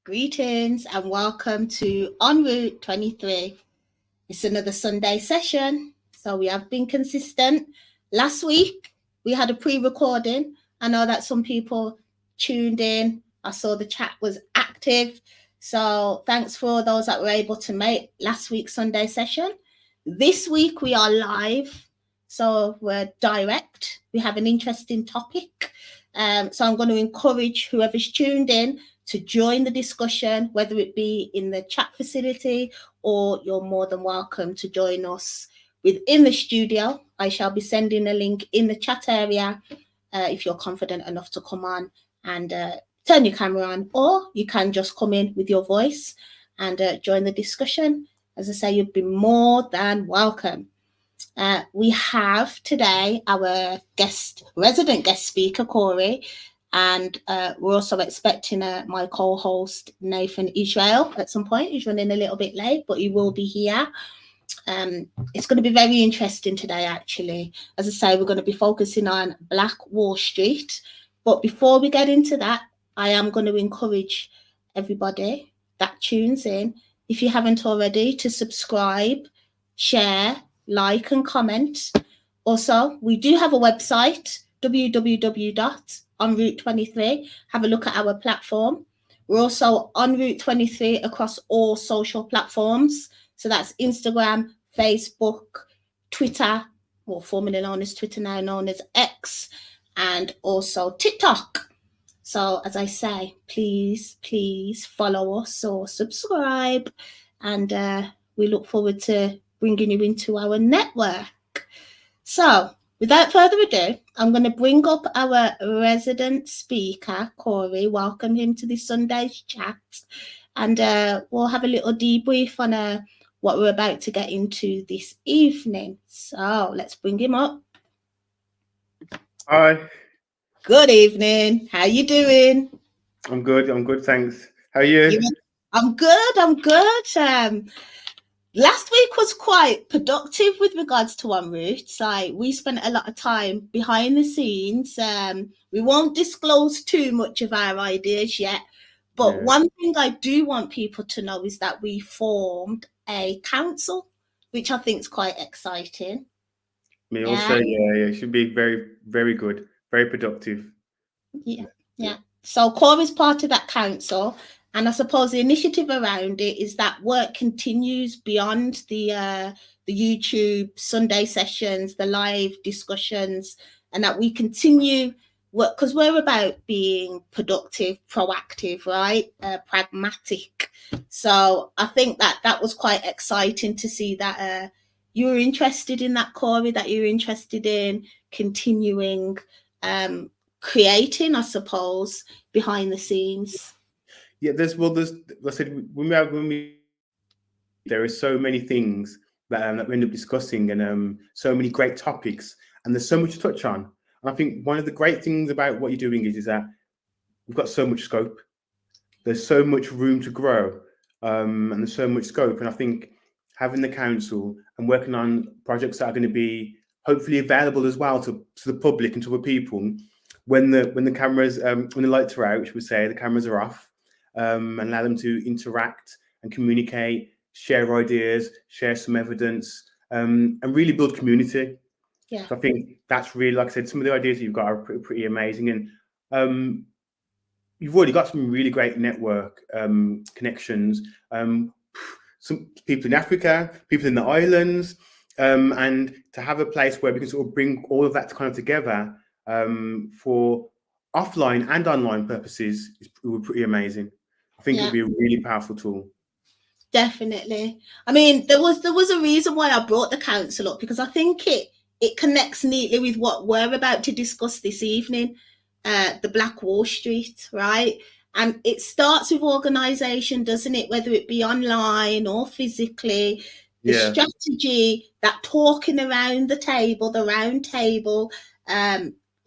Greetings and welcome to En Route 23. It's another Sunday session, so we have been consistent. Last week, we had a pre-recording. I know that some people tuned in. I saw the chat was active. So thanks for those that were able to make last week's Sunday session. This week, we are live, so we're direct. We have an interesting topic. So I'm going to encourage whoever's tuned in to join the discussion, whether it be in the chat facility or you're more than welcome to join us within the studio. I shall be sending a link in the chat area if you're confident enough to come on and turn your camera on, or you can just come in with your voice and join the discussion. As I say, you'd be more than welcome. We have today our resident guest speaker, Corey, and we're also expecting my co-host, Nathan Israel, at some point. He's running a little bit late, but he will be here. It's going to be very interesting today, actually. As I say, we're going to be focusing on Black Wall Street. But before we get into that, I am going to encourage everybody that tunes in, if you haven't already, to subscribe, share, like and comment. Also, we do have a website, www.enroute23. Have a look at our platform. We're also on Route 23 across all social platforms. So that's Instagram, Facebook, Twitter, or formerly known as Twitter, now known as X, and also TikTok. So as I say, please follow us or subscribe, and we look forward to bringing you into our network. So without further ado, I'm going to bring up our resident speaker, Corey. Welcome him to this Sunday's chat, and we'll have a little debrief on what we're about to get into this evening. So let's bring him up. Hi. Good evening. How you doing? I'm good, thanks. How are you? I'm good. Last week was quite productive with regards to En Route. Like, we spent a lot of time behind the scenes. We won't disclose too much of our ideas yet, but one thing I do want people to know is that we formed a council, which I think is quite exciting. Me also, yeah. It should be very, very good, very productive. Yeah. So Corey's part of that council. And I suppose the initiative around it is that work continues beyond the YouTube Sunday sessions, the live discussions, and that we continue work, because we're about being productive, proactive, right? Pragmatic. So I think that was quite exciting to see that you were interested in that, Corey, that you're interested in continuing creating, I suppose, behind the scenes. Yeah, there's I said there are so many things that we end up discussing, and so many great topics, and there's so much to touch on. And I think one of the great things about what you're doing is that we've got so much scope. There's so much room to grow, and there's so much scope. And I think having the council and working on projects that are going to be hopefully available as well to the public and to the people when the cameras when the lights are out, which we say the cameras are off, and allow them to interact and communicate, share ideas, share some evidence, and really build community. Yeah. So I think that's really, like I said, some of the ideas that you've got are pretty amazing, and you've already got some really great network connections. Some people in Africa, people in the islands, and to have a place where we can sort of bring all of that kind of together for offline and online purposes is pretty amazing. I think it'll be a really powerful tool. Definitely. I mean, there was a reason why I brought the council up, because I think it connects neatly with what we're about to discuss this evening, the Black Wall Street, right? And it starts with organisation, doesn't it? Whether it be online or physically, the strategy, that talking around the table, the round table,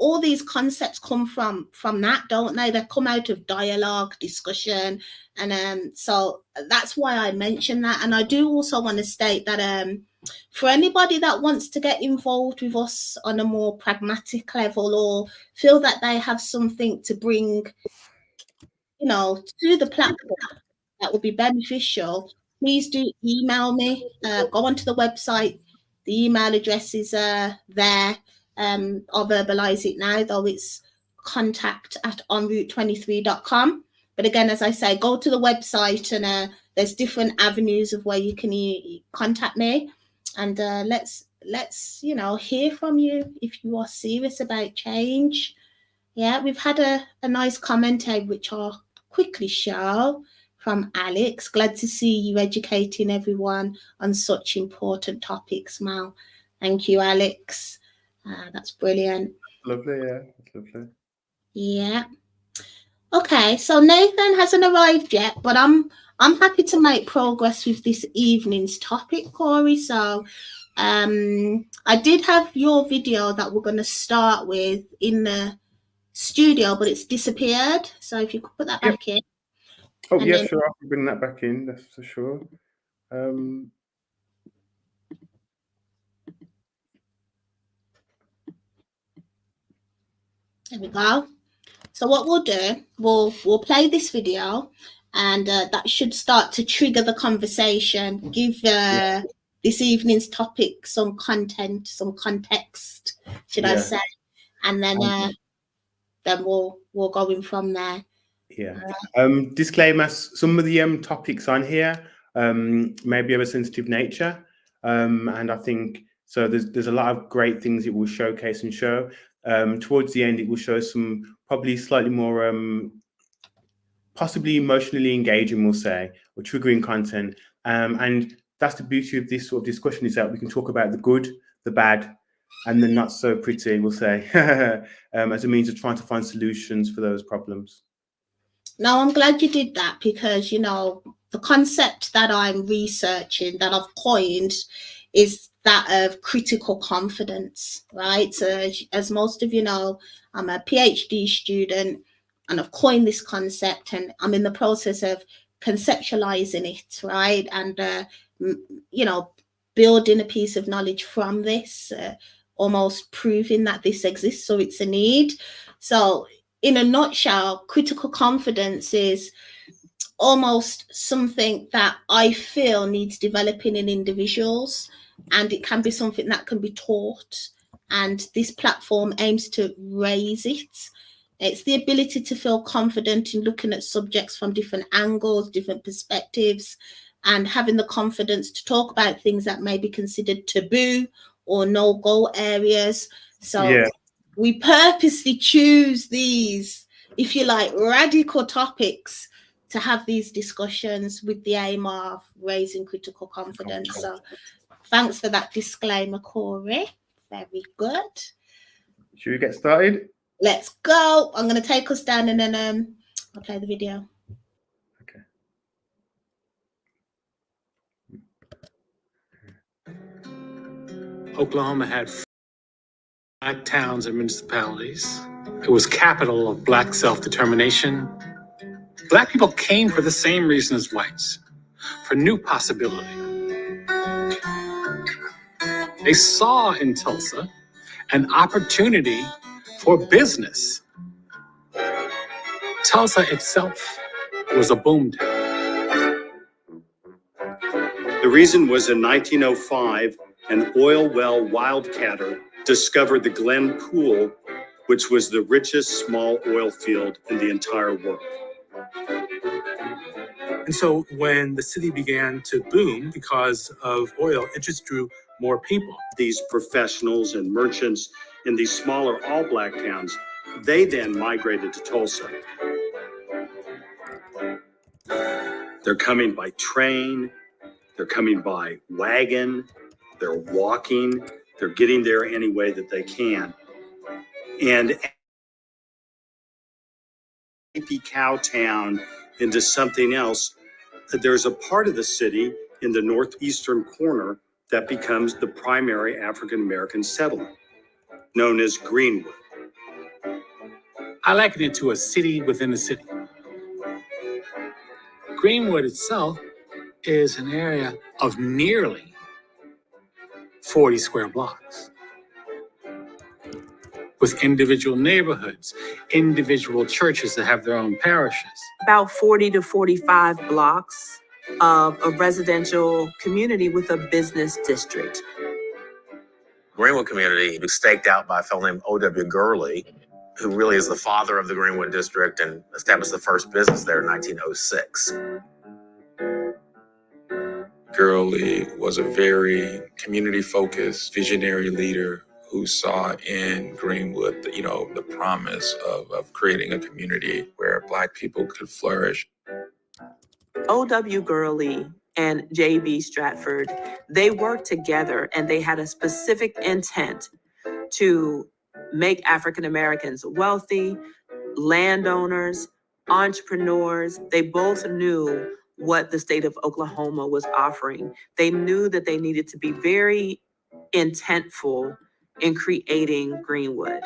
all these concepts come from that, don't they? They come out of dialogue, discussion, and so that's why I mentioned that. And I do also want to state that for anybody that wants to get involved with us on a more pragmatic level, or feel that they have something to bring to the platform that would be beneficial, please do email me. Go onto the website. The email address is there. I'll verbalize it now, though it's contact@enroute23.com. But again, as I say, go to the website and there's different avenues of where you can contact me. And let's hear from you if you are serious about change. Yeah, we've had a nice comment which I'll quickly show from Alex. Glad to see you educating everyone on such important topics, Mal. Thank you, Alex. That's brilliant. Lovely, yeah. That's lovely. Yeah. Okay, so Nathan hasn't arrived yet, but I'm happy to make progress with this evening's topic, Corey. So I did have your video that we're going to start with in the studio, but it's disappeared. So if you could put that back in. Oh, yeah, sure. I can bring that back in, that's for sure. There we go. So what we'll do, we'll play this video, and that should start to trigger the conversation, give this evening's topic some content, some context, should I say, and then we'll go in from there. Yeah. Disclaimer: some of the topics on here may be of a sensitive nature, and I think so. There's a lot of great things it will showcase and show. Towards the end, it will show some probably slightly more possibly emotionally engaging, we'll say, or triggering content. And that's the beauty of this sort of discussion, is that we can talk about the good, the bad, and the not so pretty, we'll say, as a means of trying to find solutions for those problems. No, I'm glad you did that, because, the concept that I'm researching, that I've coined, is that of critical confidence, right? So as most of you know, I'm a PhD student, and I've coined this concept, and I'm in the process of conceptualizing it, right? And, building a piece of knowledge from this, almost proving that this exists, so it's a need. So in a nutshell, critical confidence is almost something that I feel needs developing in individuals, and it can be something that can be taught, and this platform aims to raise it. It's the ability to feel confident in looking at subjects from different angles, different perspectives, and having the confidence to talk about things that may be considered taboo or no-go areas. So we purposely choose these, if you like, radical topics to have these discussions with the aim of raising critical confidence. So thanks for that disclaimer, Corey. Very good. Should we get started? Let's go. I'm going to take us down, and then I'll play the video. Okay. Oklahoma had 5 towns and municipalities. It was capital of Black self-determination. Black people came for the same reason as whites, for new possibility. They saw in Tulsa an opportunity for business. Tulsa itself was a boomtown. The reason was in 1905, an oil well wildcatter discovered the Glen Pool, which was the richest small oil field in the entire world. And so when the city began to boom because of oil, it just drew more people. These professionals and merchants in these smaller all-black towns, they then migrated to Tulsa. They're coming by train, they're coming by wagon, they're walking, they're getting there any way that they can. And cow town into something else, there's a part of the city in the northeastern corner that becomes the primary African-American settlement, known as Greenwood. I liken it to a city within a city. Greenwood itself is an area of nearly 40 square blocks. with individual neighborhoods, individual churches that have their own parishes. About 40 to 45 blocks of a residential community with a business district. Greenwood community was staked out by a fellow named O.W. Gurley, who really is the father of the Greenwood district and established the first business there in 1906. Gurley was a very community-focused, visionary leader who saw in Greenwood, the promise of creating a community where Black people could flourish. O.W. Gurley and J.B. Stratford, they worked together and they had a specific intent to make African Americans wealthy, landowners, entrepreneurs. They both knew what the state of Oklahoma was offering. They knew that they needed to be very intentful in creating Greenwood.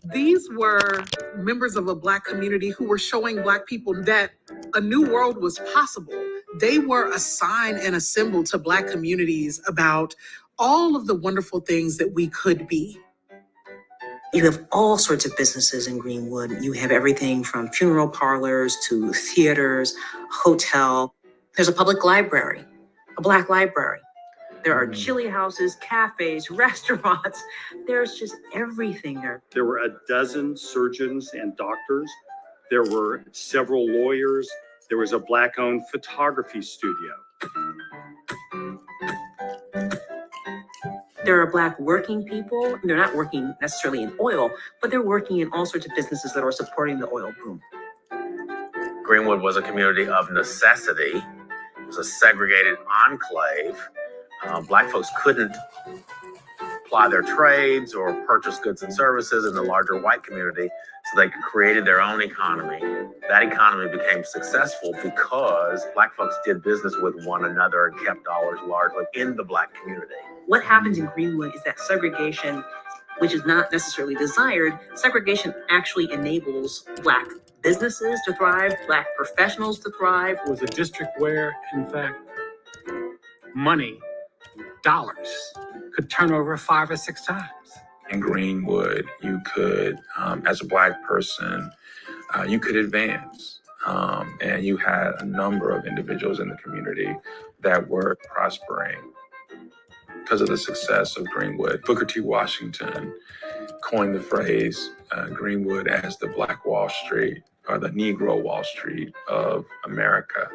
These were members of a Black community who were showing Black people that a new world was possible. They were a sign and a symbol to Black communities about all of the wonderful things that we could be. You have all sorts of businesses in Greenwood. You have everything from funeral parlors to theaters, hotel. There's a public library, a Black library. There are chili houses, cafes, restaurants. There's just everything there. There were a dozen surgeons and doctors. There were several lawyers. There was a Black-owned photography studio. There are Black working people. They're not working necessarily in oil, but they're working in all sorts of businesses that are supporting the oil boom. Greenwood was a community of necessity. It was a segregated enclave. Black folks couldn't apply their trades or purchase goods and services in the larger white community, so they created their own economy. That economy became successful because Black folks did business with one another and kept dollars largely in the Black community. What happens in Greenwood is that segregation, which is not necessarily desired, segregation actually enables Black businesses to thrive, Black professionals to thrive. It was a district where, in fact, money, dollars, could turn over 5 or 6 times. In Greenwood, you could, as a Black person, you could advance. And you had a number of individuals in the community that were prospering because of the success of Greenwood. Booker T. Washington coined the phrase Greenwood as the Black Wall Street, or the Negro Wall Street of America.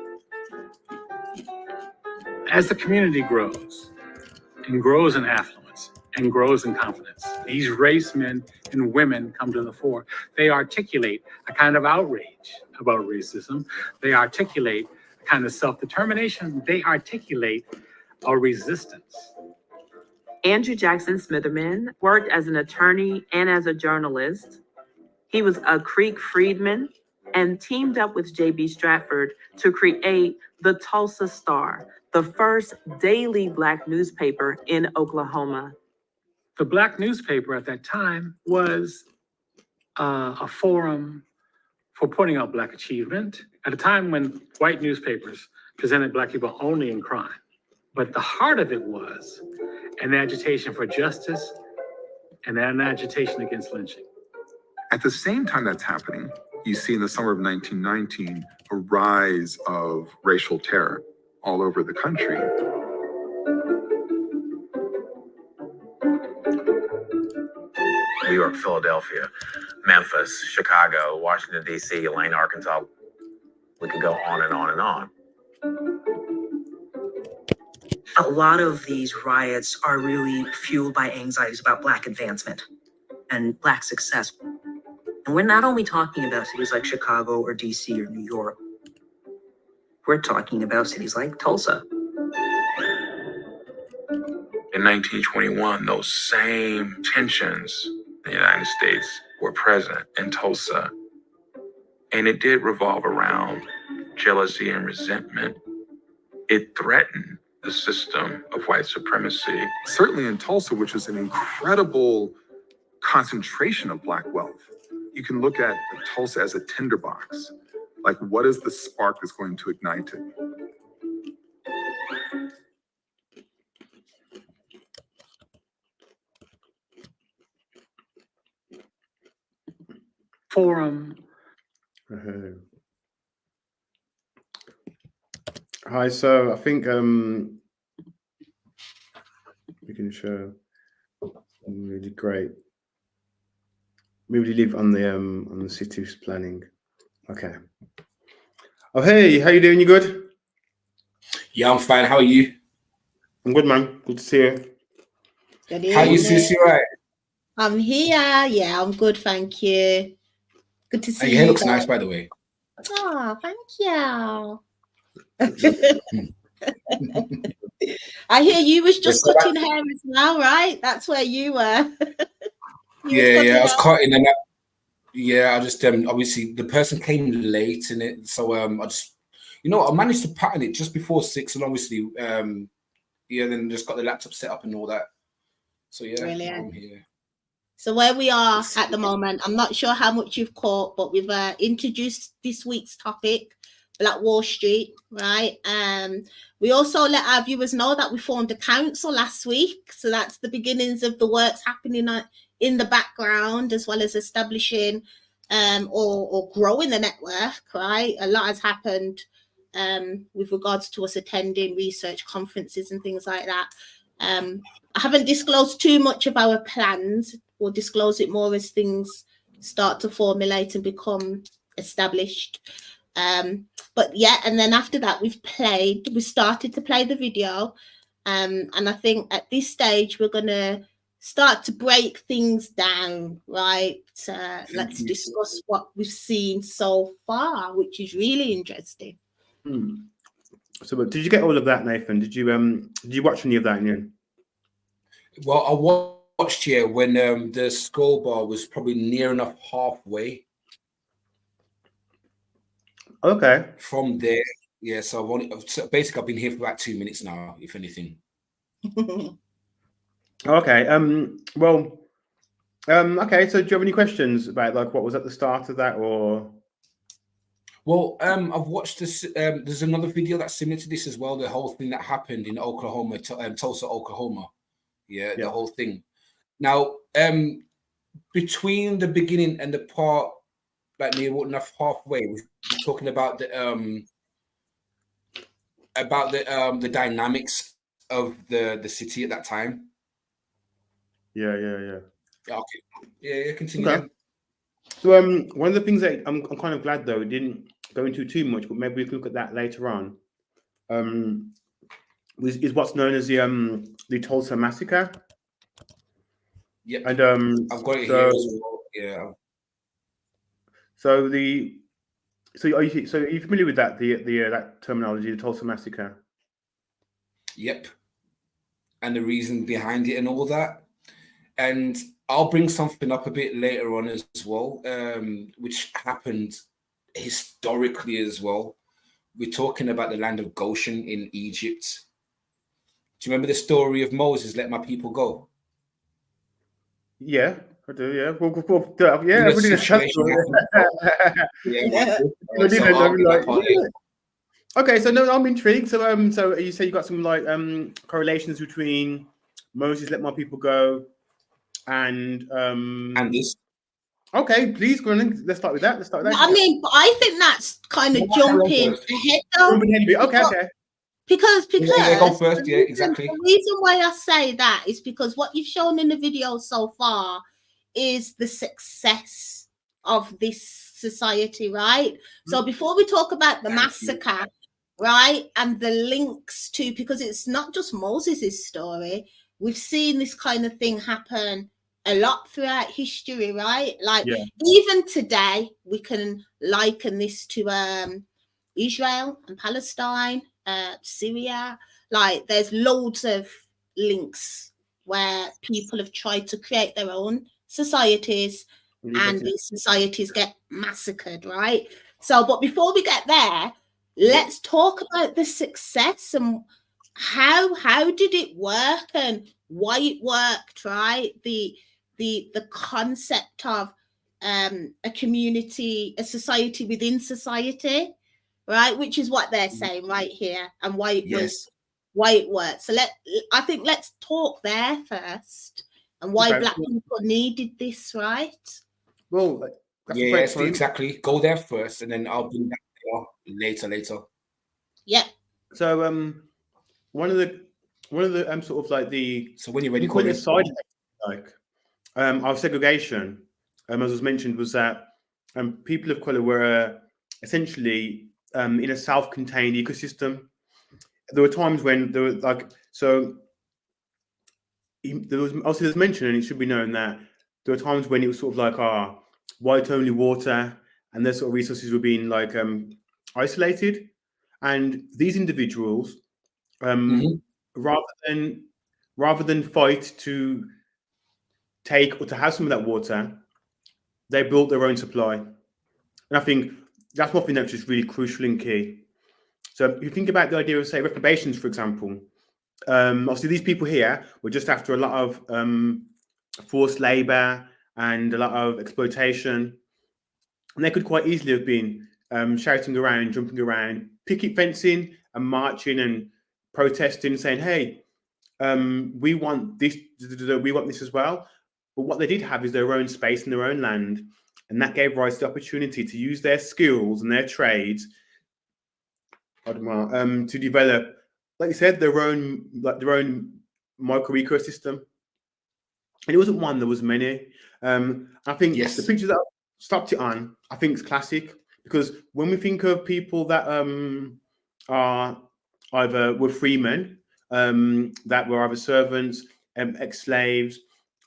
As the community grows, and grows in affluence, and grows in confidence, these race men and women come to the fore. They articulate a kind of outrage about racism. They articulate a kind of self-determination. They articulate a resistance. Andrew Jackson Smitherman worked as an attorney and as a journalist. He was a Creek freedman and teamed up with J.B. Stratford to create the Tulsa Star, the first daily Black newspaper in Oklahoma. The Black newspaper at that time was a forum for pointing out Black achievement at a time when white newspapers presented Black people only in crime. But the heart of it was an agitation for justice and an agitation against lynching. At the same time that's happening, you see in the summer of 1919 a rise of racial terror all over the country. New York, Philadelphia, Memphis, Chicago, Washington, D.C., Elaine, Arkansas. We could go on and on and on. A lot of these riots are really fueled by anxieties about Black advancement and Black success. And we're not only talking about cities like Chicago or DC or New York. We're talking about cities like Tulsa. In 1921, those same tensions in the United States were present in Tulsa. And it did revolve around jealousy and resentment. It threatened the system of white supremacy. Certainly in Tulsa, which is an incredible concentration of Black wealth, you can look at Tulsa as a tinderbox. Like, what is the spark that's going to ignite it? forum. Hi, so I think we can show really great. We really live on the city's planning. Okay. Oh hey, how you doing? You good? Yeah, I'm fine. How are you? I'm good, man. Good to see you. Good How you, evening. sis? You right? I'm here. Yeah, I'm good, thank you. Good to And see your hair you. looks nice, by the way. Oh, thank you. I hear you was just Yes, cutting hair as well, right? That's where you were. You was Yeah, cutting I was hair. cutting and yeah, I just obviously the person came late in it, so I just I managed to pattern it just before 6, and obviously yeah, then just got the laptop set up and all that. So yeah, now Brilliant. I'm here. So where we are Yes. at the moment, I'm not sure how much you've caught, but we've introduced this week's topic, Black Wall Street, right? We also let our viewers know that we formed a council last week. So that's the beginnings of the works happening in the background, as well as establishing or growing the network, right? A lot has happened with regards to us attending research conferences and things like that. I haven't disclosed too much of our plans. We'll disclose it more as things start to formulate and become established. But yeah, and then after that, we started to play the video. And I think at this stage, we're going to start to break things down, right? Let's discuss what we've seen so far, which is really interesting. So, but did you get all of that, Nathan? Did you watch any of that in the end? Well, I watched here when the scroll bar was probably near enough halfway. Okay. From there, yeah. So basically I've been here for about 2 minutes now, if anything. Okay. Well. Okay. So, do you have any questions about like what was at the start of that, or? Well, I've watched this. There's another video that's similar to this as well. The whole thing that happened in Oklahoma, Tulsa, Oklahoma. Yeah, the whole thing. Now, between the beginning and the part like near enough halfway, we're talking about the dynamics of the city at that time. Yeah. Okay. Yeah. Continue. Okay. So, one of the things that I'm kind of glad though, we didn't go into too much, but maybe we can look at that later on. Is what's known as the Tulsa Massacre. Yep. And I've got it here as well. Yeah. So are you familiar with that that terminology, the Tulsa Massacre? Yep. And the reason behind it and all that. And I'll bring something up a bit later on as well, which happened historically as well. We're talking about the land of Goshen in Egypt. Do you remember the story of Moses, let my people go? Yeah, I do. Yeah, well, Yeah, everybody knows that story. Okay, so no, I'm intrigued. So so you say you got some like correlations between Moses let my people go and this. Okay, please go on. Let's start with that. I mean, I think that's kind of jumping ahead though. Okay. Because yeah, go first. Yeah, exactly. The reason why I say that is because what you've shown in the video so far is the success of this society, right? So before we talk about the massacre, right, and the links to, because it's not just Moses's story, we've seen this kind of thing happen a lot throughout history, right? Like even today, we can liken this to Israel and Palestine, Syria. Like there's loads of links where people have tried to create their own societies and these societies get massacred, right? So, but before we get there, let's talk about the success and how did it work and why it worked, right? The concept of a community, a society within society, right? Which is what they're saying right here, and why it why it worked. So let's talk there first, and why Black people needed this, right? Well, That's a Yeah, great yeah, point. exactly. Go there first, and then I'll bring that later. Yeah. So one of the sort of like the So when you're ready, you call it a Colin. side effect, like of segregation, as was mentioned, was that people of color were essentially in a self-contained ecosystem. There were times when there were like there was also there's mention, and it should be known that there were times when it was sort of like white only water, and their sort of resources were being like isolated, and these individuals rather than fight to take or to have some of that water, they built their own supply. And I think that's one thing that's just really crucial and key. So if you think about the idea of, say, reparations, for example, obviously these people here were just after a lot of forced labor and a lot of exploitation. And they could quite easily have been shouting around, jumping around, picket fencing and marching and protesting, saying, hey, we want this as well. But what they did have is their own space and their own land. And that gave rise to the opportunity to use their skills and their trades to develop, like you said, their own micro ecosystem. And it wasn't one, there was many. I think the picture that I stopped it on, I think, is classic, because when we think of people that are either were freemen, that were either servants, ex-slaves,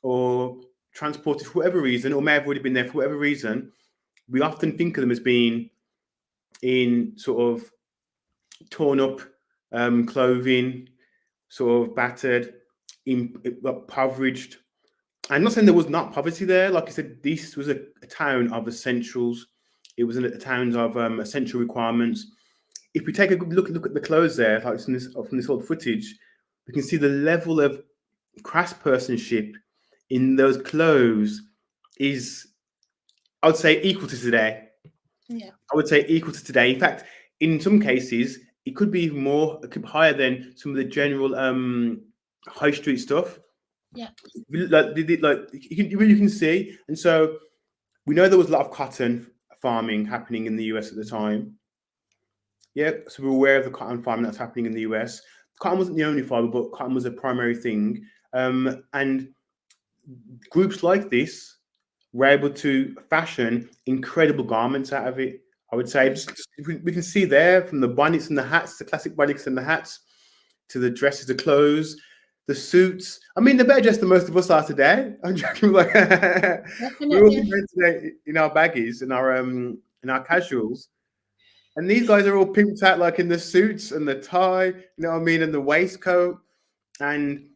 or transported for whatever reason, or may have already been there for whatever reason, we often think of them as being in sort of torn up clothing, sort of battered, impoverished. I'm not saying there was not poverty there. Like I said, this was a town of essentials. It was a town of essential requirements. If we take a good look at the clothes there, like from this old footage, we can see the level of craftspersonship in those clothes is, I would say, equal to today. Yeah. I would say equal to today. In fact, in some cases, it could be even more, it could be higher than some of the general high street stuff. Yeah. Like you can see. And so we know there was a lot of cotton farming happening in the US at the time. Yeah, so we're aware of the cotton farming that's happening in the US. Cotton wasn't the only fiber, but cotton was a primary thing. And groups like this were able to fashion incredible garments out of it. I would say we can see there, from the bonnets and the hats, the classic bonnets and the hats, to the dresses, the clothes, the suits. I mean, they're better dressed than most of us are today. I'm joking. Like we're all dressed today in our baggies and our casuals, and these guys are all pimped out, like in the suits and the tie. You know what I mean, and the waistcoat. And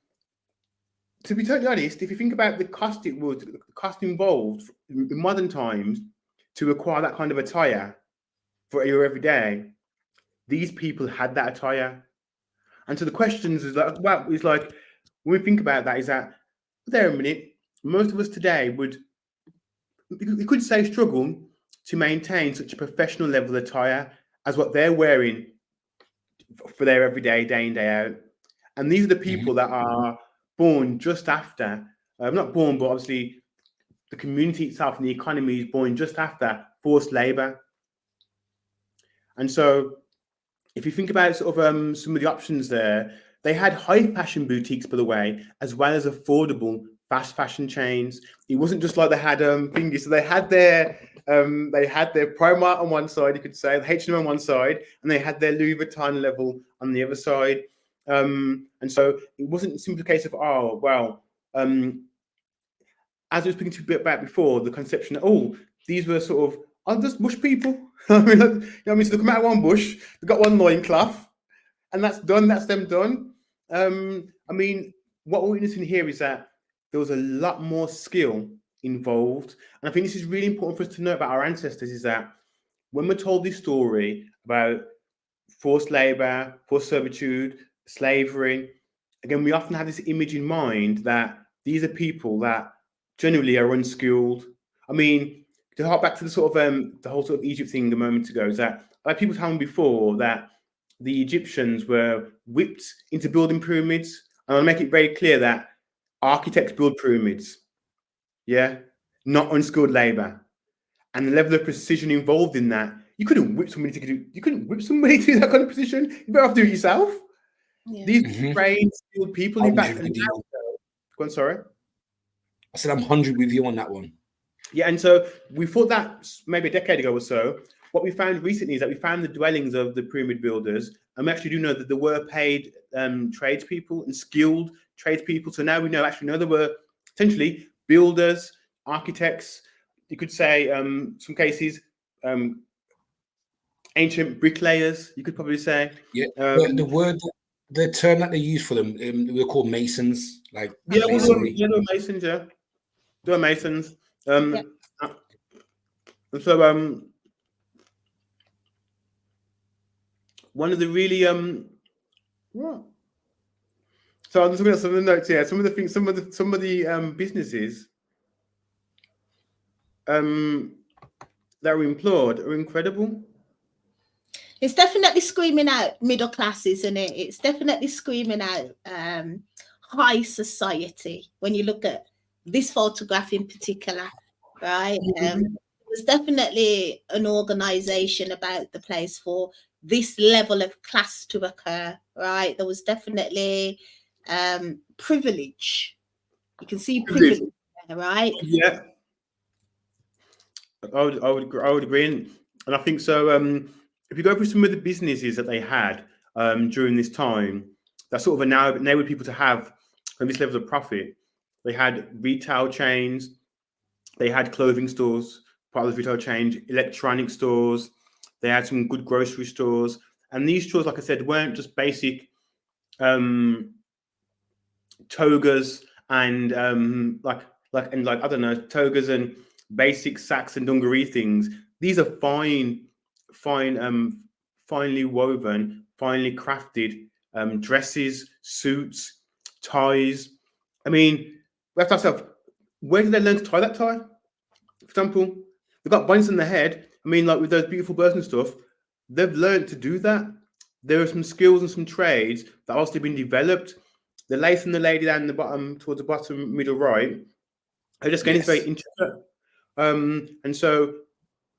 to be totally honest, if you think about the cost involved in modern times to acquire that kind of attire for your everyday, these people had that attire. And so the questions is like, well, it's like, when we think about that, is that, there a minute, most of us today you could say, struggle to maintain such a professional level attire as what they're wearing for their everyday, day in, day out. And these are the people that are born just after, not born, but obviously the community itself and the economy is born just after forced labor. And so if you think about sort of some of the options there, they had high fashion boutiques, by the way, as well as affordable fast fashion chains. It wasn't just like they had thingies. So they had their Primark on one side, you could say, the H&M on one side, and they had their Louis Vuitton level on the other side. And so it wasn't simply a case of, oh, well, as I was speaking to you a bit about before, the conception that, oh, these were sort of, just bush people. I mean, you know what I mean? So they come out of one bush, they've got one loincloth, and that's done, that's them done. I mean, what we're witnessing here is that there was a lot more skill involved. And I think this is really important for us to know about our ancestors, is that when we're told this story about forced labor, forced servitude, slavery, again, we often have this image in mind that these are people that generally are unskilled. I mean, to hark back to the sort of the whole sort of Egypt thing a moment ago, is that like people telling me before that the Egyptians were whipped into building pyramids. And I'll make it very clear that architects build pyramids, yeah, not unskilled labor. and the level of precision involved in that, you couldn't whip somebody to do. You couldn't whip somebody to do that kind of precision. You better have to do it yourself. Yeah. These Mhm. trained, skilled people. In fact, 100 with you. go on, sorry. I said I'm 100 with you on that one. Yeah, and so we thought that maybe a decade ago or so. What we found recently is that we found the dwellings of the pyramid builders, and we actually do know that there were paid tradespeople and skilled tradespeople. So now we know there were essentially builders, architects. You could say some cases ancient bricklayers. You could probably say Yeah, the term that they use for them, we're called masons. Like yeah, masonry. they were masons. Yeah, they were masons. Yeah. And so one of the really what? So I'm just looking at some of the notes here. Some of the things, some of the businesses that were employed are incredible. It's definitely screaming out middle class, isn't it? It's definitely screaming out high society when you look at this photograph in particular, right? There's definitely an organization about the place for this level of class to occur, right? There was definitely privilege. You can see privilege there, right? Yeah, I would agree, and I think so. If you go through some of the businesses that they had during this time, that sort of enabled people to have this level of profit. They had retail chains, they had clothing stores, part of the retail chain, electronic stores. They had some good grocery stores, and these stores, like I said, weren't just basic togas and like I don't know, togas and basic sacks and dungaree things. These are finely woven, finely crafted dresses, suits, ties. I mean, we have to ask ourselves, where did they learn to tie that tie? For example, they've got buns on their head. I mean, like with those beautiful birds and stuff, they've learned to do that. There are some skills and some trades that are also been developed. The lace and the lady down the bottom, towards the bottom middle right, are just getting very intricate. And so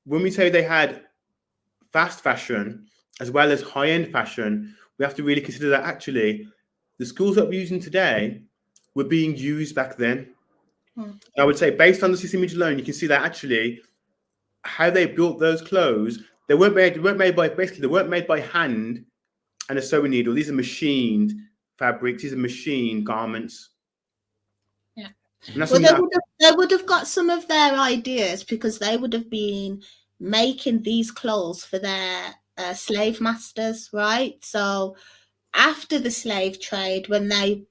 when we say they had fast fashion as well as high-end fashion, we have to really consider that actually the skills that we're using today were being used back then. I would say based on this image alone, you can see that actually how they built those clothes, they weren't made by hand and a sewing needle. These are machined fabrics, these are machined garments. Yeah. Well, they would have got some of their ideas because they would have been making these clothes for their slave masters, right? So after the slave trade, when they,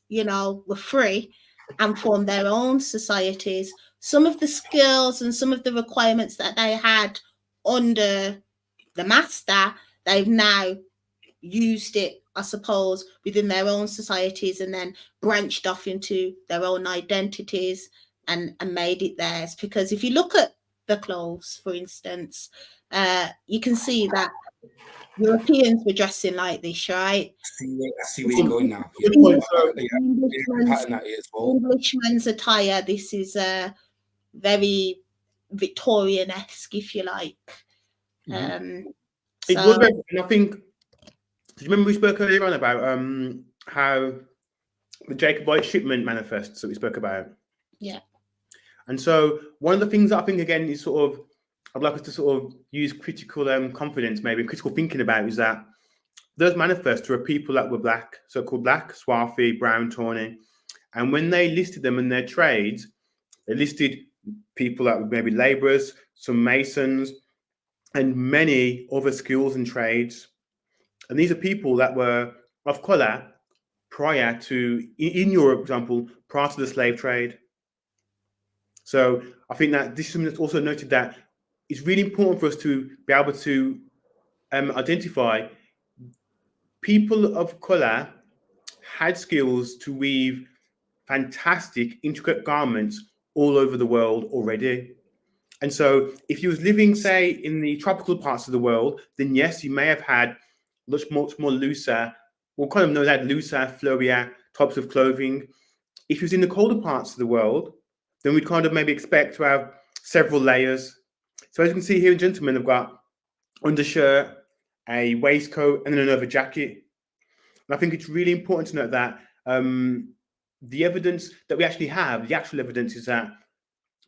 were free and formed their own societies, some of the skills and some of the requirements that they had under the master, they've now used it, I suppose, within their own societies and then branched off into their own identities and made it theirs. Because if you look at the clothes, for instance, you can see that Europeans were dressing like this, right? I see where you're going now. Englishman's attire, this is very Victorian-esque, if you like. It was very, and I think, do you remember we spoke earlier on about how the Jacobite shipment manifests that we spoke about? Yeah. And so one of the things that I think, again, is sort of, I'd like us to sort of use critical confidence, maybe critical thinking about, is that those manifests were people that were black, so-called black, swarthy, brown, tawny. And when they listed them in their trades, they listed people that were maybe laborers, some masons, and many other skills and trades. And these are people that were of color prior to, in Europe, for example, prior to the slave trade. So I think that this is something that's also noted that it's really important for us to be able to identify people of color had skills to weave fantastic, intricate garments all over the world already. And so if you was living, say, in the tropical parts of the world, then yes, you may have had much more looser, or kind of known as looser, flowier types of clothing. If you was in the colder parts of the world, then we'd kind of maybe expect to have several layers. So as you can see here, gentlemen, I've got undershirt, a waistcoat, and then another jacket. And I think it's really important to note that the evidence that we actually have, the actual evidence, is that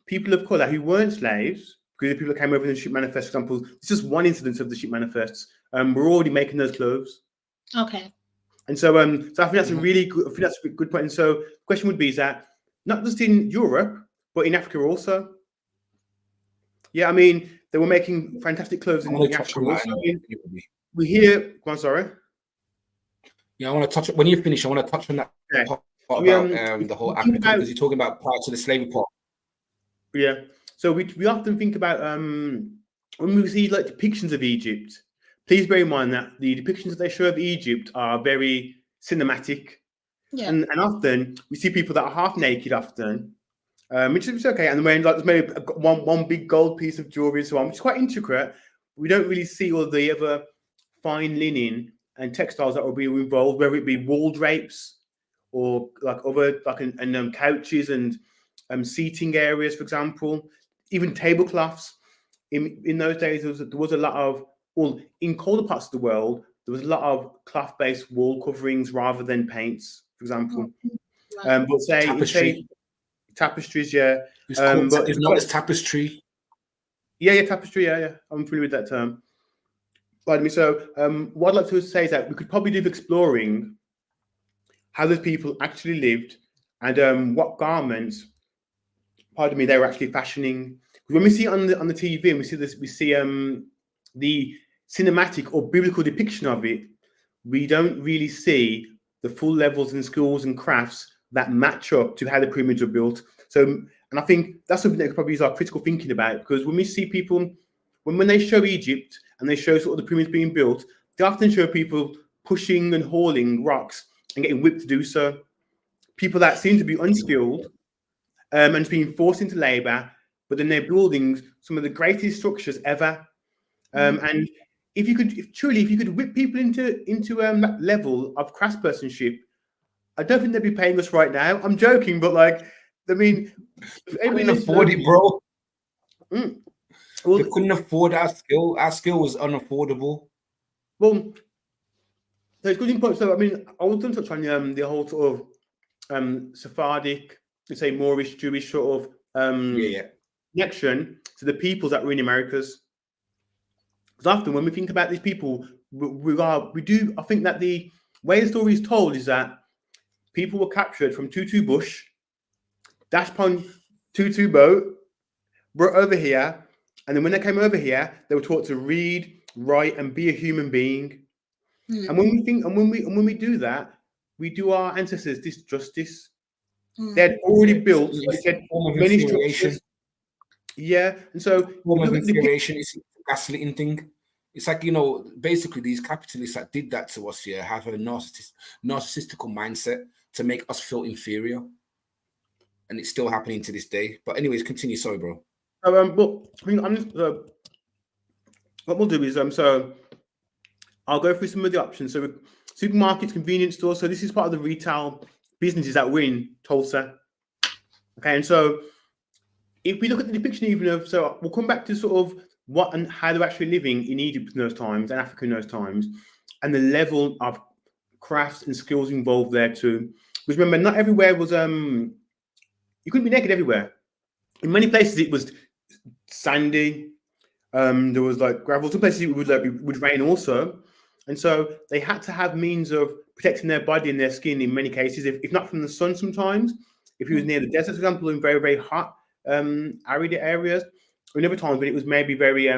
people of color who weren't slaves, because the people that came over in the ship manifest, for example, it's just one incidence of the ship manifests, we're already making those clothes. Okay. And so, so I think that's a really good, good point. And so, the question would be: is that not just in Europe, but in Africa also? Yeah, I mean, they were making fantastic clothes in Africa also. We hear. Go on, sorry. Yeah, I want to touch when you finish. I want to touch on that part about the whole Africa, because you're talking about parts of the slavery part. Yeah. So we often think about when we see like depictions of Egypt. Please bear in mind that the depictions that they show of Egypt are very cinematic. Yeah. And often we see people that are half naked often, which is okay. And when like there's maybe one big gold piece of jewelry and so on, which is quite intricate. We don't really see all the other fine linen and textiles that will be involved, whether it be wall drapes or like other and couches and seating areas, for example, even tablecloths. In those days, there was a lot of, well, in colder parts of the world, there was a lot of cloth-based wall coverings rather than paints, for example. Right. But say tapestries, yeah. But it's not as tapestry. Yeah, tapestry, yeah. I'm familiar with that term. Pardon me. So, what I'd like to say is that we could probably do exploring how those people actually lived and what garments, pardon me, they were actually fashioning. When we see it on the TV and we see this, we see the cinematic or biblical depiction of it, we don't really see the full levels and skills and crafts that match up to how the pyramids were built. So, and I think that's something that probably is our critical thinking about, because when we see people, when they show Egypt and they show sort of the pyramids being built, they often show people pushing and hauling rocks and getting whipped to do so. People that seem to be unskilled and being forced into labor, but then they're building some of the greatest structures ever. And if you could whip people into that level of craftspersonship, I don't think they'd be paying us right now. I'm joking, but like, I mean, they couldn't afford it, bro. Well, they couldn't afford our skill. Our skill was unaffordable. Well, so it's good input. So I mean, I want to touch on the whole sort of Sephardic, let's say Moorish, Jewish sort of connection to the peoples that were in Americas. Because often when we think about these people, we do. I think that the way the story is told is that people were captured from Tutu Bush, dashed upon Tutu boat, brought over here, and then when they came over here, they were taught to read, write, and be a human being. And when we think, and when we do that, we do our ancestors this justice. They had already built many structures. Yeah, and so form of infuriation is a gaslighting thing. It's like, you know, basically these capitalists that did that to us here have a narcissistical mindset to make us feel inferior, and it's still happening to this day. But anyways, continue. Sorry, bro. But I mean, what we'll do is so I'll go through some of the options. So supermarkets, convenience stores. So this is part of the retail businesses that were in Tulsa. Okay, and so if we look at the depiction even of, so we'll come back to sort of what and how they're actually living in Egypt in those times and Africa in those times, and the level of crafts and skills involved there too. Because remember, not everywhere was you couldn't be naked everywhere. In many places it was sandy. There was like gravel. Some places it would rain also, and so they had to have means of protecting their body and their skin in many cases, if not from the sun sometimes. If he was near the desert, for example, in very, very hot, arid areas, or in other times when it was maybe very,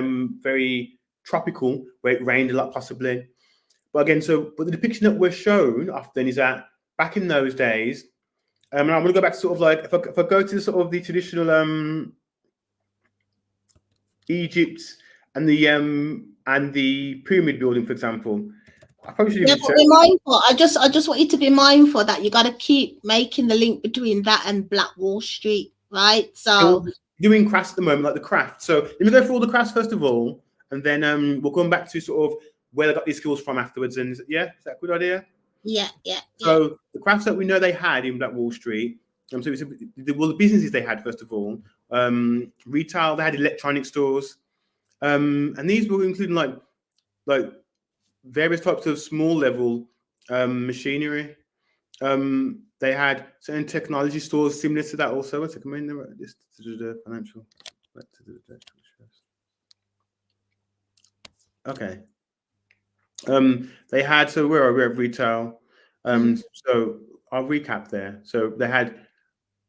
very tropical, where it rained a lot possibly. But again, but the depiction that we're shown often is that back in those days, and I'm going to go back to sort of like, if I go to sort of the traditional Egypt and the pyramid building, for example. I probably should but be mindful. I just want you to be mindful that you got to keep making the link between that and Black Wall Street, right? So doing crafts at the moment, like the craft. So let me go through all the crafts first of all, and then we'll come back to sort of where they got these skills from afterwards. And yeah, is that a good idea? Yeah. So the crafts that we know they had in Black Wall Street. So the businesses they had first of all, retail. They had electronic stores. And these were including like various types of small level machinery. They had certain technology stores similar to that also. What's it coming in this the financial? Okay. They had, so where are we at retail? So I'll recap there. So they had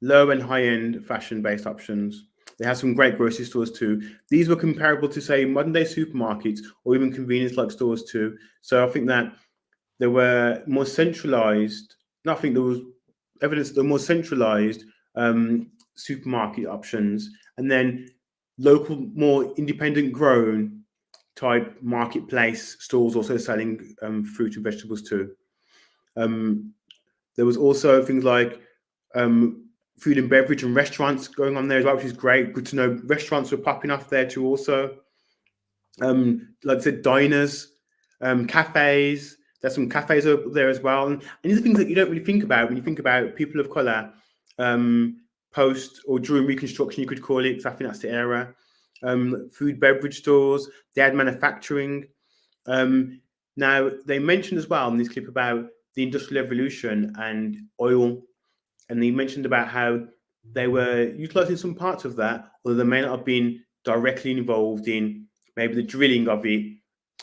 low and high end fashion based options. They had some great grocery stores too. These were comparable to, say, modern day supermarkets or even convenience like stores too. So I think that they were more centralized. I think there was evidence that they're more centralized supermarket options, and then local, more independent grown type marketplace stores also selling fruit and vegetables too. There was also things like food and beverage and restaurants going on there as well, which is great. Good to know restaurants were popping off there too also. Like I said, diners, cafes. There's some cafes over there as well. And these are things that you don't really think about when you think about people of colour post or during Reconstruction, you could call it, because I think that's the era. Food, beverage stores. They had manufacturing. Now, they mentioned as well in this clip about the Industrial Revolution and oil. And they mentioned about how they were utilising some parts of that, although they may not have been directly involved in maybe the drilling of it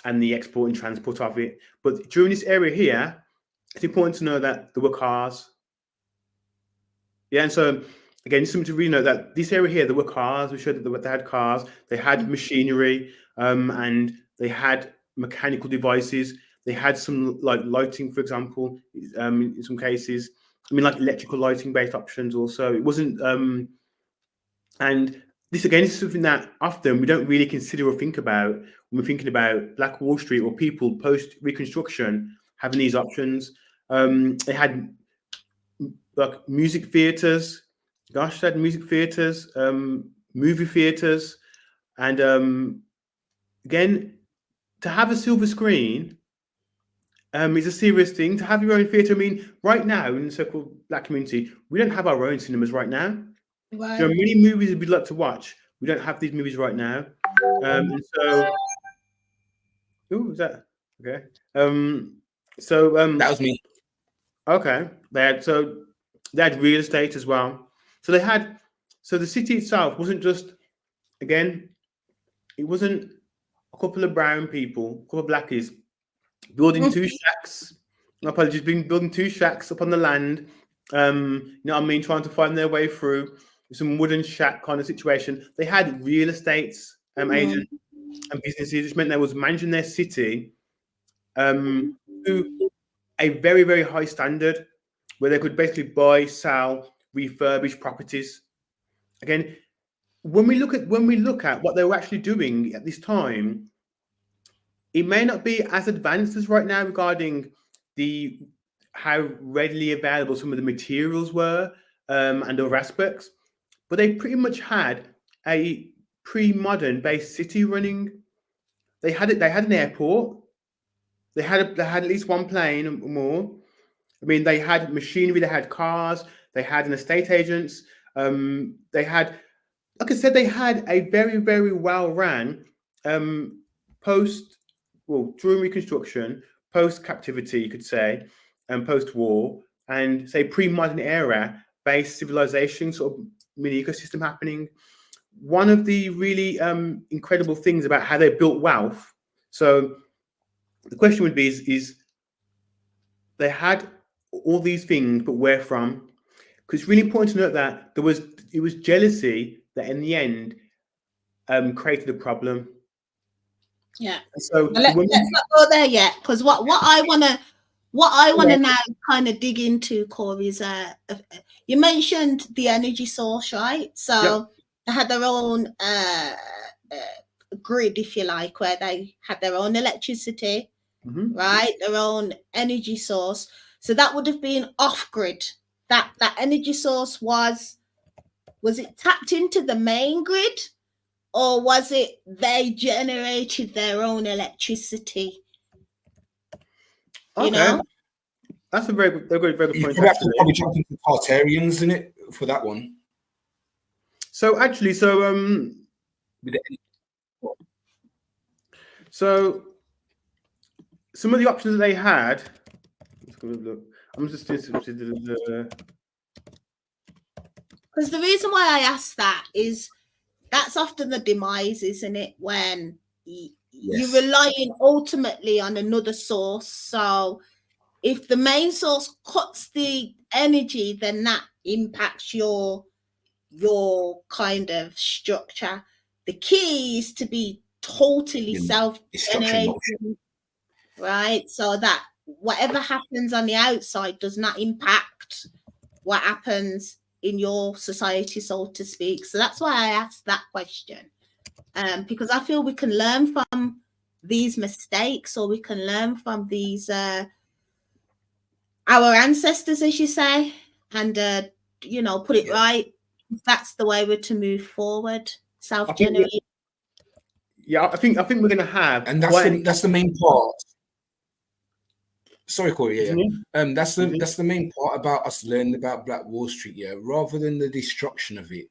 and the export and transport of it. But during this area here, it's important to know that there were cars. Yeah, and so again, it's something to really know that this area here, there were cars. We showed that they had cars, they had machinery, and they had mechanical devices. They had some like lighting, for example, in some cases. I mean, like electrical lighting based options also. It wasn't, and this again is something that often we don't really consider or think about when we're thinking about Black Wall Street or people post Reconstruction having these options. They had like music theaters. Gosh, they had music theaters, movie theaters, and again, to have a silver screen is a serious thing. To have your own theatre, I mean, right now in the so-called Black community, we don't have our own cinemas right now. Right. There are many movies that we'd like to watch. We don't have these movies right now. And so, who was that? Okay. That was me. Okay. They had real estate as well. So the city itself wasn't just, again, it wasn't a couple of brown people, a couple of blackies building two shacks. Apologies, building two shacks up on the land. You know what I mean? Trying to find their way through some wooden shack kind of situation. They had real estates, agents and businesses, which meant they was managing their city to a very, very high standard, where they could basically buy, sell, refurbish properties. Again, when we look at what they were actually doing at this time, it may not be as advanced as right now regarding how readily available some of the materials were and other aspects, but they pretty much had a pre-modern based city running. They had an airport. They had at least one plane or more. I mean, they had machinery. They had cars. They had an estate agents. They had, like I said, they had a very, very well ran during Reconstruction, post captivity, you could say, and post war, and say pre-modern era based civilization sort of mini ecosystem happening. One of the really incredible things about how they built wealth. So the question would be: is they had all these things, but where from? Because it's really important to note that it was jealousy that in the end created a problem. Yeah. So let's not go there yet, because what I wanna now kind of dig into, Corey, is you mentioned the energy source, right? So they had their own grid, if you like, where they had their own electricity, right? Their own energy source. So that would have been off grid. That energy source was it tapped into the main grid, or was it they generated their own electricity? Okay. You know? That's a very good point. You probably jump into Tartarians in it for that one. So actually, So some of the options that they had. Let's go look. I'm just Because the reason why I asked that is that's often the demise, isn't it? When you're relying ultimately on another source. So if the main source cuts the energy, then that impacts your kind of structure. The key is to be totally self-generating, right? So that whatever happens on the outside does not impact what happens in your society, so to speak. So that's why I asked that question, because I feel we can learn from these mistakes, or we can learn from these our ancestors, as you say, and you know, put it right. That's the way we're to move forward. Self-generated. Yeah, I think we're going to have, and that's the main part. Sorry, Corey. Yeah. That's the main part about us learning about Black Wall Street. Yeah, rather than the destruction of it.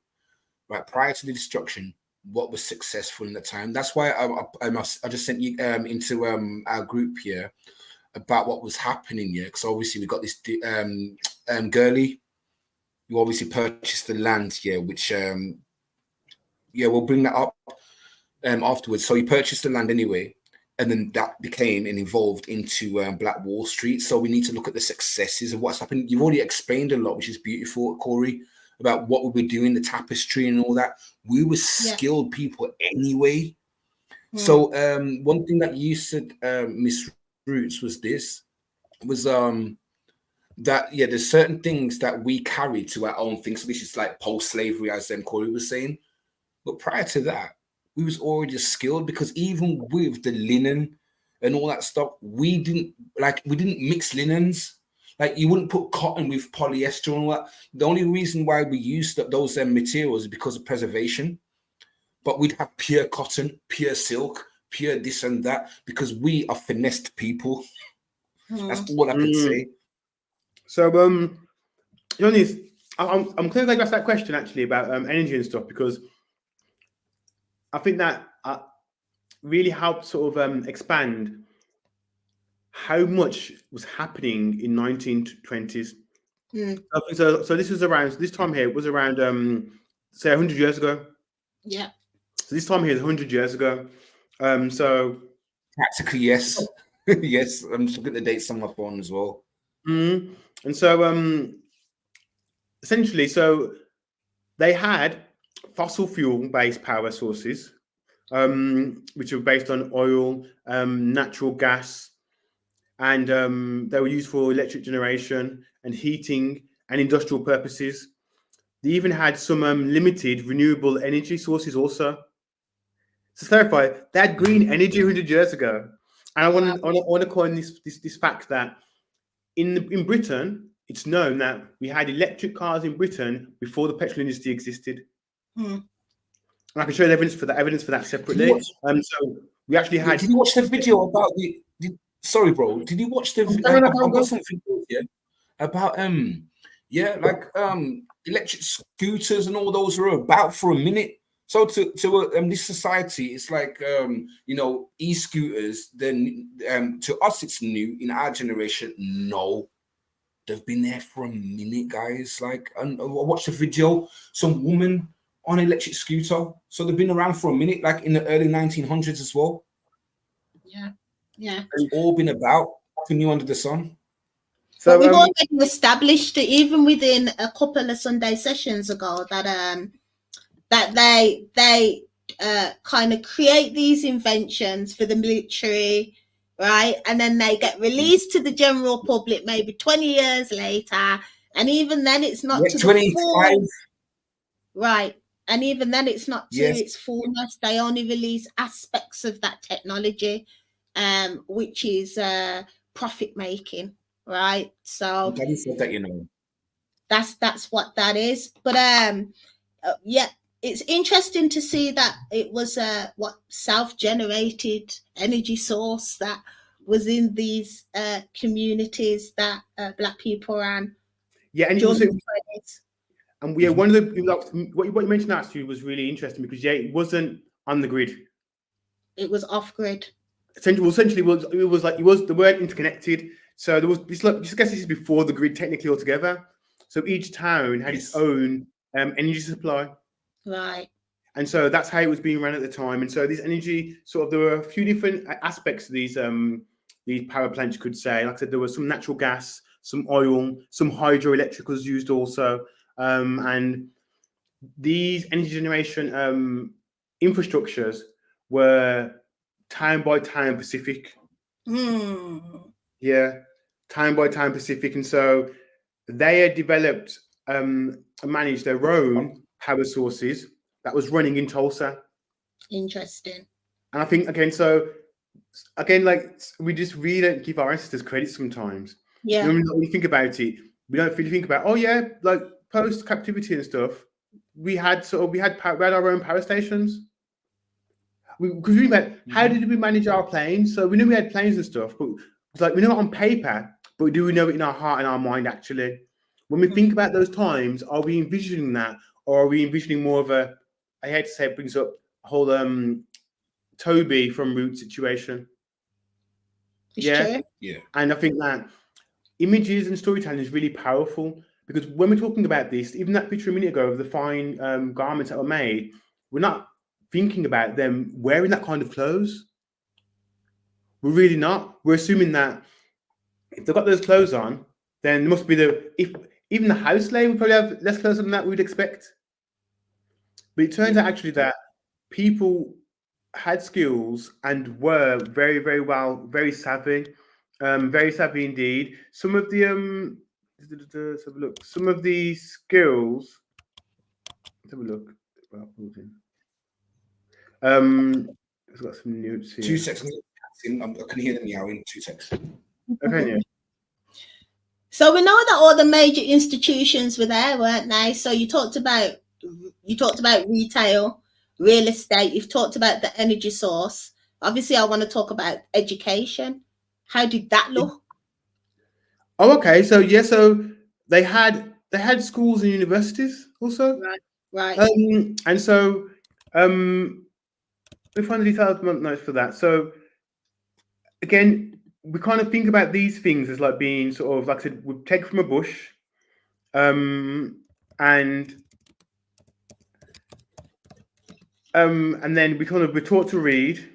Right, prior to the destruction, what was successful in the time. That's why I just sent you into our group here about what was happening here, because obviously we got this Gurley, who obviously purchased the land here, which we'll bring that up afterwards. So he purchased the land anyway, and then that became and evolved into Black Wall Street. So we need to look at the successes of what's happened. You've already explained a lot, which is beautiful, Corey, about what we were doing, the tapestry and all that. We were skilled people anyway. So one thing that you said, Miss Roots, was that there's certain things that we carry to our own things. So this is like post-slavery, as Corey was saying. But prior to that, we was already skilled, because even with the linen and all that stuff, we didn't mix linens. Like, you wouldn't put cotton with polyester and all that. The only reason why we used those materials is because of preservation. But we'd have pure cotton, pure silk, pure this and that, because we are finessed people. That's all I can say. So, Johnny, I'm going to ask that question actually about energy and stuff, because I think that really helped sort of expand how much was happening in 1920s. So this was around, this time here was around, say 100 years ago. Yeah. So this time here is 100 years ago. So practically, yes. Yes, I'm just looking at the dates on my phone as well. And so essentially, so they had fossil fuel-based power sources, which were based on oil, natural gas, and they were used for electric generation and heating and industrial purposes. They even had some limited renewable energy sources also. So to clarify, they had green energy 100 years ago. And I want to coin this fact that in Britain, it's known that we had electric cars in Britain before the petrol industry existed. And I can show you evidence for that separately. So we actually had. Did you watch the video about sorry, bro. Did you watch the? I've got something about electric scooters and all those were about for a minute. So to this society, it's like e-scooters. Then to us, it's new. In our generation, no, they've been there for a minute, guys. Like, and I watched a video, some woman on an electric scooter. So they've been around for a minute, like in the early 1900s as well. Yeah. It's all been about nothing new under the sun. So we've already established it, even within a couple of Sunday sessions ago, that they kind of create these inventions for the military, right? And then they get released to the general public maybe 20 years later, and even then it's not to 25. the full, right? And even then it's not to its fullness. They only release aspects of that technology, which is profit making, right? So that's what that is. But it's interesting to see that it was self-generated energy source that was in these communities that Black people ran. Yeah, and also, and one of the what you mentioned actually was really interesting, because it wasn't on the grid. It was off grid. essentially they weren't interconnected. So there was this, like, I guess this is before the grid technically altogether. So each town had its own energy supply. Right. And so that's how it was being run at the time. And so this energy there were a few different aspects of these power plants, you could say. Like I said, there was some natural gas, some oil, some hydroelectric was used also. And these energy generation infrastructures were town by town Pacific. Yeah, town by town Pacific. And so they had developed and managed their own power sources that was running in Tulsa. Interesting. And I think, like, we just really don't give our ancestors credit sometimes. Yeah. When you think about it, we don't really think about, like post captivity and stuff. We had our own power stations. Because we about how did we manage our planes? So we knew we had planes and stuff, but it's like we know it on paper, but do we know it in our heart and our mind actually? When we think about those times, are we envisioning that, or are we envisioning more of a? I hate to say it brings up a whole Toby from Root situation. It's true. Yeah. And I think that images and storytelling is really powerful, because when we're talking about this, even that picture a minute ago of the fine garments that were made, we're not thinking about them wearing that kind of clothes. We're really not. We're assuming that if they've got those clothes on, then there must be even the house slave would probably have less clothes than that we'd expect. But it turns out actually that people had skills and were very, very well, very savvy indeed. Some of the let's have a look. Some of the skills. Let's have a look. I've got some notes here. 2 seconds. I can hear them meowing. 2 seconds. Okay, yeah. So we know that all the major institutions were there, weren't they? So you talked about retail, real estate. You've talked about the energy source. Obviously, I want to talk about education. How did that look? Oh, okay. So yeah, so they had schools and universities also. Right. And so let me find the detailed notes for that. So again, we kind of think about these things as like being sort of, like I said, we take from a bush, and then we're taught to read.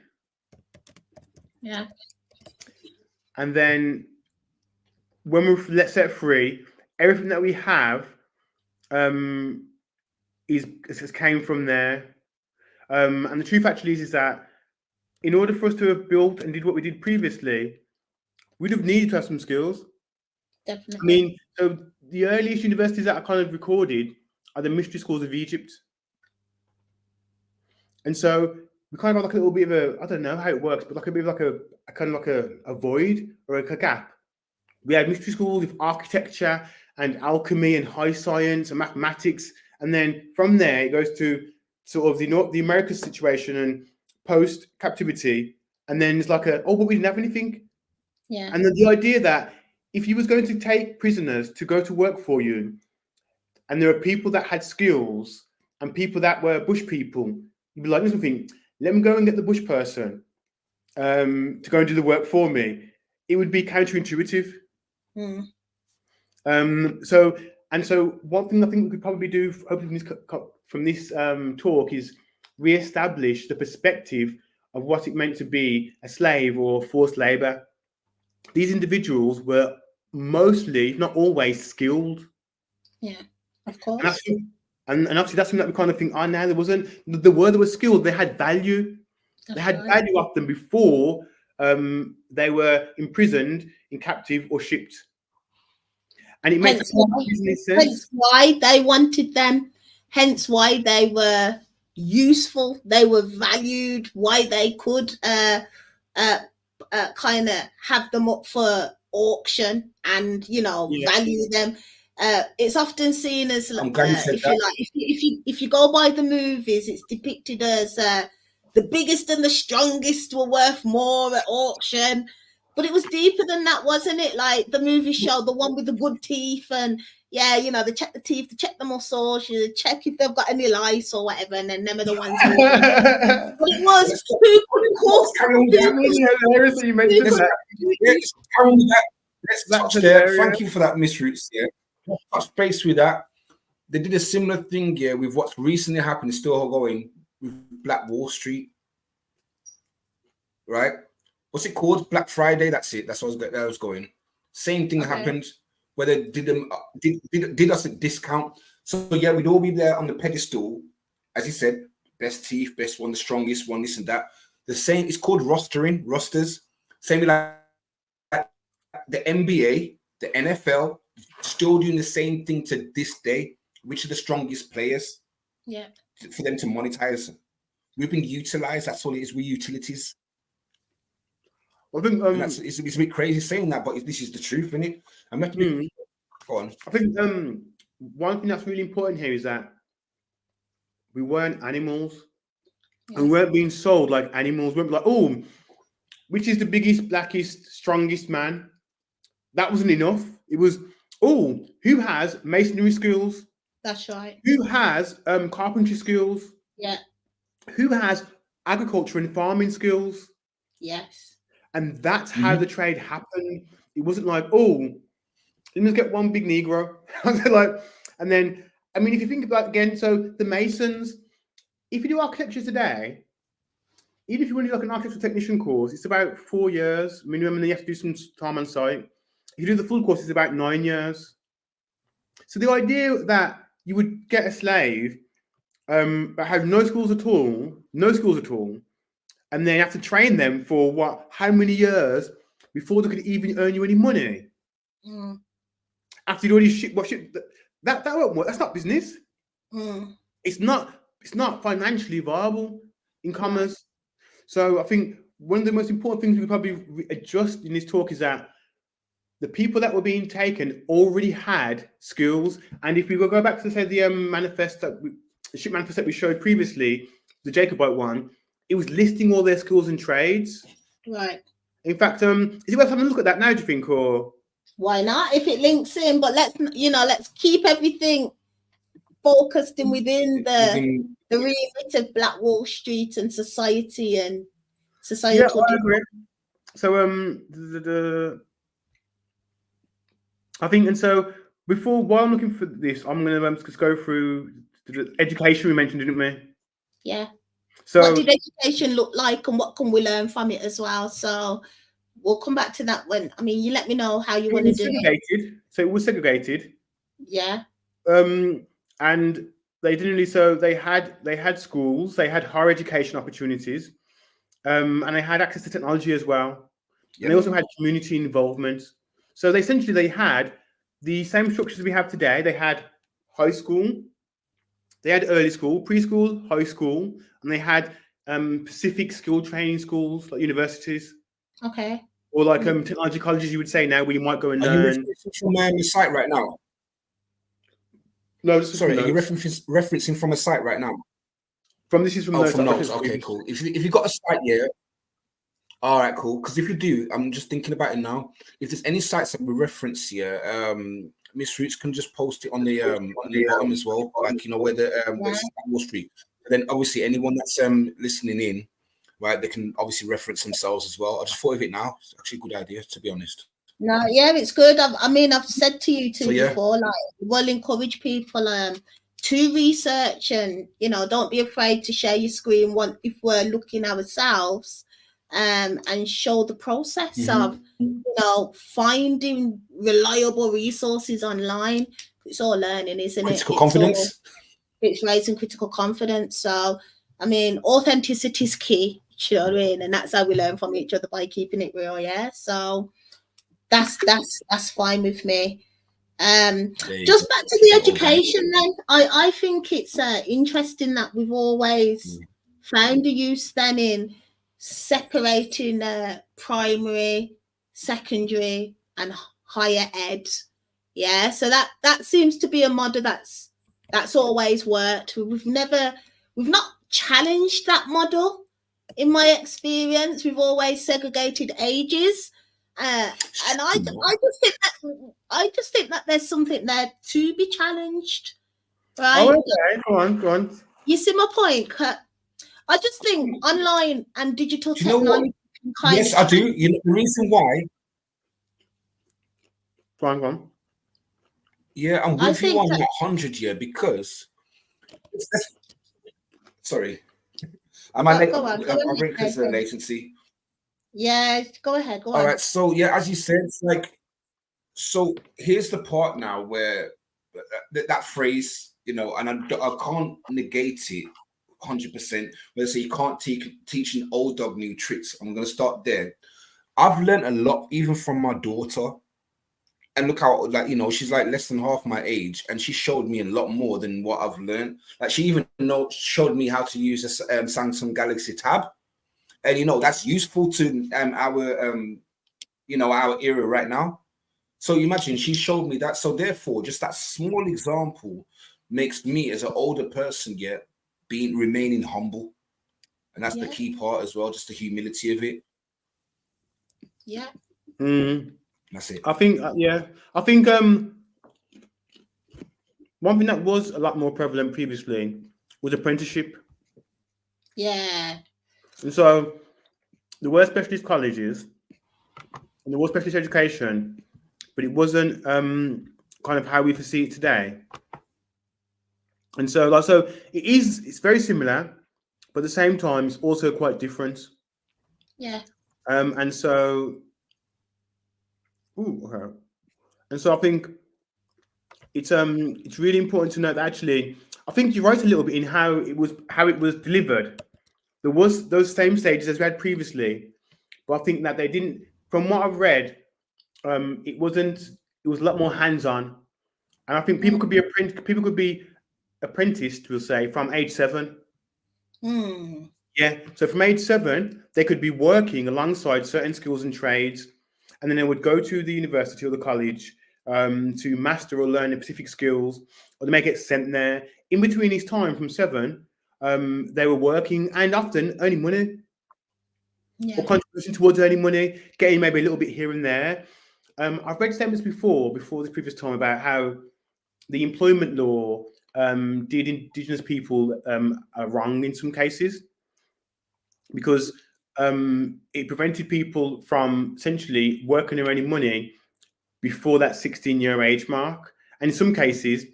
Yeah. And then when we're set free, everything that we have is came from there. And the truth actually is that in order for us to have built and did what we did previously, we'd have needed to have some skills. Definitely. I mean, so the earliest universities that are kind of recorded are the mystery schools of Egypt. And so we kind of have like a little bit of a, I don't know how it works, but like a bit of like a kind of like a void or a gap. We had mystery schools of architecture and alchemy and high science and mathematics. And then from there, it goes to sort of the Americas situation and post captivity. And then it's like but we didn't have anything. Yeah. And then the idea that if you was going to take prisoners to go to work for you, and there are people that had skills and people that were bush people, you'd be like, there's something, let me go and get the bush person to go and do the work for me. It would be counterintuitive. So one thing I think we could probably do, hopefully from this talk, is re-establish the perspective of what it meant to be a slave or forced labor. These individuals were mostly, if not always, skilled. Yeah, of course. And obviously that's something that we kind of think, now there wasn't. They were skilled. They had value. They had value of them before they were imprisoned, in captive, or shipped. And it makes sense. Hence why they wanted them. Hence why they were useful. They were valued. Why they could kind of have them up for auction and value them. It's often seen as if you go by the movies, it's depicted as the biggest and the strongest were worth more at auction. But it was deeper than that, wasn't it? Like the movie show, the one with the good teeth, and yeah, you know, they check the teeth, they check the muscles, you check if they've got any lice or whatever, and then them are the ones. But it was super cool. Hilarious that you mentioned that. Yeah, just carry on with that. Let's That's touch there. hilarious. Thank you for that, Miss Roots. Yeah, let's touch base with that. They did a similar thing here with what's recently happened, is still going with Black Wall Street, right? What's it called? Black Friday. That's it. That's what I was going. Same thing happened where they did us a discount. So yeah, we'd all be there on the pedestal, as he said, best teeth, best one, the strongest one, this and that. The same. It's called rosters. Same like the NBA, the NFL, still doing the same thing to this day. Which are the strongest players? Yeah. For them to monetize. We've been utilized. That's all it is. We're utilities. I think it's a bit crazy saying that, but this is the truth, isn't it? I'm not go on. I think one thing that's really important here is that we weren't animals, and we weren't being sold like animals. We weren't like, oh, which is the biggest, blackest, strongest man? That wasn't enough. It was, oh, who has masonry skills? That's right. Who has carpentry skills? Yeah. Who has agriculture and farming skills? Yes. And that's how the trade happened. It wasn't like, oh, let me just get one big Negro. Like, and then, I mean, if you think about again, so the Masons, if you do architecture today, even if you want to do like an architectural technician course, it's about 4 years minimum, and then you have to do some time on site. If you do the full course, it's about 9 years. So the idea that you would get a slave that had no schools at all, and then you have to train them for how many years before they could even earn you any money? After you'd already ship that won't work. That's not business. It's not financially viable in commerce. So I think one of the most important things we could probably adjust in this talk is that the people that were being taken already had skills. And if we will go back to say the ship manifest that we showed previously, the Jacobite one, it was listing all their skills and trades. Right. In fact, is it worth having a look at that now, do you think, or why not? If it links in, but let's keep everything focused in within the remit of Black Wall Street and society and societal. Yeah, I agree. So I think, and so while I'm looking for this, I'm going to just go through the education we mentioned, didn't we? Yeah. So what did education look like, and what can we learn from it as well? So we'll come back to that when, you let me know how you want to do it. So it was segregated. Yeah. And they didn't. So they had schools, they had higher education opportunities, and they had access to technology as well. Yep. And they also had community involvement. So they had the same structures we have today. They had high school, they had early school, preschool, high school, and they had specific skill training schools like universities. Okay. Or like technology colleges, you would say now, where you might go and learn. Are you from the site right now? No, sorry, are you referencing from a site right now? This is from notes. Okay, cool. If you got a site here, all right, cool. Because if you do, I'm just thinking about it now. If there's any sites that we reference here, Miss Roots can just post it on the bottom as well, like where the Wall Street. Then obviously anyone that's listening in, right, they can obviously reference themselves as well. I just thought of it now. It's actually a good idea, to be honest. No, yeah, it's good. I've said to you before, like, we'll encourage people to research and don't be afraid to share your screen if we're looking ourselves, and show the process of finding reliable resources online. It's all learning, isn't it? Critical confidence. It's raising critical confidence. So authenticity is key. You know what I mean? And that's how we learn from each other, by keeping it real. Yeah. So that's fine with me. Just back to the education then. I think it's interesting that we've always found a use then in separating primary, secondary, and higher ed. Yeah, so that seems to be a model that's always worked. We've not challenged that model in my experience. We've always segregated ages And I just think that there's something there to be challenged, right? Oh, okay. Go on. You see my point? I just think online and digital Do you know what? technology can kind Yes, of I do. You know the reason why. Go on. Yeah, I'm I with you think on that- that 100 year because. Sorry, am I late? Go on, go on, I'm bringing Nick, to the go on. latency. Yeah, go ahead. Go All on. right, so yeah, as you said, it's like, so here's the part now where that phrase, you know, and I can't negate it 100%. Where they say you can't teach an old dog new tricks. I'm going to start there. I've learned a lot, even from my daughter. And look how, like, you know, she's like less than half my age, and she showed me a lot more than what I've learned. Like, she even showed me how to use a Samsung Galaxy Tab, and you know that's useful to our you know, our era right now. So you imagine she showed me that. So therefore, just that small example makes me, as an older person, remaining humble, and that's the key part as well. Just the humility of it. Yeah. That's it. I think one thing that was a lot more prevalent previously was apprenticeship. Yeah. And so there were specialist colleges and there was specialist education, but it wasn't kind of how we foresee it today. And so it's very similar, but at the same time it's also quite different. Yeah. And so I think it's really important to note that actually, I think you wrote a little bit in how it was delivered. There was those same stages as we had previously, but I think that they didn't. From what I've read, it was a lot more hands-on, and I think people could be apprenticed, we'll say, from age 7. Yeah, so from age 7, they could be working alongside certain skills and trades, and then they would go to the university or the college to master or learn the specific skills, or they may get sent there. In between this time from 7, they were working and often earning money, or contributing towards earning money, getting maybe a little bit here and there. I've read statements before this previous time about how the employment law did Indigenous people wrong in some cases, because it prevented people from essentially working or earning money before that 16-year age mark. And in some cases,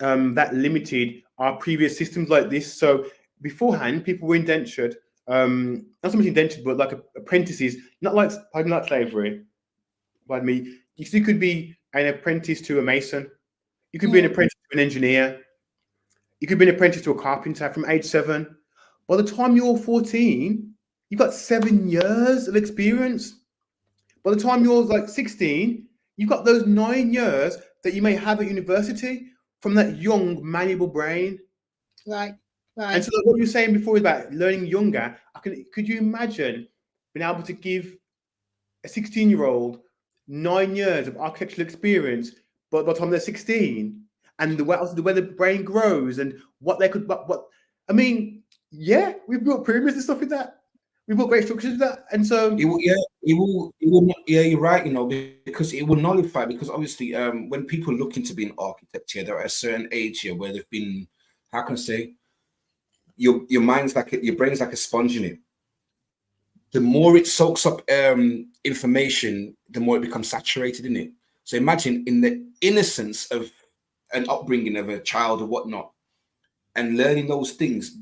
that limited our previous systems like this. So beforehand, people were indentured, not so much indentured, but like apprentices, not like slavery. Pardon me. You could be an apprentice to a mason. You could be an apprentice to an engineer. You could be an apprentice to a carpenter from age 7. By the time you're 14, you've got 7 years of experience. By the time you're like 16, you've got those 9 years that you may have at university from that young, malleable brain. Right. And so what you were saying before about learning younger, could you imagine being able to give a 16-year-old 9 years of architectural experience, but by the time they're 16, and the way the brain grows and what they could, what I mean, yeah, we've built pyramids and stuff with that. We built great structures with that, and so you're right, you know, because it will nullify, because obviously when people look into being architect here, they're at a certain age here where they've been, how can I say, your mind's like your brain's like a sponge in it. The more it soaks up information, the more it becomes saturated in it. So imagine in the innocence of an upbringing of a child or whatnot, and learning those things,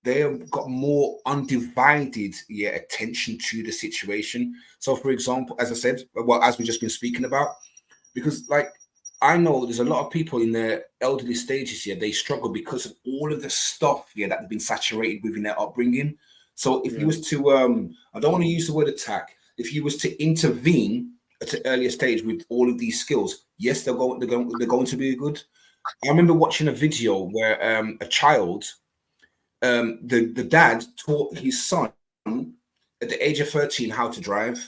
they've got more undivided attention to the situation. So for example, as I said, as we've just been speaking about, because like I know there's a lot of people in their elderly stages here, they struggle because of all of the stuff that they've been saturated with in their upbringing. So if you was to I don't want to use the word attack, if you was to intervene at an earlier stage with all of these skills, yes, they're going to be good. I remember watching a video where a child, the dad taught his son at the age of 13 how to drive.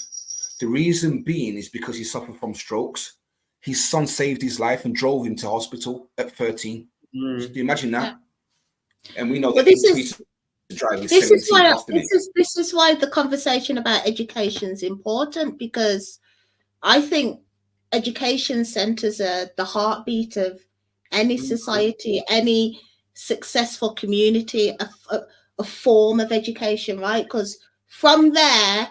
The reason being is because he suffered from strokes. His son saved his life and drove him to hospital at 13. Do you imagine that? And we know that this is why this this is why the conversation about education is important, because I think education centers are the heartbeat of any society, any successful community, a form of education, right? Because from there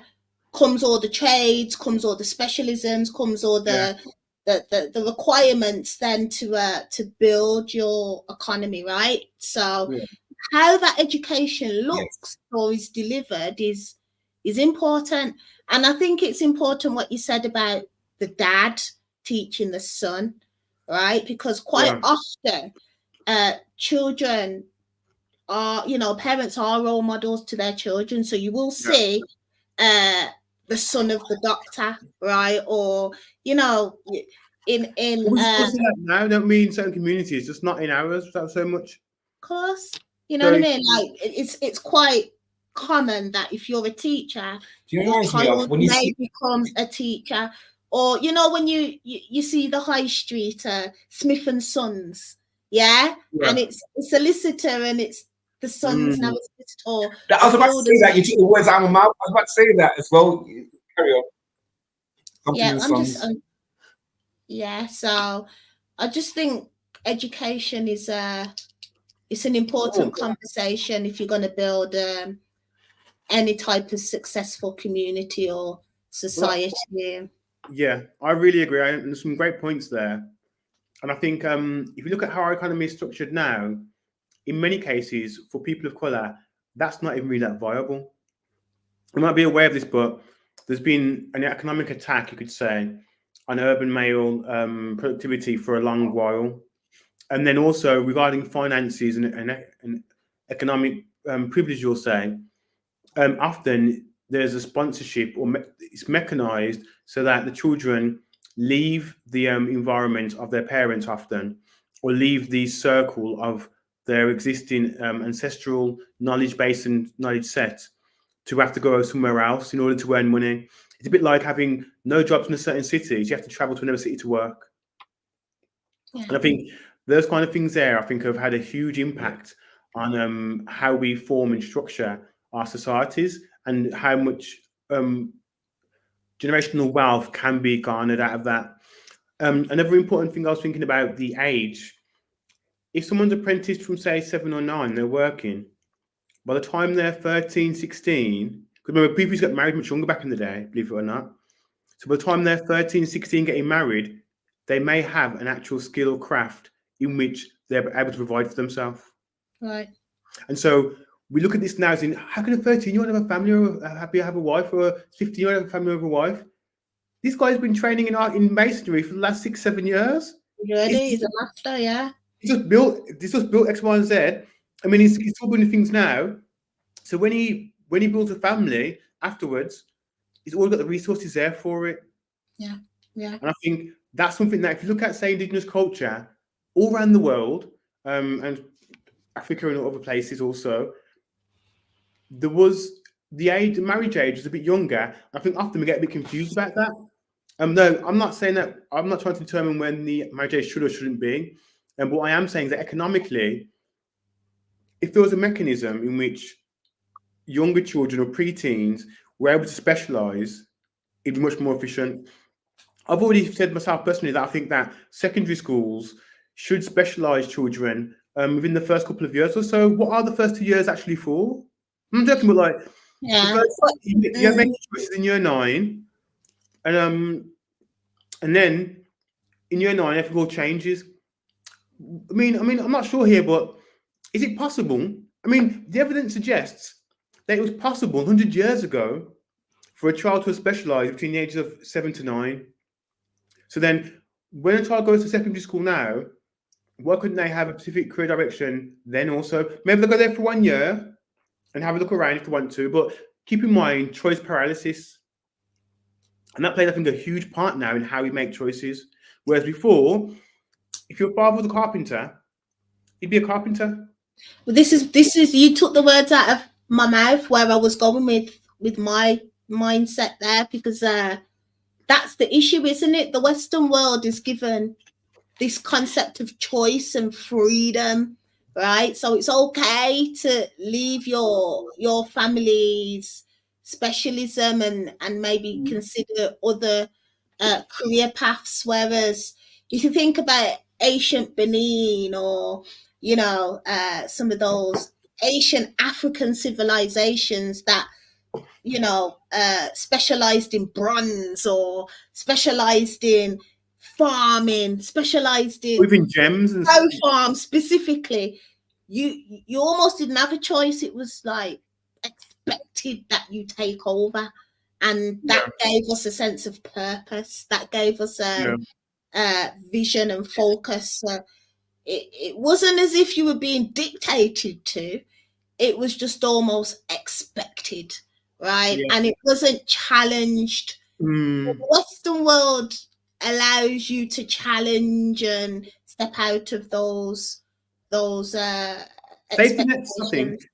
comes all the trades, comes all the specialisms, comes all the the requirements then to build your economy, right? So Yeah. how that education looks or is delivered is important. And I think it's important what you said about the dad teaching the son, right? Because quite often children are, you know, parents are role models to their children. So you will see the son of the doctor, right? Or, you know, in We still see that now, don't we, in certain communities, just not in ours so much. course, you know what I mean? Like it's quite common that if you're a teacher, your child may become a teacher. Or, you know, when you see the high street Smith and Sons, and it's a solicitor and it's the son's now a solicitor. I was about to say that. You took the words out of my mouth. I was about to say that as well. Carry on. So I just think education is it's an important conversation if you're going to build any type of successful community or society. Yeah, I really agree. There's some great points there. And I think if you look at how our economy is structured now, in many cases, for people of colour, that's not even really that viable. You might be aware of this, but there's been an economic attack, you could say, on urban male productivity for a long while. And then also regarding finances and economic privilege, you'll say, often there's a sponsorship or it's mechanized so that the children leave the environment of their parents often, or leave the circle of their existing ancestral knowledge base and knowledge set to have to go somewhere else in order to earn money. It's a bit like having no jobs in a certain cities. You have to travel to another city to work. Yeah. And I think those kind of things there, I think, have had a huge impact on how we form and structure our societies and how much generational wealth can be garnered out of that. Another important thing I was thinking about, the age. If someone's apprenticed from, say, 7 or 9, they're working. By the time they're 13, 16, because remember, people used to get married much younger back in the day, believe it or not. So by the time they're 13, 16, getting married, they may have an actual skill or craft in which they're able to provide for themselves. Right. And so we look at this now as in, how can a 13-year-old have a family or have a wife, or a 15-year-old have a family over a wife? This guy's been training in masonry for the last 6-7 years. Really? He's a master, yeah. He's just built X, Y, and Z. I mean, he's still building things now. So when he builds a family afterwards, he's always got the resources there for it. Yeah, yeah. And I think that's something that if you look at, say, Indigenous culture all around the world, and Africa and other places also, there was the marriage age was a bit younger. I think often we get a bit confused about that. No, I'm not saying that. I'm not trying to determine when the marriage age should or shouldn't be. And what I am saying is that economically, if there was a mechanism in which younger children or preteens were able to specialize, it'd be much more efficient. I've already said myself personally that I think that secondary schools should specialize children within the first couple of years or so. What are the first 2 years actually for? I'm joking, but like, you have making choices in year 9, and then in year 9, everything all changes. I mean, I'm not sure here, but is it possible? I mean, the evidence suggests that it was possible 100 years ago for a child to specialize between the ages of 7 to 9. So then, when a child goes to secondary school now, why couldn't they have a specific career direction then also? Maybe they'll go there for 1 year and have a look around if they want to, but keep in mind choice paralysis. And that plays, I think, a huge part now in how we make choices. Whereas before, if your father was a carpenter, he'd be a carpenter. Well, this is you took the words out of my mouth where I was going with my mindset there, because that's the issue, isn't it? The Western world is given this concept of choice and freedom, right? So it's okay to leave your family's specialism and maybe consider other career paths. Whereas if you think about ancient Benin or, you know, some of those ancient African civilizations that, you know, specialized in bronze or specialized in farming, specialized in Even gems and cow farms specifically, you almost didn't have a choice. It was like expected that you take over, and that gave us a sense of purpose. That gave us vision and focus. It wasn't as if you were being dictated to. It was just almost expected, right? Yeah. And it wasn't challenged. Mm. The Western world allows you to challenge and step out of those Safety nets, I think. expectations.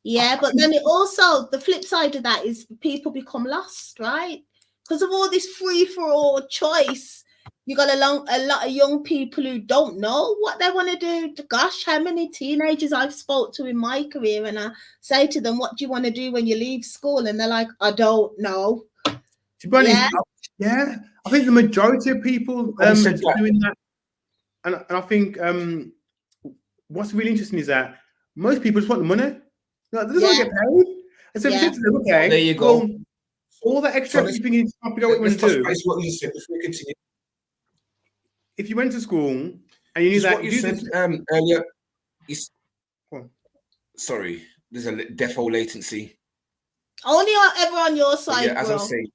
Yeah, but then it also, the flip side of that is people become lost, right? Because of all this free for all choice, you got a lot of young people who don't know what they want to do. Gosh, how many teenagers I've spoke to in my career, and I say to them, "What do you want to do when you leave school?" And they're like, "I don't know." To be honest, Yeah. I think the majority of people are doing that, and I think what's really interesting is that most people just want the money. Like, they just want to get paid. And so if you said to them, okay, there you go. well, all that extra you think you need to figure out what you want to do. What you said before we continue. If you went to school and you knew Just that what you said earlier. Sorry, there's a defo latency. Only ever on your side, Yeah, as bro. I say.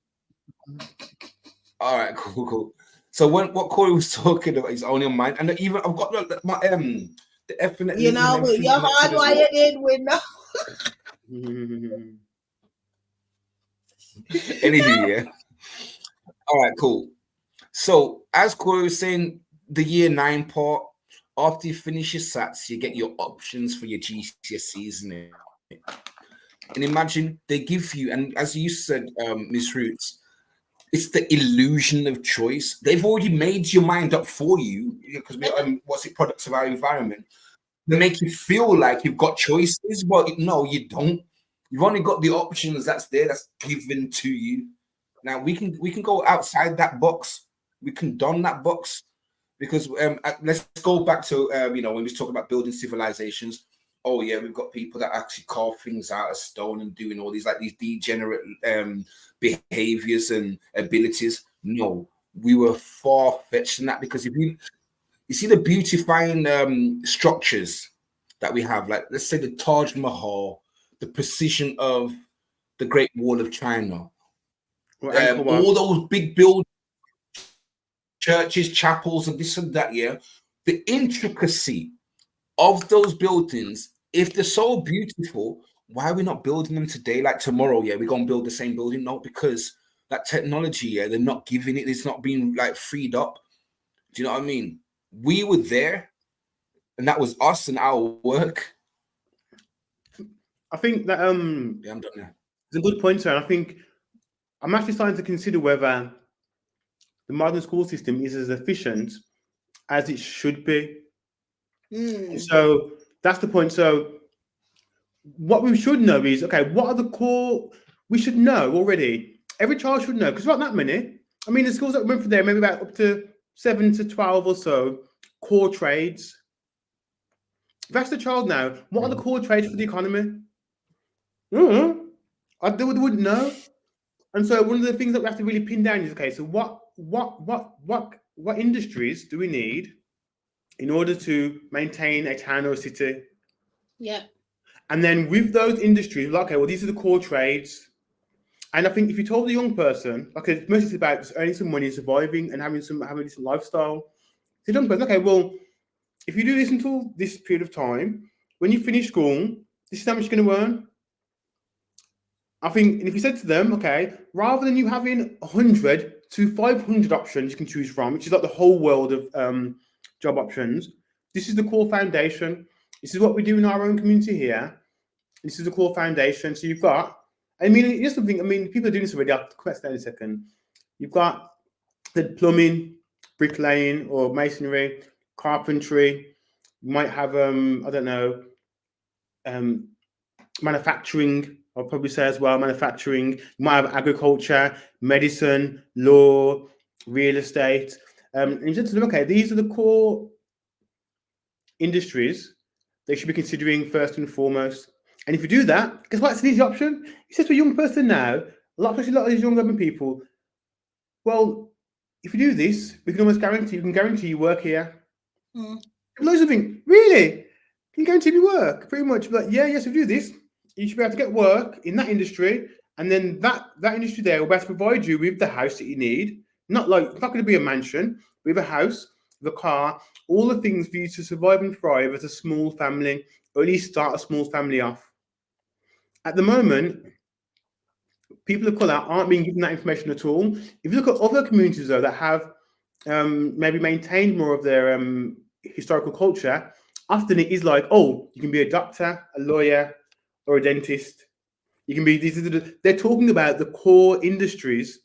All right, cool. So what Corey was talking about is only on mine, and even I've got my the Ethernet. You know, you're hardwired in with no. Anywho, yeah. All right, cool. So as Corey was saying, the year 9 part, after you finish your SATs, you get your options for your GCSEs, isn't it? And imagine they give you, and as you said, Miss Roots, it's the illusion of choice. They've already made your mind up for you because we're products of our environment. They make you feel like you've got choices, but no, you don't. You've only got the options that's there, that's given to you. Now we can go outside that box. We can don that box, because let's go back to when we talk about building civilizations. Oh yeah, we've got people that actually carve things out of stone and doing all these degenerate behaviors and abilities. No, we were far-fetched in that, because if you see the beautifying structures that we have, like let's say the Taj Mahal, the precision of the Great Wall of China, all those big buildings, churches, chapels, and this and that, yeah, the intricacy of those buildings, if they're so beautiful, why are we not building them today? Like tomorrow, yeah, we're going to build the same building. No, because that technology, yeah, they're not giving it. It's not being freed up. Do you know what I mean? We were there, and that was us and our work. I think that yeah, I'm done now. It's a good point, sir. And I think I'm actually starting to consider whether the modern school system is as efficient as it should be. So that's the point. So what we should know is, okay, what are the core? We should know already. Every child should know, because not that many. I mean, the schools that went for there, maybe about up to 7 to 12 or so core trades. If that's the child now, what are the core trades for the economy? They wouldn't know. And so one of the things that we have to really pin down is, okay, so what industries do we need in order to maintain a town or a city? Yeah. And then with those industries, like, okay, well, these are the core trades. And I think if you told a young person, like, it's mostly about just earning some money, surviving, and having some lifestyle. The young person, okay, well, if you do this until this period of time, when you finish school, this is how much you're going to earn. I think, and if you said to them, okay, rather than you having 100 to 500 options you can choose from, which is like the whole world of job options, this is the core foundation. This is what we do in our own community here. This is the core foundation. So you've got, I mean, here's something, I mean, people are doing this already. I'll come back to that in a second. You've got the plumbing, bricklaying, or masonry, carpentry. You might have, I don't know, manufacturing, I'll probably say as well, manufacturing. You might have agriculture, medicine, law, real estate. And you said to them, okay, these are the core industries they should be considering first and foremost. And if you do that, guess what? It's an easy option. He says to a young person now, especially a lot of these young urban people, well, if you do this, we can guarantee you work here. Loads of things. Really? Can you guarantee me work? Pretty much. But yes, if you do this, you should be able to get work in that industry, and then that industry there will be able to provide you with the house that you need. It's not going to be a mansion, but with a house, with a car, all the things for you to survive and thrive as a small family, or at least start a small family off. At the moment, people of colour aren't being given that information at all. If you look at other communities, though, that have maybe maintained more of their historical culture, often it is like, oh, you can be a doctor, a lawyer, or a dentist. You can be they're talking about the core industries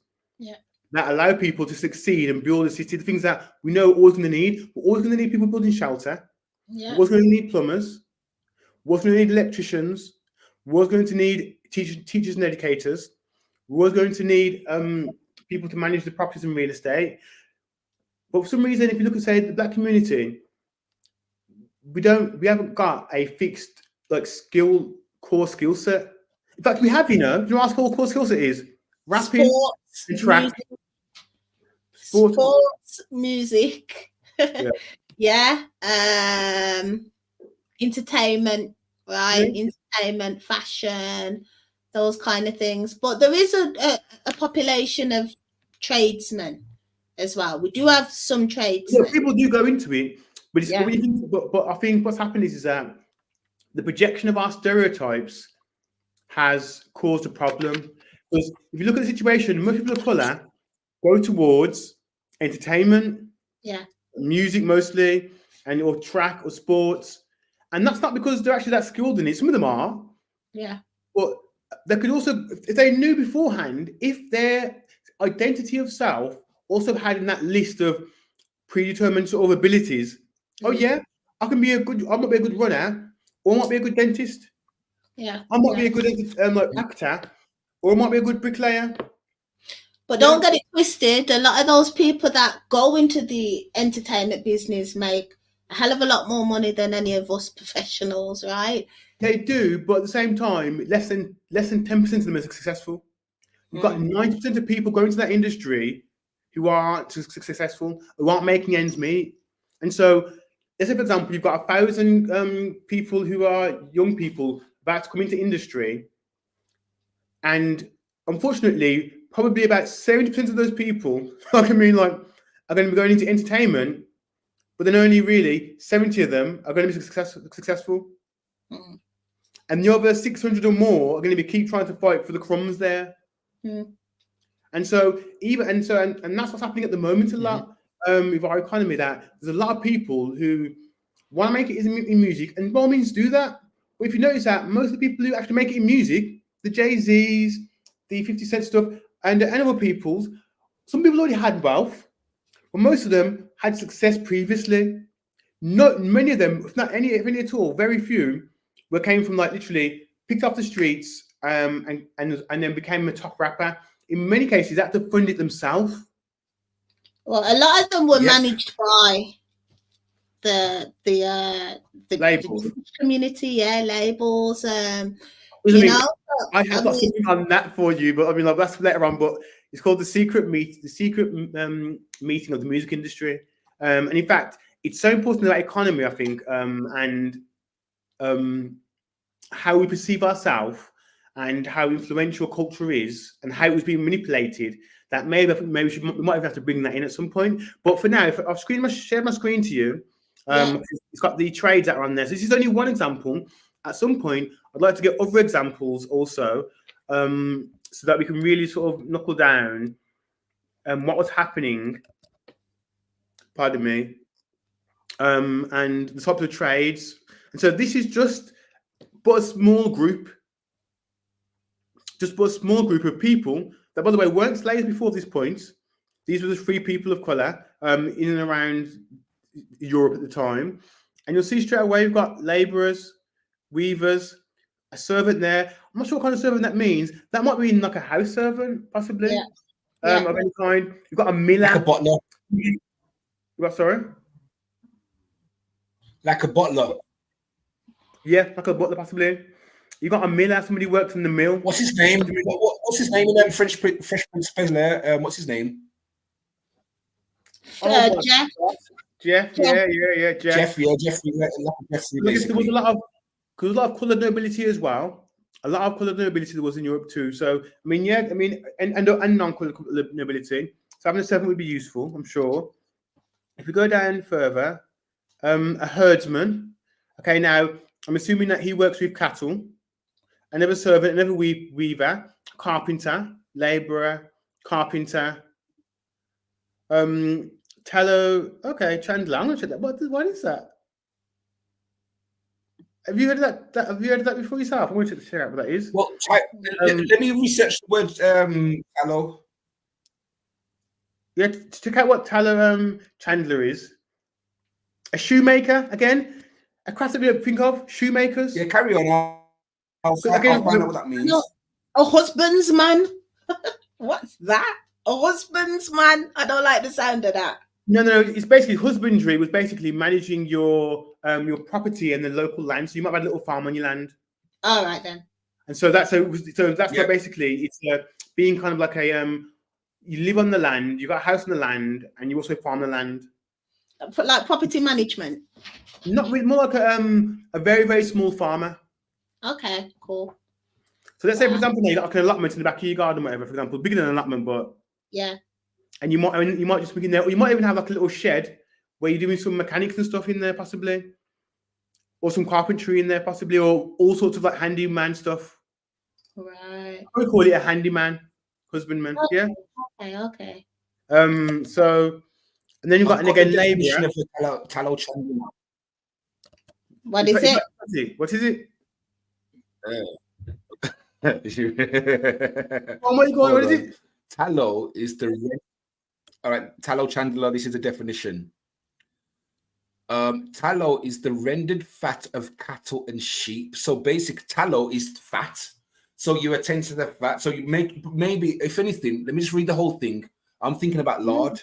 that allow people to succeed and build a city, the things that we know we're always going to need. We're always going to need people building shelter. We're always going to need plumbers. We're always going to need electricians. We're always going to need teachers and educators. We're always going to need people to manage the properties and real estate. But for some reason, if you look at, say, the Black community, we haven't got a fixed core skill set. In fact, we have, do you know what our core skill set is? Rapping, sports, and track. Sports, music, entertainment, right? Entertainment, fashion, those kind of things. But there is a population of tradesmen as well. We do have some tradesmen. Yeah, people do go into it, but but I think what's happened is that the projection of our stereotypes has caused a problem. Because if you look at the situation, most people of colour go towards entertainment, music mostly, or track or sports, and that's not because they're actually that skilled in it. Some of them are, but they could also, if they knew beforehand, if their identity of self also had in that list of predetermined sort of abilities. Oh yeah, I might be a good runner, or I might be a good dentist. I might be a good actor, or I might be a good bricklayer. But don't get it twisted. A lot of those people that go into the entertainment business make a hell of a lot more money than any of us professionals, right? They do, but at the same time, less than 10% of them are successful. You've got 90% of people going to that industry who aren't successful, who aren't making ends meet. And so, let's say, for example, you've got 1,000 people who are young people about to come into industry, and unfortunately, probably about 70% of those people, are going to be going into entertainment, but then only really 70 of them are going to be successful. And the other 600 or more are going to keep trying to fight for the crumbs there. And so and that's what's happening at the moment a lot with our economy, that there's a lot of people who want to make it in music, and by all means do that. But if you notice that most of the people who actually make it in music, the Jay-Z's, the 50 Cent stuff, and other people's, some people already had wealth, but most of them had success previously. Not many of them, if not any at all, very few, came from literally picked off the streets and then became a top rapper. In many cases, they had to fund it themselves. Well, a lot of them were managed by the labels, the community, labels. I have got something on that for you, but that's later on. But it's called the secret meeting of the music industry, and in fact, it's so important about economy, I think, and how we perceive ourselves and how influential culture is and how it was being manipulated, that maybe we might have to bring that in at some point. But for now, if I've shared my screen to you, it's got the trades that are on there. So this is only one example. At some point, I'd like to get other examples also, so that we can really sort of knuckle down what was happening, pardon me, and the types of trades. And so this is just but a small group of people that, by the way, weren't slaves before this point. These were the free people of colour in and around Europe at the time. And you'll see straight away we've got labourers, weavers, a servant there. I'm not sure what kind of servant that means. That might mean like a house servant, possibly. Yeah. of any kind. You've got a miller. Like a butler. What? Sorry. Like a butler. Yeah, like a butler possibly. You got a miller. Somebody works in the mill. What's his name? What's his name in them Fresh Prince of Bel-Air? What's his name? Jeff. Jeff. Yeah. Jeff. Jeffrey. Jeffrey, Because there was a lot of coloured nobility as well. A lot of coloured nobility there was in Europe too. So I mean, yeah, I mean, and non-coloured nobility. So having a servant would be useful, I'm sure. If we go down further, a herdsman. Okay, now I'm assuming that he works with cattle. Another servant, another weaver, carpenter, labourer, carpenter. Tallow. Okay, Chandler. I'm gonna check that. What is that? Have you heard of that? Have you heard of that before yourself? I'm going to check out what that is. Well, let me research the word tallow. Yeah, to check out what tallow chandler is. A shoemaker again. A craft that we don't think of. Shoemakers. Yeah, carry on. I'll find out what that means. No, a husbandsman. What's that? A husbandsman. I don't like the sound of that. No. It's basically husbandry. Was basically managing your property and the local land. So you might have a little farm on your land. All right then. And so that's why basically it's being kind of like a you live on the land, you got a house on the land, and you also farm the land. Like property management. Not really, more like a very, very small farmer. Okay, cool. So let's say, for example, you got like an allotment in the back of your garden, whatever. For example, bigger than an allotment, but yeah. And you might just begin there, or you might even have like a little shed where you're doing some mechanics and stuff in there, possibly, or some carpentry in there, possibly, or all sorts of like handyman stuff. Right. I would call it a handyman, husbandman. Okay. Yeah. Okay. So, and then you've got an again labourer. Tallow chandler. What is it? What is it? Oh my God! What is it? Tallow is the all right. Tallow chandler. This is the definition. Tallow is the rendered fat of cattle and sheep. So basic tallow is fat. So you attend to the fat. So you make maybe, if anything, let me just read the whole thing. I'm thinking about lard.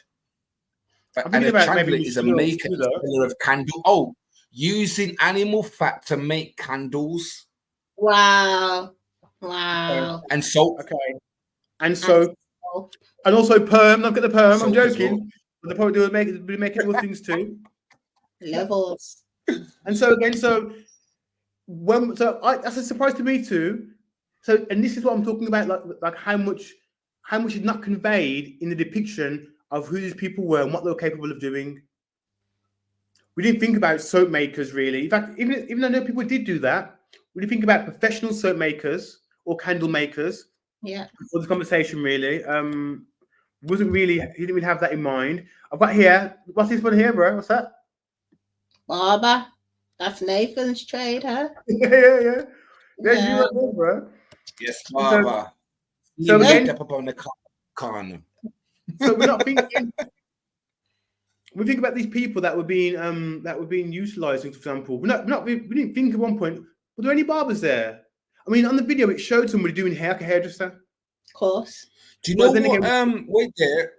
And a chandler is a maker of candle. Oh, using animal fat to make candles. Wow. Wow. And soap. Okay. And soap. And also perm. Look at the perm. I'm joking. But they probably do making other things too. Levels. And so again, that's a surprise to me too. So, and this is what I'm talking about, like how much is not conveyed in the depiction of who these people were and what they were capable of doing. We didn't think about soap makers really. In fact, even though people did do that, we didn't think about professional soap makers or candle makers. Yeah. For the conversation, really, wasn't really. He didn't really have that in mind. I've got here. What's this one here, bro? What's that? Barber. That's Nathan's trade, huh? Yeah. There's you right there, bro. Yes, barber. So again, up on the corner. So we're not thinking. We think about these people that were being utilised. For example, we didn't think at one point. Were there any barbers there? I mean, on the video, it showed somebody doing hair, like a hairdresser. Of course. Do you know what? Wait there.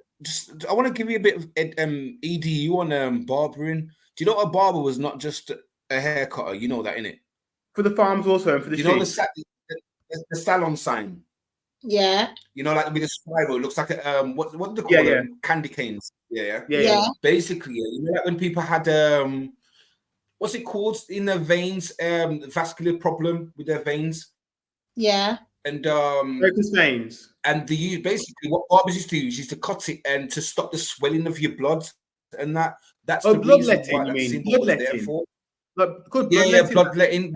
I want to give you a bit of edu on barbering. Do you know a barber was not just a hair cutter? You know that, innit? For the farms also, and for the sheep. You know the salon sign. Yeah. You know, like with a spiral, it looks like a what do they call them? Candy canes. Yeah. Basically, you know, like when people had what's it called in their veins? Vascular problem with their veins. Yeah. And varicose veins. And basically what barbers used to cut it and to stop the swelling of your blood, and that's the bloodletting. Why you mean bloodletting? Bloodletting.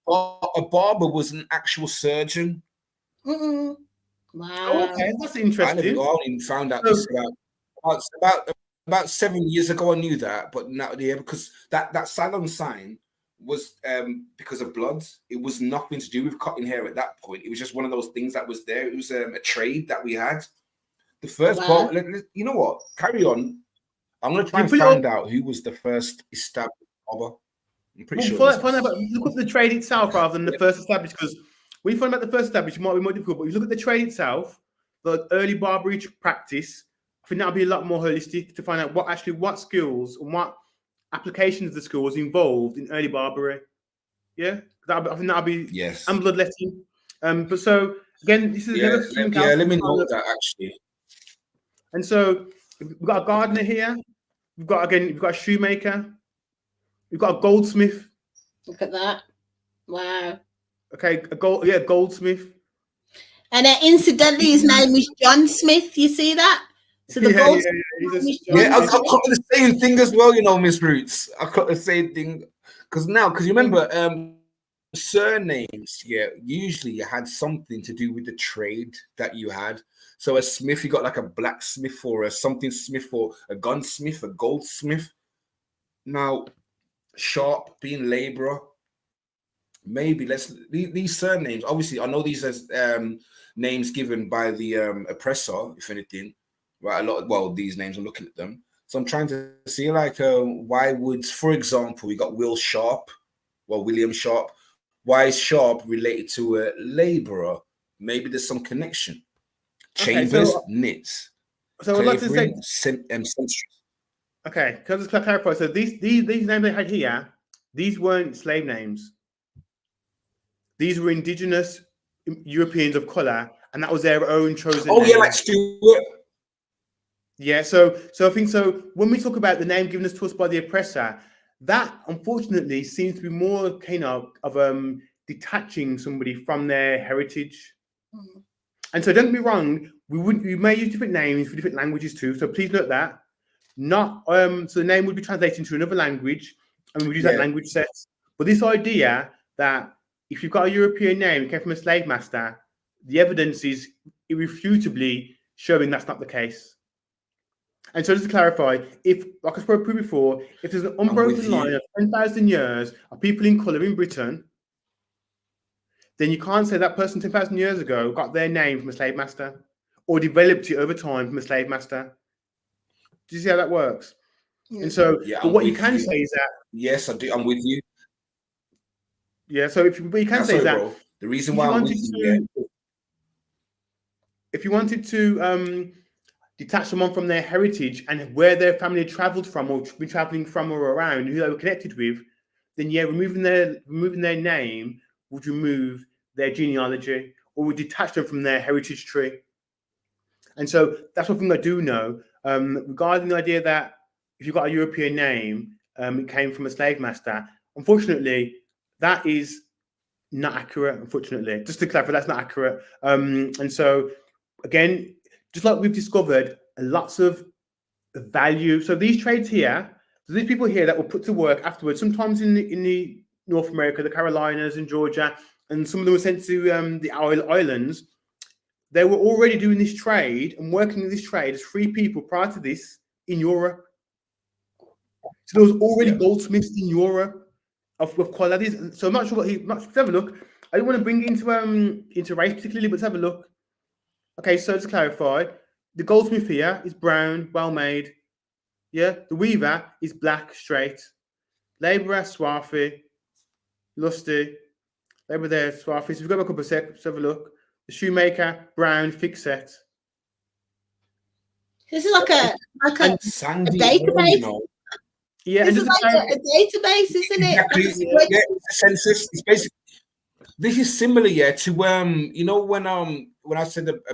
A barber was an actual surgeon. Wow. Oh, okay, that's interesting. I only found out this about 7 years ago. I knew that, but now because that salon sign was because of blood. It was nothing to do with cutting hair at that point. It was just one of those things that was there. It was a trade that we had. The first you know what? Carry on. I'm going to try and find out who was the first established barber. I'm pretty sure. Look at the trade itself rather than the first established, because when you find out the first established, it might be more difficult. But if you look at the trade itself, the early Barbary practice, I think that'll be a lot more holistic to find out what skills and what applications of the skills involved in early Barbary. Yeah, I think that'll be Yes. and bloodletting. But so again, this is another thing. Let me know that actually. And so we've got a gardener here. We've got a shoemaker. We've got a goldsmith. Look at that. Wow. Okay, goldsmith. And incidentally, his name is John Smith. You see that? So the I got the same thing as well, you know, Miss Roots. I got the same thing because you remember surnames, usually you had something to do with the trade that you had. So a smith, you got like a blacksmith or a something smith or a gunsmith, a goldsmith. Now, sharp being laborer. Maybe these surnames. Obviously, I know these as names given by the oppressor, if anything. Right, these names, I'm looking at them. So I'm trying to see, like, why would, for example, we got William Sharp. Why is Sharp related to a laborer? Maybe there's some connection. Chambers, knits. So I'd like to say, okay, can I just clarify? So these names they had here, these weren't slave names. These were indigenous Europeans of color, and that was their own chosen name. Yeah, like Stuart. Yeah, so I think so. When we talk about the name given to us by the oppressor, that unfortunately seems to be more kind of detaching somebody from their heritage. Mm-hmm. And so, don't get me wrong, we may use different names for different languages too. So please note that. Not so the name would be translated into another language, and we would use that language set. But this idea that if you've got a European name, it came from a slave master, the evidence is irrefutably showing that's not the case. And so just to clarify, if, like I spoke before, if there's an unbroken line of 10,000 years of people in colour in Britain, then you can't say that person 10,000 years ago got their name from a slave master or developed it over time from a slave master. Do you see how that works? Yeah. And so, but what you can say is that... Yes, I do. I'm with you. Yeah, so what you can say is that... Bro. The reason why I'm with you... If you wanted to... detach someone from their heritage and where their family had travelled from or been travelling from or around, who they were connected with, then removing their name would remove their genealogy or would detach them from their heritage tree. And so that's one thing I do know regarding the idea that if you've got a European name, it came from a slave master. Unfortunately, that is not accurate. Unfortunately, just to clarify, that's not accurate. And so again, just like we've discovered lots of value. So these trades here, so these people here that were put to work afterwards, sometimes in the North America, the Carolinas and Georgia, and some of them were sent to the islands. They were already doing this trade and working in this trade as free people prior to this in Europe. So there was already goldsmiths in Europe of qualities. So I'm not sure let's have a look. I don't want to bring it into race particularly, but let's have a look. Okay, so to clarify, the goldsmith here is brown, well made. Yeah, the weaver is black, straight. Labourer, swarthy, lusty. Labourer there, swarthy. So we've got a couple of sets. Let's have a look. The shoemaker, brown, thick set. This is like a database. Yeah, this is like a database, isn't it? Exactly. Yeah, it's a census. It's basically. This is similar, to you know when I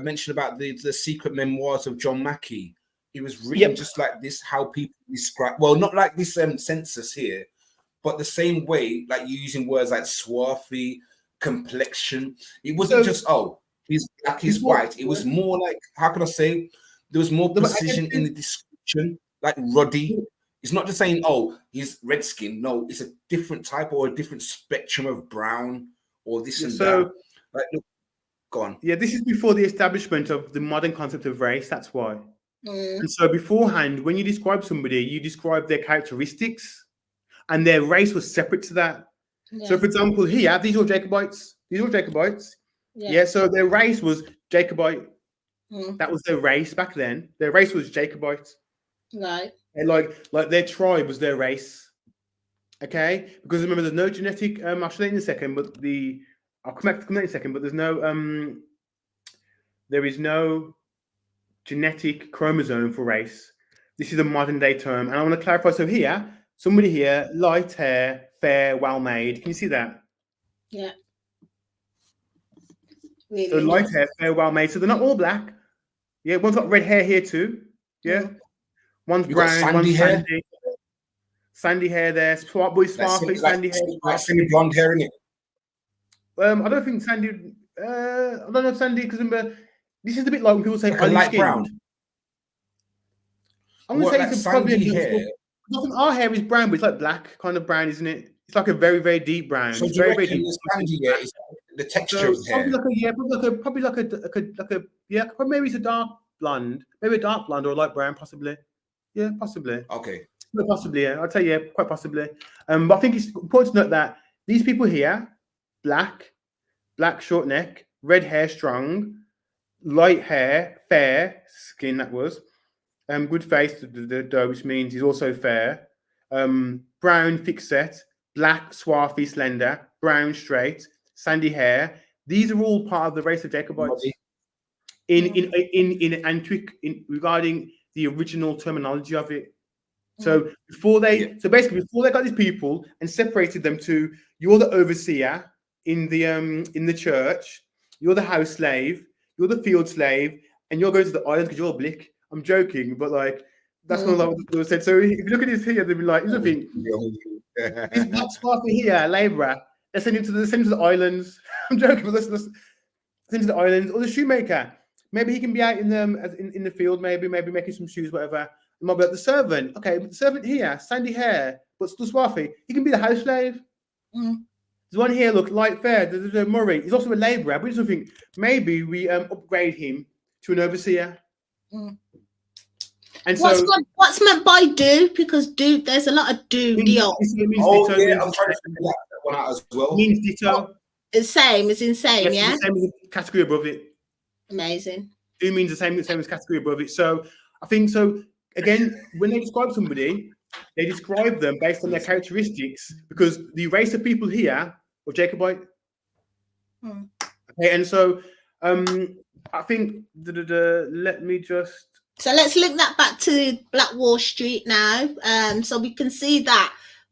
mentioned about the secret memoirs of John Mackey. It was written just like this, how people describe. Well, not like this census here, but the same way, like using words like swarthy, complexion. It wasn't just he's black, he's white. It was more like, how can I say? There was more precision in the description, like ruddy. It's not just saying he's red skin. No, it's a different type or a different spectrum of brown. Or this and that. Like, look, go on. Yeah, this is before the establishment of the modern concept of race. That's why. And so beforehand, when you describe somebody, you describe their characteristics, and their race was separate to that. Yeah. So, for example, here, these are Jacobites. Yeah. So their race was Jacobite. That was their race back then. Their race was Jacobite. Right. And like their tribe was their race. Okay, because remember, there's no genetic. I'll show you in a second, but I'll come back in a second. But there's no. There is no genetic chromosome for race. This is a modern day term, and I want to clarify. So here, somebody here, light hair, fair, well made. Can you see that? Yeah. Really So light hair, fair, well made. So they're not all black. Yeah, one's got red hair here too. Yeah. One's You got brown, sandy one's hair? sandy. Sandy hair there, boy sparkly, sandy hair. Like Sandy blonde hair, innit? I don't think Sandy. I don't know if Sandy, because remember, this is a bit like when people say Like a olive light skinned. brown. I'm gonna What, say like it's probably sandy hair? I think our hair is brown, but it's like black kind of brown, isn't it? It's like a very, very deep brown. So It's do you very, very reckon deep. the sandy hair is the texture So of hair? probably like a yeah, probably maybe it's a dark blonde, maybe a dark blonde or a light brown, possibly. Yeah, possibly. Okay. No, possibly, yeah. I'd say yeah, quite possibly. But I think it's important to note that these people here, black short neck, red hair, strong, light hair, fair skin. That was good face, which means he's also fair. Brown, thick set, black, swarthy, slender, brown, straight, sandy hair. These are all part of the race of Jacobites. Regarding the original terminology of it. So before they got these people and separated them to, you're the overseer in the church, you're the house slave, you're the field slave, and you're going to the island because you're blick. I'm joking, but like that's not like what was said. So if you look at this here, they'll be like, here's the thing. This black sparkly here, labourer, they send him to the islands. I'm joking, but let's send him to the islands. Or the shoemaker. Maybe he can be out in the field, maybe making some shoes, whatever. It might be like the servant. Okay, but the servant here, sandy hair, but still swarthy. He can be the house slave. There's one here, look, light fair. There's a Murray. He's also a labourer. But just think, maybe we upgrade him to an overseer. And what's meant by do? Because do, there's a lot of do. Oh yeah, I'm trying to figure that one out as well. Means ditto. It's same. It's insane. Yes, Yeah. it's the same as the category above it. Amazing. Do means the same as category above it. So I think so. Again, when they describe somebody, they describe them based on their characteristics because the race of people here were Jacobite. Okay, and so I think let me just. So let's link that back to Black Wall Street now. So we can see that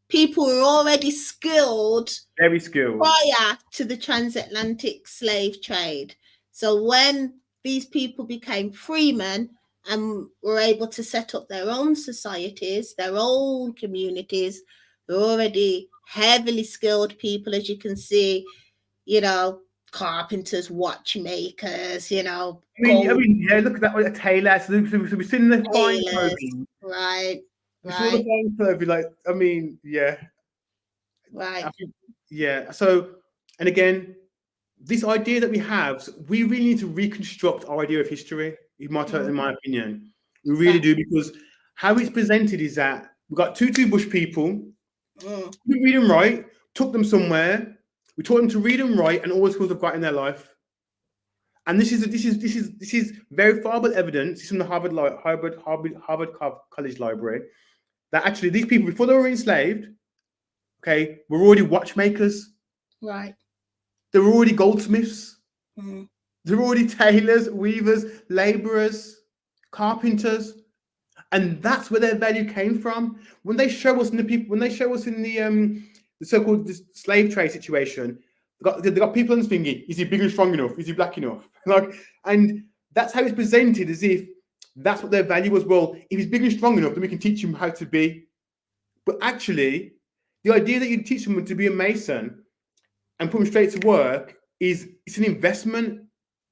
people were already skilled, very skilled, prior to the transatlantic slave trade. So when these people became freemen and were able to set up their own societies, their own communities, they're already heavily skilled people, as you can see, carpenters, watchmakers, I mean, yeah, look at that one, a tailor. So we've seen the fine tailors, clothing. right. We saw the fine clothing, like, I mean, yeah. Right. Yeah. So, and again, this idea that we have, we really need to reconstruct our idea of history, in my opinion. We really do, because how it's presented is that we've got two bush people, we read and write, took them somewhere, we taught them to read and write, and all the skills they've got in their life. And this is verifiable evidence. It's from the Harvard College Library that actually these people, before they were enslaved, okay, were already watchmakers. Right. They were already goldsmiths. They were already tailors, weavers, laborers, carpenters, and that's where their value came from. When they show us in the so-called slave trade situation, they got people on this thingy. Is he big and strong enough? Is he black enough? And that's how it's presented, as if that's what their value was. Well, if he's big and strong enough, then we can teach him how to be. But actually, the idea that you teach someone to be a mason and put them straight to work it's an investment.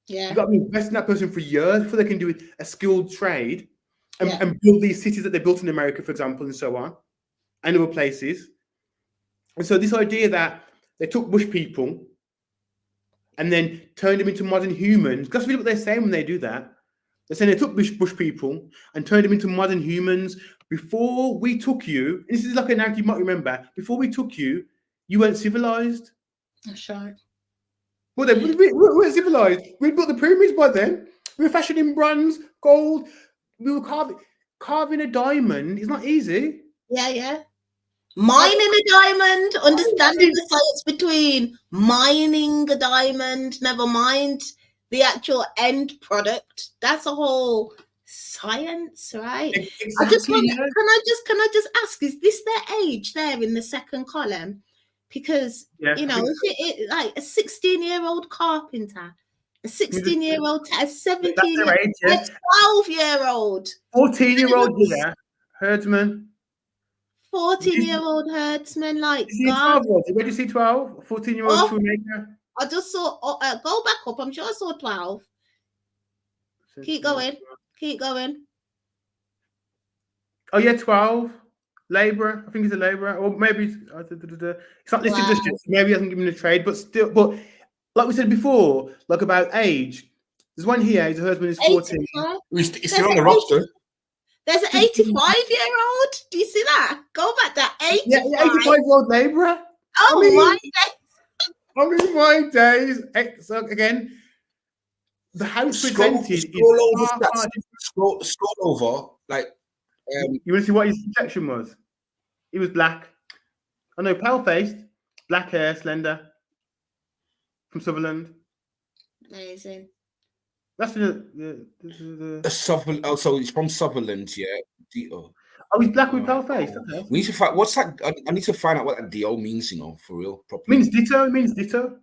Yeah. You've got to invest in that person for years before they can do a skilled trade and build these cities that they built in America, for example, and so on, and other places. And so this idea that they took bush people and then turned them into modern humans, that's really what they're saying when they do that. They're saying they took bush people and turned them into modern humans. Before we took you, and this is like a narrative you might remember, before we took you, you weren't civilized. That's right. Well, then, we weren't civilized. We built the pyramids by then. We were fashioning bronze, gold. We were carving a diamond. It's not easy. Yeah. Mining a diamond, understanding the science between mining a diamond, never mind the actual end product. That's a whole science, right? I just Exactly, want. yeah. Can I just ask? Is this their age there in the second column? Because Yeah, you I know, think if it like a 16-year-old carpenter, a 16-year-old, a that's 17-year, their age, a yeah. 12-year-old, 14-year-old here, herdsman. 14-year-old herdsman. Like, You see God, 12 year old? Where do you see 12? 14-year-old oh, shoemaker. I just saw. Go back up. I'm sure I saw 12. Keep going. Keep going. Oh yeah, 12. Labourer. I think he's a labourer, or maybe it's not listed just yet. So maybe he hasn't given a trade, but still. But like we said before, like about age, there's one here. He's a herdsman. He's 14. 85. He's still on the roster. There's an 85-year-old. Do you see that? Go back to 85. Yeah, 85-year-old labourer. Oh, I mean, my my days. So again, the house presented is far, far different. Scroll over. Like, You want to see what his protection was? He was black. I know, pale faced, black hair, slender, from Sutherland. Amazing. That's the Sutherland. Oh, so he's from Sutherland, yeah. oh, he's black with pale face. Okay. We need to find what's that. I need to find out what that DO means, you know, for real. Properly. Means ditto. It means ditto.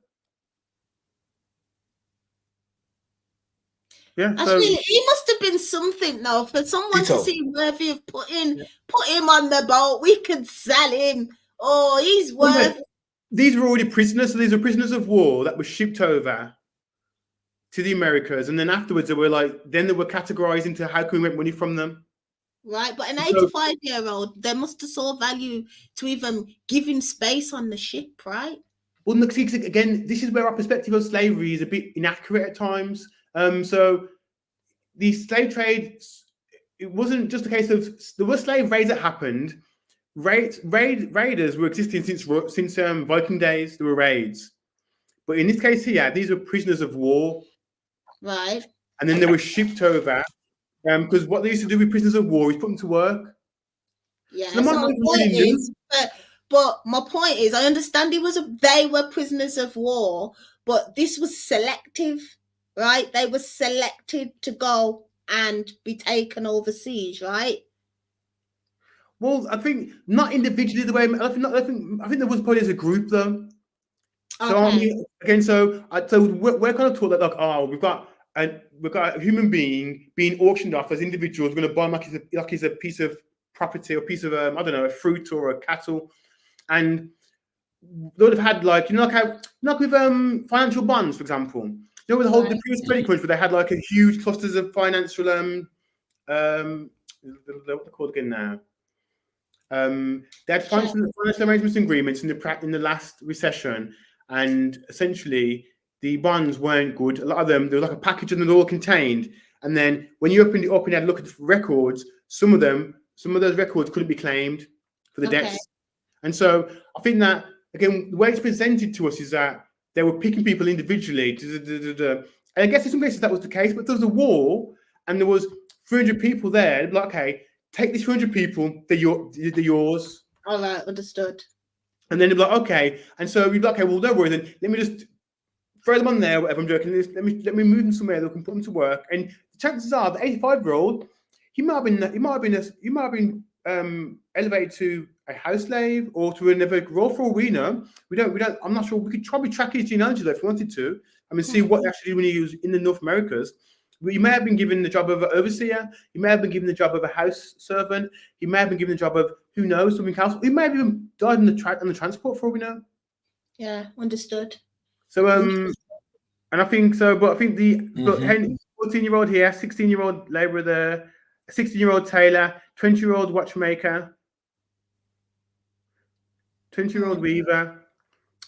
Yeah. Actually, he must have been something now for someone Ditto. to see worthy of put him on the boat. We could sell him. Oh, he's worth. These were already prisoners. So these are prisoners of war that were shipped over to the Americas, and then afterwards they were categorized into how can we make money from them. Right, but an 85-year-old, they must have saw value to even give him space on the ship, right? Well, look, see, again, this is where our perspective of slavery is a bit inaccurate at times. So the slave trade, it wasn't just a case of there were slave raids that happened. Raiders were existing since Viking days. There were raids, but in this case here, these were prisoners of war, right? And then they were shipped over because what they used to do with prisoners of war is put them to work. Yeah. So my point is, but my point is, I understand they were prisoners of war, but this was selective. Right, they were selected to go and be taken overseas, right? Well, I think not individually the way. I think there was probably as a group though. Okay. So I mean, again, so we're kind of taught that like, we've got a human being being auctioned off as individuals. We're going to buy him like he's a piece of property or piece of I don't know, a fruit or a cattle, and they would have had like with financial bonds, for example. You know, with the previous credit crunch, where they had like a huge clusters of financial what they're called again now. They had financial arrangements and agreements in the last recession, and essentially the bonds weren't good. A lot of them, there was like a package and they're all contained. And then when you opened it up and you had a look at the records, some of those records couldn't be claimed for the debts. And so I think that again, the way it's presented to us is that they were picking people individually. And I guess in some cases that was the case, but there was a war and there was 300 people there. They'd be like, okay, take these 300 people, they're yours. All right, understood. And then they'd be like, okay. And so we'd be like, okay, well, don't worry, then let me just throw them on there, whatever I'm joking. Let me move them somewhere that we can put them to work. And the chances are the 85-year-old, he might have been elevated to a house slave or to another role. For all we know, I'm not sure. We could probably track his genealogy though if we wanted to. I mean, see what actually when he was in the North Americas. But you may have been given the job of an overseer. You may have been given the job of a house servant. You may have been given the job of who knows something else. He may have even died on the transport for all we know. Yeah, understood. So and I think so. But I think the 14-year-old here, 16-year-old labourer there, a 16-year-old tailor, 20-year-old watchmaker, 20-year-old weaver,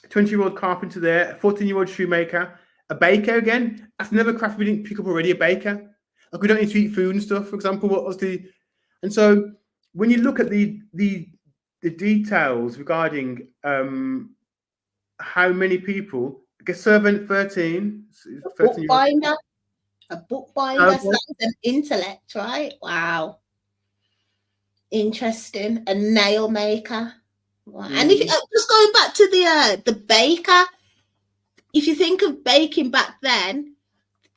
20-year-old carpenter there, a 14-year-old shoemaker, a baker again. That's another craft we didn't pick up already, a baker. Like we don't need to eat food and stuff, for example. What was and so when you look at the details regarding how many people, a servant 13, a bookbinder, that's an intellect, right? Wow. Interesting. A nail maker. Wow. And if just going back to the baker, if you think of baking back then,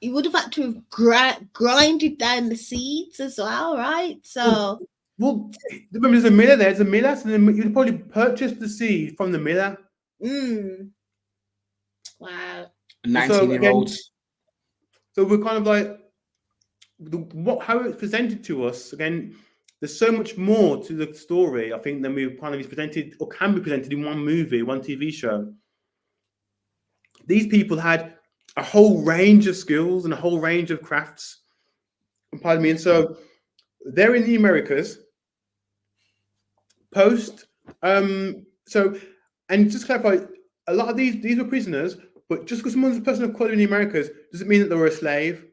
you would have had to have grinded down the seeds as well, right? So well, remember there's a miller there. There's a miller, so then you'd probably purchase the seed from the miller. Wow. 19-year-olds. So we're kind of like how it's presented to us. Again, there's so much more to the story, I think, than we kind of is presented or can be presented in one movie, one TV show. These people had a whole range of skills and a whole range of crafts. Pardon me. And so they're in the Americas post. And just to clarify, a lot of these were prisoners, but just because someone's a person of color in the Americas doesn't mean that they were a slave.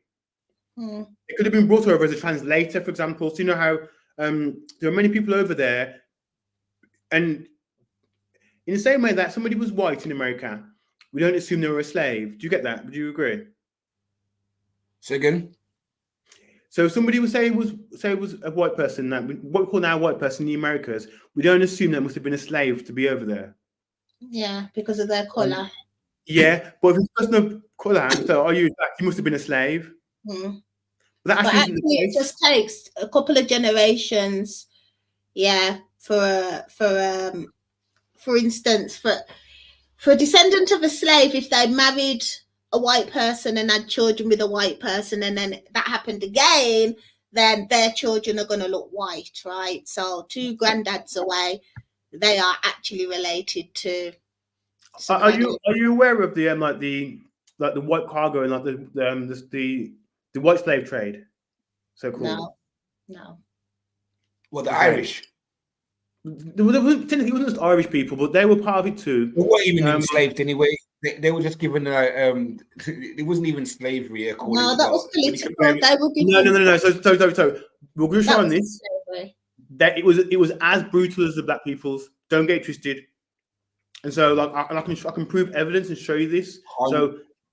It could have been brought over as a translator, for example. So you know how there are many people over there, and in the same way that somebody was white in America, we don't assume they were a slave. Do you get that? Would you agree? Say again. So somebody would say it was a white person, that what we call now a white person in the Americas, we don't assume that must have been a slave to be over there. Yeah, because of their color. Yeah, but if it's a person of color, so are you must have been a slave. But actually it just takes a couple of generations, for instance, for a descendant of a slave, if they married a white person and had children with a white person, and then that happened again, then their children are going to look white, right? So 2 granddads away, they are actually related to. Are you aware of the the white cargo and the white slave trade, so called? No. Well, the Irish. It wasn't just Irish people, but they were part of it too. They weren't even enslaved anyway. They were just given it wasn't even slavery. No, that was political. They were given... No. So we're going to show on this that it was as brutal as the black people's. Don't get it twisted. And so, I can prove evidence and show you this.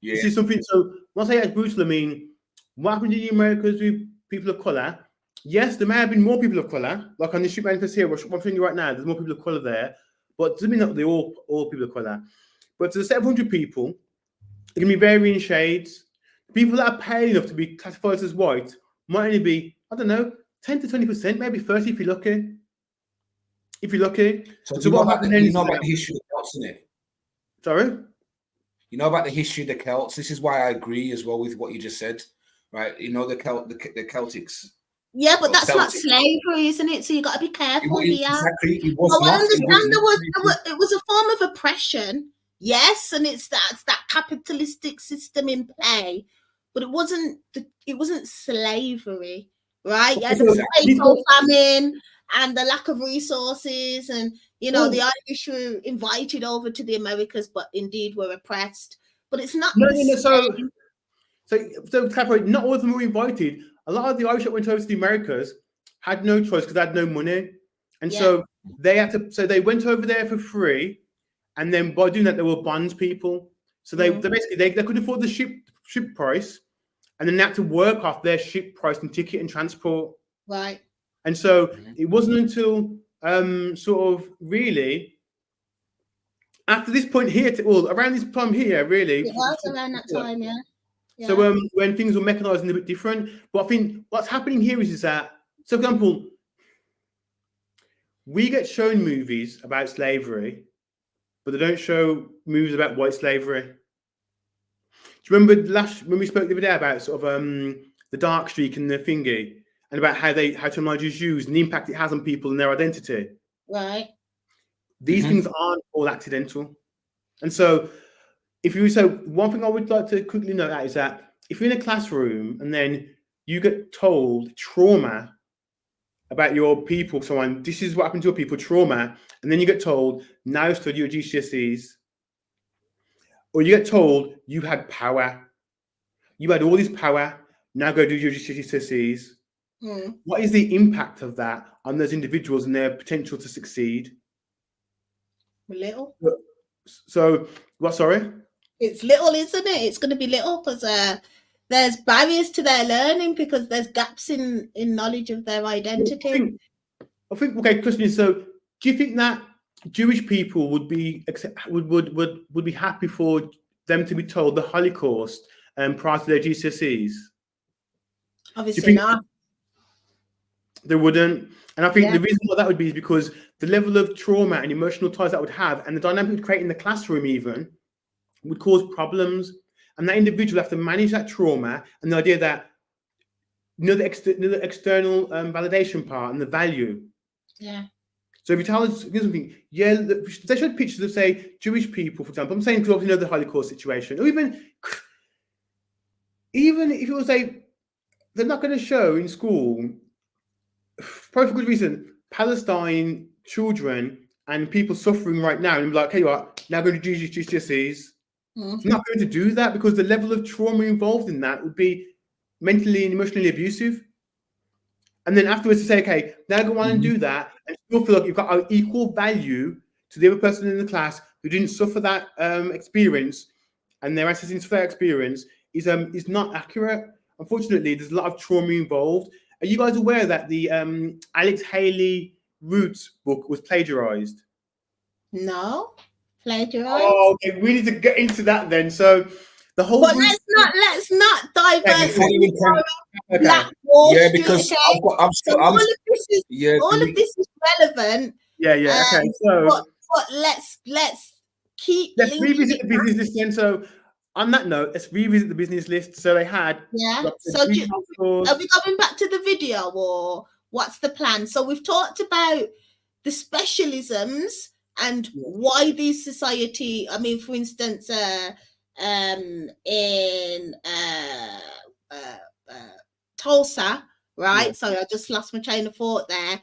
This is something. So when I say as brutal, I mean what happened in the Americas with people of color. Yes, there may have been more people of color. Like on the street manifest here, I'm showing you right now. There's more people of color there, but it doesn't mean that they're all people of color. But to the 700 people, it can be varying shades. People that are paid enough to be classified as white might only be, I don't know, 10 to 20%, maybe 30 if you're lucky. So what happened? You know about the history of the Celts, isn't it? Sorry? You know about the history of the Celts. This is why I agree as well with what you just said, right? You know the Celtics. Yeah, but that's not slavery, isn't it? So you got to be careful here. Exactly. It was a form of oppression, yes, and it's that capitalistic system in play, but it wasn't slavery, right? Yeah, the potato famine and the lack of resources, and the Irish were invited over to the Americas, but indeed were oppressed. But it's not. So not all of them were invited. A lot of the Irish that went over to the Americas had no choice because they had no money, and so they had to. So they went over there for free, and then by doing that, they were bonds people. So they basically they couldn't afford the ship price, and then they had to work off their ship price and ticket and transport. Right. And so it wasn't until sort of really after this point here, around this time here, really. It was around that time, yeah. So when things were mechanized and a bit different, but I think what's happening here is that, so for example, we get shown movies about slavery, but they don't show movies about white slavery. Do you remember when we spoke the other day about sort of the dark streak and the thingy, and about how terminology is used and the impact it has on people and their identity? Right. These things aren't all accidental, and so. One thing I would like to quickly note out is that if you're in a classroom and then you get told trauma about your people, this is what happened to your people, trauma, and then you get told now study your GCSEs, or you get told you had power, you had all this power, now go do your GCSEs. What is the impact of that on those individuals and their potential to succeed? Little. So what? Sorry. It's little, isn't it? It's going to be little because there's barriers to their learning because there's gaps in knowledge of their identity. I think okay, question. So, do you think that Jewish people would be happy for them to be told the Holocaust prior to their GCSEs? Obviously think- not. They wouldn't. And I think Yeah. the reason why that would be is because the level of trauma and emotional ties that would have, and the dynamic it would create in the classroom even, would cause problems. And that individual have to manage that trauma and the idea that the external validation part and the value. Yeah. So if you tell us something, yeah, they showed pictures of, say, Jewish people, for example. I'm saying because obviously the Holocaust situation, or even if it was they're not going to show in school, probably for good reason, Palestine children and people suffering right now, and be like, hey, you are now going to do GCSEs. Mhm. Not going to do that because the level of trauma involved in that would be mentally and emotionally abusive. And then afterwards to say, okay, now go on and do that, and still feel like you've got an equal value to the other person in the class who didn't suffer that experience, and their ancestors for that experience is not accurate. Unfortunately, there's a lot of trauma involved. Are you guys aware that the Alex Haley Roots book was plagiarized? No. Plagiarized. Oh, okay, we need to get into that then. So the whole But Roots let's not divert Before you can- okay. Black Wall yeah, Street, because okay? So all of this is yeah, all of this is relevant. Yeah, okay. So But let's keep let's linking revisit it the back. business list then. So on that note, let's revisit the business list. So they had Yeah. Dr. So G. Hawthorne. are we going back to the video, or what's the plan? So we've talked about the specialisms and why these society. I mean, for instance, in Tulsa, right? Yeah. Sorry, I just lost my train of thought there.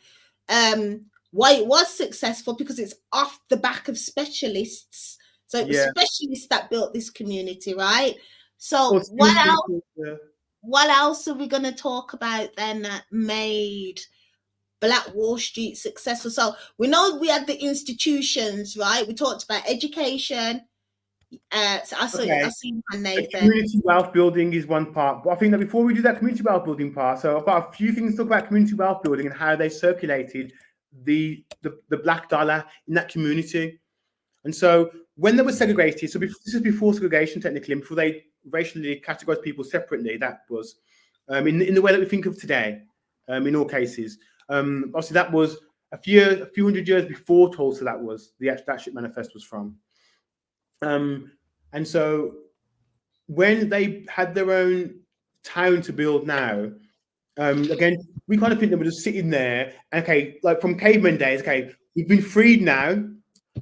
Why it was successful because it's off the back of specialists. So it was Yeah. specialists that built this community, right? So Or what skilled else? people, yeah. What else are we going to talk about then that made Black Wall Street successful? So we know we had the institutions, right? We talked about education. So I see my Nathan. Community wealth building is one part, but I think that before we do that community wealth building part, so I've got a few things to talk about community wealth building and how they circulated the black dollar in that community. And so when they were segregated, so this is before segregation technically, and before they racially categorized people separately, that was in the way that we think of today, in all cases. Obviously that was a few hundred years before Tulsa, that was that ship manifest was from. And so when they had their own town to build now, again, we kind of think they were just sitting there, okay, like from caveman days, okay, we've been freed now.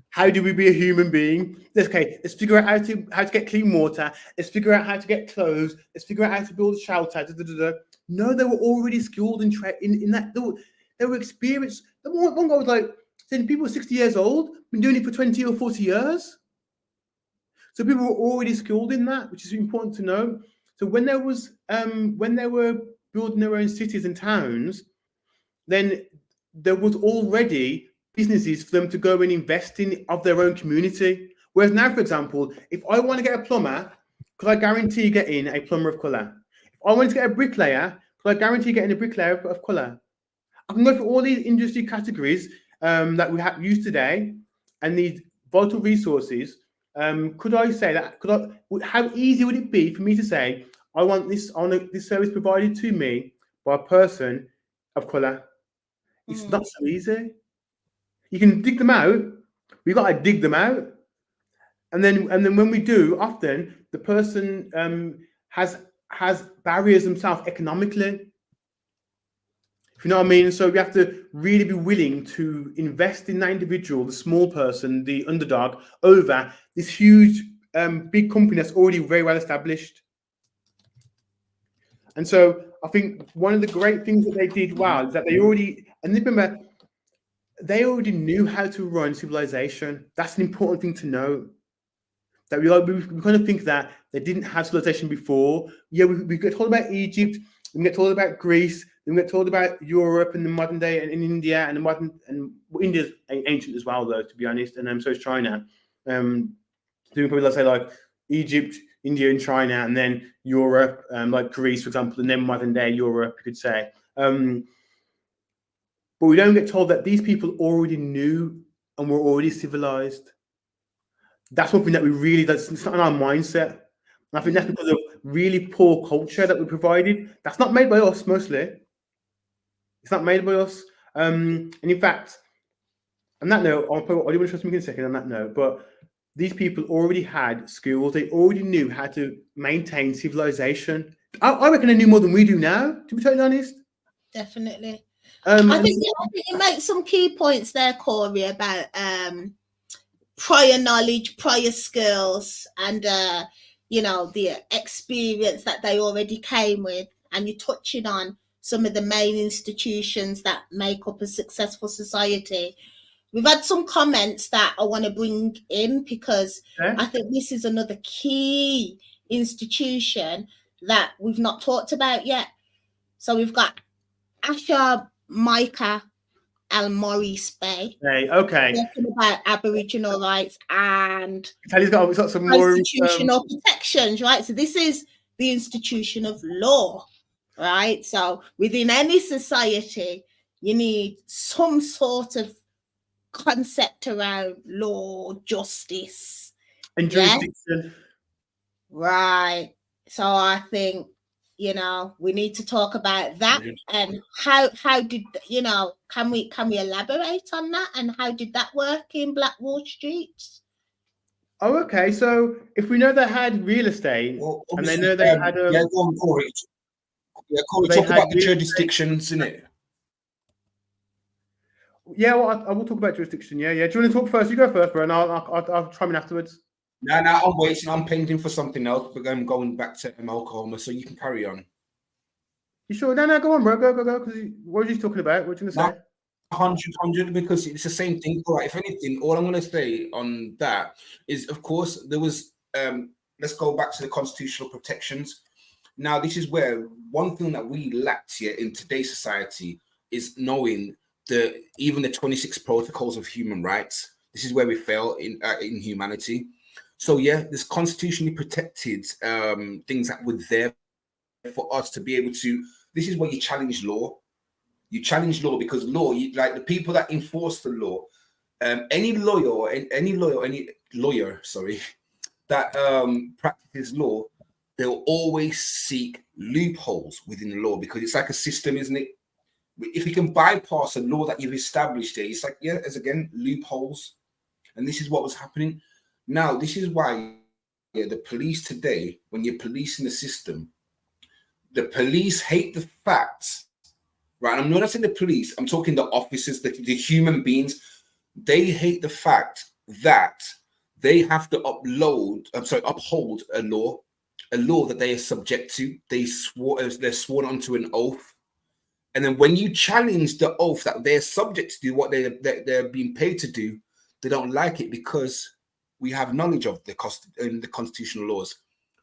How do we be a human being? Let's figure out how to get clean water. Let's figure out how to get clothes. Let's figure out how to build a shelter. No, they were already skilled in that. They were experienced. The one guy was like saying people 60 years old, been doing it for 20 or 40 years. So people were already skilled in that, which is important to know. So when they were building their own cities and towns, then there was already businesses for them to go and invest in of their own community. Whereas now, for example, if I want to get a plumber, could I guarantee getting a plumber of colour? If I wanted to get a bricklayer, could I guarantee getting a bricklayer of colour? I can go through all these industry categories that we have used today and these vital resources. Could I say that? How easy would it be for me to say, I want this service provided to me by a person of colour? It's not so easy. You can dig them out. We've got to dig them out, and then when we do, often the person has barriers themselves economically. If you know what I mean. So we have to really be willing to invest in that individual, the small person, the underdog, over this huge big company that's already very well established. And so I think one of the great things that they did well is that they already, and remember, they already knew how to run civilization. That's an important thing to know. That we kind of think that they didn't have civilization before. Yeah, we get told about Egypt, we get told about Greece, we get told about Europe and the modern day, and in India and India's ancient as well, though, to be honest, and so is China. Doing probably let's say like Egypt, India, and China, and then Europe, like Greece, for example, and then modern day Europe, you could say. But we don't get told that these people already knew and were already civilized. That's one thing that we really, it's not in our mindset. And I think that's because of really poor culture that we provided. That's not made by us mostly. It's not made by us. And in fact, on that note, I do want to show something in a second on that note, but these people already had schools. They already knew how to maintain civilization. I reckon they knew more than we do now, to be totally honest. Definitely. And I think you make some key points there, Corey, about prior knowledge, prior skills, and the experience that they already came with. And you're touching on some of the main institutions that make up a successful society. We've had some comments that I want to bring in because I think this is another key institution that we've not talked about yet. So we've got Asha Micah Al-Maurice Bay. Okay. Talking about Aboriginal rights and He's got some more constitutional protections, right? So this is the institution of law, right? So within any society, you need some sort of concept around law, justice, and jurisdiction. Right. So I think we need to talk about that and how did can we elaborate on that and how did that work in Black Wall Street? Oh, okay. So if we know they had real estate and they know they had go on, Corey. Corey, talk about the jurisdictions, innit? Yeah, well, I will talk about jurisdiction. Yeah. Do you want to talk first? You go first, bro, and I'll chime in afterwards. No, I'm waiting. I'm painting for something else, but I'm going back to Oklahoma, so you can carry on. You sure? No, go on, bro. Go. Because what are you talking about? What are you going to say? 100, because it's the same thing. Right. If anything, all I'm going to say on that is, of course, there was. Let's go back to the constitutional protections. Now, this is where one thing that we lacked here in today's society is knowing even the 26 protocols of human rights. This is where we fail in humanity. So yeah, there's constitutionally protected things that were there for us to be able to. This is where you challenge law. You challenge law because law, like the people that enforce the law, any lawyer that practices law, they'll always seek loopholes within the law because it's like a system, isn't it? If you can bypass a law that you've established there, it's like, yeah, as again, loopholes. And this is what was happening. Now, this is why the police today, when you're policing the system, the police hate the fact, right? I'm not saying the police, I'm talking the officers, the human beings. They hate the fact that they have to uphold a law that they are subject to. They're sworn onto an oath. And then when you challenge the oath that they're subject to do what they're being paid to do, they don't like it because we have knowledge of the constitutional laws,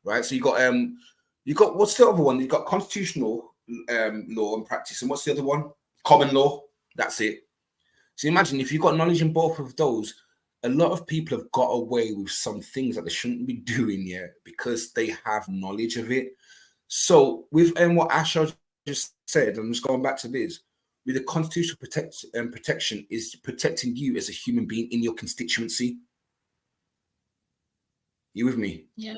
right? So you got what's the other one? You got constitutional law and practice, and what's the other one? Common law. That's it. So imagine if you've got knowledge in both of those, a lot of people have got away with some things that they shouldn't be doing yet because they have knowledge of it. So with what Asha just said, I'm just going back to this. With the constitutional protection is protecting you as a human being in your constituency. You with me? Yeah.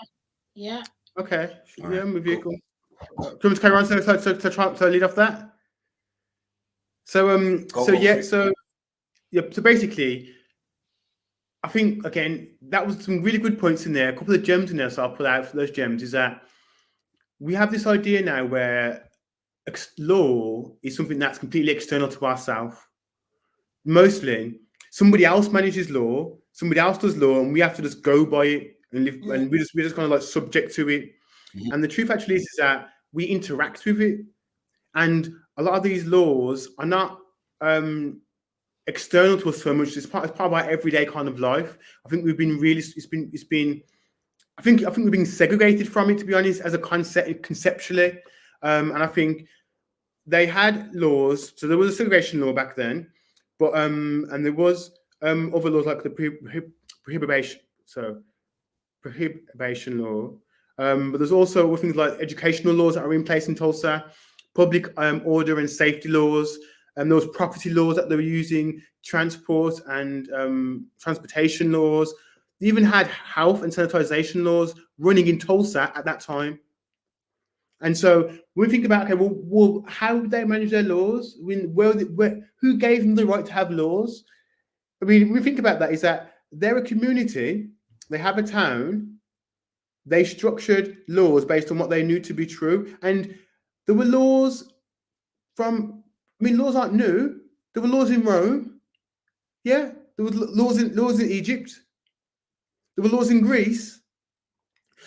Okay. All yeah, right, I'm with you. cool. Do you want me to carry on to lead off that? So basically, I think again that was some really good points in there. A couple of gems in there, so I'll pull out for those gems. Is that we have this idea now where law is something that's completely external to ourselves. Mostly, somebody else manages law, somebody else does law, and we have to just go by it and live. And we're just kind of like subject to it. Mm-hmm. And the truth actually is that we interact with it, and a lot of these laws are not external to us so much. It's part of our everyday kind of life. I think we've been really. I think we've been segregated from it, to be honest, as a concept conceptually. And I think they had laws. So there was a segregation law back then, but and there was other laws like the prohibition law. But there's also things like educational laws that are in place in Tulsa, public order and safety laws, and those property laws that they were using, transport and transportation laws. They even had health and sanitization laws running in Tulsa at that time. And so when we think about, okay, well, how would they manage their laws? I mean, who gave them the right to have laws? I mean, when we think about that, is that they're a community, they have a town, they structured laws based on what they knew to be true. And there were laws laws aren't new. There were laws in Rome. Yeah, there were laws in Egypt. There were laws in Greece.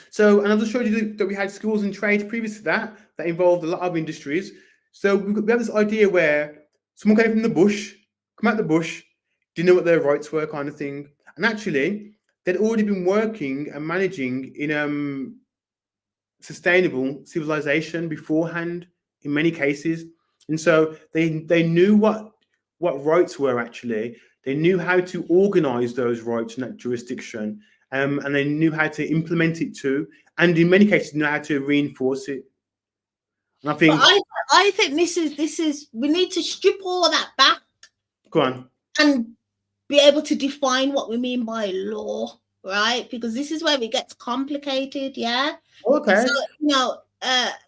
So, and I've just showed you that we had schools and trades previous to that involved a lot of industries. So we have this idea where someone came from the bush, come out the bush, didn't know what their rights were, kind of thing. And actually, they'd already been working and managing in sustainable civilization beforehand in many cases. And so they knew what rights were actually. They knew how to organize those rights in that jurisdiction. And they knew how to implement it too, and in many cases knew how to reinforce it. And I think I think this is we need to strip all that back. Go on. And be able to define what we mean by law, right? Because this is where it gets complicated. Yeah. Okay. So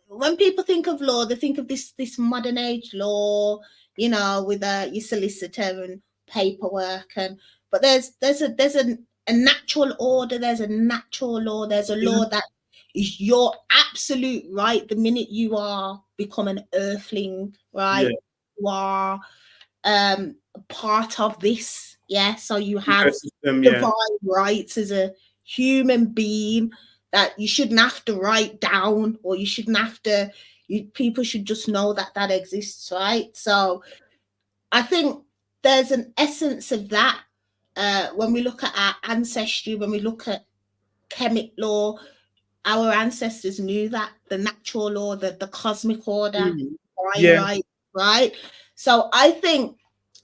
when people think of law, they think of this modern age law, with your solicitor and paperwork, but there's a natural order, there's a natural law, there's a law that is your absolute right the minute you are become an earthling, right? Yeah. You are part of this, so you have divine rights as a human being that you shouldn't have to write down, or you shouldn't have to, people should just know that exists, right? So I think there's an essence of that. When we look at our ancestry, when we look at chemic law, our ancestors knew that the natural law, the cosmic order, right? So I think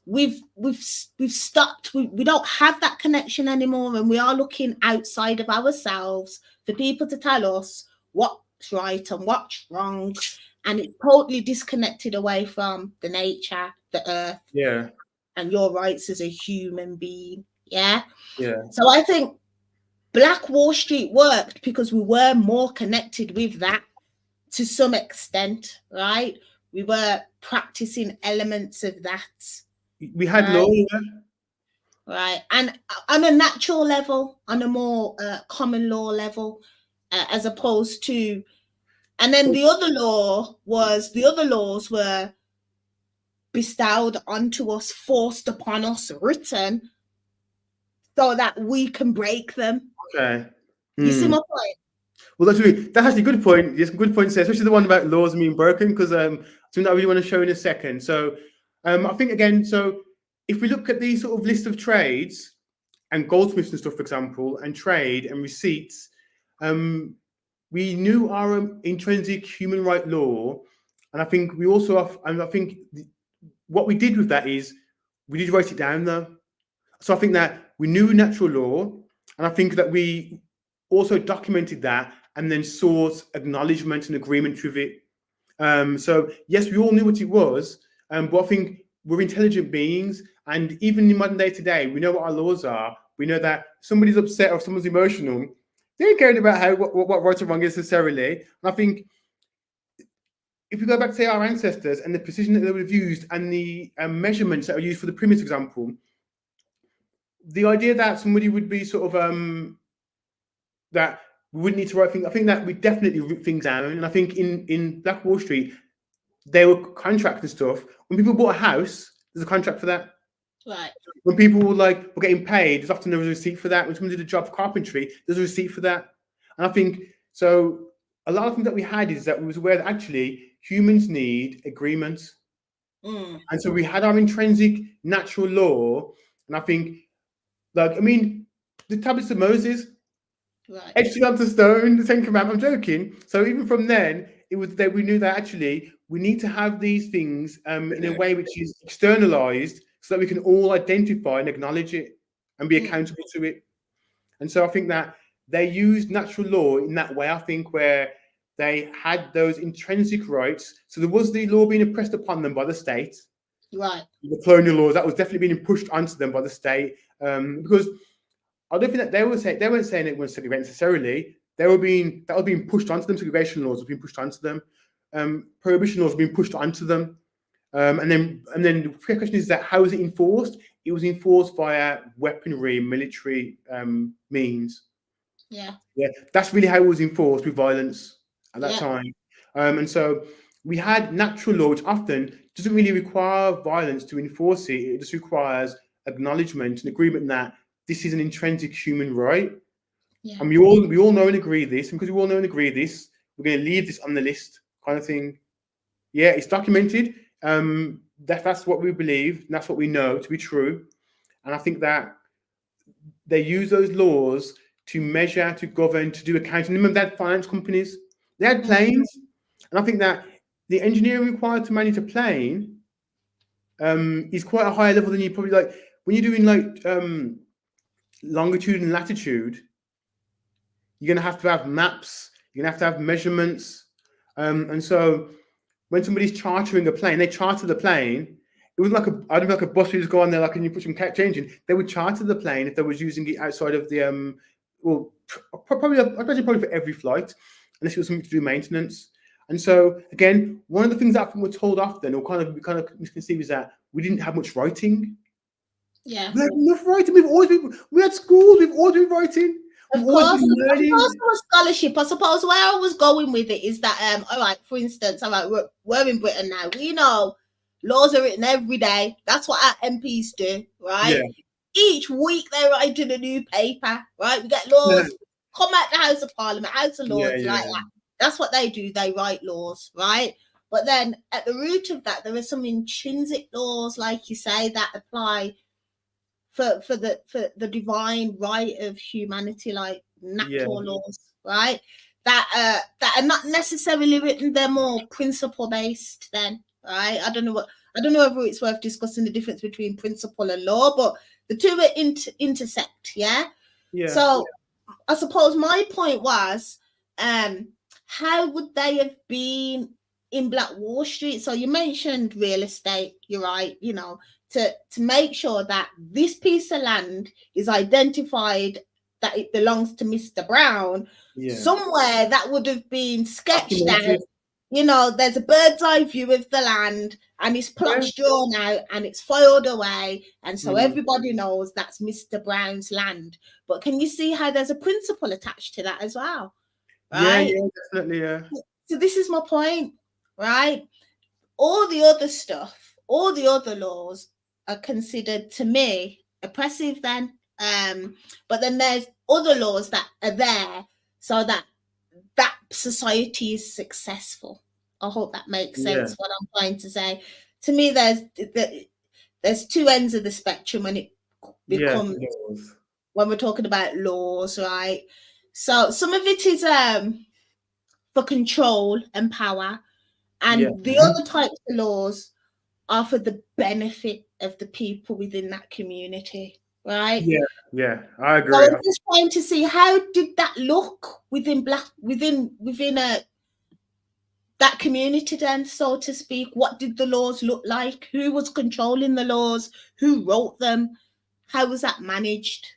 we've stopped. We don't have that connection anymore, and we are looking outside of ourselves for people to tell us what's right and what's wrong, and it's totally disconnected away from the nature, the earth, and your rights as a human being. So I think Black Wall Street worked because we were more connected with that to some extent, right? We were practicing elements of that. We had law, right? And on a natural level, on a more common law level, as opposed to, and then the other laws were bestowed onto us, forced upon us, written, so that we can break them. Okay. You see my point? Well, that's actually a good point. Yes, good point, especially the one about laws being broken, because something that I really want to show in a second. So I think, again, so if we look at these sort of list of trades and goldsmiths and stuff, for example, and trade and receipts, we knew our intrinsic human right law. And I think we also, what we did with that is we did write it down, though. So I think that we knew natural law, and I think that we also documented that and then sought acknowledgement and agreement with it. So yes, we all knew what it was, but I think we're intelligent beings, and even in modern day today, we know what our laws are. We know that somebody's upset or someone's emotional, they don't care about what right or wrong is necessarily. And I think if we go back to, say, our ancestors and the precision that they would have used and the measurements that were used for the pyramids, for example, the idea that somebody would be sort of that we wouldn't need to write things, I think that we definitely wrote things down. And I think in Black Wall Street, they were contracting stuff. When people bought a house, there's a contract for that. Right. When people were getting paid, there's often a receipt for that. When someone did a job of carpentry, there's a receipt for that. And I think so. A lot of things that we had is that we was aware that actually humans need agreements, and so we had our intrinsic natural law. And I think, the tablets of Moses, etched onto stone, the Ten Commandments. I'm joking. So even from then, it was that we knew that actually we need to have these things in a way which is externalized, so that we can all identify and acknowledge it and be accountable to it. And so I think that they used natural law in that way, I think, where they had those intrinsic rights. So there was the law being impressed upon them by the state. Right. The colonial laws, that was definitely being pushed onto them by the state. Because I don't think that they weren't saying it was necessarily. that were being pushed onto them. Segregation laws were being pushed onto them. Prohibition laws were being pushed onto them. And then the question is that how was it enforced? It was enforced via weaponry, military means. Yeah. That's really how it was enforced, with violence at that Yeah. time. And so we had natural law, which often doesn't really require violence to enforce it. It just requires acknowledgement and agreement that this is an intrinsic human right. Yeah. And we all know and agree this, and because we all know and agree this, we're going to leave this on the list, kind of thing. Yeah, it's documented. That's what we believe, and that's what we know to be true. And I think that they use those laws to measure, to govern, to do accounting. Remember, they had finance companies, they had planes, and I think that the engineering required to manage a plane is quite a higher level than you probably like when you're doing like longitude and latitude. You're going to have maps. You're going to have measurements. And so when somebody's chartering a plane, they charter the plane. It wasn't like a bus where you just go on there, like, and you put some change in. They would charter the plane if they was using it outside of the, probably for every flight, unless it was something to do maintenance. And so, again, one of the things that I think we're told often, or we kind of misconceive, is that we didn't have much writing. Yeah. We had enough writing. We had schools. We've always been writing. Of course, there was scholarship. I suppose where I was going with it is that, all right, for instance, all right, we're in Britain now. We know laws are written every day. That's what our MPs do, right? Yeah. Each week they write in a new paper, right? We get laws come out the House of Parliament, House of Lords, like that. That's what they do. They write laws, right? But then at the root of that, there are some intrinsic laws, like you say, that apply for the divine right of humanity, like natural laws, right? That are not necessarily written. They're more principle based. Then, right? I don't know whether it's worth discussing the difference between principle and law, but the two are intersect. Yeah. So I suppose my point was, how would they have been in Black Wall Street? So you mentioned real estate. You're right. You know, to make sure that this piece of land is identified that it belongs to Mr. Brown, somewhere that would have been sketched out. You know, there's a bird's eye view of the land, and it's plots drawn out, and it's filed away, and so everybody knows that's Mr. Brown's land. But can you see how there's a principle attached to that as well? Right? Yeah, definitely, yeah. So this is my point, right? All the other stuff, all the other laws are considered, to me, oppressive then. But then there's other laws that are there so that society is successful. I hope that makes sense, what I'm trying to say. To me, there's two ends of the spectrum when it becomes, when we're talking about laws, right? So some of it is for control and power, and the other types of laws are for the benefit of the people within that community, right? Yeah, I agree. So I'm just trying to see, how did that look within that community then, so to speak? What did the laws look like? Who was controlling the laws? Who wrote them? How was that managed?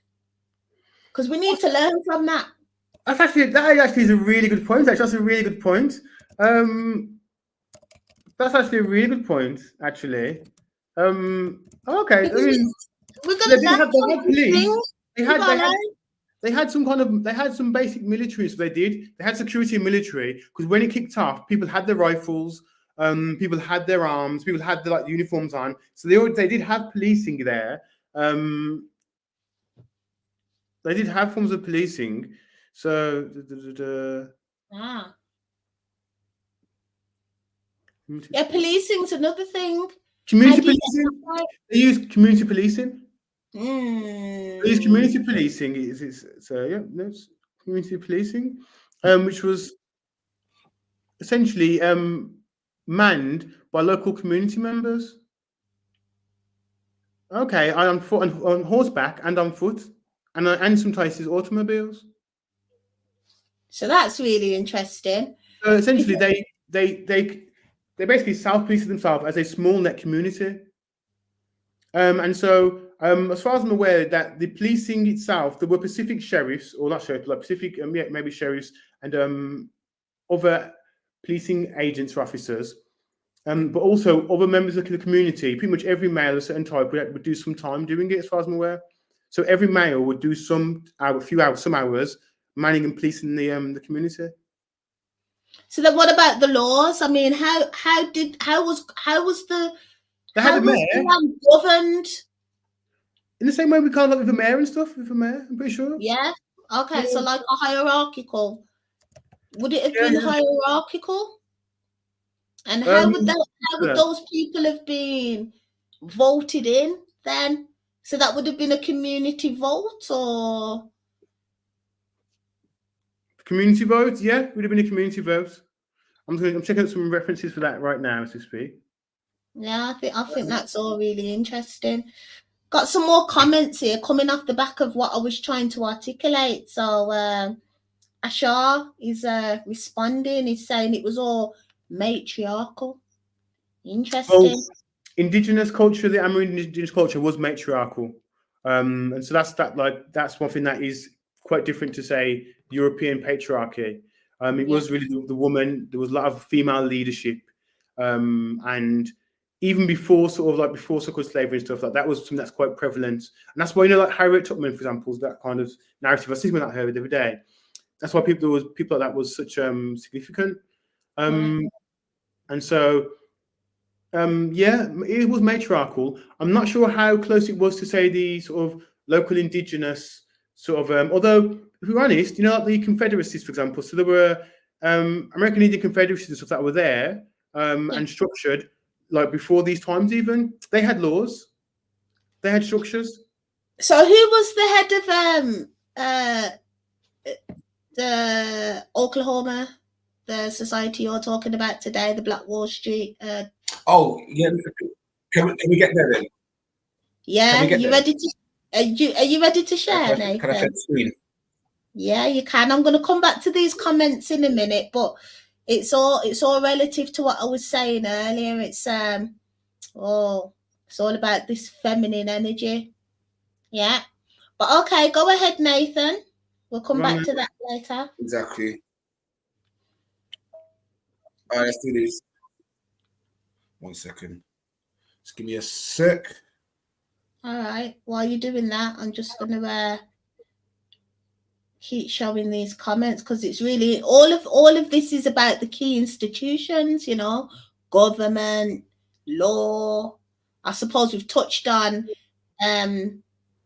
Because we need to learn from that. That actually is a really good point. That's a really good point. That's actually a really good point, actually. Okay. I mean, we're gonna they had some basic military, so they had security and military, because when it kicked off, people had their rifles, people had their arms, people had their uniforms on. So they did have policing there. They did have forms of policing. So yeah, policing's another thing. Community policing. They use community policing. They use community policing. It's community policing, which was essentially manned by local community members. Okay, on horseback and on foot, and sometimes automobiles. So that's really interesting. So essentially, they basically self-policed themselves as a small net community. And so as far as I'm aware, that the policing itself, there were Pacific sheriffs, or not sheriffs, like Pacific, yeah, maybe sheriffs and other policing agents or officers, but also other members of the community. Pretty much every male of a certain type would do some time doing it, as far as I'm aware. So every male would do some hours manning and policing the community. So then, what about the laws? I mean, how was the They had a mayor. the land governed? In the same way we can't like with the mayor and stuff, with the mayor, I'm pretty sure. Yeah. Okay. Yeah. So like a hierarchical. Would it have Yeah, been yeah. hierarchical? And how would yeah. those people have been voted in then? So that would have been a community vote, or Community vote, yeah, it would have been a community vote. I'm checking out some references for that right now as we speak. yeah, I think that's all really interesting. Got some more comments here coming off the back of what I was trying to articulate. So Ashar is responding. He's saying it was all matriarchal. Interesting. Well, indigenous culture, the Amerindian indigenous culture was matriarchal, and so that's one thing that is quite different to say European patriarchy. It was really the woman. There was a lot of female leadership, and even before before slavery and stuff like that was something that's quite prevalent. And that's why, like Harriet Tubman, for example, is that kind of narrative. I was thinking about her the other day. That's why people like that was such significant. And so yeah, it was matriarchal. I'm not sure how close it was to say the sort of local indigenous sort of although if we're honest, like the confederacies, for example, so there were American Indian confederacies and stuff that were there and structured like before these times. Even they had laws, they had structures. So who was the head of the Oklahoma, the society you're talking about today, the Black Wall Street? Oh yeah, can we get there then? Yeah, you ready to? Are you ready to share, Nathan? Can I share the screen? Yeah, you can. I'm going to come back to these comments in a minute, but it's all relative to what I was saying earlier. It's all about this feminine energy. Yeah, but okay, go ahead, Nathan. We'll come back to that later. Exactly. All right, let's do this. 1 second. Just give me a sec. All right. While you're doing that, I'm just going to keep showing these comments because it's really all of this is about the key institutions, government, law. I suppose we've touched on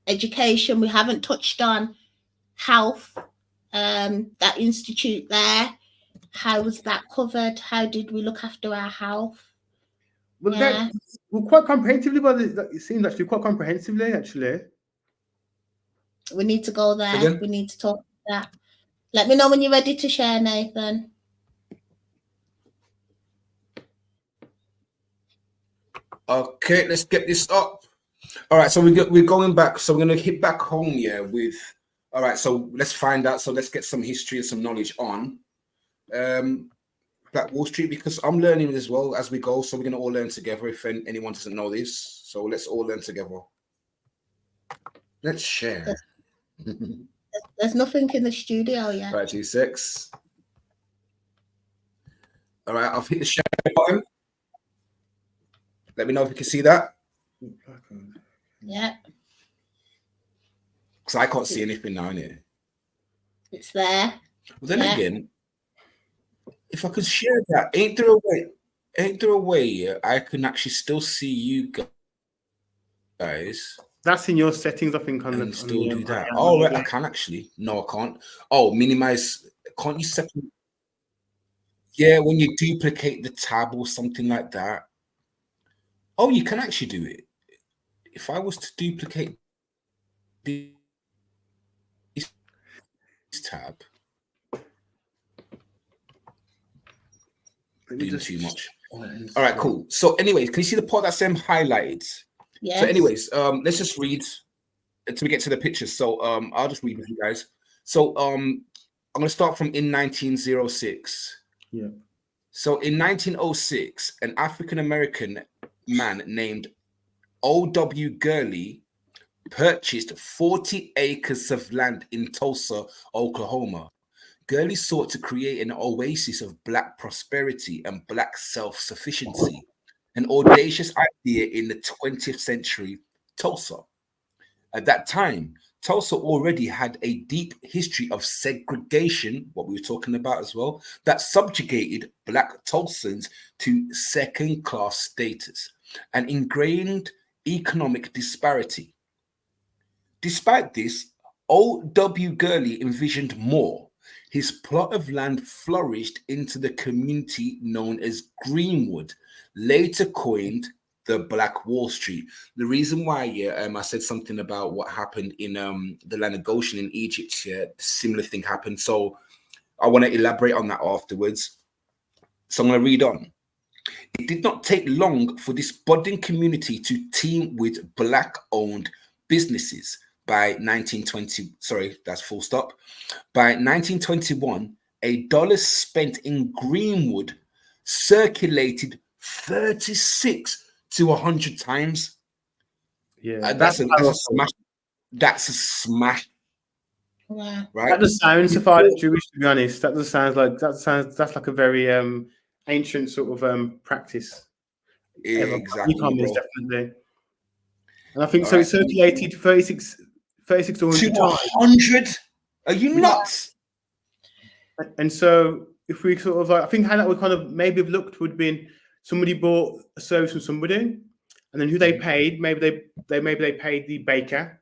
education. We haven't touched on health. That institute there. How was that covered? How did we look after our health? Well, quite comprehensively, but it seems actually quite comprehensively, actually. We need to go there. Again? We need to talk about that. Let me know when you're ready to share, Nathan. Okay, let's get this up. All right, so we're going back. So we're going to hit back home here with. All right, so let's find out. So let's get some history and some knowledge on Black Wall Street, because I'm learning as well as we go. So we're going to all learn together if anyone doesn't know this. So let's all learn together. Let's share. There's nothing in the studio yet. Right, 2 6. All right, I've hit the share button. Let me know if you can see that. Yeah. Because I can't see anything now in here. It's there. Well, then again, if I could share that, ain't there a way I can actually still see you guys? That's in your settings, I think. And still do that. Oh, right, I can actually. No, I can't. Oh, minimize. Can't you separate? Yeah, when you duplicate the tab or something like that. Oh, you can actually do it. If I was to duplicate this tab, doing too much. All right, cool. So, anyways, can you see the part that's highlighted? Yes. So, anyways, let's just read until we get to the pictures. So, I'll just read with you guys. So, I'm going to start from in 1906. Yeah. So, in 1906, an African American man named O.W. Gurley purchased 40 acres of land in Tulsa, Oklahoma. Gurley sought to create an oasis of Black prosperity and Black self-sufficiency, an audacious idea in the 20th century Tulsa. At that time, Tulsa already had a deep history of segregation, what we were talking about as well, that subjugated Black Tulsans to second-class status and ingrained economic disparity. Despite this, O.W. Gurley envisioned more. His plot of land flourished into the community known as Greenwood, later coined the Black Wall Street. The reason why I said something about what happened in the land of Goshen in Egypt, similar thing happened. So I want to elaborate on that afterwards. So I'm going to read on. It did not take long for this budding community to team with Black-owned businesses. By 1920, sorry, that's full stop. By 1921, $1 spent in Greenwood circulated 36 to 100 times. Yeah, that's a smash. That's a smash. Wow. Right. That just sounds Sephardic Jewish, to be honest. That just sounds like that's like a very ancient sort of practice. Exactly. E-commerce, definitely. And I think so. It circulated 36 to 100. Are you nuts? And so, if we sort of, I think how that would kind of maybe have looked would have been somebody bought a service from somebody, and then who they paid. Maybe they paid the baker.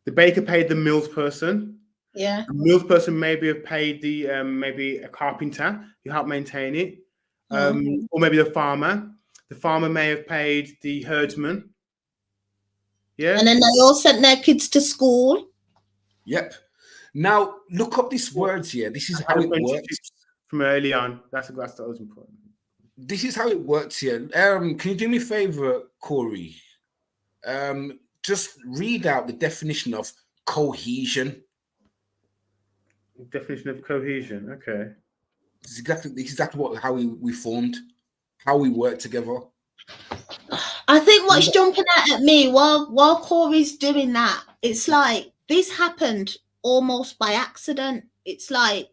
The baker paid the mills person. Yeah. The mills person maybe have paid the maybe a carpenter who helped maintain it, or maybe the farmer. The farmer may have paid the herdsman. Yeah. And then they all sent their kids to school. Yep. Now look up these words here. This is how it works from early on. That's that was important. This is how it works here. Can you do me a favor, Corey? Just read out the definition of cohesion. Definition of cohesion. Okay. This is exactly how we formed, how we work together. I think what's jumping out at me while Corey's doing that, it's like this happened almost by accident. It's like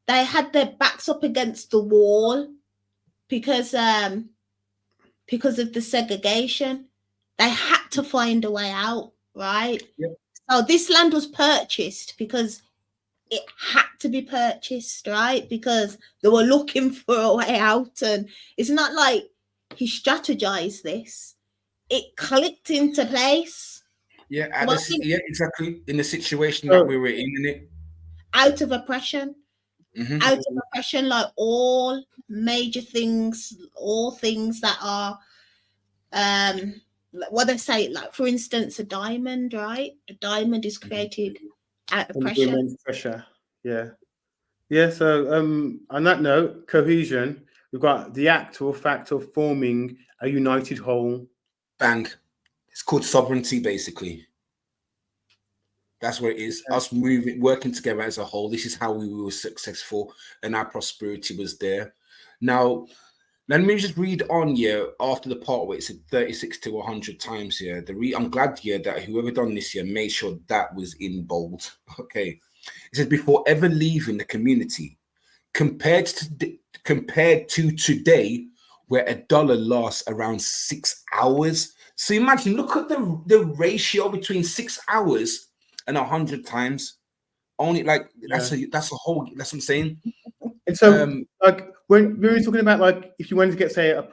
they had their backs up against the wall because of the segregation. They had to find a way out, right? Yep. So this land was purchased because it had to be purchased, right? Because they were looking for a way out, and it's not like he strategized this. It clicked into place. Yeah, exactly. In the situation that we were in it. Out of oppression. Out of oppression, like all major things, all things that are what they say, like for instance, a diamond, right? A diamond is created out of pressure. Yeah. Yeah. So on that note, cohesion, we've got the act or fact of forming a united whole. Bang. It's called sovereignty, basically. That's where it is. Us working together as a whole. This is how we were successful and our prosperity was there. Now, let me just read on here after the part where it said 36 to 100 times here. I'm glad here that whoever done this here made sure that was in bold. Okay. It says, before ever leaving the community, compared to today, where $1 lasts around 6 hours. So imagine, look at the ratio between 6 hours and 100 times. Only like that's a whole. That's what I'm saying. And so, like when we were talking about, like if you wanted to get, say, a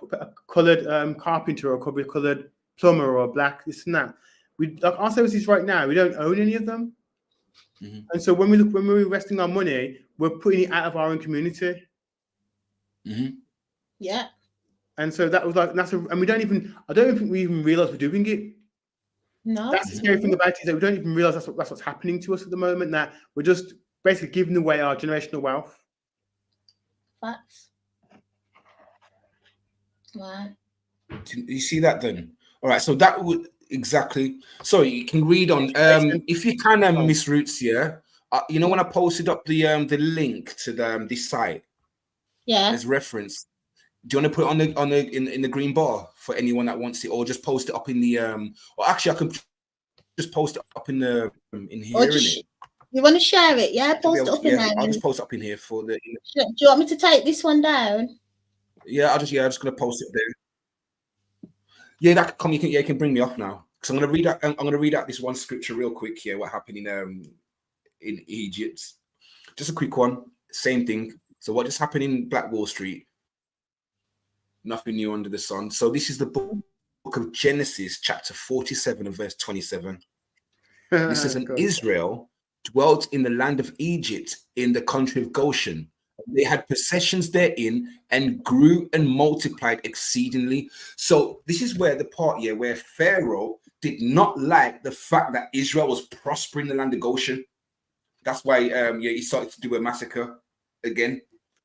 coloured carpenter or a coloured plumber or a black this and that, we like our services right now. We don't own any of them, and so when we're investing our money, we're putting it out of our own community. Yeah. And so that was like and we don't even. I don't think we even realize we're doing it. No. That's the scary thing about it, is that we don't even realize that's what's happening to us at the moment. That we're just basically giving away our generational wealth. Facts. Wow. You see that then? All right. So that would exactly. Sorry, you can read on. If you kind of miss routes here, you know when I posted up the link to this site. Yeah. As reference. Do you want to put it in the green bar for anyone that wants it, or just post it up in the or actually I can just post it up in the in here, Or just, innit? you want to share it? Yeah, post it up in Yeah, there. I'll just post it up in here for the. Do you want me to take this one down? Yeah, I'm just gonna post it there. Yeah, that can come. You can bring me up now because I'm gonna read out. I'm gonna read out this one scripture real quick here. What happened in Egypt? Just a quick one. Same thing. So what just happened in Black Wall Street? Nothing new under the sun. So this is the book of Genesis, chapter 47 and verse 27. This says, "And Israel dwelt in the land of Egypt, in the country of Goshen. They had possessions therein and grew and multiplied exceedingly." So this is where the part here where Pharaoh did not like the fact that Israel was prospering in the land of Goshen. That's why he started to do a massacre again,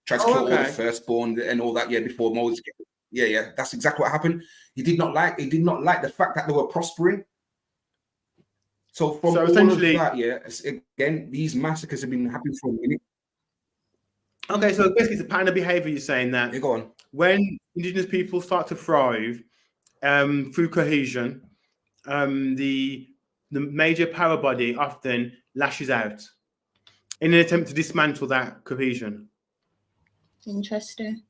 tried to kill all the firstborn and all that. Before Moses. That's exactly what happened. He did not like the fact that they were prospering. So from all essentially, of that, again, these massacres have been happening for a minute. Okay, so basically it's a pattern of behavior. You're saying that go on. When indigenous people start to thrive through cohesion, the major power body often lashes out in an attempt to dismantle that cohesion. Interesting.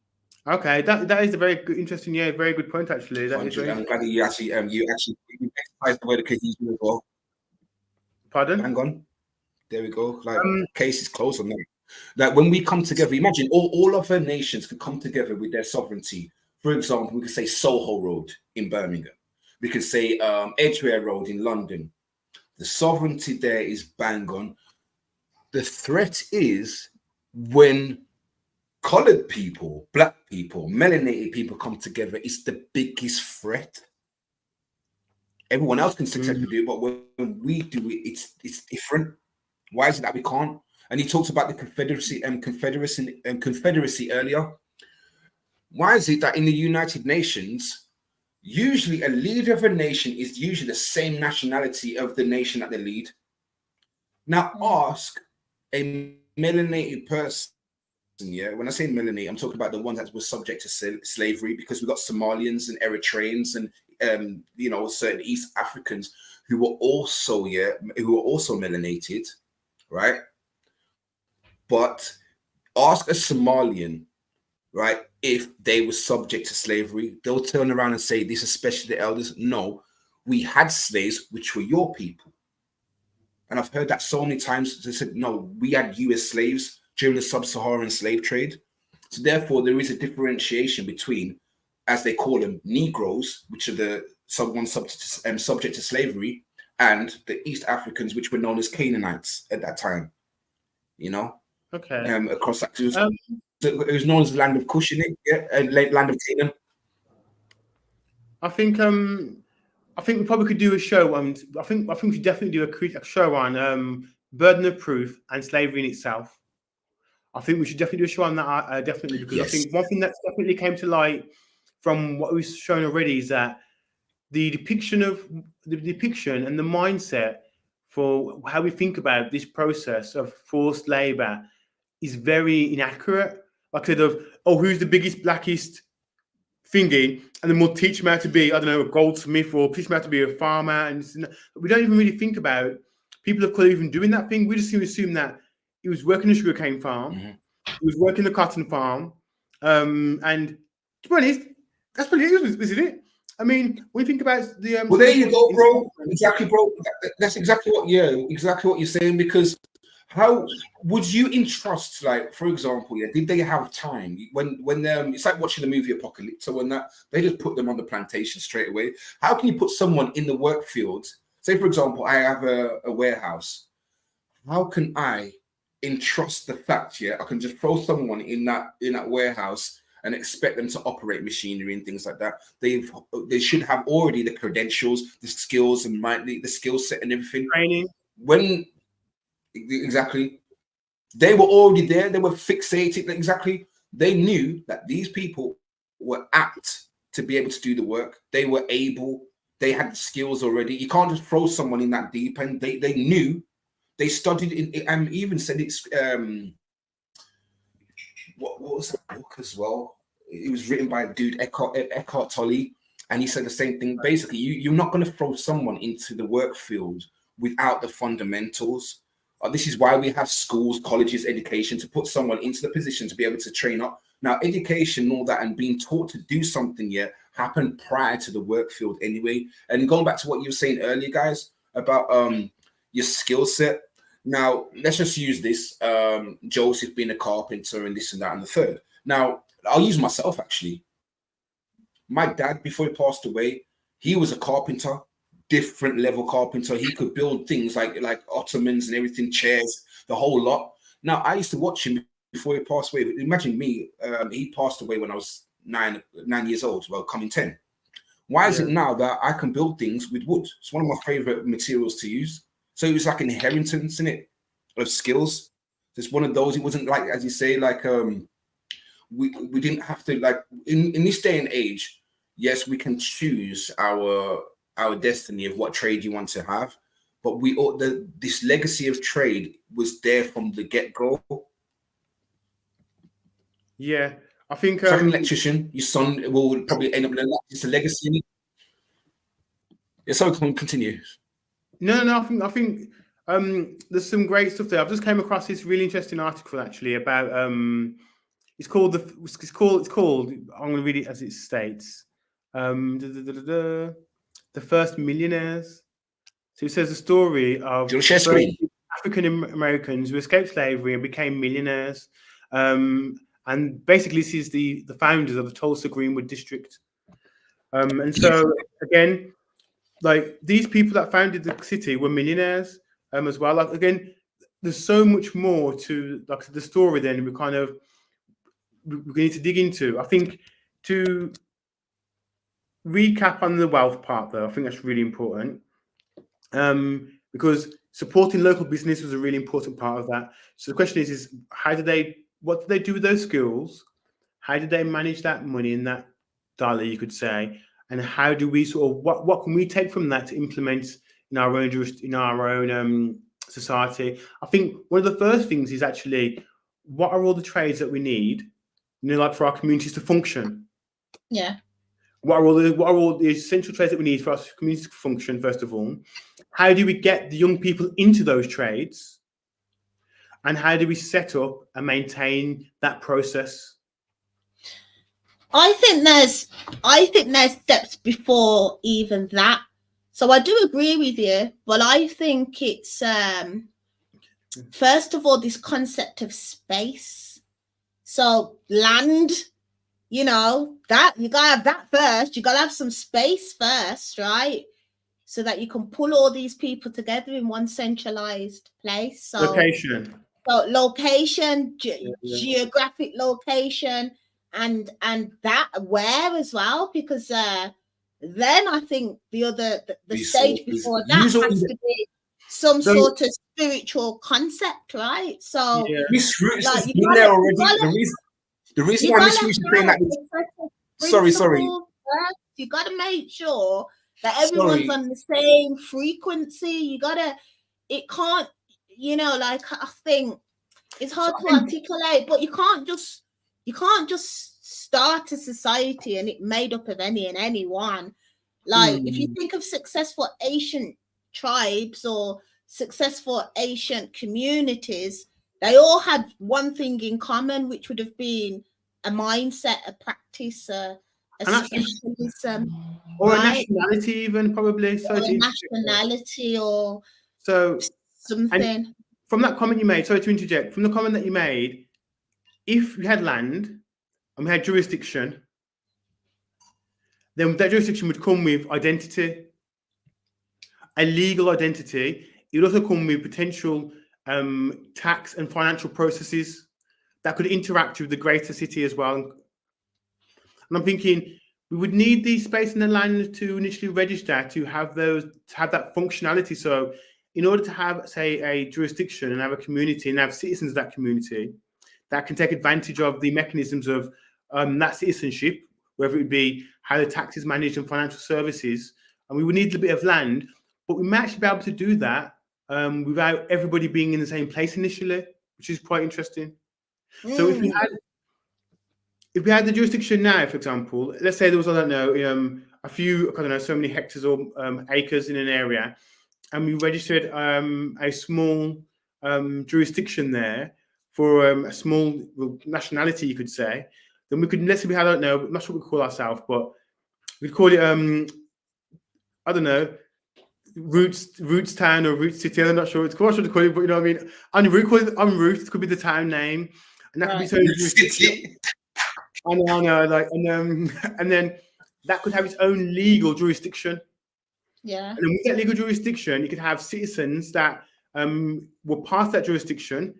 Okay, that is a very good, interesting, very good point actually. I'm glad that you actually exercised the word of cohesion as well. Pardon? Hang on. There we go. Like case is closed on that. Like when we come together, imagine all of our nations could come together with their sovereignty. For example, we could say Soho Road in Birmingham. We could say Edgware Road in London. The sovereignty there is bang on. The threat is when colored people, black people, melanated people come together. It's the biggest threat. Everyone else can successfully do it, but when we do it, it's different. Why is it that we can't? And he talks about the confederacy earlier. Why is it that in the United Nations, usually a leader of a nation is usually the same nationality of the nation that they lead? Now ask a melanated person. Yeah, when I say melanated, I'm talking about the ones that were subject to slavery, because we've got Somalians and Eritreans and certain East Africans who were also melanated, right? But ask a Somalian, right, if they were subject to slavery, they'll turn around and say, this, especially the elders, no, we had slaves, which were your people. And I've heard that so many times. They said, no, we had you as slaves during the sub-Saharan slave trade. So therefore, there is a differentiation between, as they call them, Negroes, which are the subject to slavery, and the East Africans, which were known as Canaanites at that time. Okay. Across that, it was known as the land of Cush, land of Canaan. I think we probably could do a show. I think we should definitely do a show on burden of proof and slavery in itself. I think we should definitely do a show on that. Definitely, because I think one thing that definitely came to light from what we've shown already is that the depiction and the mindset for how we think about this process of forced labor is very inaccurate. Like I said, who's the biggest, blackest thingy, and then we'll teach them how to be, I don't know, a goldsmith, or teach them how to be a farmer. And we don't even really think about people of color even doing that thing. We just assume that he was working a sugarcane farm, he was working a cotton farm, and to be honest, that's pretty easy, isn't it? I mean, when you think about the well, there you go, bro. Exactly, bro. That's exactly what you're saying. Because how would you entrust, like, for example, did they have time when it's like watching the movie Apocalypse, so when they just put them on the plantation straight away? How can you put someone in the work field? Say, for example, I have a warehouse. How can I entrust the fact? I can just throw someone in that warehouse and expect them to operate machinery and things like that. They should have already the credentials, the skills, and the skill set and everything. Training. Exactly. They were already there. They were fixated. Exactly. They knew that these people were apt to be able to do the work. They were able. They had the skills already. You can't just throw someone in that deep end. They knew. They studied in, and even said it's what was that book as well? It was written by a dude, Eckhart Tolle, and he said the same thing. Basically, you're not going to throw someone into the work field without the fundamentals. This is why we have schools, colleges, education, to put someone into the position to be able to train up. Now, education and all that and being taught to do something happened prior to the work field anyway. And going back to what you were saying earlier, guys, about your skill set. Now, let's just use this, Joseph being a carpenter and this and that and the third. Now, I'll use myself, actually. My dad, before he passed away, he was a carpenter, different level carpenter. He could build things like ottomans and everything, chairs, the whole lot. Now, I used to watch him before he passed away. Imagine me, he passed away when I was 9 years old, well, coming 10. Why is it now that I can build things with wood? It's one of my favorite materials to use. So it was like an inheritance in it of skills. It's one of those. It wasn't like, as you say, like we didn't have to, like, in this day and age, yes, we can choose our destiny of what trade you want to have, but this legacy of trade was there from the get-go. Yeah, I think like an electrician, your son will probably end up with it's a legacy. Yeah, so continue. No, I think there's some great stuff there. I've just came across this really interesting article actually about it's called I'm going to read it as it states. The first millionaires. So it says the story of African Americans who escaped slavery and became millionaires. And basically, this is the founders of the Tulsa Greenwood District. And so again, like these people that founded the city were millionaires as well. Like again, there's so much more to like the story. Then we need to dig into. I think to recap on the wealth part, though, I think that's really important because supporting local business was a really important part of that. So the question is what do they do with those skills? How do they manage that money and that dollar, you could say? And how do we sort of what can we take from that to implement in our own society? I think one of the first things is actually what are all the trades that we need, like for our communities to function? Yeah. What are all the essential trades that we need for our communities to function? First of all, how do we get the young people into those trades, and how do we set up and maintain that process? I think there's steps before even that. So I do agree with you, but I think it's first of all this concept of space. So land, that you gotta have that first. You gotta have some space first, right? So that you can pull all these people together in one centralized place. So location, geographic location. And that where as well, because then I think the stage before that has to be some sort of spiritual concept, right? So Miss Roots has been there already. The reason why Miss Roots is saying that is sorry. You gotta make sure that everyone's on the same frequency. It can't, I think it's hard to articulate, but you can't just start a society and it made up of any and anyone. Like if you think of successful ancient tribes or successful ancient communities, they all had one thing in common, which would have been a mindset, a practice, a specialism, or a nationality, even probably. So a nationality or something. And from that comment you made, sorry to interject, from the comment that you made, if we had land and we had jurisdiction, then that jurisdiction would come with identity, a legal identity. It would also come with potential tax and financial processes that could interact with the greater city as well. And I'm thinking we would need the space and the land to initially register to have that functionality. So in order to have, say, a jurisdiction and have a community and have citizens of that community that can take advantage of the mechanisms of that citizenship, whether it be how the tax is managed and financial services, and we would need a bit of land, but we may actually be able to do that without everybody being in the same place initially, which is quite interesting. So if we had the jurisdiction now, for example, let's say there was, I don't know, a few, I don't know, so many hectares or acres in an area, and we registered a small jurisdiction there for a small nationality, you could say, then we could, let's say we had, I don't know, I'm not sure what we call ourselves, but we'd call it, I don't know, Roots Town or Roots City. I'm not sure. It's quite sure to call it, but you know what I mean. And we call it Roots. It could be the town name, and that could be its own jurisdiction. I know, like, and then that could have its own legal jurisdiction. Yeah. And then with that legal jurisdiction, you could have citizens that were part of that jurisdiction.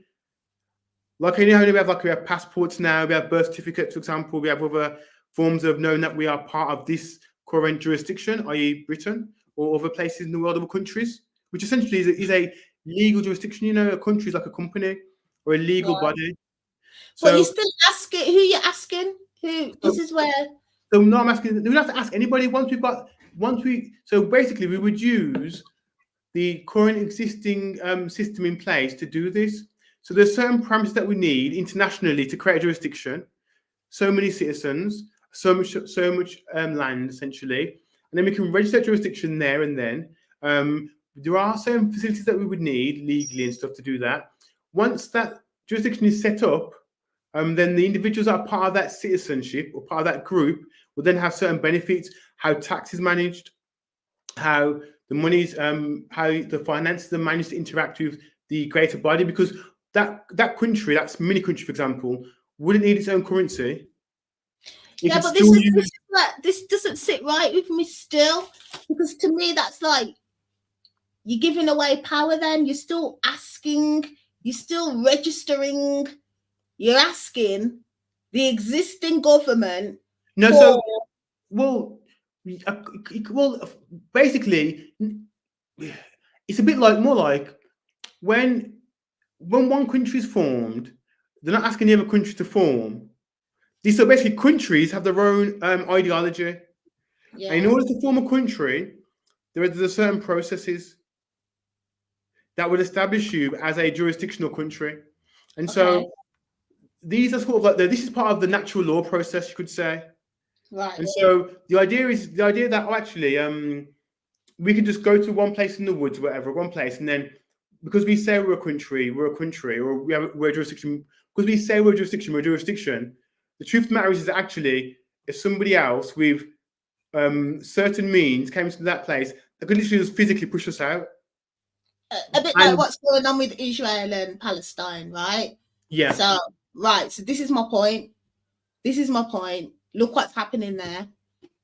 Like, you know, we have passports now, we have birth certificates, for example, we have other forms of knowing that we are part of this current jurisdiction, i.e. Britain, or other places in the world, other countries, which essentially is a legal jurisdiction. You know, a country is like a company or a legal body. So, but you're still asking, who you're asking? Who, this is where... So no, I'm asking, we don't have to ask anybody so basically we would use the current existing system in place to do this. So there's certain parameters that we need internationally to create a jurisdiction, so many citizens, so much land essentially, and then we can register jurisdiction there and then. There are certain facilities that we would need legally and stuff to do that. Once that jurisdiction is set up, then the individuals that are part of that citizenship or part of that group will then have certain benefits, how tax is managed, how the monies, how the finances are managed to interact with the greater body, because that country, that's mini country, for example, wouldn't need its own currency. Yeah, but this doesn't sit right with me still, because to me that's like you're giving away power. Then you're still asking, you're still registering, you're asking the existing government. No, so well, basically, it's a bit like more like when one country is formed, they're not asking the other country to form. So basically, countries have their own ideology. Yeah. And in order to form a country, there's certain processes that would establish you as a jurisdictional country. And so these are sort of like this is part of the natural law process, you could say. Right. And so the idea that actually we could just go to one place in the woods, whatever, one place, and then because we say we're a country, or we're a jurisdiction. Because we say we're a jurisdiction. The truth of the matter is that actually, if somebody else with certain means came into that place, they could literally just physically push us out. A bit like what's going on with Israel and Palestine, right? Yeah. So this is my point. Look what's happening there.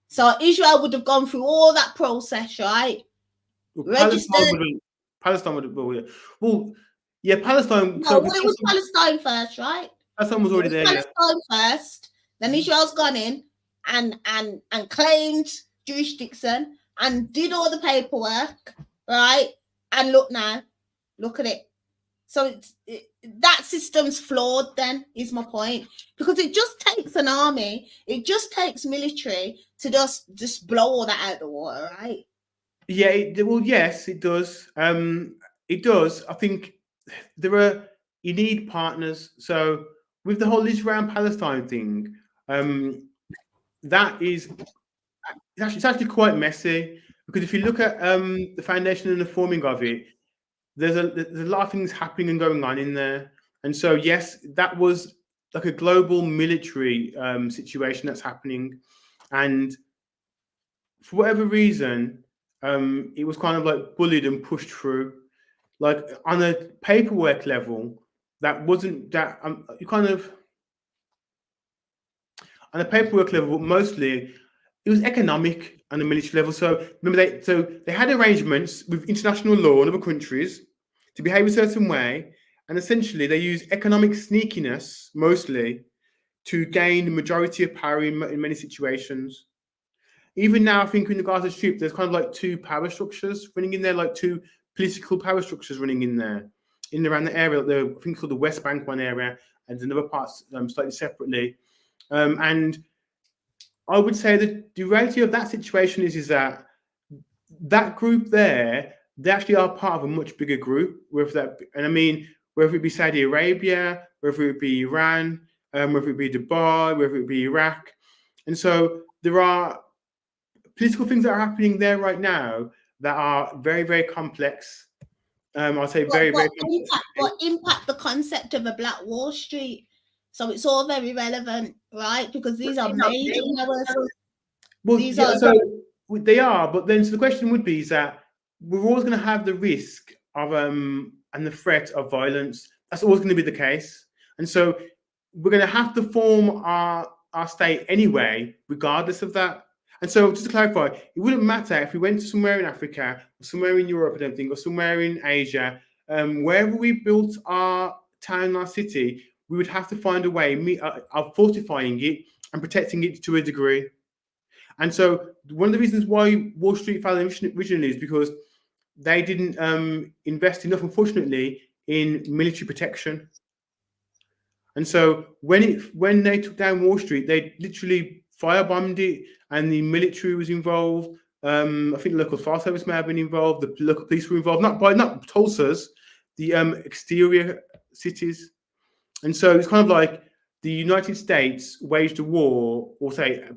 So Israel would have gone through all that process, right? Palestine would have, yeah, Palestine. No, it was Palestine first, right? Palestine was already there. Palestine first, then Israel's gone in and claimed jurisdiction and did all the paperwork, right? And look now, look at it. So that system's flawed. Then is my point, because it just takes an army, it just takes military to just blow all that out the water, right? Yeah, yes, it does. It does. I think you need partners. So with the whole Israel and Palestine thing, it's actually quite messy, because if you look at the foundation and the forming of it, there's a lot of things happening and going on in there. And so yes, that was like a global military situation that's happening, and for whatever reason, it was kind of like bullied and pushed through. Like on a paperwork level, that wasn't that you kind of on a paperwork level, but mostly it was economic on the military level. So remember, they had arrangements with international law and other countries to behave a certain way, and essentially they used economic sneakiness mostly to gain the majority of power in many situations. Even now, I think in the Gaza Strip, there's kind of like two power structures running in there, like two political power structures running in there, in and around the area. I think it's called the West Bank one area, and another parts slightly separately. And I would say that the reality of that situation is that group there, they actually are part of a much bigger group. And I mean, whether it be Saudi Arabia, whether it be Iran, whether it be Dubai, whether it be Iraq, and so there are political things that are happening there right now that are very, very complex. I'll say very, very complex. What impact the concept of a Black Wall Street? So it's all very relevant, right? Because these are major powers. Well, These yeah, are- so they are, but then so the question would be is that we're always going to have the risk of and the threat of violence. That's always going to be the case, and so we're going to have to form our state anyway, regardless of that. And so, just to clarify, it wouldn't matter if we went to somewhere in Africa, or somewhere in Europe, I don't think, or somewhere in Asia, wherever we built our town, our city, we would have to find a way of fortifying it and protecting it to a degree. And so, one of the reasons why Wall Street fell originally is because they didn't invest enough, unfortunately, in military protection. And so, when they took down Wall Street, they literally firebombed it, and the military was involved. I think the local fire service may have been involved. The local police were involved, not Tulsa's, the exterior cities. And so it's kind of like the United States waged a war, or say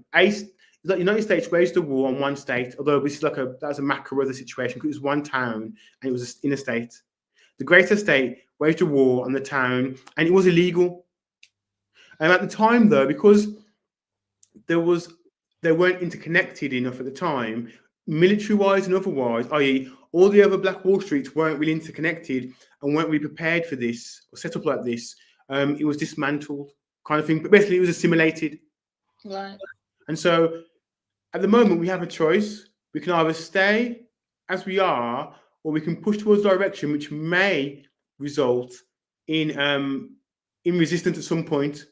the United States waged a war on one state, although this is that's a macro of the situation because it was one town and it was in a state. The greater state waged a war on the town, and it was illegal. And at the time, though, because they weren't interconnected enough at the time, military-wise and otherwise, i.e., all the other Black Wall Streets weren't really interconnected and weren't really prepared for this or set up like this. It was dismantled, kind of thing. But basically, it was assimilated. Right. And so, at the moment, we have a choice. We can either stay as we are, or we can push towards a direction which may result in resistance at some point.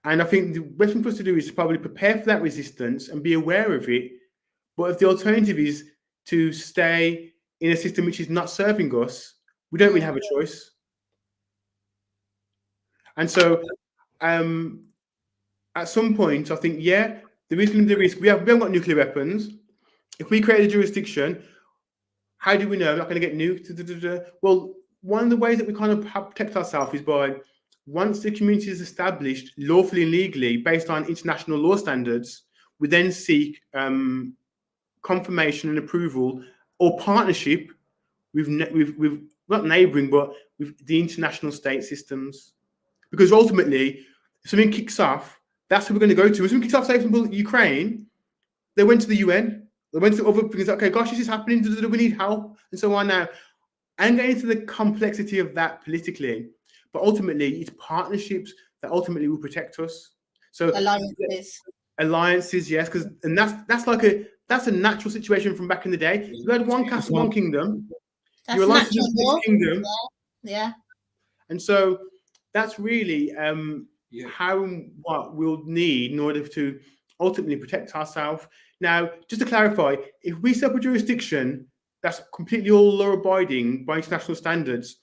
And I think the best thing for us to do is to probably prepare for that resistance and be aware of it. But if the alternative is to stay in a system which is not serving us, we don't really have a choice. And so, at some point, I think, yeah, there is going to be the risk. We haven't got nuclear weapons. If we create a jurisdiction, how do we know we're not going to get nuked? Well, one of the ways that we kind of protect ourselves is by, once the community is established lawfully and legally based on international law standards, we then seek confirmation and approval or partnership with not neighbouring, but with the international state systems. Because ultimately, if something kicks off, that's who we're going to go to. If something kicks off, say, for example, Ukraine, they went to the UN, they went to other things, okay, gosh, this is happening, we need help, and so on now. I'm getting into the complexity of that politically, but ultimately, it's partnerships that ultimately will protect us. So alliances, yes, because that's a natural situation from back in the day. You had one castle, one kingdom. That's Your alliance natural with the kingdom. Yeah. And so that's really what we'll need in order to ultimately protect ourselves. Now, just to clarify, if we set up a jurisdiction that's completely all law-abiding by international standards,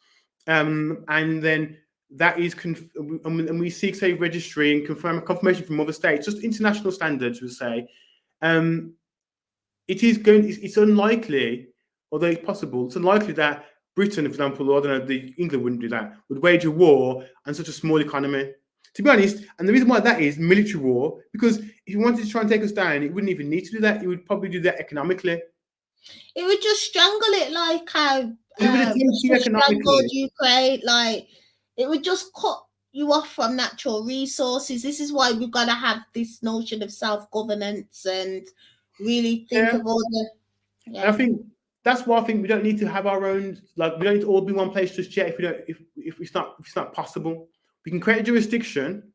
and then that is, and we seek, say, registry and confirmation from other states, just international standards, we'll say, it's unlikely, although it's possible, it's unlikely that Britain, for example, or I don't know, England wouldn't do that, would wage a war on such a small economy. To be honest, and the reason why that is military war, because if you wanted to try and take us down, it wouldn't even need to do that. It would probably do that economically. It would just strangle it, like how strangled Ukraine. Like, it would just cut you off from natural resources. This is why we've got to have this notion of self-governance and really think of all the. And I think that's why I think we don't need to have our own, like, we don't need to all be one place just yet. If it's not possible, we can create a jurisdiction.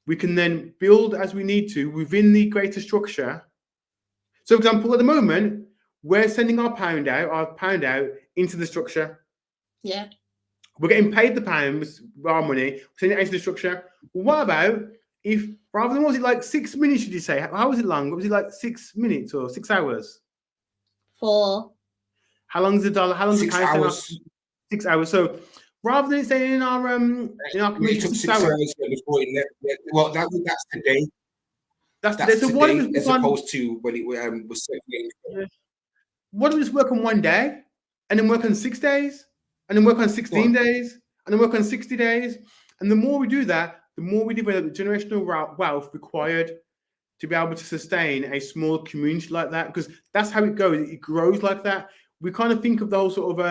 We can then build as we need to within the greater structure. So, for example, at the moment, we're sending our pound out into the structure. Yeah. We're getting paid the pounds, our money, we're sending it into the structure. What about if, rather than, was it like 6 minutes, should you say? How was it long? Was it like 6 minutes or 6 hours? How long is the dollar? How long is the pound? 6 hours. 6 hours. So rather than staying in our community, it took 6 hours before it left. Well, that's today. That's today. So what today, as opposed to when it was circulating. What if we just work on 1 day, and then work on 6 days, and then work on 16 days, and then work on 60 days? And the more we do that, the more we develop the generational wealth required to be able to sustain a small community like that, because that's how it goes. It grows like that. We kind of think of the whole sort of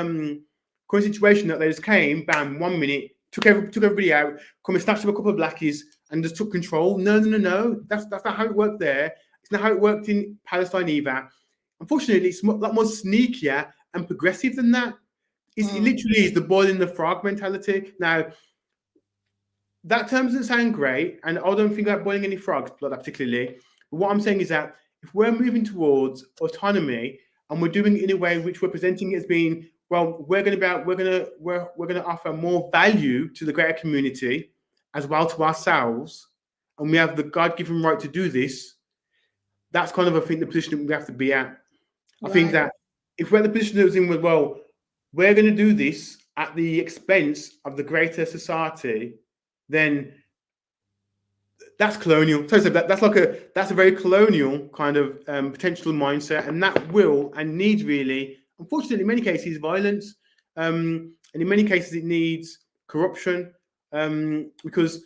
current situation that they just came, bam, 1 minute, took everybody out, come and snatched up a couple of blackies and just took control. No. That's not how it worked there. It's not how it worked in Palestine either. Unfortunately, it's a lot more sneakier and progressive than that. It literally is the boiling the frog mentality. Now, that term doesn't sound great, and I don't think about boiling any frogs, like that particularly. But what I'm saying is that if we're moving towards autonomy and we're doing it in a way which we're presenting it as being, well, we're going to offer more value to the greater community as well to ourselves, and we have the God-given right to do this. That's kind of, I think, the position that we have to be at. I think that if we're in the position that was in with, well, we're going to do this at the expense of the greater society, then that's colonial. So that's a very colonial kind of potential mindset, and that will and needs really, unfortunately, in many cases, violence, and in many cases, it needs corruption, because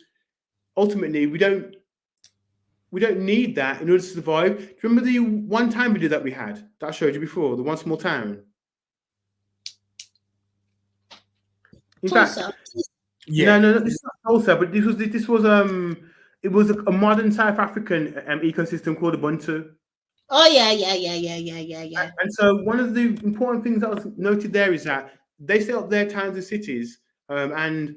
ultimately we don't need that in order to survive. Do you remember the one time video that we had that I showed you before, the one small town? In fact, no, this is not Tulsa, but this was it was a modern South African ecosystem called Ubuntu. Oh yeah. And so one of the important things that was noted there is that they set up their towns and cities, and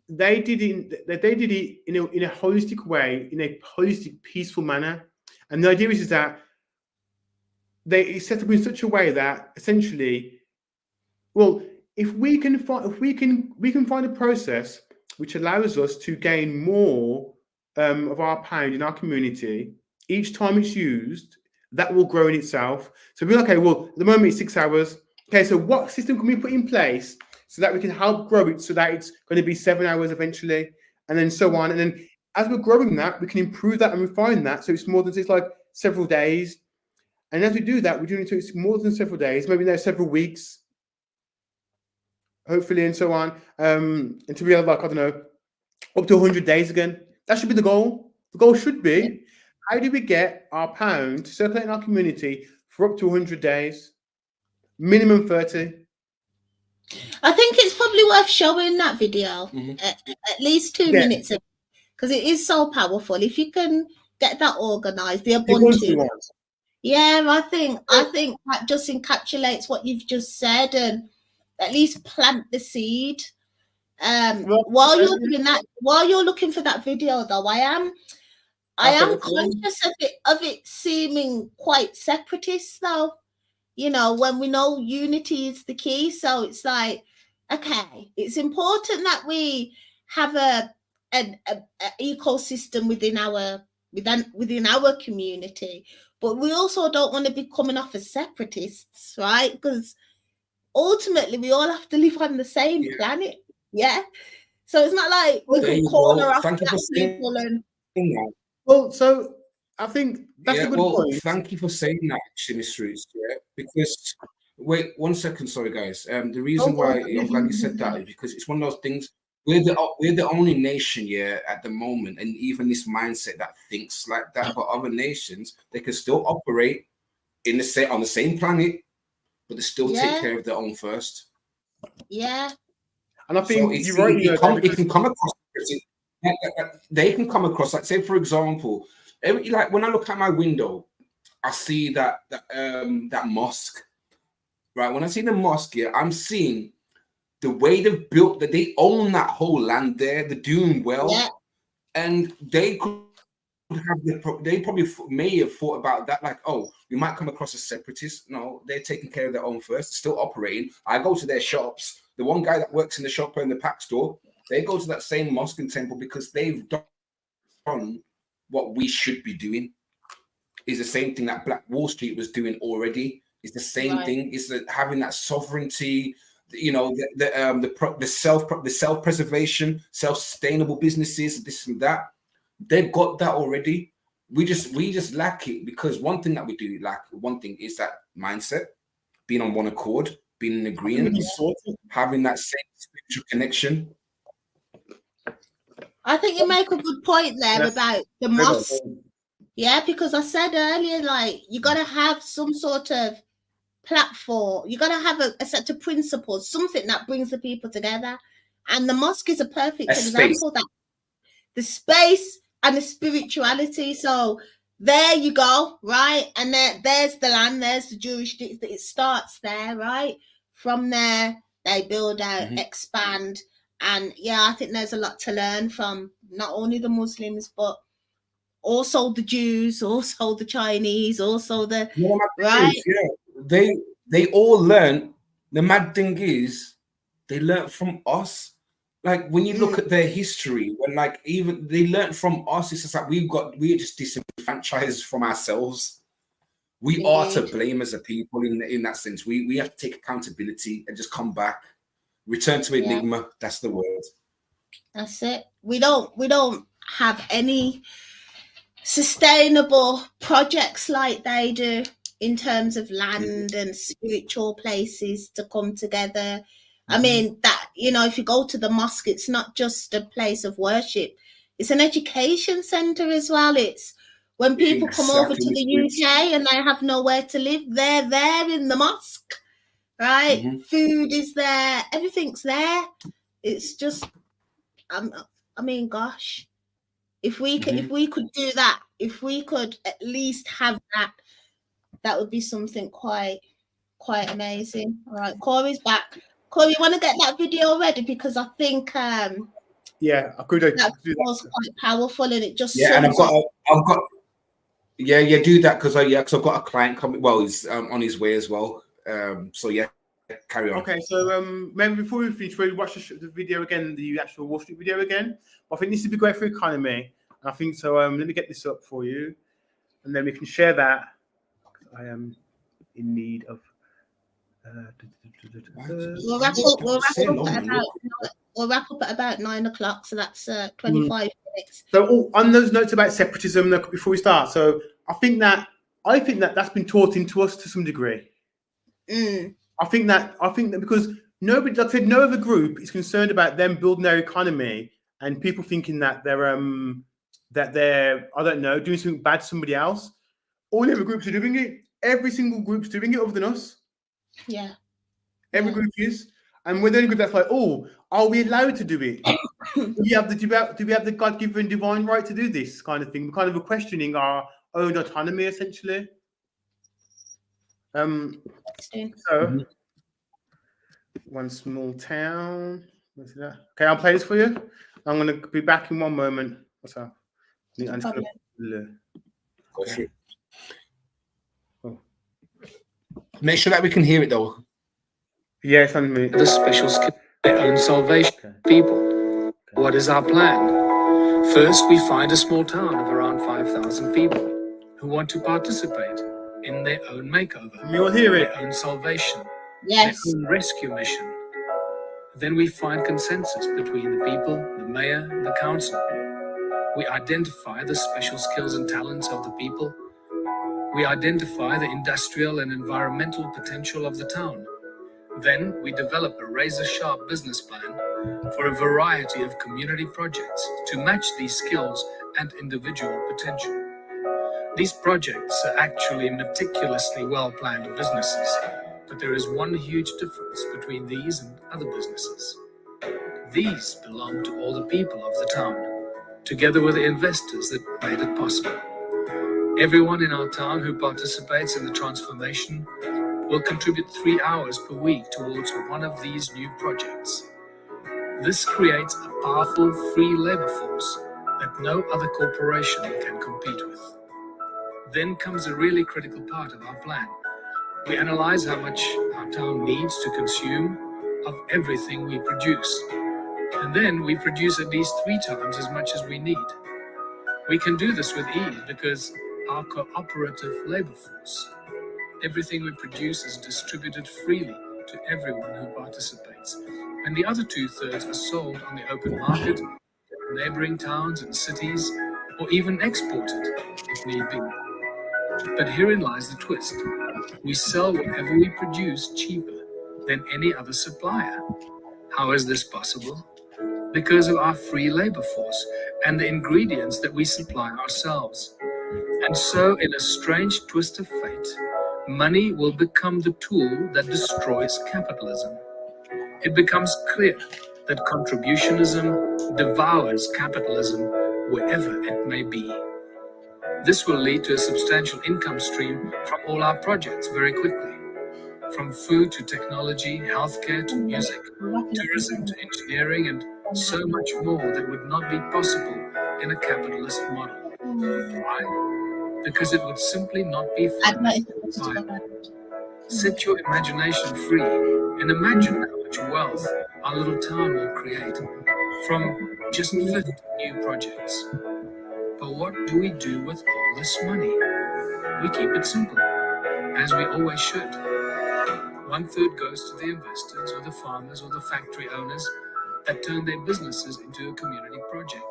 they did it in a holistic way, in a holistic, peaceful manner. And the idea is that they set up in such a way that essentially, well, if we can find a process which allows us to gain more of our pound in our community each time it's used, that will grow in itself. So we're okay. Well, at the moment it's 6 hours. Okay, so what system can we put in place so that we can help grow it so that it's going to be 7 hours eventually, and then so on. And then as we're growing that, we can improve that and refine that so it's more than just like several days. And as we do that, we're doing it so it's more than several days, maybe there's several weeks, hopefully, and so on. And to be like, I don't know, up to 100 days again. That should be the goal. The goal should be, how do we get our pound to circulate in our community for up to 100 days? Minimum 30. I think it's probably worth showing that video at least 2 minutes, because it is so powerful. If you can get that organized, the Ubuntu. Yeah, I think that just encapsulates what you've just said, and at least plant the seed. While you're looking for that video, though, I am conscious of it seeming quite separatist, though. You know, when we know unity is the key, so it's like, okay, it's important that we have an ecosystem within our community, but we also don't want to be coming off as separatists, right? Because ultimately we all have to live on the same planet. Yeah. So it's not like we can corner off black people and. Well, so I think that's a good point. Thank you for saying that, actually, Miss Roots. Yeah, because wait 1 second, sorry guys. The reason why I'm glad you said that is because it's one of those things. We're the only nation, at the moment, and even this mindset that thinks like that. But other nations, they can still operate on the same planet, but they still take care of their own first. Yeah. And I think it can come across. They can come across, like, say for example, like when I look out my window, I see that mosque. Right, when I see the mosque, I'm seeing the way they've built that. They own that whole land there. They're doing well, and they could have. They probably may have thought about that, like, oh, we might come across as separatists. No, they're taking care of their own first. They're still operating. I go to their shops. The one guy that works in the shop and the pack store, they go to that same mosque and temple because they've done what we should be doing. Is the same thing that Black Wall Street was doing already. It's the same thing. It's having that sovereignty. You know, the self-preservation, self-sustainable businesses, this and that. They've got that already. We just lack it because one thing that we do lack. One thing is that mindset, being on one accord, being in agreement, having that same spiritual connection. I think you make a good point there about the mosque. Yeah, because I said earlier, like, you got to have some sort of platform. You got to have a set of principles, something that brings the people together. And the mosque is a perfect A space. example, that the space and the spirituality. So there you go, right? And there's the land, there's the jurisdiction. It starts there, right? From there, they build out, expand. And yeah, I think there's a lot to learn from not only the Muslims, but also the Jews, also the Chinese, also the right. Yeah, they all learn. The mad thing is, they learn from us. Like when you look at their history, when like even they learn from us, it's just like we're just disenfranchised from ourselves. We are to blame as a people in that sense. We have to take accountability and just come back, return to Enigma. That's the word. That's it. We don't have any sustainable projects like they do in terms of land and spiritual places to come together. I mean, that, you know, if you go to the mosque, it's not just a place of worship, it's an education center as well. It's when people come over to the UK and they have nowhere to live, they're there in the mosque, right? Food is there, everything's there. It's just, I mean, gosh, if we could do that, if we could at least have that, that would be something quite amazing. All right, Corey's back. Corey, you want to get that video ready, because I think yeah, I could do that that. was quite powerful, and it just And I've got do that because I've got a client coming. Well, he's on his way as well. So yeah, carry on. Okay, so maybe before we finish, we'll watch the video again, the actual Wall Street video again. I think this would be great for economy. I think so. Let me get this up for you, and then we can share that. I am in need of. We'll wrap up at about 9 o'clock, so that's 25 minutes. So on those notes about separatism, before we start, so I think that that's been taught into us to some degree. I think that because nobody, like I said, no other group is concerned about them building their economy and people thinking that they're I don't know, doing something bad to somebody else. All the other groups are doing it. Every single group's doing it other than us. Yeah. Every group is. And we're the only group that's like, oh, are we allowed to do it? do we have the God-given divine right to do this kind of thing? We're kind of questioning our own autonomy, essentially. So, one small town. What's that? Okay, I'll play this for you. I'm going to be back in one moment. What's up? Make sure that we can hear it though. Yes, on me. The special skill, their own salvation. People. What is our plan? First, we find a small town of around 5,000 people who want to participate in their own makeover. You will hear it. Their own salvation. Yes. Their own rescue mission. Then we find consensus between the people, the mayor, and the council. We identify the special skills and talents of the people. We identify the industrial and environmental potential of the town. Then we develop a razor-sharp business plan for a variety of community projects to match these skills and individual potential. These projects are actually meticulously well-planned businesses, but there is one huge difference between these and other businesses. These belong to all the people of the town, together with the investors that made it possible. Everyone in our town who participates in the transformation will contribute 3 hours per week towards one of these new projects. This creates a powerful free labor force that no other corporation can compete with. Then comes a really critical part of our plan. We analyze how much our town needs to consume of everything we produce. And then we produce at least 3 times as much as we need. We can do this with ease because our cooperative labor force. Everything we produce is distributed freely to everyone who participates, and the other 2/3 are sold on the open market, in neighboring towns and cities, or even exported if need be. But herein lies the twist. We sell whatever we produce cheaper than any other supplier. How is this possible? Because of our free labor force and the ingredients that we supply ourselves. And so, in a strange twist of fate, money will become the tool that destroys capitalism. It becomes clear that contributionism devours capitalism wherever it may be. This will lead to a substantial income stream from all our projects very quickly. From food to technology, healthcare to music, tourism to engineering, and so much more that would not be possible in a capitalist model. Why? Because it would simply not be viable. Set your imagination free and imagine how much wealth our little town will create from just 50 new projects. But what do we do with all this money? We keep it simple, as we always should. 1/3 goes to the investors or the farmers or the factory owners that turn their businesses into a community project.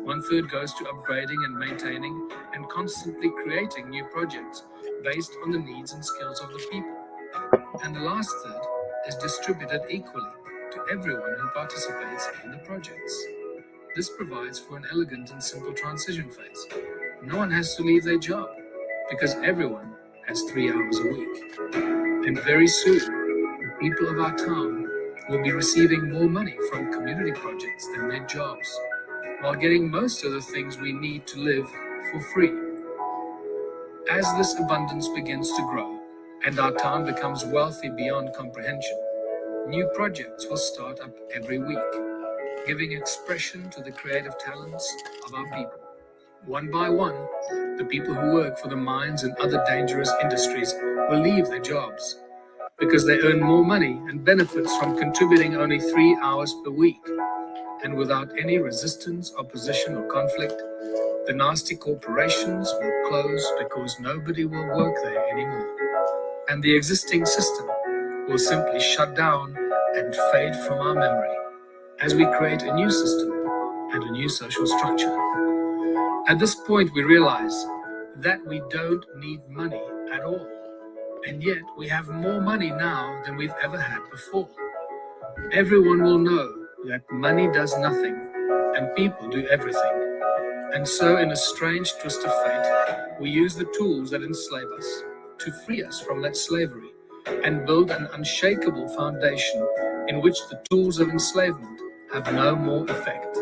1/3 goes to upgrading and maintaining and constantly creating new projects based on the needs and skills of the people. And the last third is distributed equally to everyone who participates in the projects. This provides for an elegant and simple transition phase. No one has to leave their job because everyone has 3 hours a week. And very soon, the people of our town will be receiving more money from community projects than their jobs, while getting most of the things we need to live for free. As this abundance begins to grow and our town becomes wealthy beyond comprehension, new projects will start up every week, giving expression to the creative talents of our people. One by one, the people who work for the mines and other dangerous industries will leave their jobs because they earn more money and benefits from contributing only 3 hours per week. And without any resistance, opposition, or conflict, the nasty corporations will close because nobody will work there anymore. And the existing system will simply shut down and fade from our memory as we create a new system and a new social structure. At this point, we realize that we don't need money at all. And yet we have more money now than we've ever had before. Everyone will know that money does nothing and people do everything. And so, in a strange twist of fate, we use the tools that enslave us to free us from that slavery and build an unshakable foundation in which the tools of enslavement have no more effect.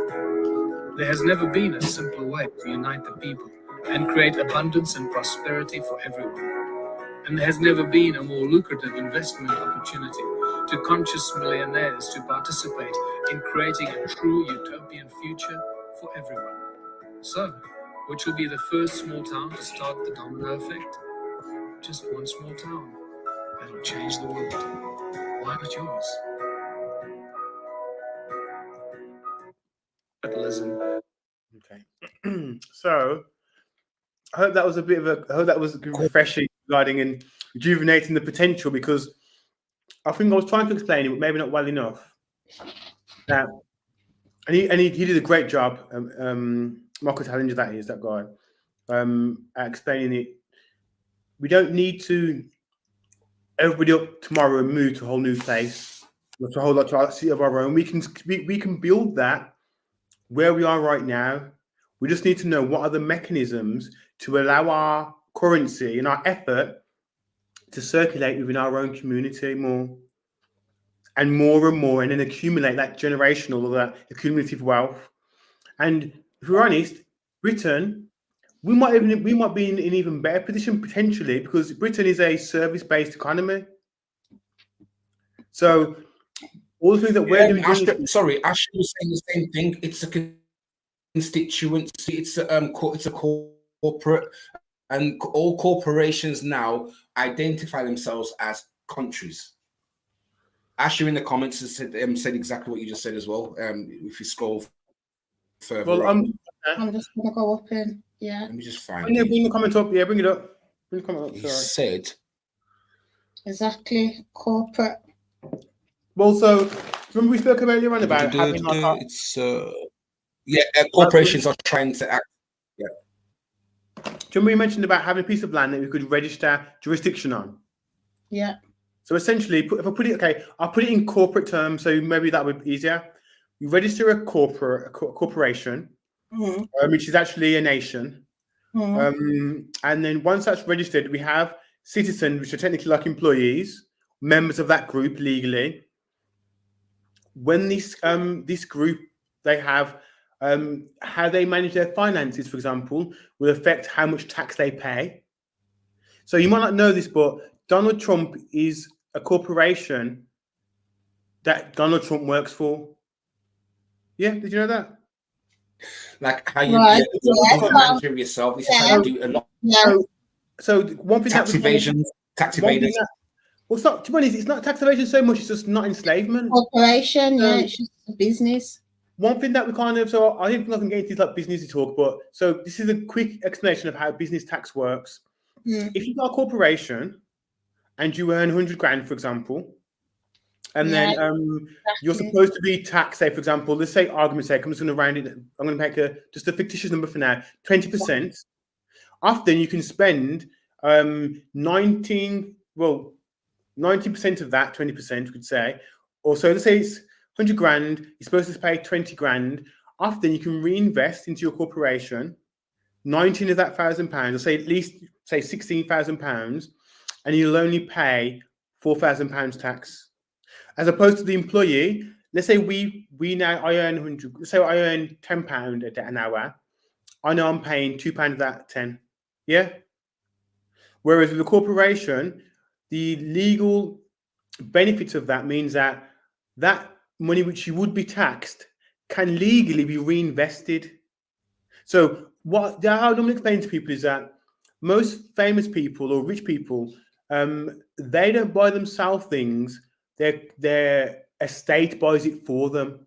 There has never been a simpler way to unite the people and create abundance and prosperity for everyone. And there has never been a more lucrative investment opportunity to conscious millionaires to participate in creating a true utopian future for everyone. So, which will be the first small town to start the domino effect? Just one small town that'll change the world. Why not yours? Capitalism. Okay. So I hope that was refreshing regarding and rejuvenating the potential, because I think I was trying to explain it, but maybe not well enough. And he did a great job. Marco Tallinger, that guy, at explaining it. We don't need to everybody up tomorrow and move to a whole new place, to a whole lot of city of our own. We can build that where we are right now. We just need to know what are the mechanisms to allow our currency and our effort to circulate within our own community more, and then accumulate that generational or that accumulative wealth. And if we're honest, Britain, we might be in an even better position potentially, because Britain is a service-based economy. So all the things that we're doing. Ashley was saying the same thing. It's a constituency. It's a corporate, and all corporations now identify themselves as countries. Ashley in the comments has said exactly what you just said as well. If you scroll further, well, I'm just gonna go up in. Yeah. Let me just find. Bring the comment up. Yeah, bring it up. Bring the comment up. He said exactly corporate. Well, so remember we spoke earlier on about having corporations are trying to act. Yeah. Do you remember you mentioned about having a piece of land that we could register jurisdiction on? Yeah. So essentially, I'll put it in corporate terms, so maybe that would be easier. You register a corporation, which is actually a nation, And then once that's registered, we have citizens, which are technically like employees, members of that group legally. When this group, they have how they manage their finances, for example, will affect how much tax they pay. So you might not know this, but Donald Trump is a corporation that Donald Trump works for. Yeah, did you know that? Like how you Right. become a manager of yourself. This is how you do a lot. Yeah. So one thing Tax that we evasion, tax evaders. Well, it's not, to be honest, it's not tax evasion so much, it's just not enslavement. Corporation, yeah, it's just a business. One thing that we kind of, so I don't think I can get into like business talk, but so this is a quick explanation of how business tax works. If you've got a corporation and you earn 100 grand, for example, and then you're supposed to be taxed, say, for example, let's say argument's sake, I'm just going to round it, I'm going to make just a fictitious number for now, 20%. Often you can spend 90% of that, 20% we could say, or so let's say it's 100 grand, you're supposed to pay 20 grand. Often you can reinvest into your corporation 19 of that £1,000, or say at least say £16,000, and you'll only pay £4,000 tax. As opposed to the employee, let's say I earn 100, let's say I earn £10 an hour. I know I'm paying £2 of that 10. Yeah. Whereas with the corporation, the legal benefits of that means that that money which you would be taxed can legally be reinvested. So how I normally explain to people is that most famous people or rich people, they don't buy themselves things. Their estate buys it for them.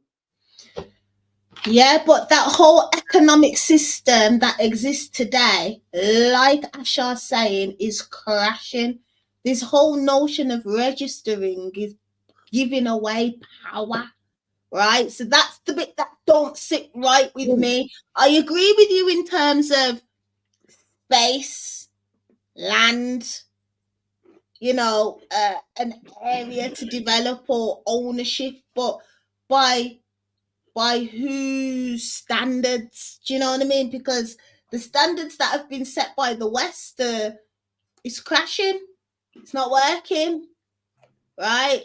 Yeah, but that whole economic system that exists today, like Ashar's saying, is crashing. This whole notion of registering is giving away power, right? So that's the bit that don't sit right with me. I agree with you in terms of space, land, an area to develop or ownership, but by whose standards? Do you know what I mean? Because the standards that have been set by the West is crashing. It's not working, right?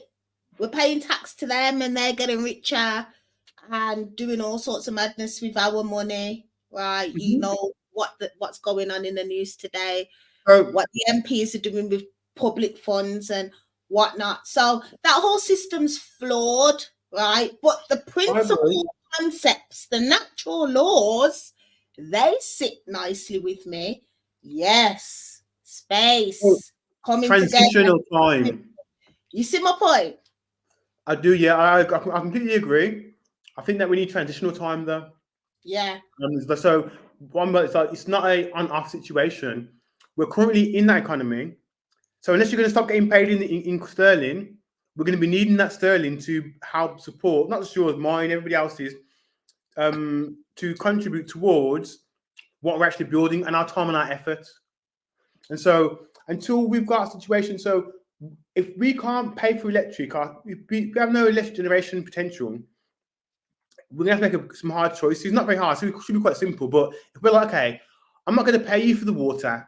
We're paying tax to them and they're getting richer and doing all sorts of madness with our money, right? You know what's going on in the news today, what the MPs are doing with public funds and whatnot. So that whole system's flawed, right? But the principal concepts, the natural laws, they sit nicely with me. Yes, space, coming transitional together. time. You see my point? I do, yeah. I completely agree. I think that we need transitional time, though. Yeah. So it's not a on-off situation. We're currently in that economy. So unless you're going to stop getting paid in sterling, we're going to be needing that sterling to help support, not just yours, mine, everybody else's, to contribute towards what we're actually building and our time and our effort. And so until we've got a situation, so if we can't pay for electric, if we have no electric generation potential, we're going to have to make some hard choices. Not very hard, so it should be quite simple. But if we're like, okay, I'm not going to pay you for the water,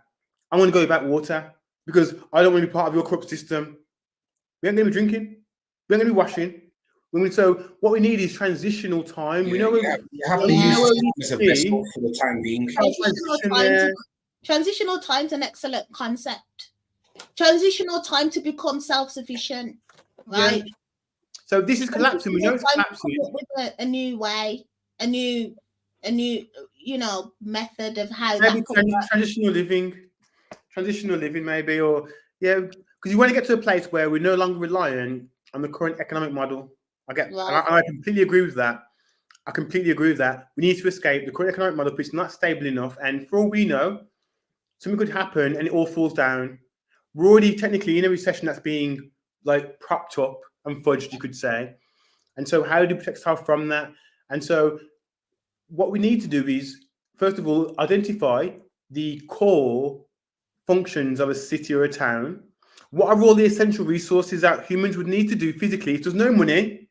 I'm going to go without water because I don't want to be part of your corrupt system. We ain't going to be drinking. We ain't going to be washing. So what we need is transitional time. Yeah, we know you have to use it as a vessel for the time being. Transitional time is an excellent concept. Transitional time to become self-sufficient, right? Yeah. So this is collapsing. We know it's collapsing. With a new way, a new, method of how maybe that transitional living, maybe, or because you want to get to a place where we're no longer reliant on the current economic model. I completely agree with that. We need to escape the current economic model, but it's not stable enough. And for all we know, something could happen and it all falls down. We're already technically in a recession that's being like propped up and fudged, you could say. And so how do we protect ourselves from that? And so what we need to do is, first of all, identify the core functions of a city or a town. What are all the essential resources that humans would need to do physically? If there's no money,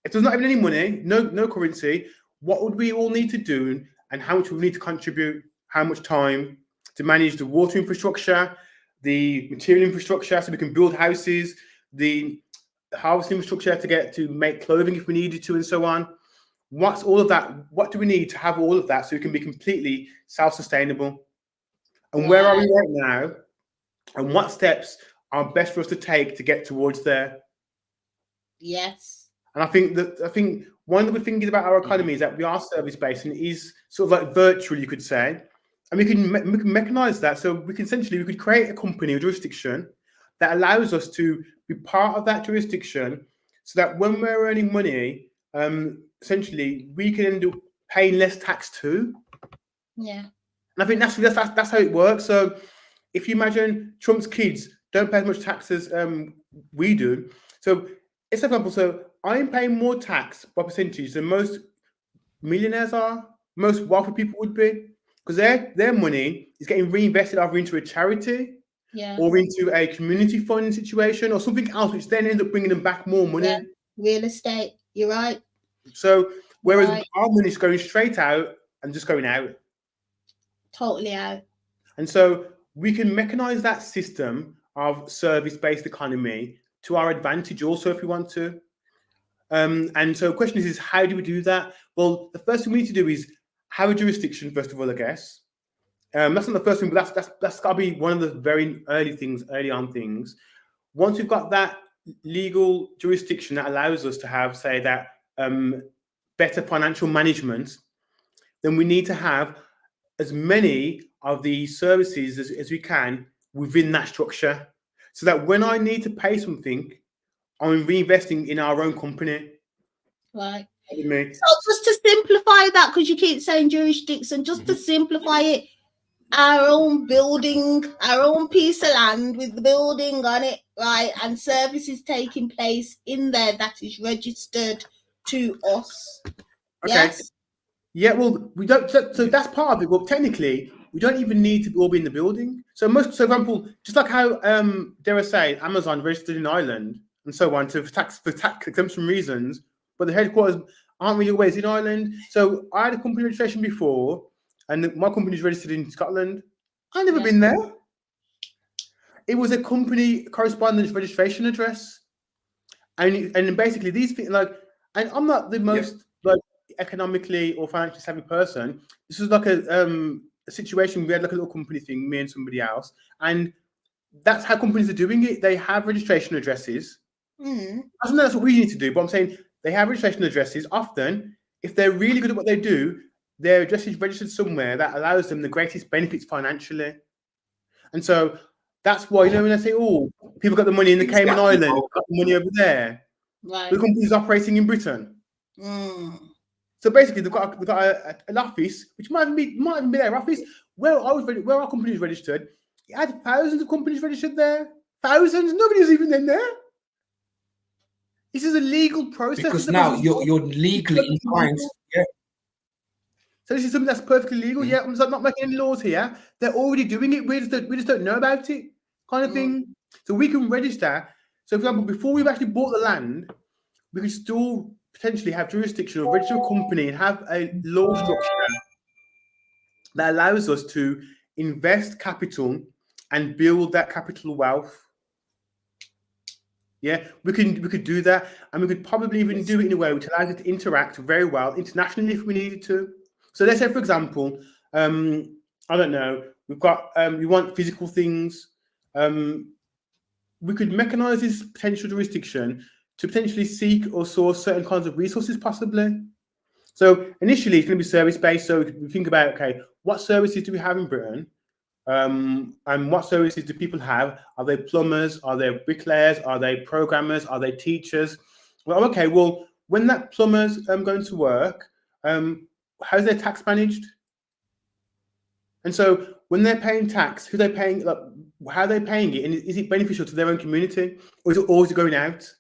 if there's not even any money, no currency, what would we all need to do and how much we need to contribute? how much time to manage the water infrastructure, the material infrastructure, so we can build houses, the harvest infrastructure to make clothing if we needed to, and so on. What's all of that? What do we need to have all of that so we can be completely self-sustainable? And where are we right now? And what steps are best for us to take to get towards there? Yes. And I think one of the good things about our economy is that we are service-based, and it is sort of like virtual, you could say. And we can mechanize that. So we could create a company or jurisdiction that allows us to be part of that jurisdiction, so that when we're earning money, essentially we can end up paying less tax too. Yeah. And I think that's how it works. So if you imagine Trump's kids don't pay as much tax as we do. So it's an example. So I'm paying more tax by percentage than most millionaires are, most wealthy people would be, because their money is getting reinvested either into a charity or into a community fund situation or something else, which then ends up bringing them back more money. Yeah. Real estate. You're right. So whereas our money is going straight out and just going out. Totally out. And so we can mechanize that system of service-based economy to our advantage also if we want to. And so the question is how do we do that? Well, the first thing we need to do is have a jurisdiction, first of all, I guess. That's not the first thing, but that's got to be one of the very early on things. Once we've got that legal jurisdiction that allows us to have, say, that better financial management, then we need to have as many of the services as we can within that structure, so that when I need to pay something, I'm reinvesting in our own company. Right. So just to simplify that, because you keep saying jurisdiction, just to simplify it, our own building, our own piece of land with the building on it, right, and services taking place in there that is registered to us. Okay. Yes. Yeah, well, we don't. So that's part of it. Well, technically, we don't even need to all be in the building. So for example, just like how dare I say, Amazon registered in Ireland and so on for tax exemption reasons, but the headquarters aren't really always in Ireland. So I had a company registration before, and my company is registered in Scotland. I've never been there. It was a company correspondence registration address, and basically these things, like, and I'm not the most economically or financially savvy person. This was like a situation. We had like a little company thing, me and somebody else, and that's how companies are doing it. They have registration addresses. I don't know that's what we need to do, but I'm saying they have registration addresses. Often, if they're really good at what they do, their address is registered somewhere that allows them the greatest benefits financially. And so that's why, you know, when I say, oh, people got the money in the Cayman Islands, got the money over there. Right. The company's operating in Britain. So basically, they've got an office, which might even be their office. Where our company is registered, it had thousands of companies registered there. Thousands. Nobody was even in there. This is a legal process. Because now you're legally inclined. Yeah. So this is something that's perfectly legal. Yeah, I'm not making any laws here. They're already doing it. We just don't know about it, kind of thing. So we can register. So, for example, before we've actually bought the land, we could still potentially have jurisdiction or register a company and have a law structure that allows us to invest capital and build that capital wealth. Yeah, we could do that, and we could probably even do it in a way which allows it to interact very well internationally if we needed to. So let's say, for example, I don't know, we've got we want physical things. We could mechanize this potential jurisdiction to potentially seek or source certain kinds of resources, possibly. So initially, it's going to be service-based. So we think about, okay, what services do we have in Britain? And what services do people have? Are they plumbers? Are they bricklayers? Are they programmers? Are they teachers? Well, okay, well, when that plumber's going to work, how's their tax managed? And so when they're paying tax, who they're paying, like, how are they paying it? And is it beneficial to their own community? Or is it always going out?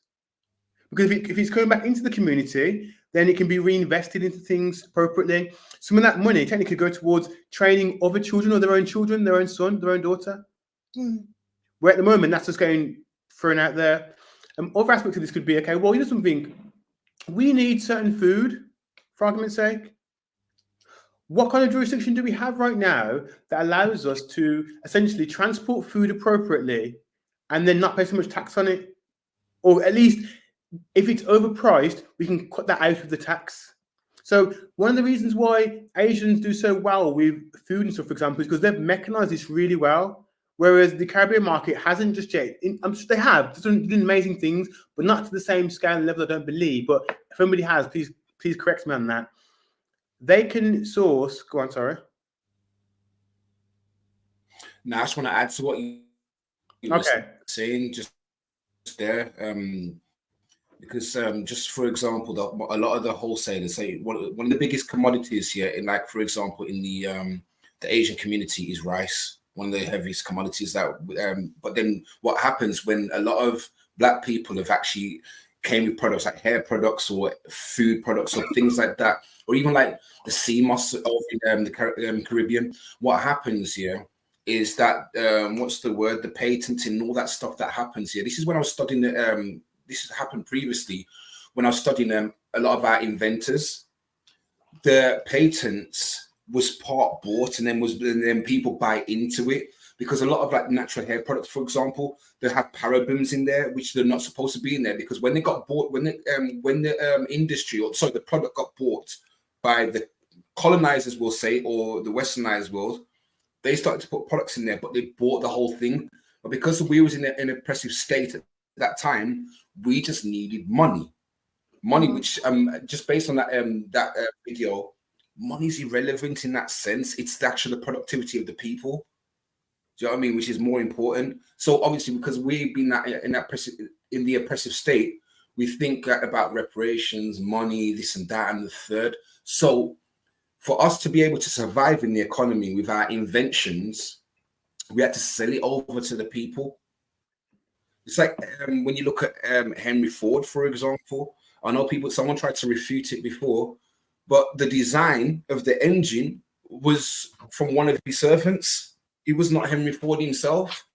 Because if it's coming back into the community, then it can be reinvested into things appropriately. Some of that money technically go towards training other children or their own children, their own son, their own daughter. Where at the moment, that's just getting thrown out there. Other aspects of this could be, okay, well, you know something, we need certain food, for argument's sake. what kind of jurisdiction do we have right now that allows us to essentially transport food appropriately and then not pay so much tax on it? Or at least if it's overpriced, we can cut that out of the tax. So one of the reasons why Asians do so well with food and stuff, for example, is because they've mechanized this really well. Whereas the Caribbean market hasn't just yet. I'm sure they have done amazing things, but not to the same scale and level, I don't believe. But if anybody has, please correct me on that. They can source. Go on, sorry. Now, I just want to add to what you were saying just there, because just for example, a lot of the wholesalers say one of the biggest commodities here, in like for example, in the Asian community is rice. One of the heaviest commodities that, but then what happens when a lot of Black people have actually came with products like hair products or food products or things like that, or even like the sea moss over in the Caribbean, what happens here is that, what's the word, the patenting and all that stuff that happens here. This is when I was studying, this has happened previously, when I was studying a lot of our inventors, the patents was part bought and then people buy into it, because a lot of like natural hair products, for example, they have parabens in there which they're not supposed to be in there, because when they got bought, when the industry, or sorry, the product got bought by the colonizers, we'll say, or the westernized world, they started to put products in there, but they bought the whole thing. But because we was in an oppressive state at that time, we just needed money, which just based on that video, money is irrelevant in that sense. It's the actual productivity of the people. Do you know what I mean? Which is more important. So obviously, because we've been in the oppressive state, we think about reparations, money, this and that, and the third. So for us to be able to survive in the economy with our inventions, we had to sell it over to the people. It's like when you look at Henry Ford, for example. I know someone tried to refute it before, but the design of the engine was from one of his servants. It was not Henry Ford himself.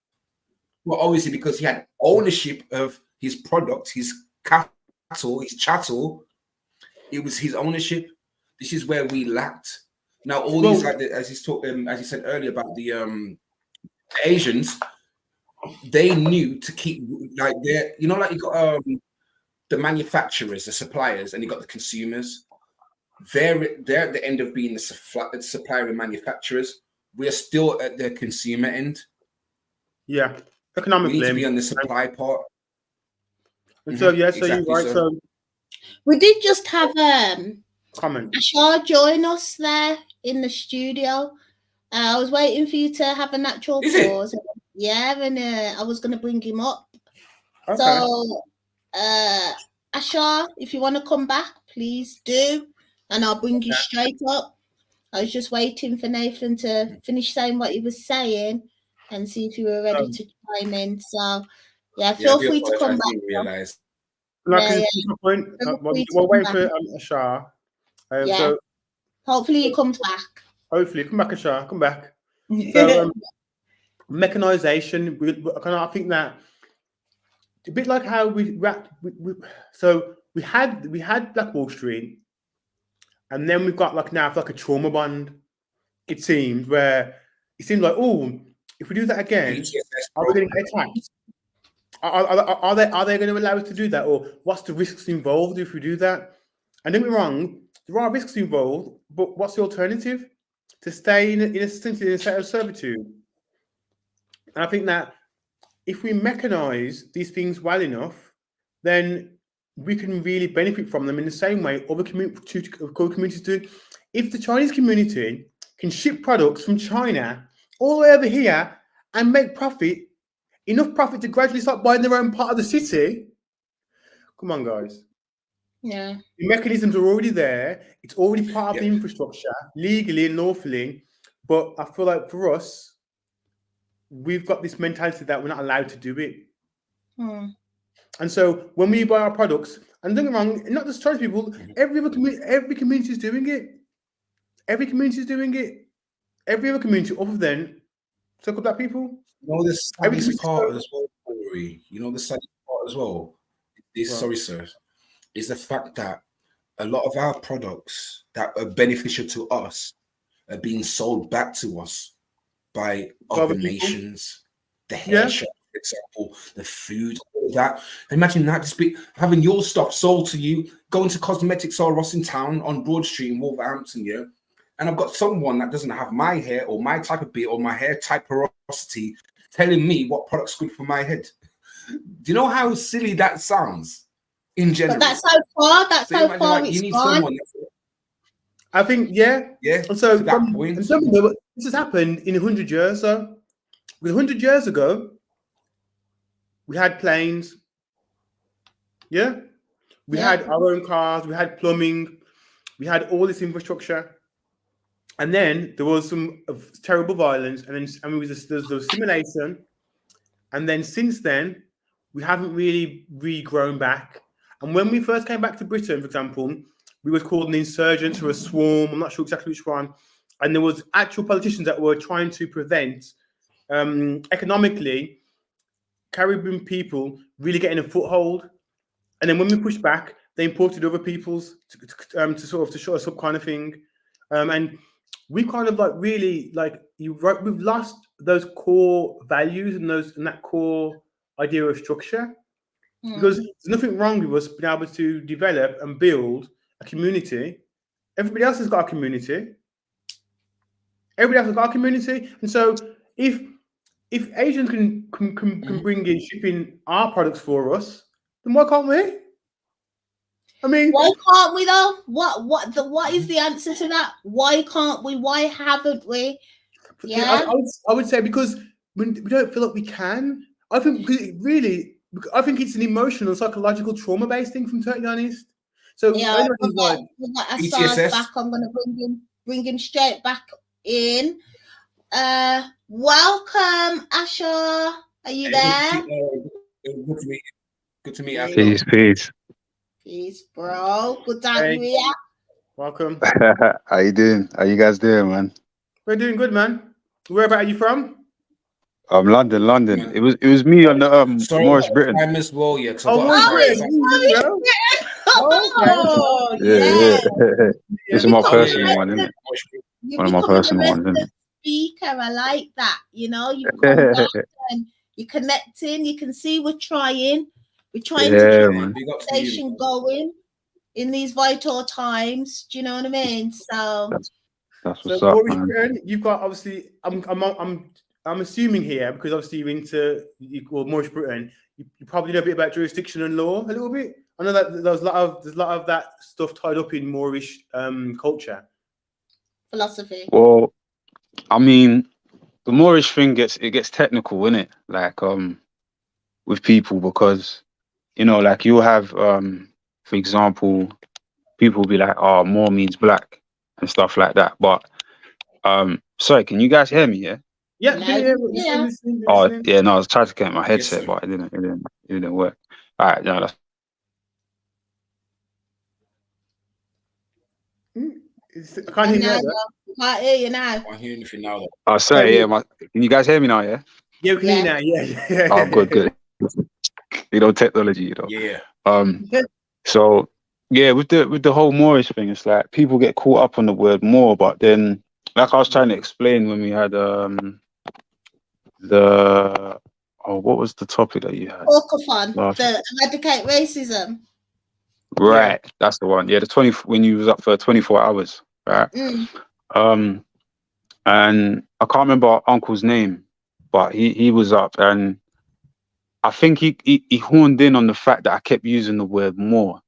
Well, obviously, because he had ownership of his product, his cattle, his chattel, it was his ownership. This is where we lacked. Now, all these, like as he said earlier about the Asians, they knew to keep like their, you know, like you got the manufacturers, the suppliers, and you got the consumers. They're at the end of being the supplier and manufacturers. We're still at the consumer end. Yeah, economically. We need to be on the supply part. And so yeah, so exactly, you're right. So we did just have comment. Ashar join us there in the studio. I was waiting for you to have a natural pause. Yeah, and I was going to bring him up. Okay. So, Ashar, if you want to come back, please do, and I'll bring you straight up. I was just waiting for Nathan to finish saying what he was saying and see if you were ready to chime in. So, yeah, feel free to come back. We're waiting for Ashar. So hopefully he comes back. Hopefully, come back, Ashar. Come back. So, mechanization. I think that a bit like how we had Black Wall Street, and then we've got like now like a trauma bond. It seems like, oh, if we do that again, are we going to get attacked? Are they going to allow us to do that, or what's the risks involved if we do that? And don't get me wrong, there are risks involved, but what's the alternative? To stay in a state of servitude. And I think that if we mechanize these things well enough, then we can really benefit from them in the same way other communities do. If the Chinese community can ship products from China all the way over here and make enough profit to gradually start buying their own part of the city, come on, guys. Yeah. The mechanisms are already there. It's already part of the infrastructure, legally and lawfully. But I feel like for us, we've got this mentality that we're not allowed to do it. And so when we buy our products, and don't get me wrong, not just Chinese people, every community is doing it. Every community is doing it. Every other community other than so-called Black people. You know the saddest part as well, Corey. You know the saddest part as well. Sorry, sir. Is the fact that a lot of our products that are beneficial to us, are being sold back to us by Other other people. nations. The hair Yeah. shop, for example, the food, all of that. Imagine that, just having your stuff sold to you, going to Cosmetics or Ross in Town on Broad Street in Wolverhampton, yeah? And I've got someone that doesn't have my hair or my type of beard or my hair type porosity telling me what product's good for my head. Do you know how silly that sounds in general? But that's how far. That's So how imagine, far like, it's you need gone. someone I think, yeah. And so to that point. this has happened in 100 years. So 100 years ago, we had planes. Yeah. We had our own cars. We had plumbing. We had all this infrastructure. And then there was some terrible violence. And then there was simulation. And then since then, we haven't really regrown back. And when we first came back to Britain, for example, we were called an insurgent or a swarm. I'm not sure exactly which one. And there was actual politicians that were trying to prevent economically Caribbean people really getting a foothold. And then when we pushed back, they imported other peoples to show us up kind of thing. And we kind of we've lost those core values and that core idea of structure. Because there's nothing wrong with us being able to develop and build a community. Everybody else has got a community. And so if Asians can bring in shipping our products for us, then why can't we? I mean, why can't we though? What is the answer to that? Why can't we? Why haven't we? Yeah, I would say because we don't feel like we can. I think it's an emotional, psychological, trauma-based thing. From totally honest. So yeah, Asar's back. I'm gonna bring him straight back in. Welcome, Asha. Are you there? Good to meet you. Peace. Bro. Good to have you here. Welcome. How you doing? How you guys doing, man? We're doing good, man. Where about are you from? London. It was me on the Morris Britain. I missed well, yeah. Yeah. This is my personal one, isn't it? One of my personal ones, isn't it? Speaker, I like that. You know, you come back and you're connecting. You can see we're trying. We're trying to keep the conversation going in these vital times. Do you know what I mean? So that's what's up, man. You've got obviously. I'm assuming here because obviously you're into Morris Britain. You probably know a bit about jurisdiction and law a little bit. I know that there's a lot of that stuff tied up in Moorish culture, philosophy. Well, I mean, the Moorish thing gets technical, isn't it? Like with people because like you'll have for example, people will be like, "Oh, Moor means black" and stuff like that. But sorry, can you guys hear me? Yeah. Yeah. Oh yeah, no, I was trying to get my headset, but it didn't work. All right, no, that's. I can't hear you now. Can't hear you now. I can't hear anything now. Though. Oh, sorry. Yeah, can you guys hear me now? Yeah. Yeah, we can hear you now. Yeah. Oh, good. Technology. Yeah. So yeah, with the whole Moorish thing, it's like people get caught up on the word Moor, but then, like I was trying to explain when we had what was the topic that you had? Orcathon, the eradicate racism. Right, that's the one. Yeah, when you was up for 24 hours, right? And I can't remember our uncle's name, but he was up, and I think he horned in on the fact that I kept using the word Moor,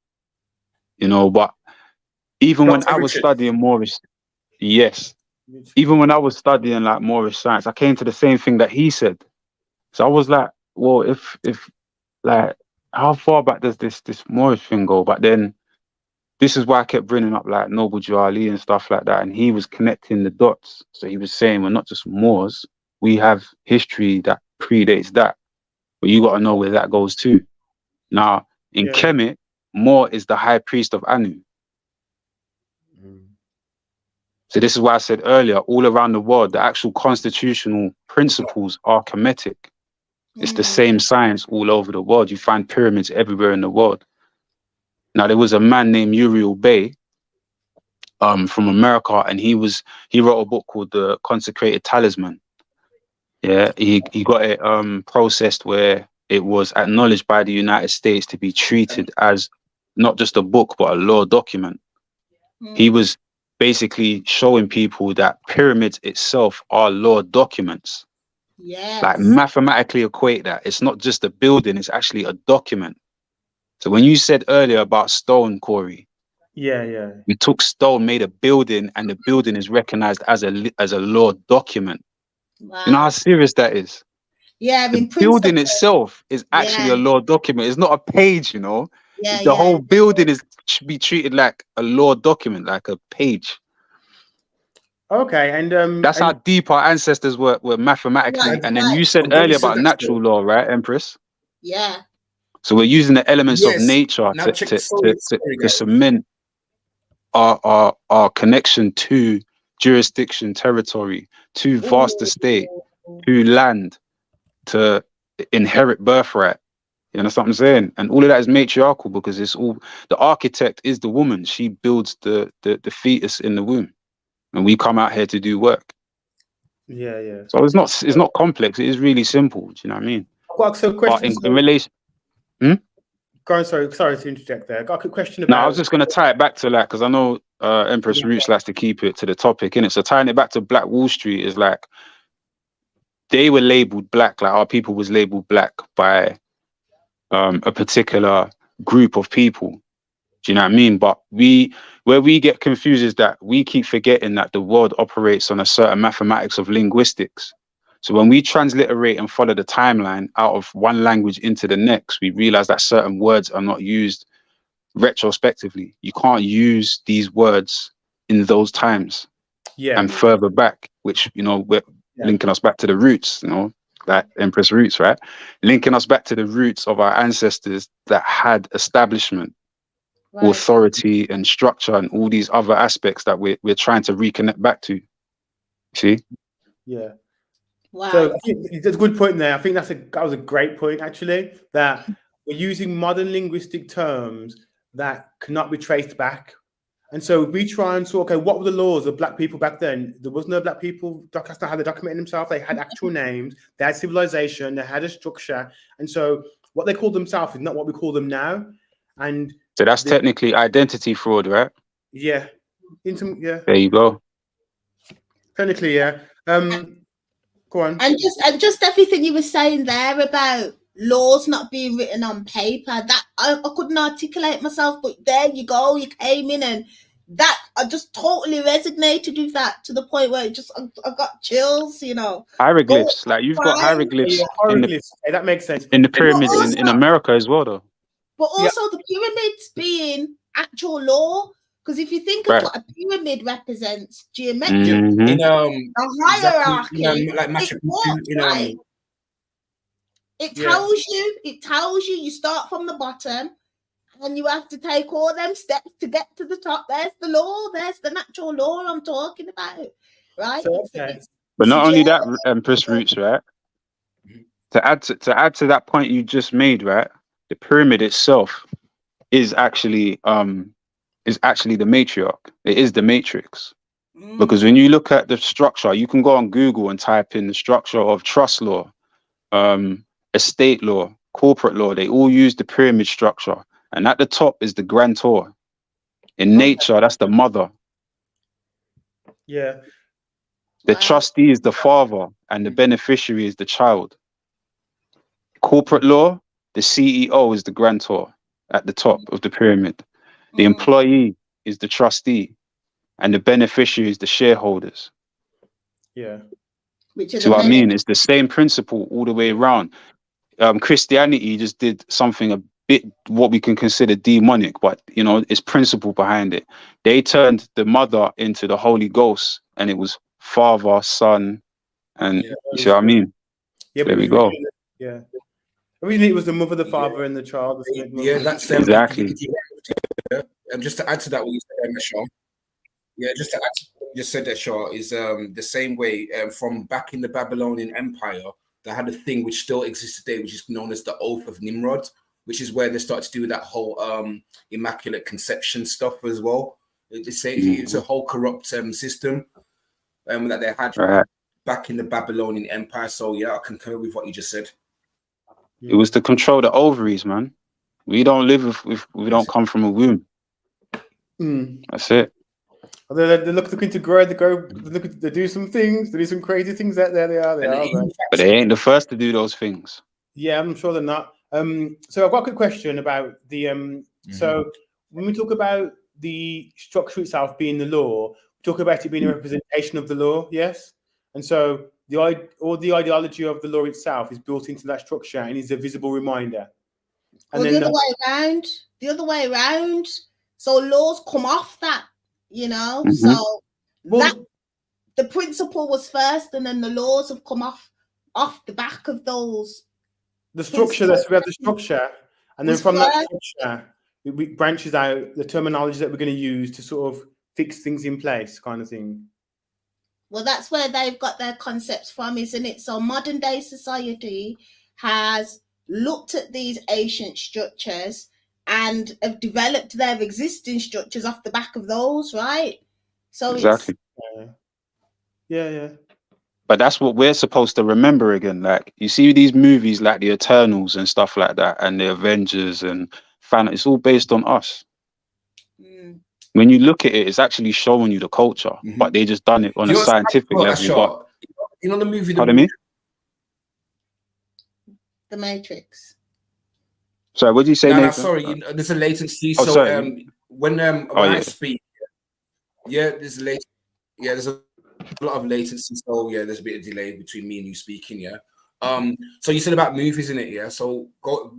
but even when I was studying Moorish, yes. Even when I was studying like Moorish science, I came to the same thing that he said. So I was like, well, if like, how far back does this Moorish thing go? But then this is why I kept bringing up like Noble Jew Ali and stuff like that. And he was connecting the dots. So he was saying, we're not just Moors, we have history that predates that. But you got to know where that goes to. Now, in Kemet, Moor is the high priest of Anu. So this is why I said earlier, all around the world, the actual constitutional principles are Kemetic. It's the same science all over the world. You find pyramids everywhere in the world. Now, there was a man named Uriel Bey, from America, and he wrote a book called The Consecrated Talisman. Yeah, he got it processed where it was acknowledged by the United States to be treated as not just a book but a law document. He was basically showing people that pyramids itself are law documents. Yes. Like mathematically equate that. It's not just a building, it's actually a document. So when you said earlier about stone, Corey, yeah, we took stone, made a building, and the building is recognized as a law document. Wow. You know how serious that is? Yeah, I mean, The building itself is actually a law document. It's not a page, you know. Yeah, The whole building should be treated like a law document, like a page. Okay, and that's how deep our ancestors were mathematically. Right, and then right. you said Well, earlier you said about that natural law, right, Empress? Yeah. So we're using the elements of Yes. nature Now check the story, to guys. cement our connection to jurisdiction, territory, to vast estate, to land, to inherit birthright. You know what I'm saying? And all of that is matriarchal because it's all, the architect is the woman. She builds the fetus in the womb, and we come out here to do work. Yeah. So it's not complex. It is really simple. Do you know what I mean? I've got a question. But in relation, Go on, sorry to interject there. I got a quick question no, about. I was just going to tie it back to that because I know Empress Roots likes to keep it to the topic, innit? So tying it back to Black Wall Street is like they were labeled black, like our people was labeled black by a particular group of people. Do you know what I mean? But where we get confused is that we keep forgetting that the world operates on a certain mathematics of linguistics. So when we transliterate and follow the timeline out of one language into the next, we realize that certain words are not used retrospectively. You can't use these words in those times and further back, which, you know, we're linking us back to the roots, you know, like Empress Roots, right? Linking us back to the roots of our ancestors that had establishment, authority and structure and all these other aspects that we're trying to reconnect back to. See? Yeah. Wow. So I think there's a good point there. I think that was a great point, actually, that we're using modern linguistic terms that cannot be traced back. And so we try and say, okay, what were the laws of Black people back then? There was no Black people. That's not how they documented themselves. They had actual names. They had civilization. They had a structure. And so what they called themselves is not what we call them now. And so that's technically identity fraud, right? Yeah. There you go. Technically, yeah. Go on. And just everything you were saying there about laws not being written on paper, that I couldn't articulate myself, but there you go, you came in and that I just totally resonated with that to the point where I got chills, you know. Hieroglyphs, like you've got hieroglyphs. That makes sense. In the pyramids in America as well, though. But also the pyramids being actual law. Because if you think of what a pyramid represents, geometric, in a hierarchy, like it tells you you start from the bottom and you have to take all them steps to get to the top. There's the law, there's the natural law I'm talking about, right? So, but not only that, Empress Roots, right? To add to that point you just made, right? The pyramid itself is actually the matriarch. It is the matrix. Because when you look at the structure, you can go on Google and type in the structure of trust law, estate law, corporate law. They all use the pyramid structure. And at the top is the grantor. In nature, that's the mother. Yeah. The trustee is the father and the beneficiary is the child. Corporate law, the CEO is the grantor at the top of the pyramid. The employee is the trustee, and the beneficiary is the shareholders. Yeah. So what I mean, it's the same principle all the way around. Christianity just did something a bit what we can consider demonic, but you know, it's principle behind it. They turned the mother into the Holy Ghost, and it was Father, Son, and you see what I mean? Yeah, there we go. Yeah. Originally, it was the mother, the father, and the child. Yeah, that's exactly. And just to add to that, what you said, Shaw. Yeah, just to add to what you just said that, Shaw, is the same way from back in the Babylonian Empire, they had a thing which still exists today, which is known as the Oath of Nimrod, which is where they start to do that whole immaculate conception stuff as well. They say it's a whole corrupt system that they had back in the Babylonian Empire. So yeah, I concur with what you just said. It was to control the ovaries, man. We don't live if we don't come from a womb. That's it. They're looking to grow. They do some things. They do some crazy things out there. They are. But they ain't the first to do those things. Yeah, I'm sure they're not. So I've got a good question about the. So when we talk about the structure itself being the law, we talk about it being a representation of the law. Yes, and so the ideology of the law itself is built into that structure and is a visible reminder. And the other way around. So laws come off that, So the principle was first, and then the laws have come off the back of those. The structure. We have the structure, and then from that structure, it branches out the terminology that we're going to use to sort of fix things in place, kind of thing. Well, that's where they've got their concepts from, isn't it? So modern day society has looked at these ancient structures and have developed their existing structures off the back of those, right? So exactly. Yeah. But that's what we're supposed to remember again. Like, you see these movies like the Eternals and stuff like that, and the Avengers and it's all based on us. When you look at it, it's actually showing you the culture, but they just done it on a scientific level. You know the movie. Pardon me? The Matrix. Sorry, what did you say? No, sorry. There's a latency. Oh, so sorry. When I speak, there's a lot of latency. So there's a bit of delay between me and you speaking. So you said about movies, in it, yeah. So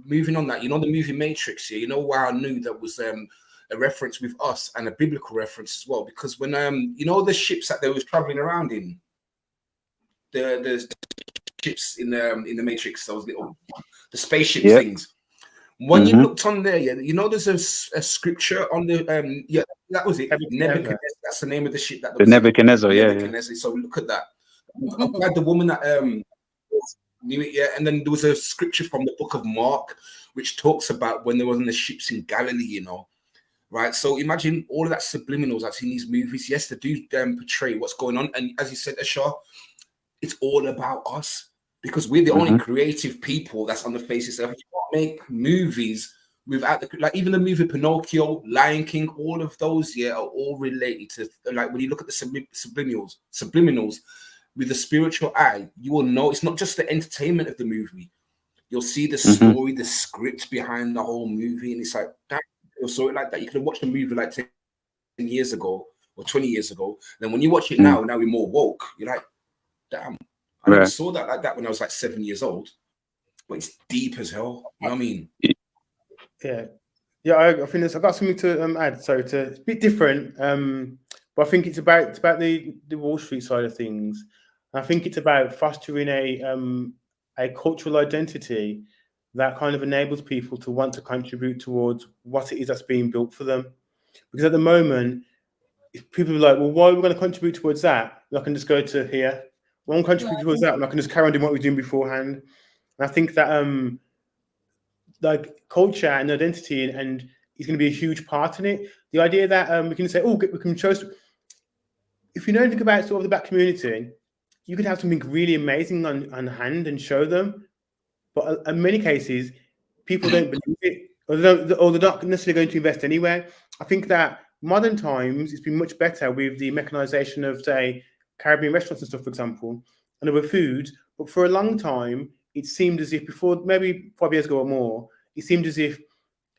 moving on that, the movie Matrix, yeah. Where I knew that was a reference with us and a biblical reference as well, because when the ships that they was traveling around in, the ships in the Matrix, those little the spaceship things. When you looked on there, there's a scripture on the that was it. Nebuchadnezzar. That's the name of the ship. The Nebuchadnezzar, Nebuchadnezzar. So look at that. I'm glad the woman that knew it, and then there was a scripture from the book of Mark, which talks about when there wasn't the ships in Galilee, right? So imagine all of that subliminals that's in these movies. Yes, they do portray what's going on, and as you said, Ashar, it's all about us because we're the only creative people that's on the face of the earth. You can't make movies without even the movie Pinocchio, Lion King, all of those are all related to when you look at the subliminals with the spiritual eye, you will know it's not just the entertainment of the movie. You'll see the story, the script behind the whole movie, and it's like that. You'll saw it like that. You could have watched the movie like 10 years ago or 20 years ago. Then when you watch it now we're more woke. You're like, damn, I never saw that like that when I was like 7 years old. But it's deep as hell. You know what I mean? Yeah. I think I've got something to add. So it's a bit different, but I think it's about the Wall Street side of things. I think it's about fostering a cultural identity that kind of enables people to want to contribute towards what it is that's being built for them. Because at the moment, if people are like, well, why are we going to contribute towards that? I can just go to here. Well, I'm contributing towards that, and I can just carry on doing what we're doing beforehand. And I think that like culture and identity and is going to be a huge part in it. The idea that we can say, we can show. If you know anything about sort of the Black community, you could have something really amazing on hand and show them. But in many cases, people don't believe it, or they're not necessarily going to invest anyway. I think that modern times, it's been much better with the mechanization of, say, Caribbean restaurants and stuff, for example, and other foods. But for a long time, it seemed as if before, maybe 5 years ago or more, it seemed as if,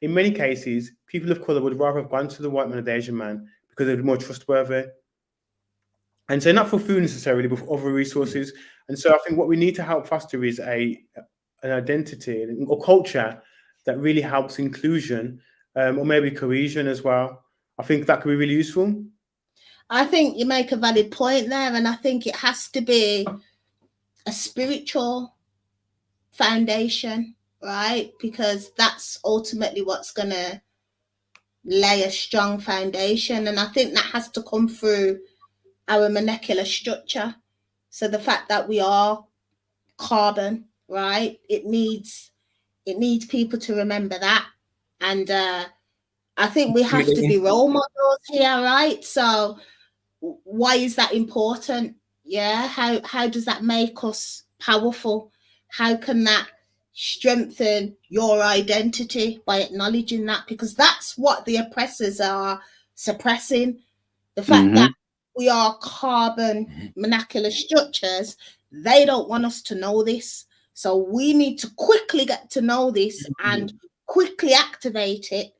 in many cases, people of color would rather have gone to the white man or the Asian man because they're more trustworthy. And so not for food necessarily, but for other resources. And so I think what we need to help foster is an identity or culture that really helps inclusion or maybe cohesion as well. I think that could be really useful. I think you make a valid point there, and I think it has to be a spiritual foundation, right? Because that's ultimately what's going to lay a strong foundation. And I think that has to come through our molecular structure. So the fact that we are carbon, right? It needs people to remember that. And I think we have to be role models here, right? So why is that important? Yeah, how does that make us powerful? How can that strengthen your identity by acknowledging that? Because that's what the oppressors are suppressing. The fact that we are carbon monocular structures, they don't want us to know this. So we need to quickly get to know this and quickly activate it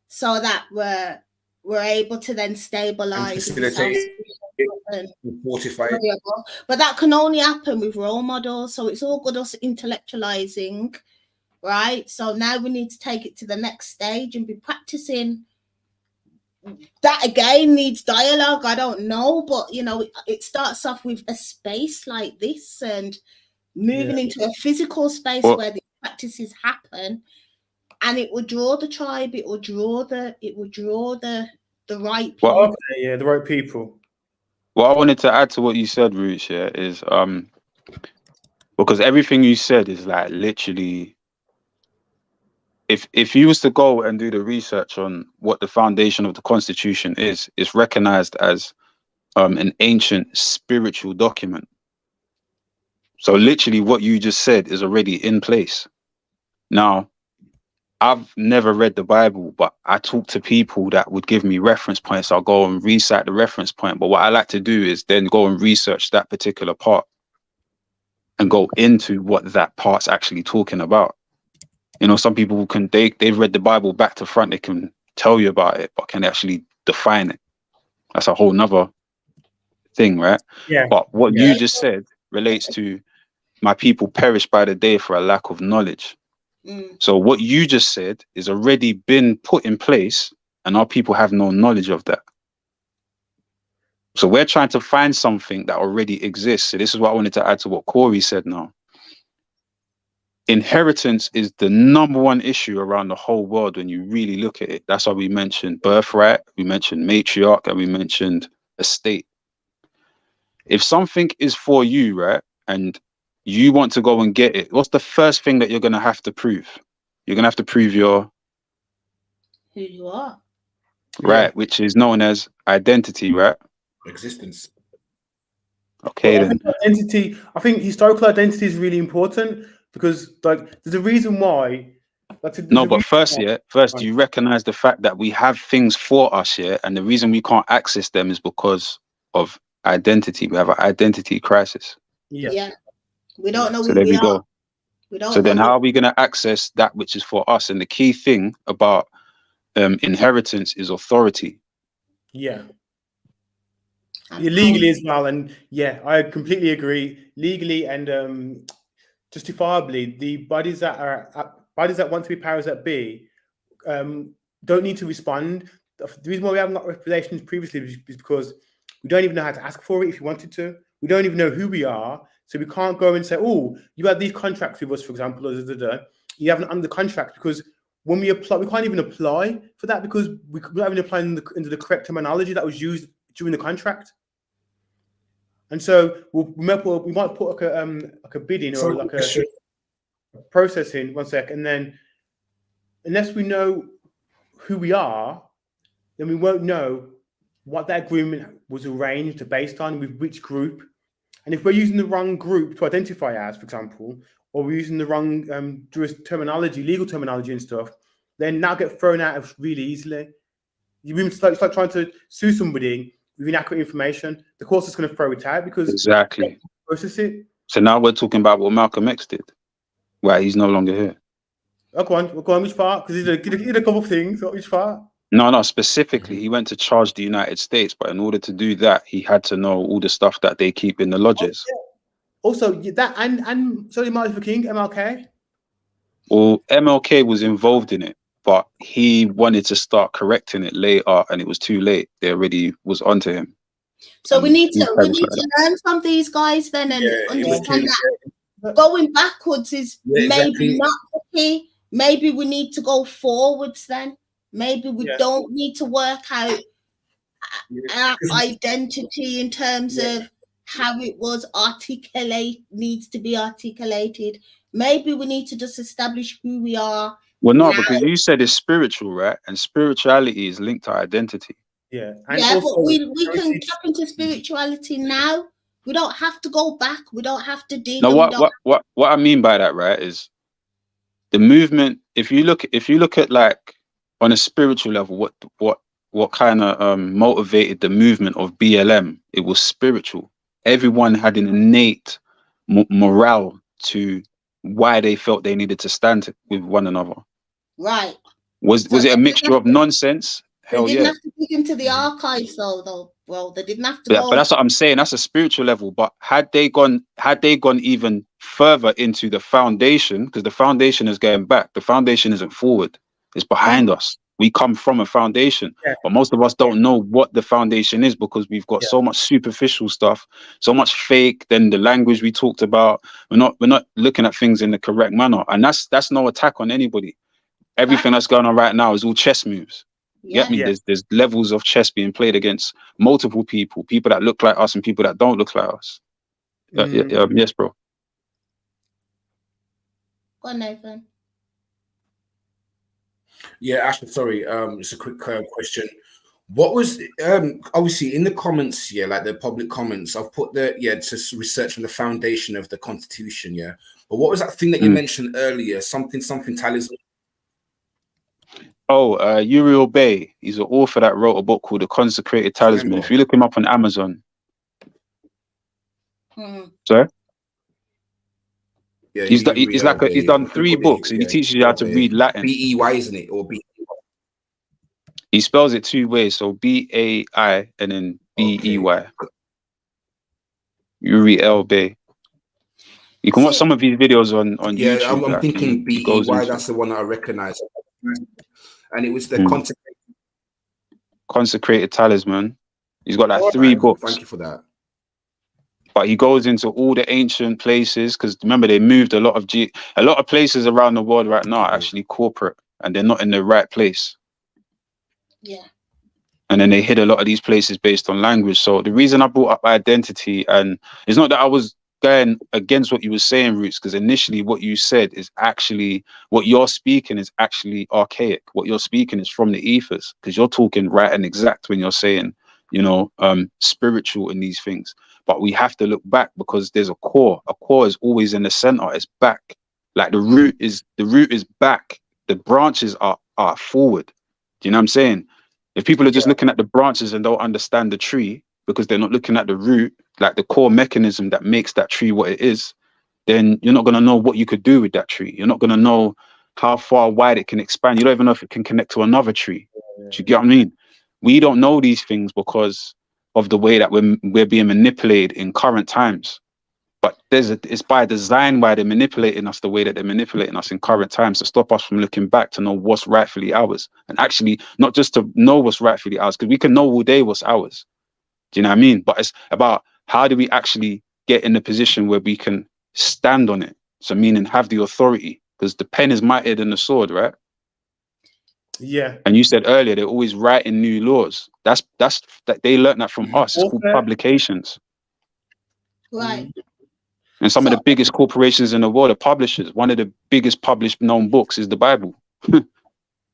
so that we're able to then stabilize and fortify it. But that can only happen with role models. So it's all good us intellectualizing, right? So now we need to take it to the next stage and be practicing. That again needs dialogue. I don't know, but you know, it starts off with a space like this and moving into a physical space where the practices happen, and it will draw the tribe. It will draw the right people. The right people. What I wanted to add to what you said, Roots, is because everything you said is like literally, if you was to go and do the research on what the foundation of the Constitution is, it's recognized as an ancient spiritual document. So literally what you just said is already in place. Now, I've never read the Bible, but I talk to people that would give me reference points. I'll go and recite the reference point. But what I like to do is then go and research that particular part and go into what that part's actually talking about. You know, some people they've read the Bible back to front. They can tell you about it, but can they actually define it? That's a whole nother thing, right? Yeah. But what you just said relates to my people perish by the day for a lack of knowledge. So what you just said is already been put in place, and our people have no knowledge of that. So we're trying to find something that already exists. So this is what I wanted to add to what Corey said now. Inheritance is the #1 issue around the whole world when you really look at it. That's why we mentioned birthright, we mentioned matriarch, and we mentioned estate. If something is for you, right, and you want to go and get it, what's the first thing that you're going to have to prove? You're going to have to prove your who you are, right, which is known as identity, right? Existence. Okay, then. Identity. I think historical identity is really important because, like, there's a reason why. No, but first, do you recognize the fact that we have things for us here, and the reason we can't access them is because of identity. We have an identity crisis. Yeah. We don't know so who there we go. are. So then how are we going to access that which is for us? And the key thing about inheritance is authority. Yeah, legally as well. And yeah, I completely agree. Legally and justifiably, the bodies that want to be powers that be don't need to respond. The reason why we haven't got representations previously is because we don't even know how to ask for it if you wanted to. We don't even know who we are. So we can't go and say, oh, you had these contracts with us, for example, or you haven't under contract, because when we apply, we can't even apply for that because we're not even applying into the correct terminology that was used during the contract. And so we might put like a bidding or like a process in, one sec, and then unless we know who we are, then we won't know what that agreement was arranged based on, with which group. And if we're using the wrong group to identify as, for example, or we're using the wrong legal terminology and stuff, then now get thrown out of really easily. It's like trying to sue somebody with inaccurate information. The course is going to throw it out because exactly process it. So now we're talking about what Malcolm X did. Why he's no longer here. Oh, go on, which part? Because he did a couple of things. Which part? No, specifically, he went to charge the United States, but in order to do that, he had to know all the stuff that they keep in the lodges. Also, that and sorry, Martin Luther King, MLK. Well, MLK was involved in it, but he wanted to start correcting it later, and it was too late. They already was onto him. So we need to learn from these guys then and understand that going backwards is maybe not the key. Maybe we need to go forwards then. Maybe we don't need to work out our identity in terms of how it was needs to be articulated. Maybe we need to just establish who we are Well, no, Now, because you said it's spiritual, right? And spirituality is linked to identity. Yeah, and yeah, also but we can heritage. tap into spirituality now. We don't have to go back. We don't have to dig. Now, And we don't. what I mean by that, right, is the movement. If you look at like on a spiritual level, what kind of motivated the movement of BLM? It was spiritual. Everyone had an innate morale to why they felt they needed to stand with one another. Right. Was So it a they didn't mixture have of nonsense? They Hell didn't yeah. have to dig into the archives, though. Well, they didn't have to But go. that's what I'm saying. That's a spiritual level. But had they gone even further into the foundation, because the foundation is going back. The foundation isn't forward. It's behind us. We come from a foundation. Yeah. But most of us don't know what the foundation is because we've got so much superficial stuff, so much fake. Then the language we talked about, we're not looking at things in the correct manner. And that's no attack on anybody. Everything that's going on right now is all chess moves. You get me? Yeah. There's levels of chess being played against multiple people that look like us and people that don't look like us. Yes, bro. Go on, Nathan. Yeah, Ashley, sorry. Just a quick question. What was obviously in the comments, yeah, like the public comments, I've put to research on the foundation of the Constitution, yeah. But what was that thing that you mentioned earlier? Something talisman. Oh, Uriel Bay. He's an author that wrote a book called The Consecrated Talisman. If you look him up on Amazon. Sorry? Yeah, he's done 3 books and he teaches you how to read Latin. B-E-Y, isn't it? Or B. He spells it 2 ways, so B-A-I and then B-E-Y. Uriel Bay. You can watch some of his videos on YouTube. I'm thinking B-E-Y, that's the one that I recognize. And it was the Consecrated Talisman. He's got like 3 books. Thank you for that. But he goes into all the ancient places because remember they moved a lot of places around the world right now are actually corporate and they're not in the right place. Yeah. And then they hid a lot of these places based on language. So the reason I brought up identity, and it's not that I was going against what you were saying, Roots, because initially what you said is actually what you're speaking is actually archaic. What you're speaking is from the ethers because you're talking right and exact when you're saying, spiritual in these things. But we have to look back because there's a core. A core is always in the center. It's back. Like the root is back. The branches are forward. Do you know what I'm saying? If people are just looking at the branches and don't understand the tree because they're not looking at the root, like the core mechanism that makes that tree what it is, then you're not going to know what you could do with that tree. You're not going to know how far wide it can expand. You don't even know if it can connect to another tree. Do you get what I mean? We don't know these things because of the way that we're being manipulated in current times. But it's by design why they're manipulating us the way that they're manipulating us in current times to stop us from looking back to know what's rightfully ours. And actually, not just to know what's rightfully ours, because we can know all day what's ours. Do you know what I mean? But it's about how do we actually get in the position where we can stand on it? So meaning have the authority, because the pen is mightier than the sword, right? Yeah. And you said earlier they're always writing new laws. That's that they learned that from us. It's called publications. Right. And some of the biggest corporations in the world are publishers. One of the biggest published known books is the Bible,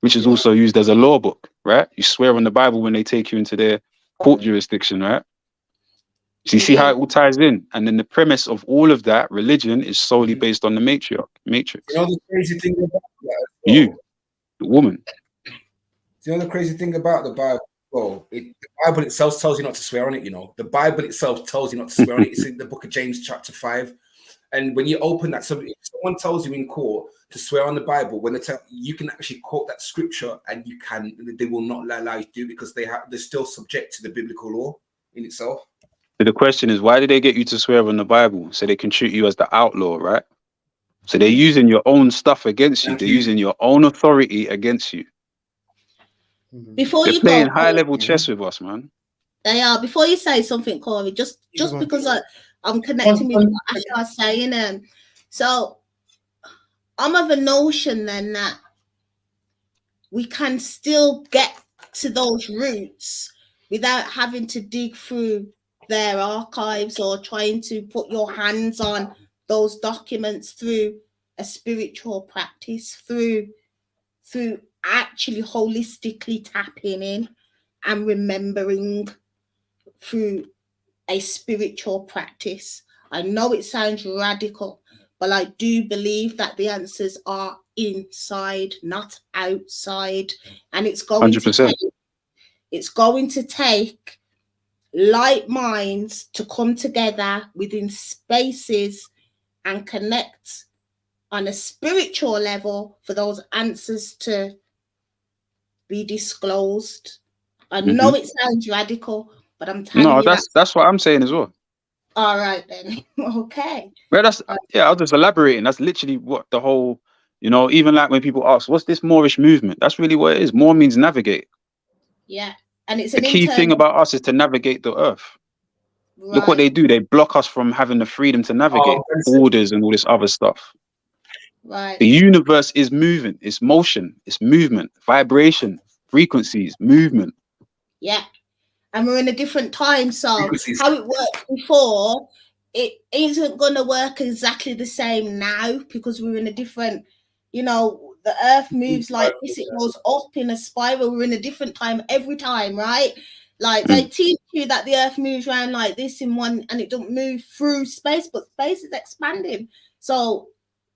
which is also used as a law book, right? You swear on the Bible when they take you into their court jurisdiction, right? So you see how it all ties in. And then the premise of all of that religion is solely based on the matrix. You know the crazy thing about that? You, the woman. You know the crazy thing about the Bible? Well, the Bible itself tells you not to swear on it, The Bible itself tells you not to swear on it. It's in the book of James, chapter 5. And when you open that, so if someone tells you in court to swear on the Bible, when they tell you can actually quote that scripture and they will not allow you to do it because they're still subject to the biblical law in itself. So the question is, why did they get you to swear on the Bible? So they can treat you as the outlaw, right? So they're using your own stuff against you. They're using your own authority against you. Before they're you playing go, high-level chess with us, man. They are. Before you say something, Corey, just because I'm connecting with what Asha was saying. So I'm of a notion then that we can still get to those roots without having to dig through their archives or trying to put your hands on those documents through a spiritual practice, through through actually holistically tapping in and remembering through a spiritual practice. I know it sounds radical, but I do believe that the answers are inside, not outside. And it's going 100%. to take light minds to come together within spaces and connect on a spiritual level for those answers to be disclosed. I know it sounds radical, but I'm telling you that's what I'm saying as well. All right then. Okay. Well, that's I'll just elaborate. That's literally what the whole, even like when people ask, what's this Moorish movement? That's really what it is. More means navigate. Yeah. And it's The key thing about us is to navigate the earth. Right. Look what they do. They block us from having the freedom to navigate borders and all this other stuff. Right. The universe is moving. It's motion. It's movement, vibration, frequencies, movement. Yeah. And we're in a different time. So how it worked before, it isn't going to work exactly the same now because we're in a different, the earth moves like this. It goes up in a spiral. We're in a different time every time, right? Like they teach you that the earth moves around like this in one and it don't move through space, but space is expanding. So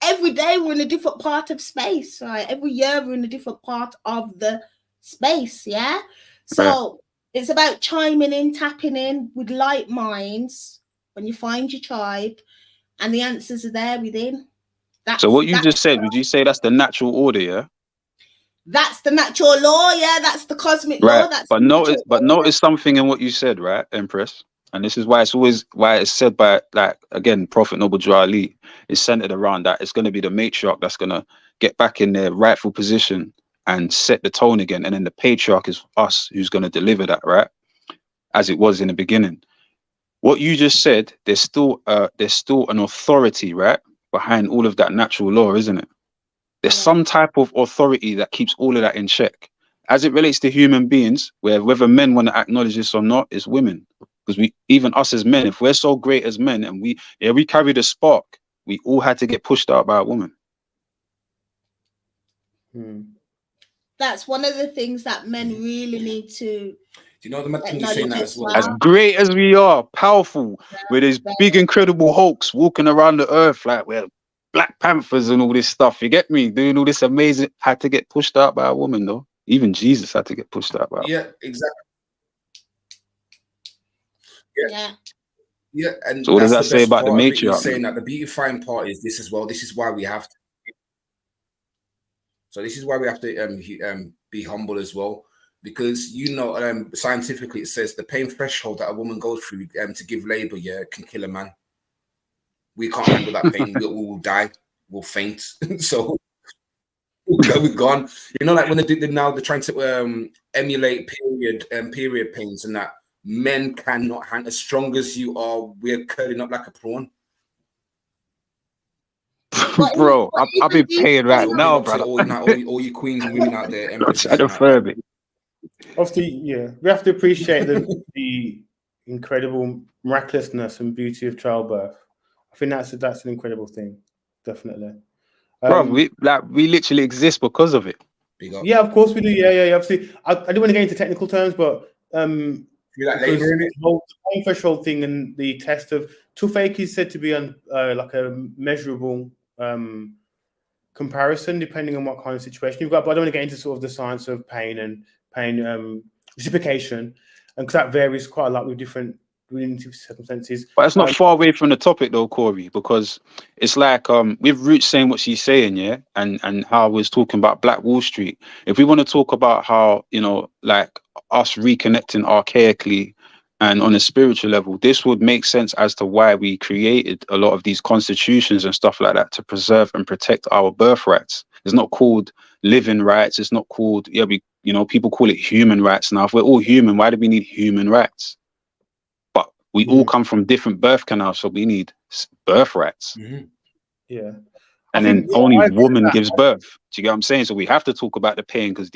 every day we're in a different part of space, right? Every year we're in a different part of the space, yeah? So it's about chiming in, tapping in with light minds when you find your tribe, and the answers are there within. So what you just said, would you say that's the natural order, yeah? That's the natural law, yeah. That's the cosmic law. That's notice something in what you said, right, Empress? And this is why it's said by, like, again, Prophet Noble Drew Ali is centered around that. It's going to be the matriarch that's going to get back in their rightful position and set the tone again. And then the patriarch is us who's going to deliver that, right? As it was in the beginning. What you just said, there's still an authority, right, behind all of that natural law, isn't it? There's some type of authority that keeps all of that in check. As it relates to human beings, whether men want to acknowledge this or not, is women. Because even us as men, if we're so great as men and we carry the spark, we all had to get pushed out by a woman. That's one of the things that men really need to. Do you know the mad thing you're saying that as well? As great as we are, powerful, with this big, incredible hulks walking around the earth, like we're Black Panthers and all this stuff. You get me? Doing all this amazing, had to get pushed out by a woman, though. Even Jesus had to get pushed out by a woman. Yeah, exactly. Yeah, and so what does that say about the matriarch? Saying that the beautifying part is this as well. This is why we have to. So this is why we have to be humble as well, because scientifically it says the pain threshold that a woman goes through to give labor, can kill a man. We can't handle that pain. We will die. We'll faint. So we're gone. Like when they're trying to emulate period pains and that. Men cannot handle. As strong as you are, we're curling up like a prawn. Bro, I'll be paying right now, brother. All you queens and women out there. Obviously, we have to appreciate the incredible miraculousness and beauty of childbirth. I think that's an incredible thing, definitely. Bro, we literally exist because of it. Yeah, of course we do. Yeah. Obviously, I don't want to get into technical terms, but the whole threshold thing and the test of Tufayk is said to be on like a measurable comparison depending on what kind of situation you've got. But I don't want to get into sort of the science of pain reciprocation, and because that varies quite a lot with different circumstances. But it's not far away from the topic though, Corey, because it's like with Roots saying what she's saying, and how I was talking about Black Wall Street. If we want to talk about how, like us reconnecting archaically and on a spiritual level, this would make sense as to why we created a lot of these constitutions and stuff like that to preserve and protect our birthrights. It's not called living rights. It's not called, people call it human rights now. If we're all human, why do we need human rights? But we all come from different birth canals, so we need birthrights. Yeah. And then only woman gives birth. Do you get what I'm saying? So we have to talk about the pain because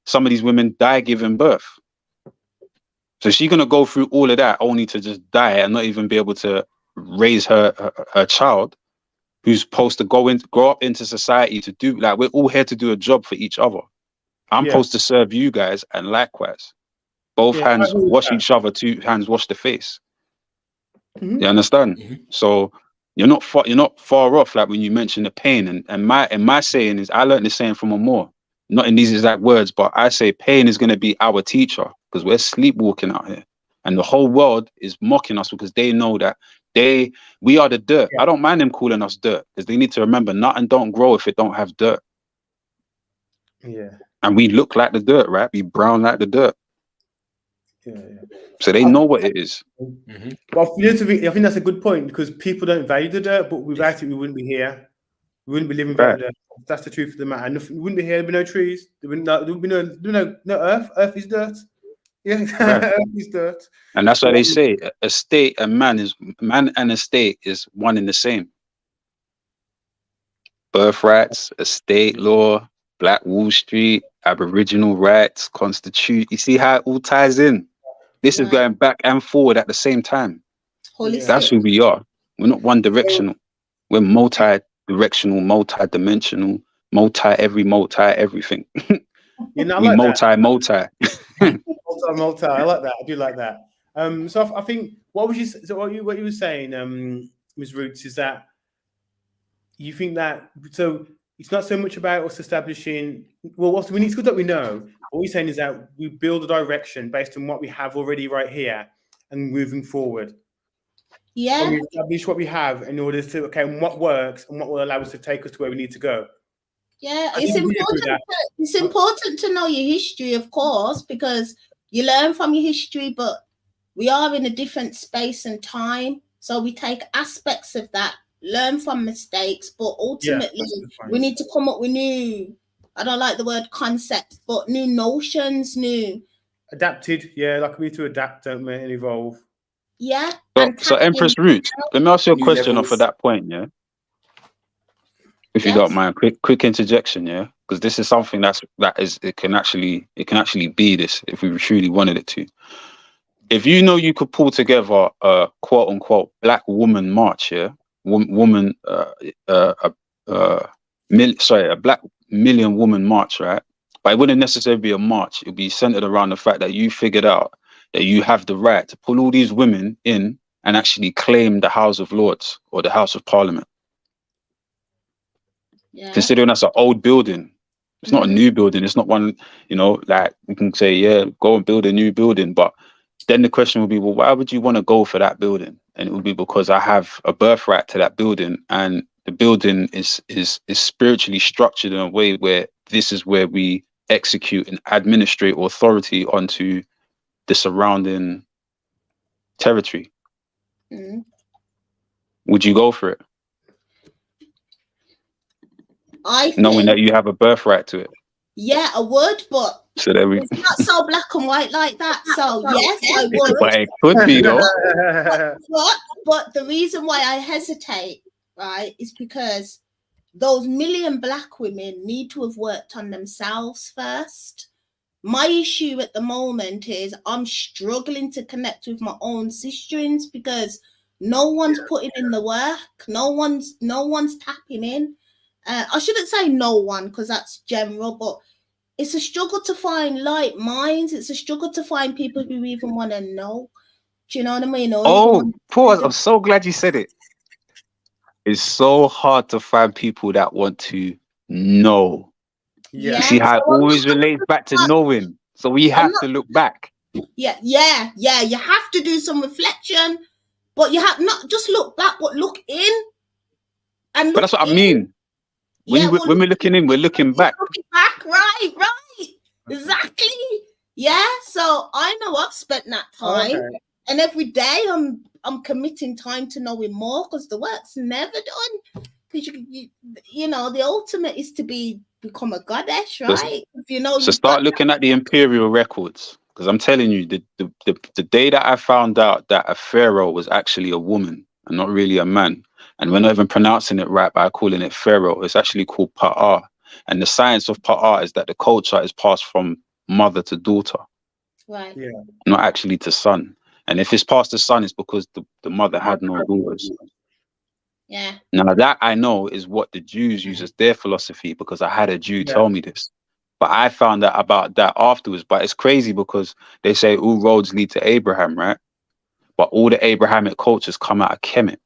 some of these women die giving birth. So she's going to go through all of that only to just die and not even be able to raise her child. who's supposed to grow up into society to do, like, we're all here to do a job for each other. I'm Yeah. supposed to serve you guys, and likewise. Both Yeah, I hands agree with wash that. each other, two hands wash the face. Mhm. You understand? So you're not far off, like when you mention the pain. And my saying is, I learned this saying from Amor, not in these exact words, but I say pain is gonna be our teacher, because we're sleepwalking out here. And the whole world is mocking us because they know that we are the dirt. Yeah. I don't mind them calling us dirt, because they need to remember nothing don't grow if it don't have dirt. Yeah. And we look like the dirt, right? We brown like the dirt. Yeah. So they know what it is. Well, I think that's a good point, because people don't value the dirt, but without it, we wouldn't be here. We wouldn't be living better. That's the truth of the matter. We wouldn't be here. There'd be no trees. There would be no earth. Earth is dirt. Yeah, earth is dirt. And that's why they say a state and man and a state is one and the same. Birthrights, estate law, Black Wall Street, Aboriginal rights, Constitution. You see how it all ties in? This is going back and forward at the same time. That's who we are. We're not one directional. We're multi-directional, multi-dimensional, everything. You know, I We like multi. multi. I like that. I do like that. So I think what you were saying, Ms. Roots, is that you think that so it's not so much about us establishing. Well, we need to that we know. What we're saying is that we build a direction based on what we have already right here and moving forward. Yeah. And we establish what we have in order to and what works and what will allow us to take us to where we need to go. Yeah, it's important to know your history, of course, because you learn from your history, but we are in a different space and time. So we take aspects of that, learn from mistakes, but ultimately we need to come up with new, I don't like the word concepts, but new notions, new. Adapted, yeah, like we need to adapt, don't we, and evolve. Yeah. So Empress Roots, let me ask you a question off of that point, yeah? If you don't mind, quick interjection, yeah, because this is something it can actually be this if we truly wanted it to. If you know you could pull together a quote unquote Black woman march, yeah, a Black million woman march, right? But it wouldn't necessarily be a march. It'd be centered around the fact that you figured out that you have the right to pull all these women in and actually claim the House of Lords or the House of Parliament. Yeah. Considering that's an old building, it's not a new building. It's not one, like we can say, yeah, go and build a new building. But then the question would be, well, why would you want to go for that building? And it would be because I have a birthright to that building, and the building is spiritually structured in a way where this is where we execute and administrate authority onto the surrounding territory. Would you go for it? Knowing that you have a birthright to it. Yeah, I would, but so there we... it's not so black and white like that. So yes, I would. But it could be though. But the reason why I hesitate, right, is because those million Black women need to have worked on themselves first. My issue at the moment is I'm struggling to connect with my own sisterings because no one's putting in the work. No one's tapping in. I shouldn't say no one because that's general, but it's a struggle to find like minds. It's a struggle to find people who even want to know. Do you know what I mean? Pause. I'm so glad you said it. It's so hard to find people that want to know. Yeah. You see how it always relates back to knowing. So we have to look back. Yeah. You have to do some reflection, but you have not just look back, but look in. But that's what I mean. When we're looking in, we're looking back. Looking back, right. Exactly. Yeah. So I know I've spent that time, and every day I'm committing time to knowing more because the work's never done. Because you know the ultimate is to become a goddess, right? So start looking at the imperial records, because I'm telling you, the day that I found out that a pharaoh was actually a woman and not really a man. And we're not even pronouncing it right by calling it pharaoh. It's actually called Pa'ar. And the science of Pa'ar is that the culture is passed from mother to daughter. Right. Yeah. Not actually to son. And if it's passed to son, it's because the mother had no daughters. Yeah. Now that I know is what the Jews use as their philosophy, because I had a Jew tell me this. But I found out about that afterwards. But it's crazy because they say all roads lead to Abraham, right? But all the Abrahamic cultures come out of Kemet.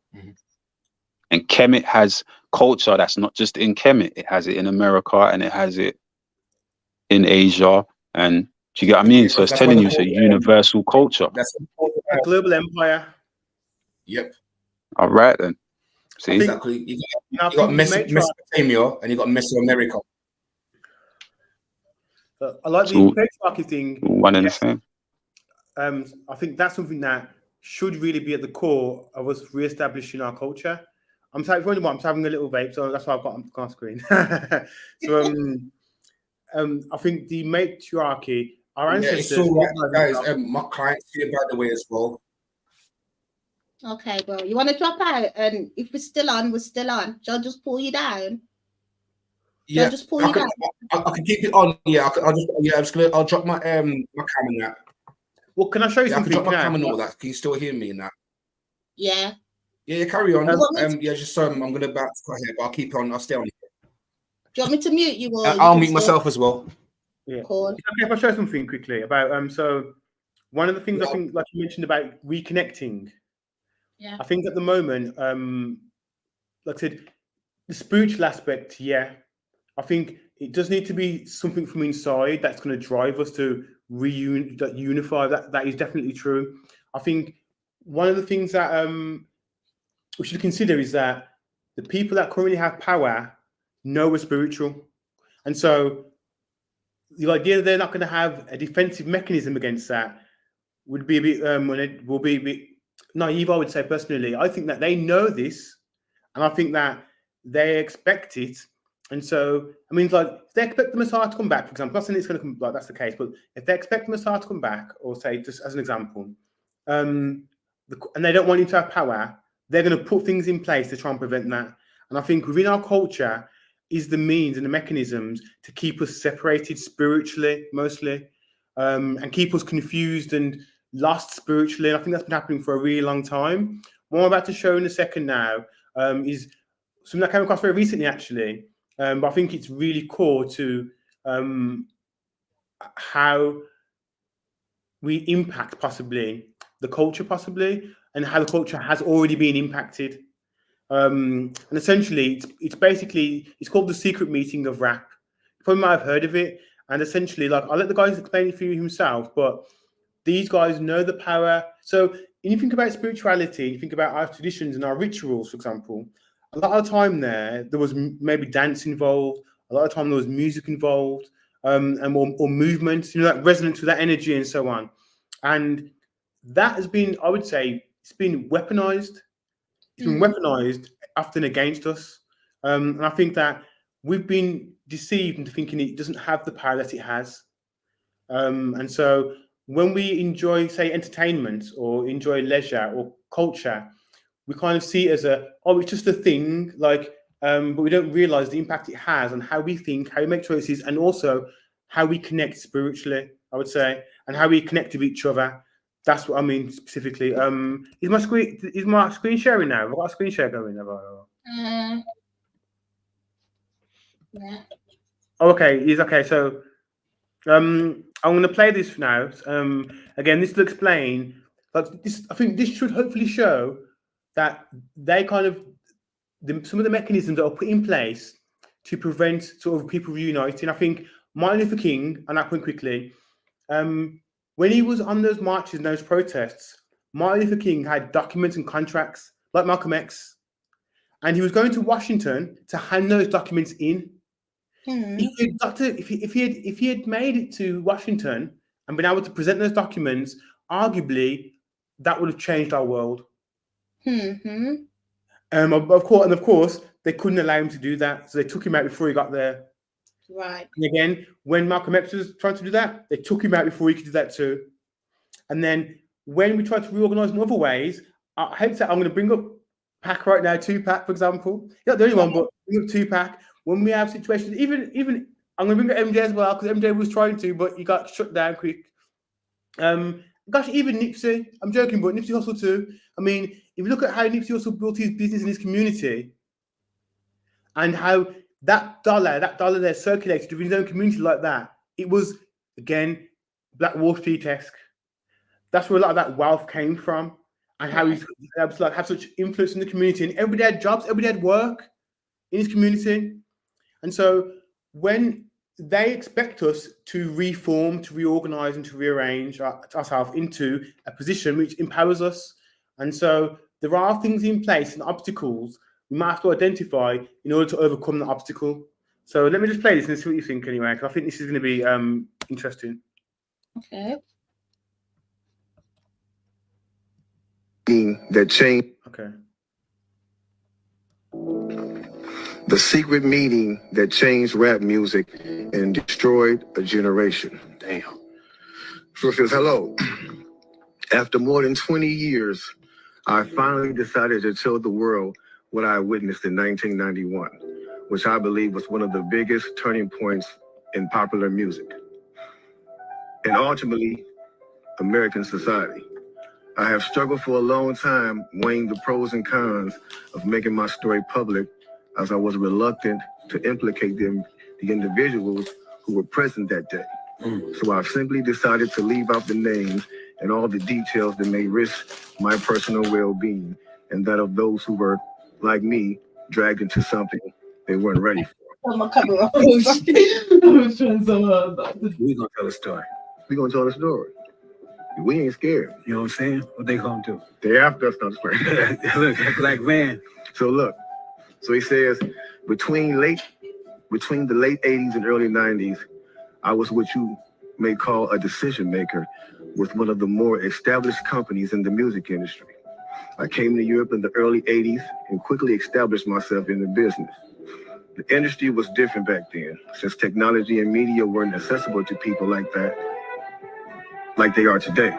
And Kemet has culture that's not just in Kemet. It has it in America and it has it in Asia. And do you get what I mean? So it's That's telling what you they it's a call, universal culture. That's A global empire. Yep. All right then. See? Exactly. You got Mesopotamia and you got Mesoamerica. I like the So, patriarchy thing. one and the same. I think that's something that should really be at the core of us re-establishing our culture. I'm sorry, for anyone, I'm having a little vape, so that's why I've got on screen. So I think the matriarchy, our ancestors. Yeah, it's all right, guys. My client's here, by the way, as well. Okay, bro. You want to drop out? And if we're still on, we're still on. Shall I just pull you down? Shall I just pull you down? I can keep it on. Yeah, I'll drop my my camera now. Well, can I show you something? I can drop my camera and all that. Can you still hear me in that? Yeah. Yeah, carry on. Yeah, just I'm gonna back here, but I'll keep on. I'll stay on. Do you want me to mute you? Or I'll mute myself as well. Yeah. Cool. Okay, if I show something quickly about so one of the things I think, like you mentioned about reconnecting. Yeah. I think at the moment, like I said, the spiritual aspect, yeah. I think it does need to be something from inside that's going to drive us to unify. That is definitely true. I think one of the things that we should consider is that the people that currently have power know we're spiritual, and so the idea that they're not going to have a defensive mechanism against that would be a bit will be a bit naive, I would say. Personally, I think that they know this, and I think that they expect it. And so, I mean, like, if they expect the Messiah to come back, for example, not saying it's going to come like that's the case, but if they expect the Messiah to come back, or say, just as an example, and they don't want him to have power, they're going to put things in place to try and prevent that. And I think within our culture is the means and the mechanisms to keep us separated spiritually, mostly, and keep us confused and lost spiritually. And I think that's been happening for a really long time. What I'm about to show in a second now is something I came across very recently, actually. But I think it's really core to how we impact possibly the culture, and how the culture has already been impacted. And essentially, it's called the secret meeting of rap. You probably might have heard of it. And essentially, like, I'll let the guys explain it for you himself, but these guys know the power. So when you think about spirituality, you think about our traditions and our rituals, for example, a lot of the time there was maybe dance involved. A lot of the time there was music involved, and or movement, that resonance with that energy and so on. And that has been, I would say, it's been weaponized. It's been weaponized often against us. And I think that we've been deceived into thinking it doesn't have the power that it has. And so when we enjoy, say, entertainment or enjoy leisure or culture, we kind of see it as it's just a thing, like, but we don't realize the impact it has on how we think, how we make choices, and also how we connect spiritually, I would say, and how we connect with each other. That's what I mean specifically. Is my screen sharing now? I've got a screen share going. Yeah. Oh, okay, he's okay. So I'm going to play this now. Again, this will explain. Like this, I think this should hopefully show that they kind of some of the mechanisms that are put in place to prevent sort of people reuniting. I think Martin Luther King, and that point quickly, when he was on those marches and those protests, Martin Luther King had documents and contracts like Malcolm X, and he was going to Washington to hand those documents in. If he had made it to Washington and been able to present those documents, arguably that would have changed our world. Of course, they couldn't allow him to do that, so they took him out before he got there. Right. And again, when Malcolm X was trying to do that, they took him out before he could do that too. And then when we tried to reorganize in other ways, I hate to say, I'm going to bring up Pac right now, Tupac, for example. You're not the only one, but bring up Tupac. When we have situations, even I'm going to bring up MJ as well, because MJ was trying to, but he got shut down quick. Gosh, even Nipsey, I'm joking, but Nipsey Hussle too. I mean, if you look at how Nipsey also built his business in his community, and how that dollar there circulated within his own community like that, it was, again, Black Wall Street-esque. That's where a lot of that wealth came from, and how he's able to have such influence in the community. And everybody had jobs, everybody had work in his community. And so when they expect us to reform, to reorganize, and to rearrange ourselves into a position which empowers us. And so there are things in place and obstacles we might have to identify in order to overcome the obstacle. So let me just play this and see what you think anyway, because I think this is going to be interesting. Okay. That changed. Okay. The secret meeting that changed rap music and destroyed a generation. Damn. So it says, hello. After more than 20 years, I finally decided to tell the world what I witnessed in 1991, which I believe was one of the biggest turning points in popular music and ultimately American society. I have struggled for a long time weighing the pros and cons of making my story public, as I was reluctant to implicate the individuals who were present that day. So I've simply decided to leave out the names and all the details that may risk my personal well-being and that of those who were, like me, dragged into something they weren't ready for. I'm gonna cover up. We're gonna tell a story. We're gonna tell a story. We ain't scared. You know what I'm saying? What they gonna do? They after us, not scared. Look, Black Van. So look, so he says, between the late 80s and early 90s, I was what you may call a decision maker with one of the more established companies in the music industry. I came to Europe in the early 80s and quickly established myself in the business. The industry was different back then, since technology and media weren't accessible to people like that, like they are today.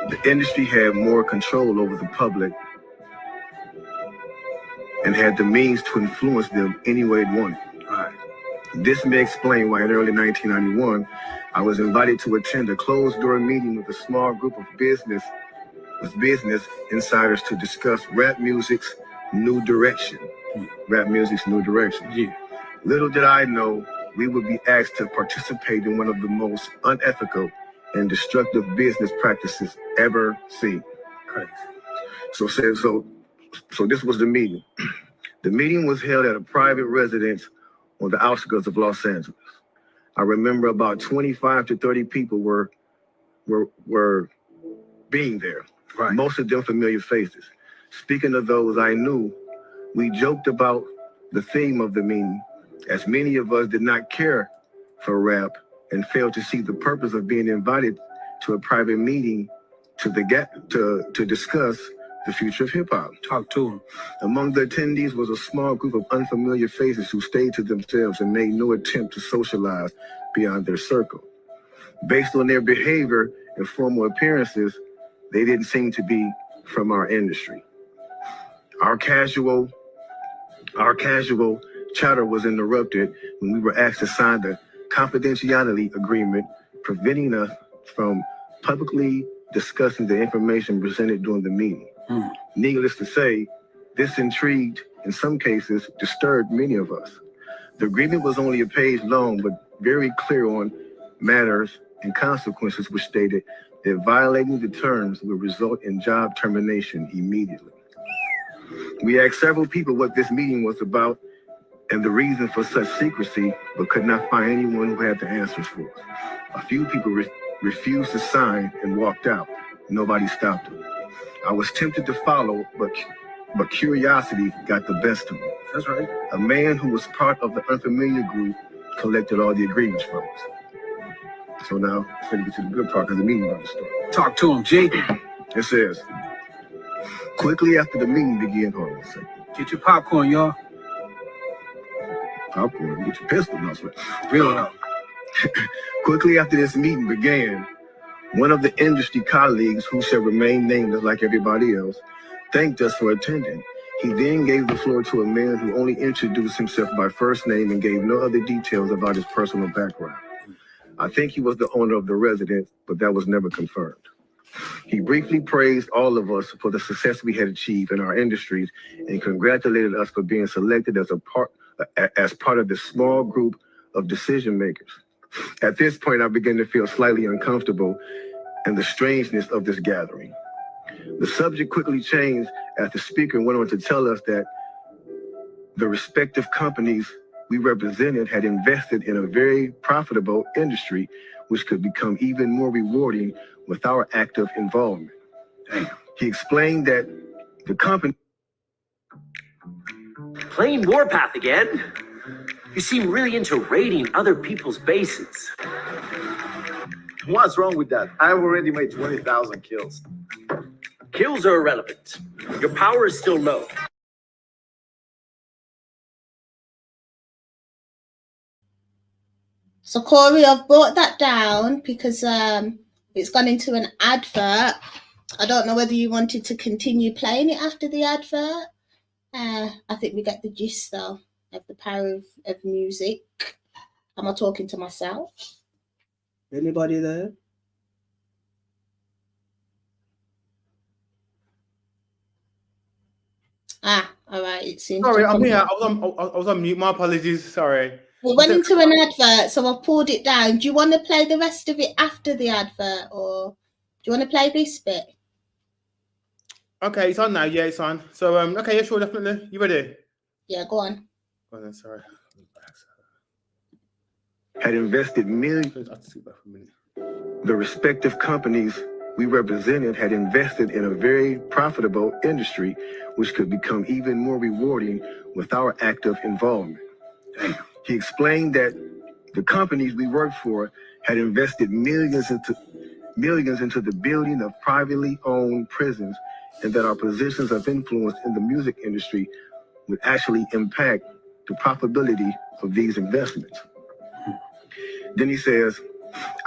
The industry had more control over the public and had the means to influence them any way it wanted. This may explain why in early 1991, I was invited to attend a closed-door meeting with a small group of business insiders to discuss rap music's new direction. Rap music's new direction. Yeah. Little did I know we would be asked to participate in one of the most unethical and destructive business practices ever seen. Crazy. So this was the meeting. The meeting was held at a private residence on the outskirts of Los Angeles. I remember about 25 to 30 people were being there. Right. Most of them familiar faces. Speaking of those I knew, we joked about the theme of the meeting, as many of us did not care for rap and failed to see the purpose of being invited to a private meeting to discuss the future of hip-hop. Talk to them. Among the attendees was a small group of unfamiliar faces who stayed to themselves and made no attempt to socialize beyond their circle. Based on their behavior and formal appearances, they didn't seem to be from our industry. Our casual chatter was interrupted when we were asked to sign the confidentiality agreement, preventing us from publicly discussing the information presented during the meeting. Needless to say, this intrigued, in some cases, disturbed many of us. The agreement was only a page long, but very clear on matters and consequences, which stated that violating the terms would result in job termination immediately. We asked several people what this meeting was about and the reason for such secrecy, but could not find anyone who had the answers for us. A few people refused to sign and walked out. Nobody stopped them. I was tempted to follow, but curiosity got the best of me. That's right. A man who was part of the unfamiliar group collected all the agreements from us. So now, let's get to the good part of the meeting about the story. Talk to him, G. It says, quickly after the meeting began, hold on a second. Get your popcorn, y'all. Popcorn, get your pistol, no sweat. Real enough. Quickly after this meeting began, one of the industry colleagues, who shall remain nameless like everybody else, thanked us for attending. He then gave the floor to a man who only introduced himself by first name and gave no other details about his personal background. I think he was the owner of the residence, but that was never confirmed. He briefly praised all of us for the success we had achieved in our industries and congratulated us for being selected as part of this small group of decision makers. At this point, I began to feel slightly uncomfortable in the strangeness of this gathering. The subject quickly changed as the speaker went on to tell us that the respective companies we represented had invested in a very profitable industry, which could become even more rewarding with our active involvement. Damn. He explained that the company... Playing Warpath again? You seem really into raiding other people's bases. What's wrong with that? I've already made 20,000 kills. Kills are irrelevant. Your power is still low. So Corey, I've brought that down because it's gone into an advert. I don't know whether you wanted to continue playing it after the advert. I think we get the gist though of the power of music. Am I talking to myself? Anybody there? All right. It seems. Sorry, I'm here. I was on mute. My apologies. Sorry. We went into an advert, so I've pulled it down. Do you want to play the rest of it after the advert, or do you want to play this bit? Okay, it's on now. Yeah, it's on. So, okay, yeah, sure, definitely. You ready? Yeah, go on. Oh, then, sorry. Had invested millions. The respective companies we represented had invested in a very profitable industry, which could become even more rewarding with our active involvement. Damn. He explained that the companies we worked for had invested millions into the building of privately owned prisons, and that our positions of influence in the music industry would actually impact the profitability of these investments. Then he says,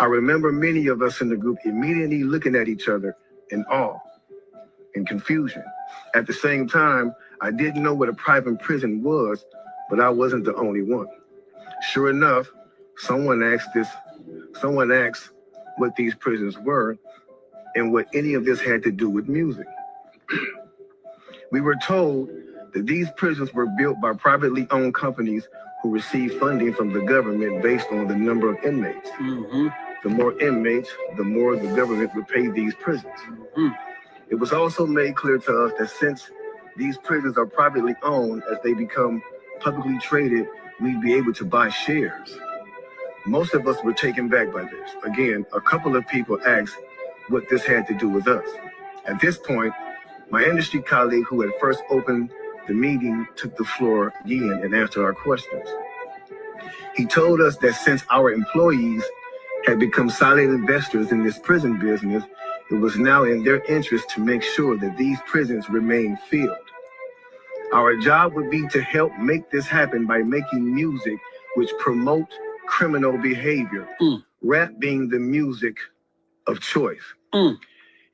I remember many of us in the group immediately looking at each other in awe and confusion. At the same time, I didn't know what a private prison was, but I wasn't the only one. Sure enough, someone asked what these prisons were and what any of this had to do with music. We were told that these prisons were built by privately owned companies who received funding from the government based on the number of inmates. Mm-hmm. The more inmates, the more the government would pay these prisons. Mm-hmm. It was also made clear to us that since these prisons are privately owned, as they become publicly traded, we'd be able to buy shares. Most of us were taken back by this. Again, a couple of people asked what this had to do with us. At this point, my industry colleague who had first opened the meeting took the floor again and answered our questions. He told us that since our employees had become silent investors in this prison business, it was now in their interest to make sure that these prisons remain filled. Our job would be to help make this happen by making music which promote criminal behavior, rap being the music of choice.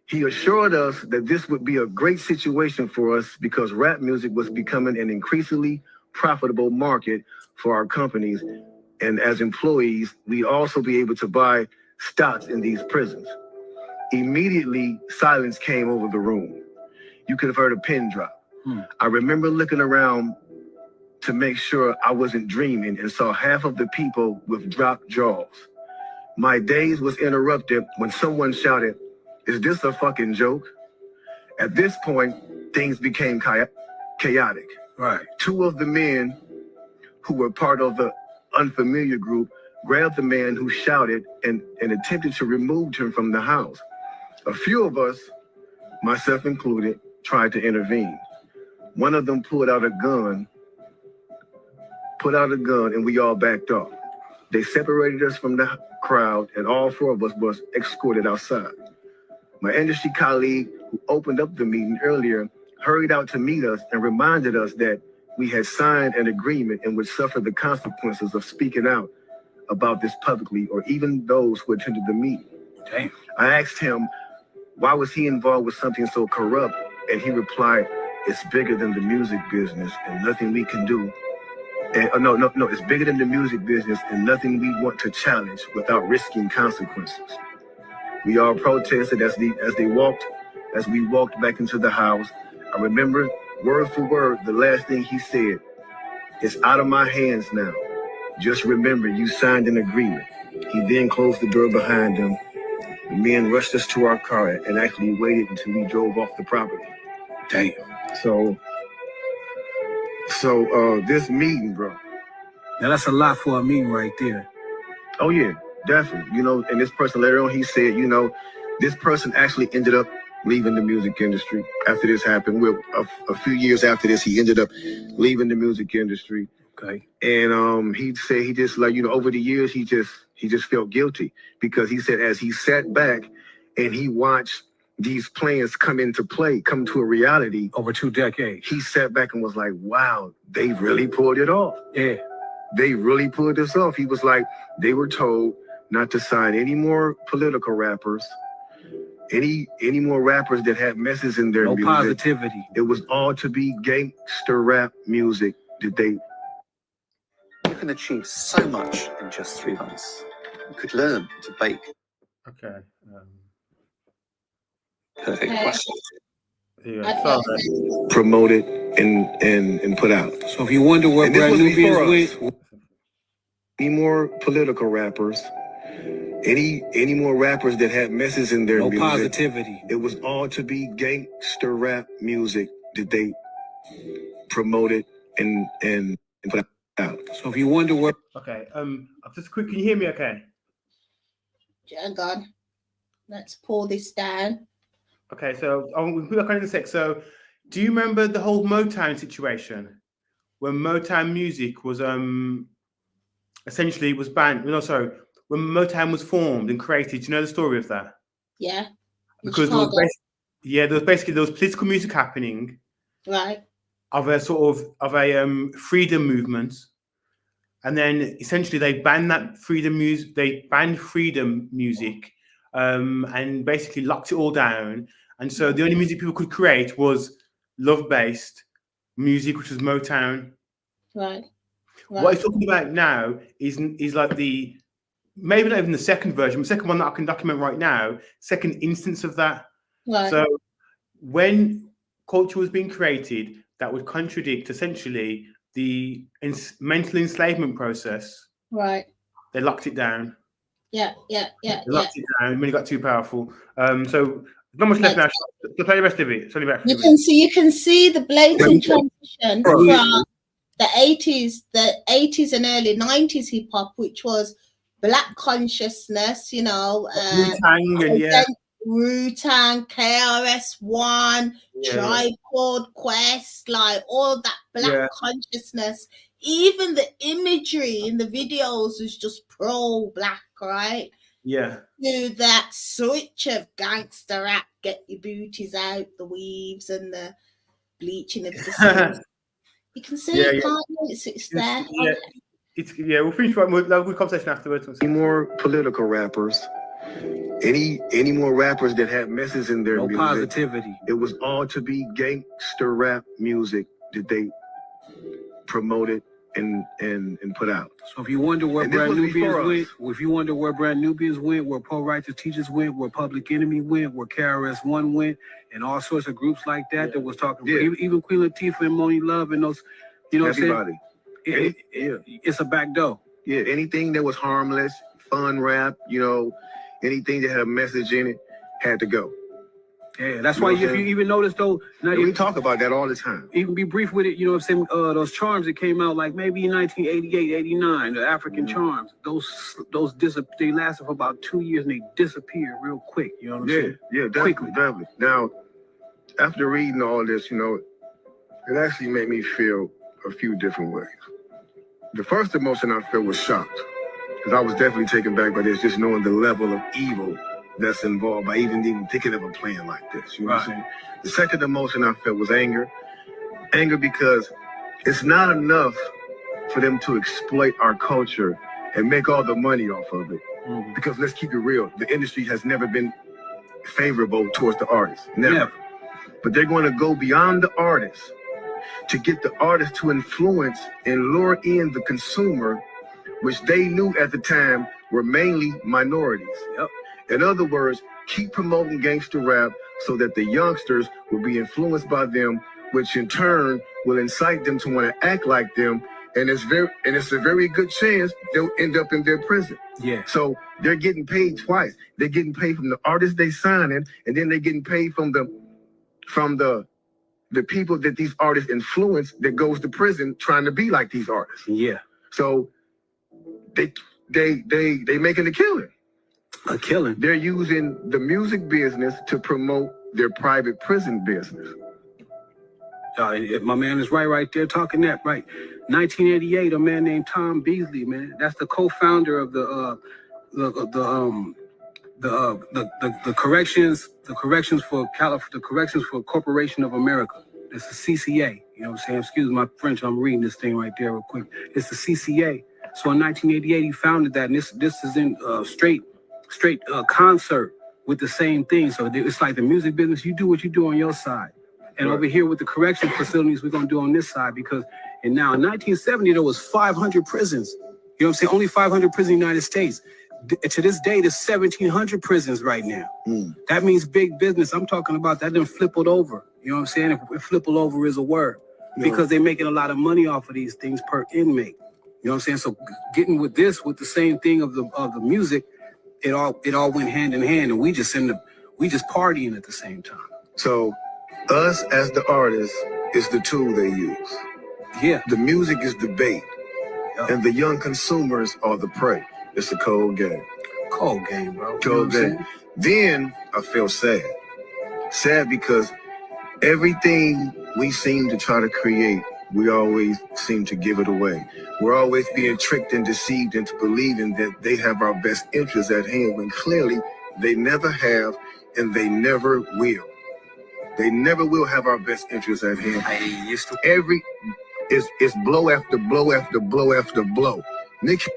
He assured us that this would be a great situation for us because rap music was becoming an increasingly profitable market for our companies, and as employees, we'd also be able to buy stocks in these prisons. Immediately, silence came over the room. You could have heard a pin drop. I remember looking around to make sure I wasn't dreaming and saw half of the people with dropped jaws. My daze was interrupted when someone shouted, "Is this a fucking joke?" At this point, things became chaotic. Right. Two of the men who were part of the unfamiliar group grabbed the man who shouted and attempted to remove him from the house. A few of us, myself included, tried to intervene. One of them pulled out a gun, and we all backed off. They separated us from the crowd, and all four of us was escorted outside. My industry colleague who opened up the meeting earlier hurried out to meet us and reminded us that we had signed an agreement and would suffer the consequences of speaking out about this publicly, or even those who attended the meeting. Damn. I asked him, why was he involved with something so corrupt? And he replied, it's bigger than the music business and nothing we can do. And, it's bigger than the music business and nothing we want to challenge without risking consequences. We all protested as we walked back into the house. I remember word for word the last thing he said. It's out of my hands now. Just remember, you signed an agreement. He then closed the door behind him. The men rushed us to our car and actually waited until we drove off the property. Damn. So this meeting, bro. Now that's a lot for a meeting right there. Oh yeah, definitely. You know, and this person later on, he said, you know, this person actually ended up leaving the music industry after this happened. Well, a few years after this, he ended up leaving the music industry. Okay. And he said he just, like, you know, over the years, he just felt guilty because he said as he sat back and he watched these plans come to a reality over 2 decades, he sat back and was like, wow, they really pulled it off. Yeah. They really pulled this off. He was like, they were told not to sign any more political rappers, any more rappers that had messes in their music. No positivity. It was all to be gangster rap music that they... You can achieve so much in just 3 months. You could learn to bake. Okay. Perfect question. Promoted and put out. So if you wonder where Brand Nubians went, any more political rappers, any more rappers that had messes in their no music. positivity. It was all to be gangster rap music that they promoted and put out. So if you wonder where... Okay, just quick, can you hear me okay? Hang on. Let's pull this down. Okay, so we'll put back on in a sec. So do you remember the whole Motown situation? When Motown music was essentially was banned. No, sorry. When Motown was formed and created, do you know the story of that? Yeah. Because there was basically political music happening. Right. Of a sort of freedom movement, and then essentially they banned that freedom music. They banned freedom music, and basically locked it all down. And so the only music people could create was love-based music, which was Motown. Right. What he's talking about now is like the maybe not even the second version, but the second one that I can document right now, second instance of that. Right. So when culture was being created, that would contradict essentially the mental enslavement process. Right. They locked it down. Yeah. They locked it down when it got too powerful. So not much left now. To play the rest of it. It's only about you can see the blatant transition from the 80s and early 90s hip hop, which was Black consciousness, you know, Wu-Tang, KRS-One, Tribe Called Quest, like all that Black consciousness. Even the imagery in the videos was just pro-Black, right? Yeah. To that switch of gangster rap, get your booties out, the weaves and the bleaching of the skin. You can see it, can't you? It's there. Yeah. We'll finish. We'll have a good conversation afterwards. Any more political rappers, any more rappers that had messes in their music. No positivity. It was all to be gangster rap music that they promoted and put out. So if you wonder where Brand Nubians went, where Poor Righteous Teachers went, where Public Enemy went, where KRS-One went, and all sorts of groups like that that was talking, even Queen Latifah and Moni Love and those, you know what I'm saying? It's a back door. Yeah, anything that was harmless, fun rap, you know, anything that had a message in it had to go. Yeah, that's why if you even notice though, now we talk about that all the time. Even be brief with it, you know what I'm saying? Those charms that came out like maybe in 1988, 89, the African charms, those they lasted for about 2 years and they disappeared real quick. You know what I'm saying? Yeah, definitely. Now, after reading all this, you know, it actually made me feel a few different ways. The first emotion I felt was shocked, because I was definitely taken back by this, just knowing the level of evil that's involved by even thinking of a plan like this. You know what I'm saying? The second emotion I felt was anger. Anger because it's not enough for them to exploit our culture and make all the money off of it. Because let's keep it real, the industry has never been favorable towards the artists. Never. But they're going to go beyond the artists to get the artists to influence and lure in the consumer, which they knew at the time were mainly minorities. In other words, keep promoting gangster rap so that the youngsters will be influenced by them, which in turn will incite them to want to act like them. And it's a very good chance they'll end up in their prison. Yeah. So they're getting paid twice. They're getting paid from the artists they signing, and then they're getting paid from the people that these artists influence that goes to prison trying to be like these artists. Yeah. So they making a killing. A killing. They're using the music business to promote their private prison business. My man is right there talking that right. 1988, a man named Tom Beasley, man. That's the co-founder of the corrections for Corporation of America. It's the CCA. You know what I'm saying? Excuse my French. I'm reading this thing right there real quick. It's the CCA. So in 1988, he founded that, and this is in straight concert with the same thing. So it's like the music business. You do what you do on your side. And over here with the correction facilities, we're going to do on this side because, and now in 1970, there was 500 prisons. You know what I'm saying? Only 500 prisons in the United States. To this day, there's 1,700 prisons right now. That means big business. I'm talking about that done flippled over. You know what I'm saying? If flippled over is a word. Because they're making a lot of money off of these things per inmate. You know what I'm saying? So getting with this, with the same thing of the music, it all went hand in hand, and we just partying at the same time. So us as the artists is the tool they use. Yeah. The music is the bait. And the young consumers are the prey. It's a cold game. Cold game, bro. Cold game. Then I feel sad. Sad because everything we seem to try to create, we always seem to give it away. We're always being tricked and deceived into believing that they have our best interests at hand when clearly they never have and they never will. They never will have our best interests at hand. It's blow after blow after blow after blow. Nick.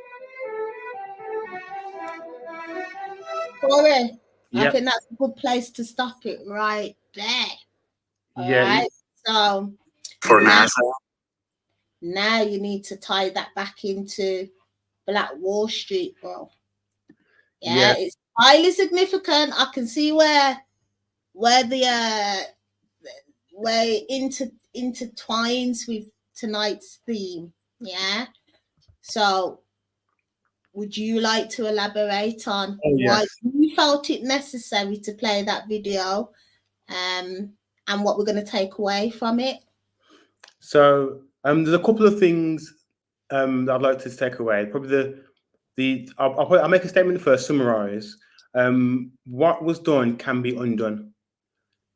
Corey, Yep. I think that's a good place to stop it right there. All Yeah. right. So For now, NASA. now you need to tie that back into Black Wall Street, bro. Yeah, Yeah. it's highly significant. I can see where intertwines with tonight's theme. Yeah. So would you like to elaborate on why you felt it necessary to play that video, and what we're going to take away from it? So there's a couple of things that I'd like to take away. Probably I'll make a statement first, summarize. What was done can be undone.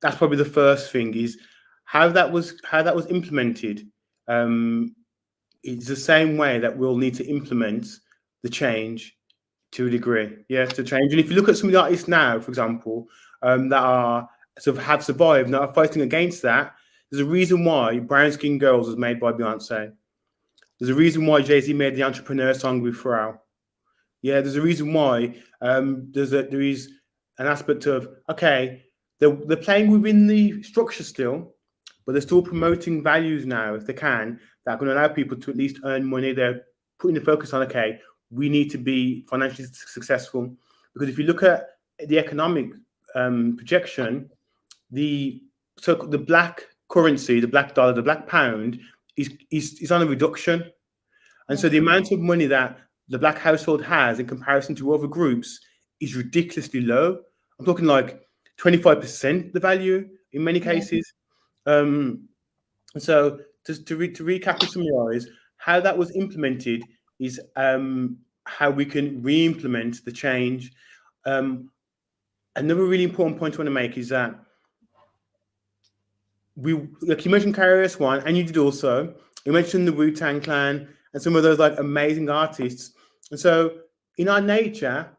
That's probably the first thing, is how that was implemented. It's the same way that we'll need to implement the change to a degree. Yeah, to change. And if you look at some of the artists now, for example, that are sort of have survived and are fighting against that, there's a reason why Brown Skin Girls was made by Beyonce. There's a reason why Jay-Z made the Entrepreneur song with Pharrell. Yeah, there's a reason why there is an aspect of, okay, they're playing within the structure still, but they're still promoting values now, if they can, that are going to allow people to at least earn money. They're putting the focus on, okay, we need to be financially successful. Because if you look at the economic projection, the black currency, the black dollar, the black pound is on a reduction. And so the amount of money that the black household has in comparison to other groups is ridiculously low. I'm talking like 25% the value in many cases. So just to recap and summarize, how that was implemented is how we can re-implement the change. Another really important point I want to make is that like you mentioned KRS-One, and you did also, you mentioned the Wu-Tang Clan and some of those like amazing artists. And so in our nature,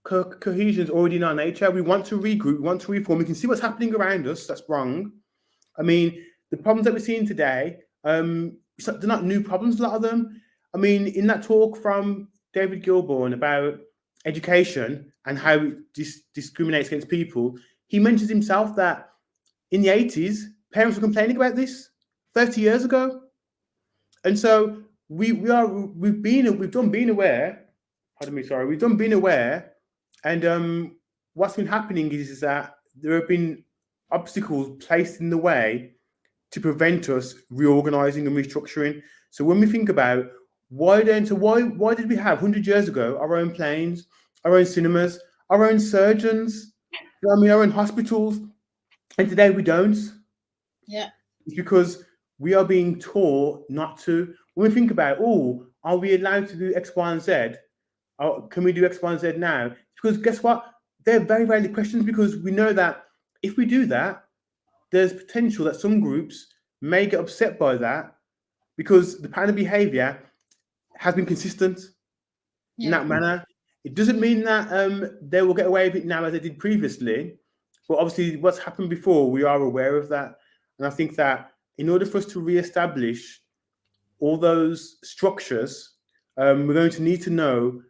cohesion is already in our nature. We want to regroup, we want to reform. We can see what's happening around us. That's wrong. I mean, the problems that we're seeing today, they're not new problems, a lot of them. I mean, in that talk from David Gilbourne about education and how it discriminates against people, he mentions himself that in the 80s, parents were complaining about this 30 years ago. And so we've done being aware, And what's been happening is that there have been obstacles placed in the way to prevent us reorganizing and restructuring. So when we think about why did we have 100 years ago our own planes, our own cinemas, our own surgeons, our own hospitals, and today we don't? Yeah. It's because we are being taught not to. When we think about, are we allowed to do X, Y, and Z? Can we do X, Y, and Z now? Because guess what? They're very valid questions, because we know that if we do that, there's potential that some groups may get upset by that, because the pattern of behavior has been consistent in that manner. It doesn't mean that they will get away with it now as they did previously, but obviously what's happened before, we are aware of that. And I think that in order for us to re-establish all those structures, we're going to need to know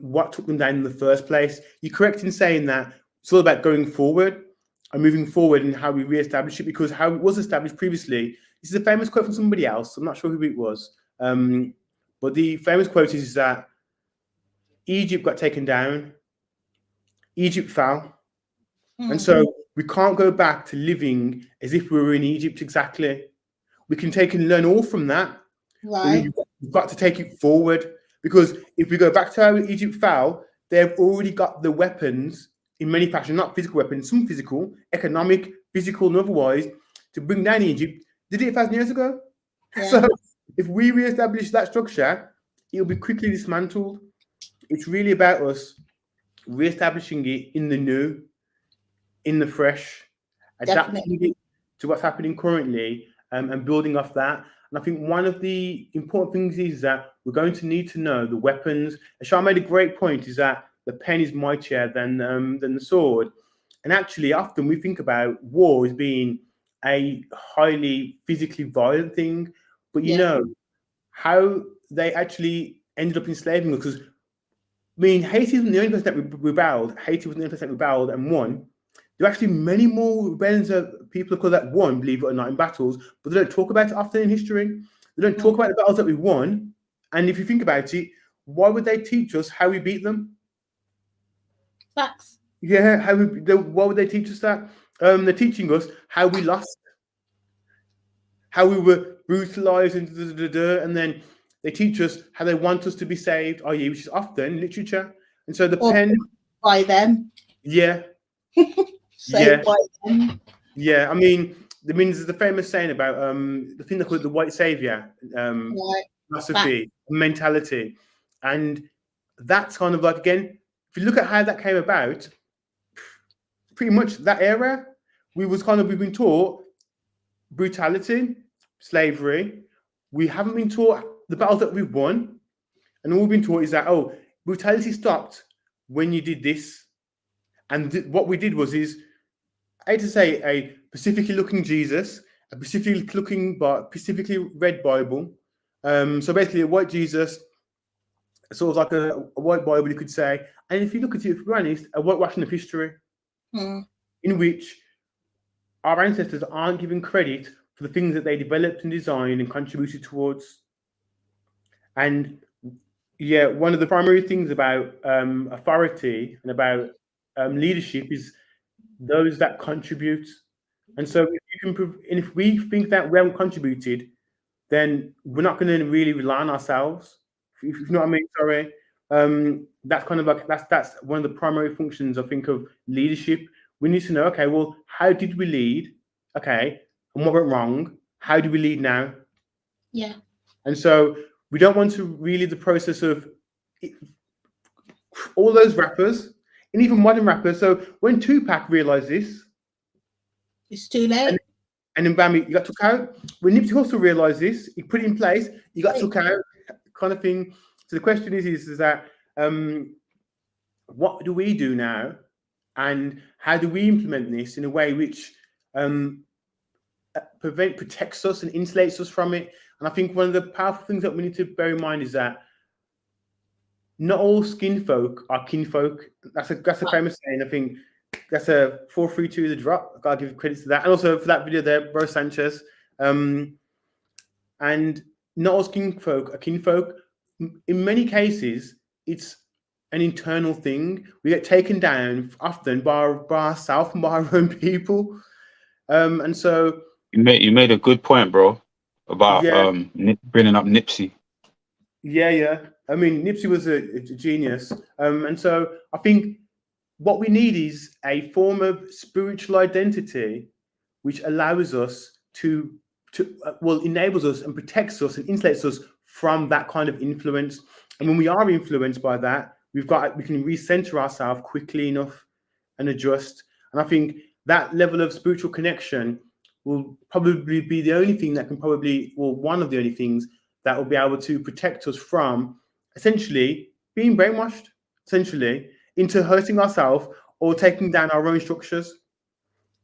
what took them down in the first place. You're correct in saying that it's all about going forward and moving forward and how we re-establish it, because how it was established previously, this is a famous quote from somebody else, I'm not sure who it was, but the famous quote is that Egypt got taken down, Egypt fell, and so we can't go back to living as if we were in Egypt exactly. We can take and learn all from that. Right. We've got to take it forward, because if we go back to how Egypt fell, they've already got the weapons in many fashions, not physical weapons, some physical, economic, physical, and otherwise, to bring down Egypt. They did it 1,000 years ago. Yeah. So if we re-establish that structure, it'll be quickly dismantled. It's really about us re-establishing it in the new, in the fresh, adapting it to what's happening currently, and building off that. And I think one of the important things is that we're going to need to know the weapons. Ashar made a great point, is that the pen is mightier than the sword. And actually, often we think about war as being a highly physically violent thing, but you know how they actually ended up enslaving us. Because Haiti wasn't the only person that rebelled. Haiti was the only person that rebelled and won. There are actually many more rebellions of people of color that won, believe it or not, in battles, but they don't talk about it often in history. They don't talk about the battles that we won. And if you think about it, why would they teach us how we beat them? Facts. Yeah, why would they teach us that? They're teaching us how we lost, how we were brutalized, and then they teach us how they want us to be saved, i.e., which is often literature. And so the pen by them. Yeah. Saved by them. Yeah. I mean, there's the famous saying about the thing they call it the white savior philosophy, mentality. And that's kind of like, again, if you look at how that came about, pretty much that era, we've been taught brutality, slavery. We haven't been taught the battles that we've won. And all we've been taught is that, brutality stopped when you did this. And what we did was, I hate to say, a specifically looking Jesus, a specifically read Bible. So basically a white Jesus, sort of like a white Bible, you could say. And if you look at it, if we're honest, a whitewashing of history, in which our ancestors aren't given credit for the things that they developed and designed and contributed towards. And yeah, one of the primary things about authority and about leadership is those that contribute. And so if we think that we haven't contributed, then we're not going to really rely on ourselves. If you know what I mean, sorry. That's kind of like, that's one of the primary functions, I think, of leadership. We need to know, okay, well, how did we lead? Okay, and what went wrong? How do we lead now? Yeah. And so we don't want to relive the process of all those rappers, and even modern rappers. So when Tupac realized this, it's too late. And then bam, you got took out. When Nipsey Hussle realized this, he put it in place, you got took out, kind of thing. So the question is that what do we do now, and how do we implement this in a way which protects us and insulates us from it? And I think one of the powerful things that we need to bear in mind is that not all skin folk are kinfolk. That's a famous saying. I think that's a 432 the drop. I gotta give credit to that, and also for that video there, Bro Sanchez. And not all skin folk are kinfolk. In many cases, it's an internal thing. We get taken down often by ourselves and by our own people. And so you made a good point, bro, about bringing up Nipsey. Yeah. I mean, Nipsey was a genius. And so I think what we need is a form of spiritual identity which allows us to enables us and protects us and insulates us from that kind of influence. And when we are influenced by that, we can recenter ourselves quickly enough and adjust. And I think that level of spiritual connection will probably be the only thing that can one of the only things that will be able to protect us from essentially being brainwashed, essentially, into hurting ourselves or taking down our own structures.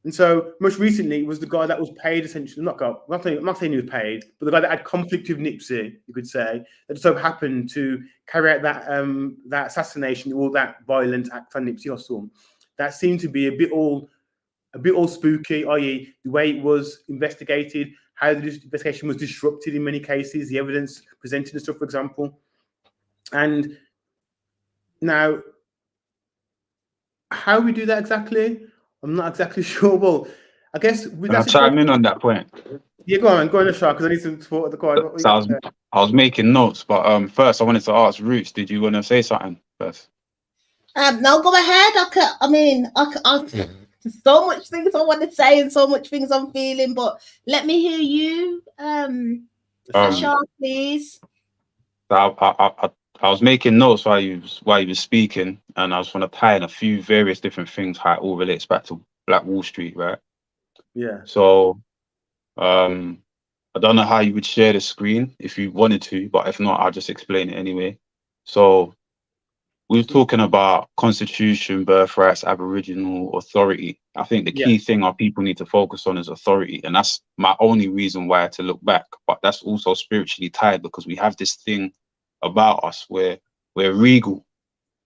And so most recently it was the guy that was paid, essentially, I'm not saying he was paid, but the guy that had conflict with Nipsey, you could say, that so happened to carry out that assassination or that violent act on Nipsey Hussle. That seemed to be a bit all spooky, i.e. the way it was investigated, how the investigation was disrupted in many cases, the evidence presented and stuff, for example. And now, how we do that exactly, I'm not exactly sure. Well, I guess I'll chime in on that point. Yeah, go on, Ashar, because I need some support at the call. So I was making notes, but first I wanted to ask Roots, did you want to say something first? No, go ahead. There's so much things I want to say and so much things I'm feeling, but let me hear you. Ashar, please. I was making notes while you were speaking, and I was going to tie in a few various different things how it all relates back to Black Wall Street, right? Yeah. So, I don't know how you would share the screen if you wanted to, but if not, I'll just explain it anyway. So, we were talking about constitution, birthrights, Aboriginal authority. I think the key thing our people need to focus on is authority, and that's my only reason why to look back. But that's also spiritually tied because we have this thing about us where we're regal.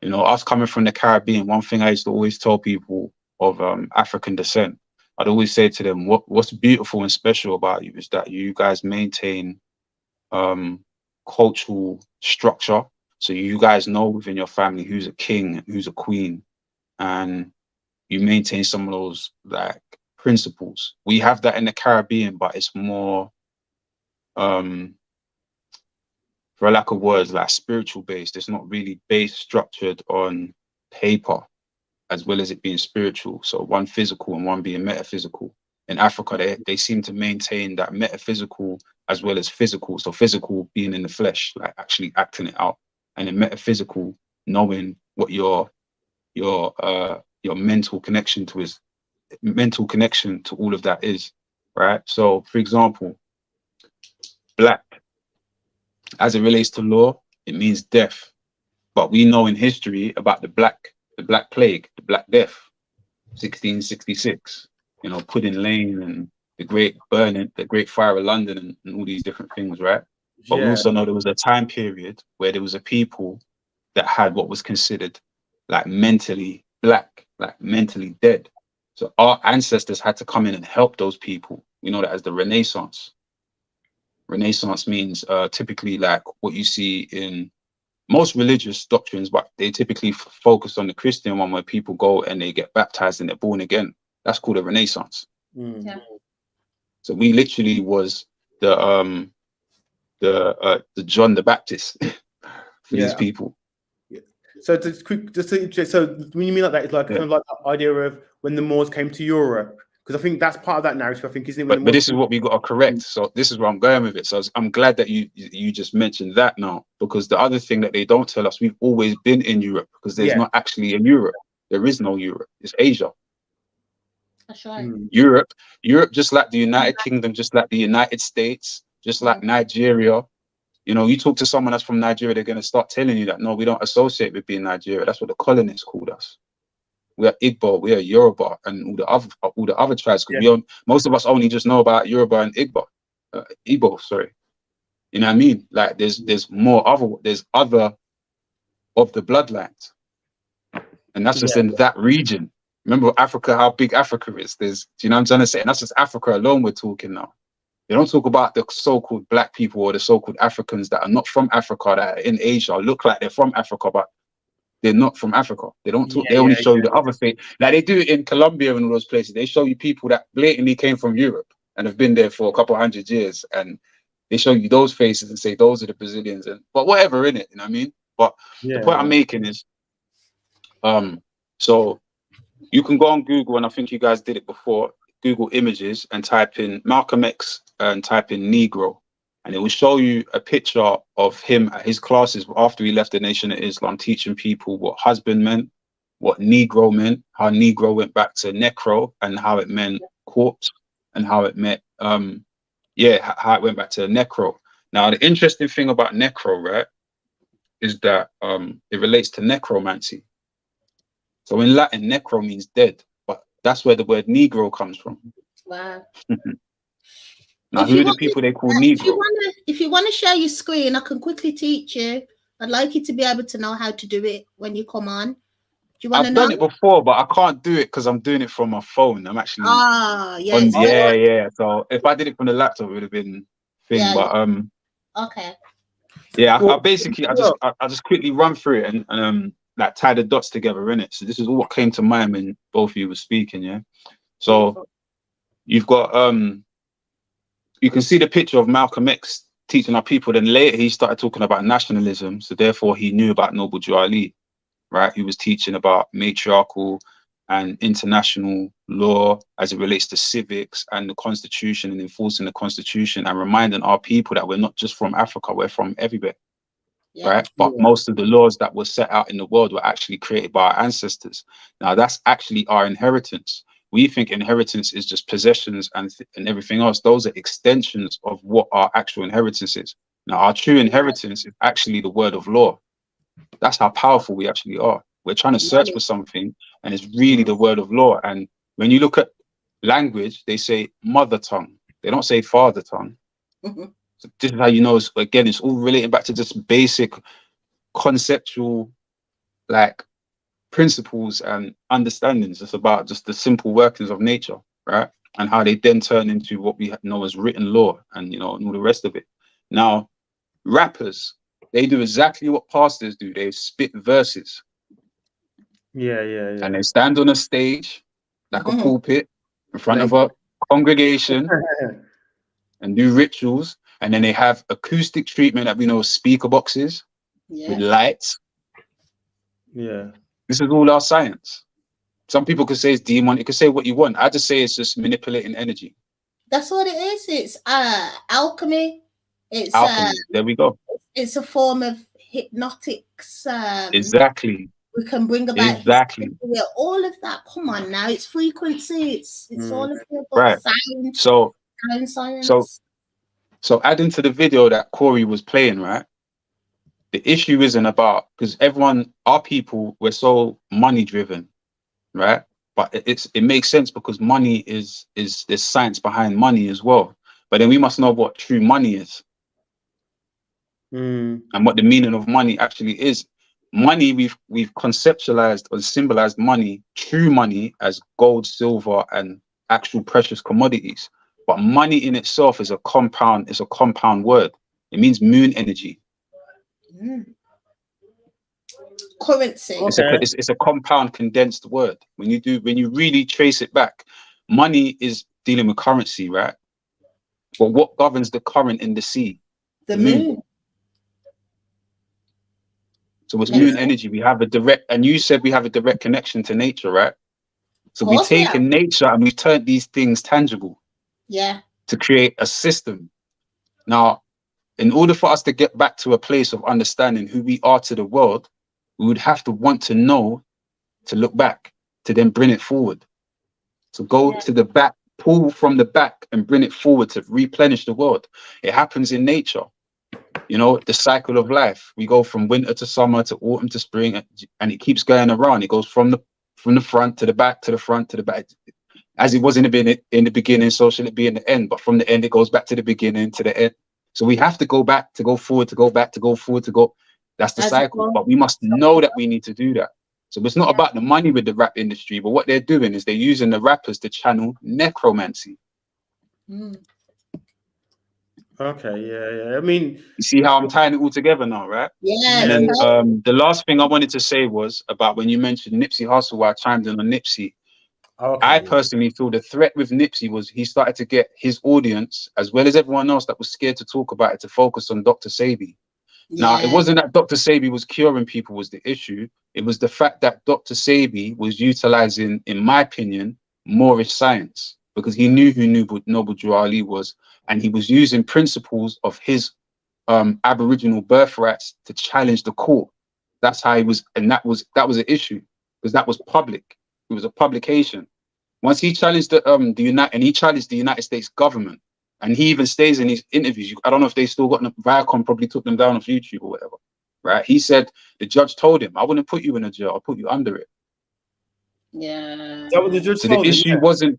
You know, us coming from the Caribbean, one thing I used to always tell people of African descent, I'd always say to them, what's beautiful and special about you is that you guys maintain cultural structure. So you guys know within your family who's a king and who's a queen, and you maintain some of those like principles. We have that in the Caribbean, but it's more for lack of words, like spiritual based. It's not really based, structured on paper, as well as it being spiritual. So one physical and one being metaphysical. In Africa, they seem to maintain that metaphysical as well as physical. So physical being in the flesh, like actually acting it out, and in metaphysical, knowing what your mental connection to is, mental connection to all of that is, right? So, for example, Black, as it relates to law, it means death. But we know in history about the Black Plague, the Black Death, 1666, you know, Pudding Lane and the Great Burning, the Great Fire of London and all these different things, right? But we also know there was a time period where there was a people that had what was considered like mentally Black, like mentally dead. So our ancestors had to come in and help those people. We know that as the Renaissance. Renaissance means typically like what you see in most religious doctrines, but they typically focus on the Christian one where people go and they get baptized and they're born again. That's called a Renaissance. Yeah. So we literally was the John the Baptist for these people. Yeah. So so when you mean like that, it's like kind of like the idea of when the Moors came to Europe. Because I think that's part of that narrative, I think, isn't it? But this is what we got to correct. So this is where I'm going with it. So I'm glad that you just mentioned that now, because the other thing that they don't tell us, we've always been in Europe, because there's not actually a Europe. There is no Europe. It's Asia. That's right. Europe, just like the United Kingdom, just like the United States, just like Nigeria. You know, you talk to someone that's from Nigeria, they're going to start telling you that, no, we don't associate with being Nigeria. That's what the colonists called us. We are Igbo, we are Yoruba, and all the other tribes. Because most of us only just know about Yoruba and Igbo, sorry. You know what I mean? Like there's other of the bloodlines, and that's just in that region. Remember Africa, how big Africa is. Do you know what I'm trying to say? And that's just Africa alone we're talking now. They don't talk about the so-called Black people or the so-called Africans that are not from Africa, that are in Asia, look like they're from Africa, but they're not from Africa. They don't talk, Yeah, they only yeah, show you the other thing. Like they do it in Colombia and all those places. They show you people that blatantly came from Europe and have been there for a couple 100 years, and they show you those faces and say those are the Brazilians, and but whatever in it, you know what I mean? But yeah, the point I'm making is, so you can go on Google, and I think you guys did it before, Google images and type in Malcolm X and type in Negro, and it will show you a picture of him at his classes after he left the Nation of Islam, teaching people what husband meant, what Negro meant, how Negro went back to necro, and how it meant corpse, and how it meant, how it went back to necro. Now, the interesting thing about necro, right, is that it relates to necromancy. So in Latin, necro means dead, but that's where the word Negro comes from. Wow. Now, who are the people they call Negro? If you want to share your screen, I can quickly teach you. I'd like you to be able to know how to do it when you come on. Do you want to know? I've done it before, but I can't do it because I'm doing it from my phone. I'm actually yeah. So if I did it from the laptop, it would have been thing. Yeah, but okay. Yeah, I basically I just quickly run through it and like tie the dots together in it. So this is all what came to mind when both of you were speaking, yeah. So you've got you can see the picture of Malcolm X teaching our people. Then later he started talking about nationalism, so therefore he knew about Noble Drew Ali, right? He was teaching about matriarchal and international law as it relates to civics and the Constitution and enforcing the Constitution and reminding our people that we're not just from Africa, we're from everywhere. Right? But most of the laws that were set out in the world were actually created by our ancestors. Now that's actually our inheritance. We think inheritance is just possessions and everything else. Those are extensions of what our actual inheritance is. Now our true inheritance is actually the word of law. That's how powerful we actually are. We're trying to search for something, and it's really the word of law. And when you look at language, they say mother tongue. They don't say father tongue. So this is how you know, again, it's all relating back to just basic conceptual like principles and understandings. It's about just the simple workings of nature, right? And how they then turn into what we know as written law and, you know, and all the rest of it. Now, rappers, they do exactly what pastors do. They spit verses. Yeah. And they stand on a stage, like a pulpit, in front of a congregation and do rituals. And then they have acoustic treatment that we know as speaker boxes with lights. Yeah. This is all our science. Some people could say it's demon. You could say what you want. I just say it's just manipulating energy. That's what it is. It's alchemy. It's alchemy. There we go. It's a form of hypnotics. Exactly. We can bring about all of that. Come on now, it's frequency. It's all of the above. Sound, science. So adding to the video that Corey was playing, right? The issue isn't about, because our people, we're so money driven, right? But it makes sense because money is there's science behind money as well. But then we must know what true money is. And what the meaning of money actually is. Money, we've conceptualized or symbolized money, true money, as gold, silver, and actual precious commodities. But money in itself is a compound word. It means moon energy. Currency. It's a compound condensed word. When you really trace it back, money is dealing with currency, right? But what governs the current in the sea? The moon. So with moon energy, we have a direct, and you said we have a direct connection to nature, right? So we've taken nature and we've turned these things tangible. Yeah. To create a system. Now, in order for us to get back to a place of understanding who we are to the world, we would have to want to know, to look back, to then bring it forward. So go to the back, pull from the back and bring it forward to replenish the world. It happens in nature. You know, the cycle of life. We go from winter to summer to autumn to spring, and it keeps going around. It goes from the front to the back to the front to the back. As it was in the beginning, so shall it be in the end. But from the end, it goes back to the beginning, to the end. So we have to go back, to go forward, to go back, to go forward, to go. That's the cycle. But we must know that we need to do that. So it's not about the money with the rap industry, but what they're doing is they're using the rappers to channel necromancy. Okay, yeah. I mean, You see how I'm tying it all together now, right? Yeah. And then the last thing I wanted to say was about when you mentioned Nipsey Hussle, I chimed in on Nipsey. I personally feel the threat with Nipsey was he started to get his audience, as well as everyone else that was scared to talk about it, to focus on Dr. Sebi. Now, it wasn't that Dr. Sebi was curing people was the issue. It was the fact that Dr. Sebi was utilizing, in my opinion, Moorish science, because he knew who Noble Drew Ali was, and he was using principles of his Aboriginal birthrights to challenge the court. That's how he was, and that was an issue, because that was public. It was a publication. Once he challenged he challenged the United States government, and he even stays in his interviews. I don't know if they still got them. Viacom probably took them down off YouTube or whatever, right? He said the judge told him, "I wouldn't put you in a jail. I'll put you under it." Yeah. Is that what the judge So told the him?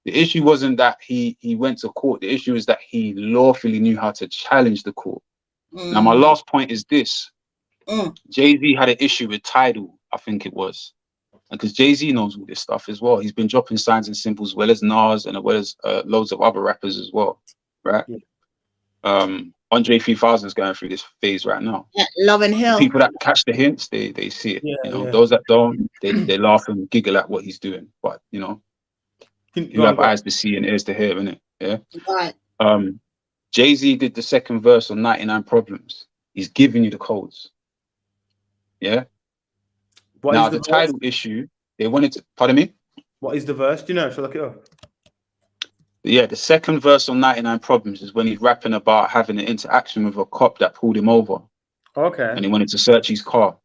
issue wasn't that he went to court. The issue is that he lawfully knew how to challenge the court. Now, my last point is this: Jay-Z had an issue with Tidal, I think it was, because Jay-Z knows all this stuff as well. He's been dropping signs and symbols, as well as Nas and as well as loads of other rappers as well, right? Andre 3000 is going through this phase right now. Yeah, Love and Hill. The people that catch the hints, they see it. Those that don't, they laugh and giggle at what he's doing. But you have eyes to see and ears to hear, innit? Yeah. Right. Jay-Z did the second verse on 99 Problems. He's giving you the codes. Yeah. Now the title issue, they wanted to. Pardon me. What is the verse? Do you know? Shall I look it up? Yeah, the second verse on 99 Problems is when he's rapping about having an interaction with a cop that pulled him over. Okay. And he wanted to search his car.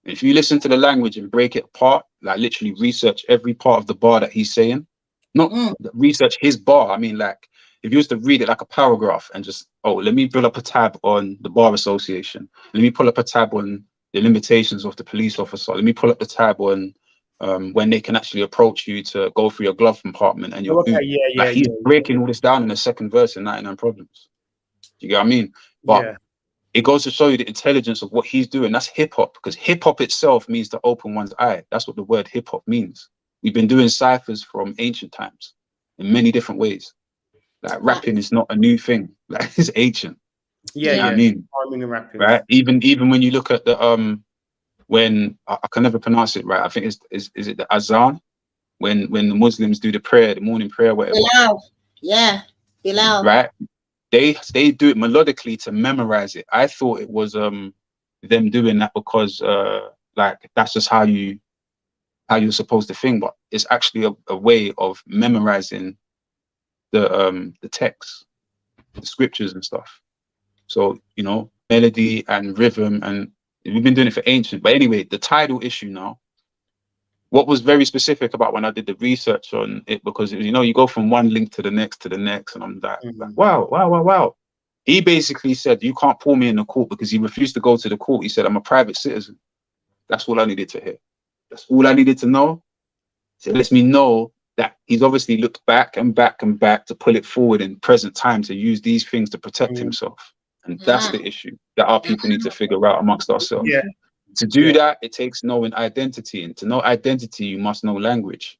And if you listen to the language and break it apart, like literally research every part of the bar that he's saying, not research his bar. I mean, like if you was to read it like a paragraph and just, let me pull up a tab on the Bar Association. Let me pull up a tab on the limitations of the police officer. Let me pull up the tab on when they can actually approach you to go through your glove compartment and your boot. He's breaking all this down in the second verse in 99 Problems. You get what I mean? But it goes to show you the intelligence of what he's doing. That's hip hop, because hip hop itself means to open one's eye. That's what the word hip hop means. We've been doing ciphers from ancient times in many different ways. Like rapping is not a new thing. Like it's ancient. Yeah, you know what I mean? Farming and rapping. Right. Even when you look at the when I can never pronounce it right. I think is it the azan when the Muslims do the prayer, the morning prayer, whatever. Bilal. Yeah. Bilal. Right. They do it melodically to memorize it. I thought it was them doing that because like that's just how you're supposed to think, but it's actually a way of memorizing the text, the scriptures and stuff. So melody and rhythm, and we've been doing it for ancient. But anyway, the title issue now. What was very specific about when I did the research on it, because you go from one link to the next, and I'm like, wow. He basically said, you can't pull me in the court, because he refused to go to the court. He said, I'm a private citizen. That's all I needed to hear. That's all I needed to know. So it lets me know that he's obviously looked back and back and back to pull it forward in present time to use these things to protect himself. And that's the issue that our people need to figure out amongst ourselves. Yeah. To do that, it takes knowing identity. And to know identity, you must know language.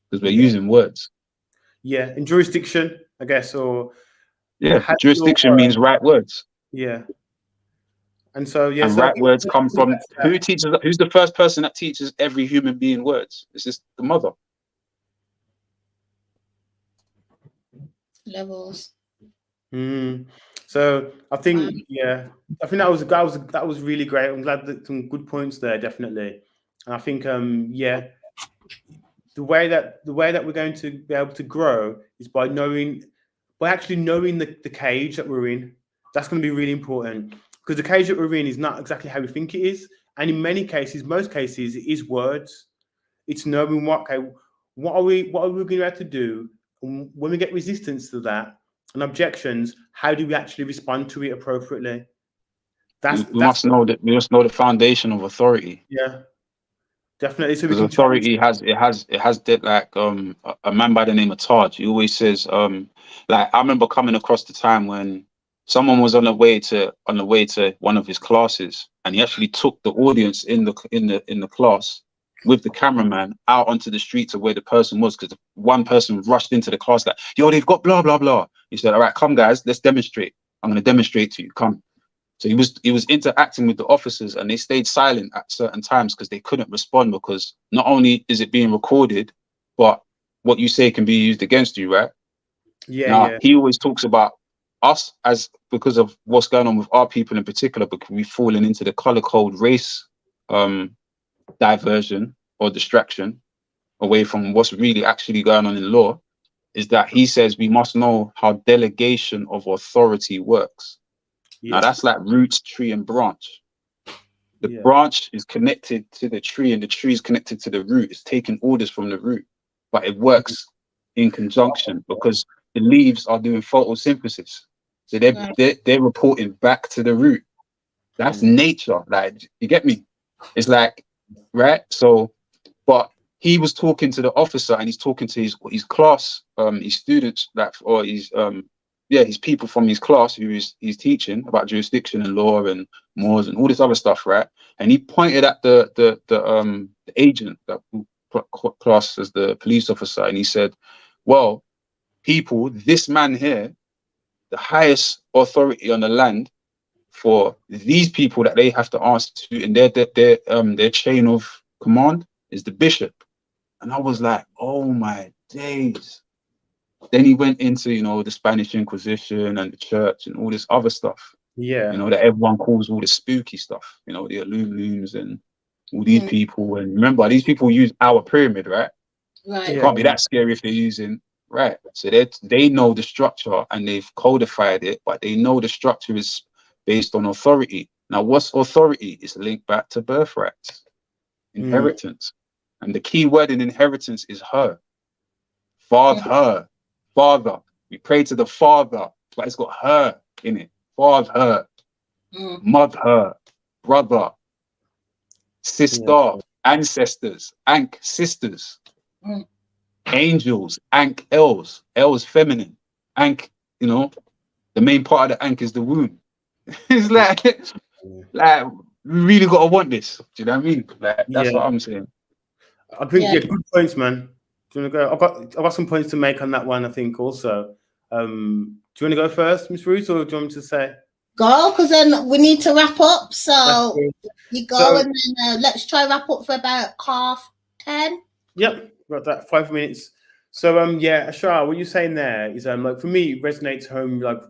Because we're using words. Yeah. And jurisdiction, I guess, or... Yeah, jurisdiction means right words. Yeah. And so, and right words come from... Who's the first person that teaches every human being words? It's just the mother. Levels. So I think that was really great. I'm glad that some good points there, definitely. And I think the way that we're going to be able to grow is by actually knowing the cage that we're in. That's going to be really important, because the cage that we're in is not exactly how we think it is, and in most cases, it is words. It's knowing what are we going to be able to do, and when we get resistance to that and objections, how do we actually respond to it appropriately? We must know the foundation of authority. Yeah, definitely. So because authority has like a man by the name of Taj. He always says like, I remember coming across the time when someone was on the way to one of his classes, and he actually took the audience in the class with the cameraman out onto the streets of where the person was, because one person rushed into the class like, yo, they've got blah, blah, blah. He said, all right, come guys, let's demonstrate. I'm going to demonstrate to you, come. So he was interacting with the officers, and they stayed silent at certain times because they couldn't respond, because not only is it being recorded, but what you say can be used against you, right? Yeah, Now, yeah. he always talks about us as, because of what's going on with our people in particular, because we've fallen into the color code race diversion or distraction away from what's really actually going on in law, is that he says we must know how delegation of authority works. Yeah. Now that's like roots, tree, and branch. The Yeah. branch is connected to the tree, and the tree is connected to the root. It's taking orders from the root, but it works in conjunction because the leaves are doing photosynthesis. So they're reporting back to the root. That's nature. Like, you get me? It's like, right? So, but he was talking to the officer, and he's talking to his class, his students, like, or his people from his class who he's teaching about jurisdiction and law and Moors and all this other stuff, right? And he pointed at the agent that class as the police officer, and he said, well, people, this man here, the highest authority on the land for these people that they have to answer to in their chain of command is the bishop. And I was like, oh my days. Then he went into, you know, the Spanish Inquisition and the church and all this other stuff. Yeah. You know, that everyone calls all the spooky stuff, you know, the Illumins and all these people. And remember, these people use our pyramid, right? Right. It can't be that scary if they're using, right? So they know the structure and they've codified it, but they know the structure is based on authority. Now, what's authority? It's linked back to birthrights, inheritance. And the key word in inheritance is her. Father. We pray to the Father, but it's got her in it. Father, mother, brother, sister, ancestors, Ankh, sisters, angels, Ankh, Els, Els feminine, Ankh, you know, the main part of the Ankh is the womb. It's like we really got to want this. Do you know what I mean? Like, that's what I'm saying. I think good points, man. Do you want to go? I've got some points to make on that one. I think also. Do you want to go first, Miss Ruth, or do you want me to say? Go, because then we need to wrap up. So you go, So- and then let's try wrap up for about 10:30. Yep, got that 5 minutes. So Ashar, what you're saying there is like for me it resonates home like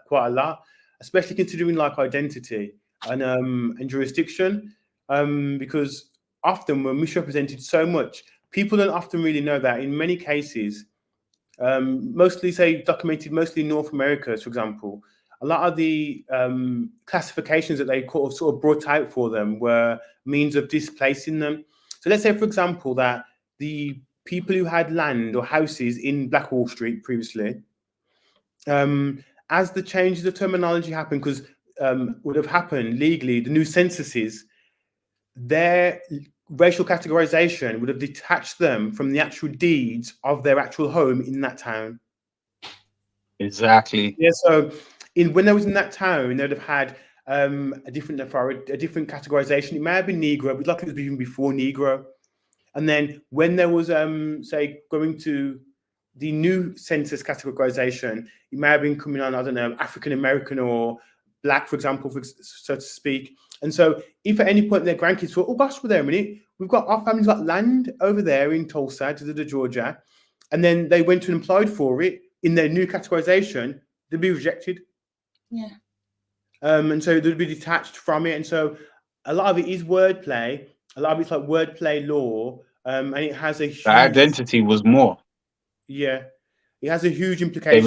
quite a lot, especially considering like identity and jurisdiction, because often we're misrepresented so much. People don't often really know that in many cases, mostly documented mostly in North America, for example, a lot of the classifications that they sort of brought out for them were means of displacing them. So let's say, for example, that the people who had land or houses in Black Wall Street previously, as the changes of terminology happened, because would have happened legally, the new censuses, their racial categorization would have detached them from the actual deeds of their actual home in that town. Exactly. Yeah, so when they was in that town, they'd have had a different authority, a different categorization. It may have been Negro, but luckily it was even before Negro. And then when there was, say, going to the new census categorization, it may have been coming on, I don't know, African American or Black, for example, so to speak. And so if at any point their grandkids thought, oh gosh, wait a minute, our family's got land over there in Tulsa, Georgia, and then they went and applied for it in their new categorization, they'd be rejected. Yeah. And so they'd be detached from it. And so a lot of it is wordplay. A lot of it's like wordplay law. And it has a huge... The identity was more. Yeah. It has a huge implication.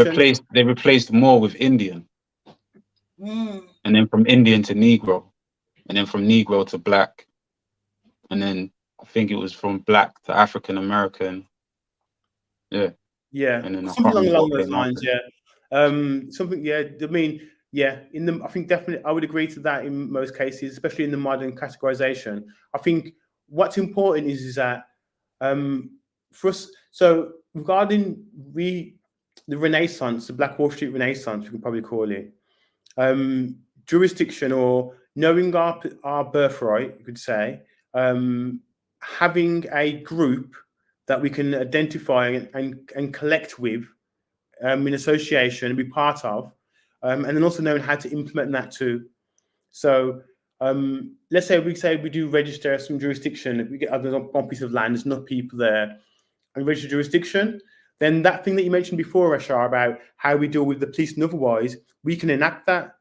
They replaced more with Indian. And then from Indian to Negro. And then from Negro to Black. And then I think it was from Black to African American. Yeah. Yeah. And then Something along those lines, yeah. Something, yeah. I mean, yeah, I think definitely I would agree to that in most cases, especially in the modern categorization. I think what's important is that for us, so regarding the Renaissance, the Black Wall Street Renaissance, we can probably call it, jurisdiction or knowing our birthright, you could say, having a group that we can identify and collect with in association and be part of, and then also knowing how to implement that too. So let's say we do register some jurisdiction, we get one piece of land, there's enough people there, and register jurisdiction, then that thing that you mentioned before, Rashar, about how we deal with the police and otherwise, we can enact that.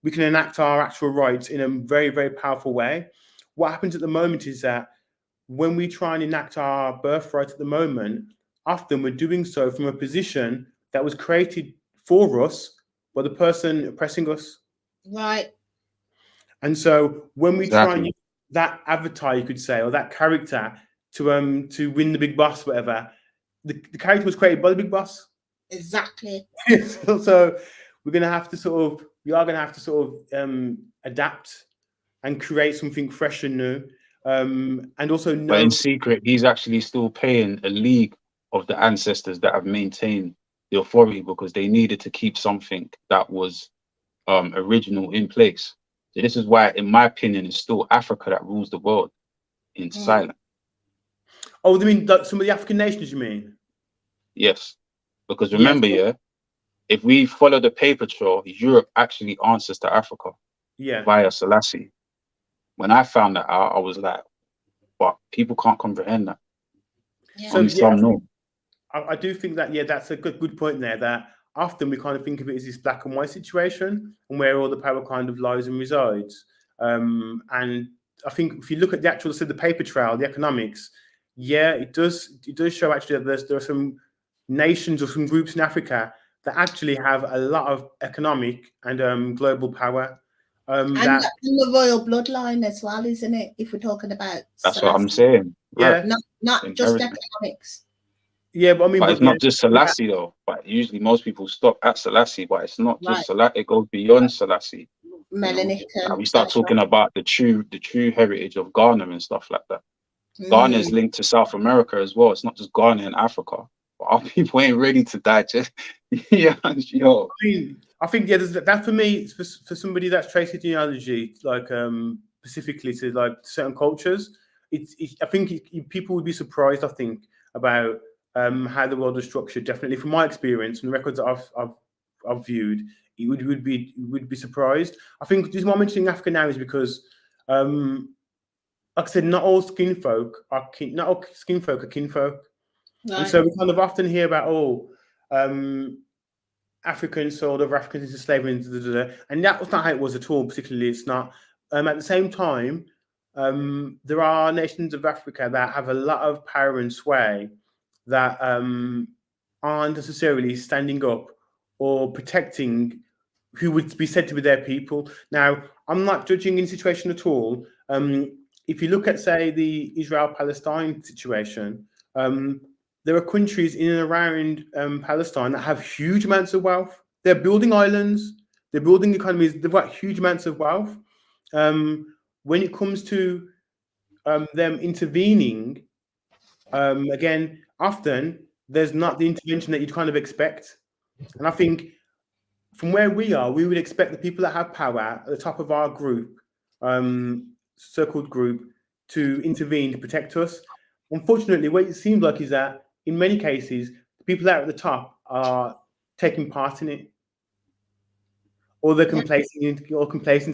We can enact our actual rights in a very, very powerful way. What happens at the moment is that when we try and enact our birthright at the moment, often we're doing so from a position that was created for us by the person oppressing us. Right. And so when we try and Exactly. use that avatar, you could say, or that character to win the big boss, whatever, the character was created by the big boss. Exactly. So we're gonna have to sort of adapt and create something fresh and new. And also know. But in secret, he's actually still paying a league of the ancestors that have maintained the authority because they needed to keep something that was original in place. So this is why, in my opinion, it's still Africa that rules the world in silence. Oh, you mean like some of the African nations, you mean? Yes. Because remember, Yes. if we follow the paper trail, Europe actually answers to Africa via Selassie. When I found that out, I was like, but people can't comprehend that. So Some know. I do think that, that's a good point there, that often we kind of think of it as this black and white situation and where all the power kind of lies and resides. And I think if you look at the actual, the paper trail, the economics, it does show actually that there are some nations or some groups in Africa that actually have a lot of economic and global power. And the royal bloodline as well, isn't it? If we're talking about That's what I'm saying. Yeah. Not just economics. Yeah, but I mean, but it's not just Selassie though. But usually most people stop at Selassie, but it's not just Selassie. It goes beyond Selassie. Melanich. We start talking about the true heritage of Ghana and stuff like that. Ghana is linked to South America as well. It's not just Ghana and Africa. But our people ain't ready to digest. Yo. I think there's that for me, for somebody that's tracing genealogy, like specifically to like certain cultures, I think people would be surprised. I think about how the world is structured. Definitely, from my experience and the records that I've viewed, you would be surprised. I think the reason why I'm mentioning Africa now is because, like I said, not all skin folk are kinfolk. Right. And so we kind of often hear about Africans sold other Africans into slavery, and that was not how it was at all. Particularly, it's not. At the same time, there are nations of Africa that have a lot of power and sway that aren't necessarily standing up or protecting who would be said to be their people. Now, I'm not judging any situation at all. If you look at, say, the Israel-Palestine situation, there are countries in and around Palestine that have huge amounts of wealth. They're building islands, they're building economies, they've got huge amounts of wealth. When it comes to them intervening, again, often there's not the intervention that you'd kind of expect. And I think from where we are, we would expect the people that have power at the top of our group, circled group, to intervene to protect us. Unfortunately, what it seems like is that in many cases, the people that are at the top are taking part in it, or they're complacent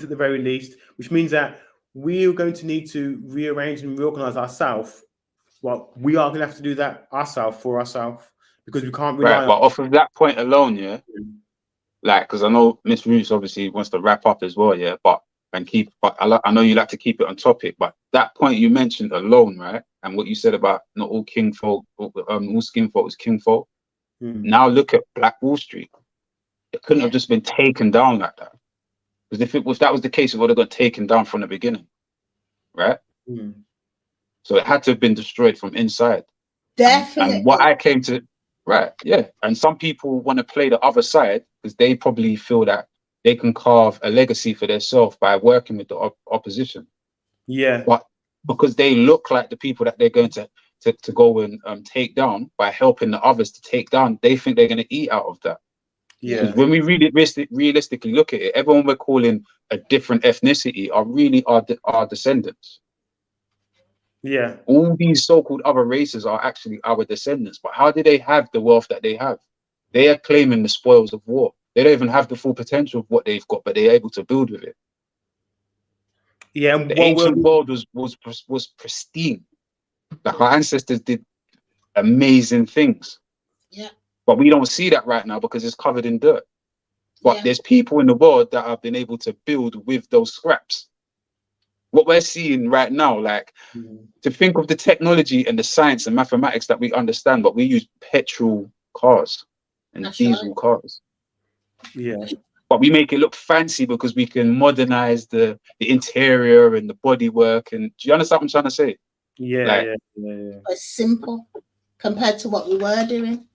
at the very least, which means that we are going to need to rearrange and reorganize ourselves. Well, we are going to have to do that ourselves for ourselves because we can't rely on. But off of that point alone, like, because I know Miss Roots obviously wants to wrap up as well, but I know you like to keep it on topic, but that point you mentioned alone, right? And what you said about not all kinfolk, all skin folk is kinfolk. Now look at Black Wall Street. It couldn't have just been taken down like that. Because if that was the case, it would have got taken down from the beginning, right? So it had to have been destroyed from inside. Definitely. And what I came to, and some people want to play the other side because they probably feel that they can carve a legacy for themselves by working with the opposition. But because they look like the people that they're going to go and take down by helping the others to take down, they think they're going to eat out of that. Because when we really realistically look at it, everyone we're calling a different ethnicity are really our descendants. Yeah. All these so-called other races are actually our descendants. But how do they have the wealth that they have? They are claiming the spoils of war. They don't even have the full potential of what they've got, but they're able to build with it. Yeah. The ancient world was pristine. Like our ancestors did amazing things. Yeah. But we don't see that right now because it's covered in dirt. But there's people in the world that have been able to build with those scraps. What we're seeing right now, like to think of the technology and the science and mathematics that we understand, but we use petrol cars and diesel cars. Yeah. But we make it look fancy because we can modernize the interior and the bodywork. And do you understand what I'm trying to say? Yeah, Like, yeah. It's simple compared to what we were doing.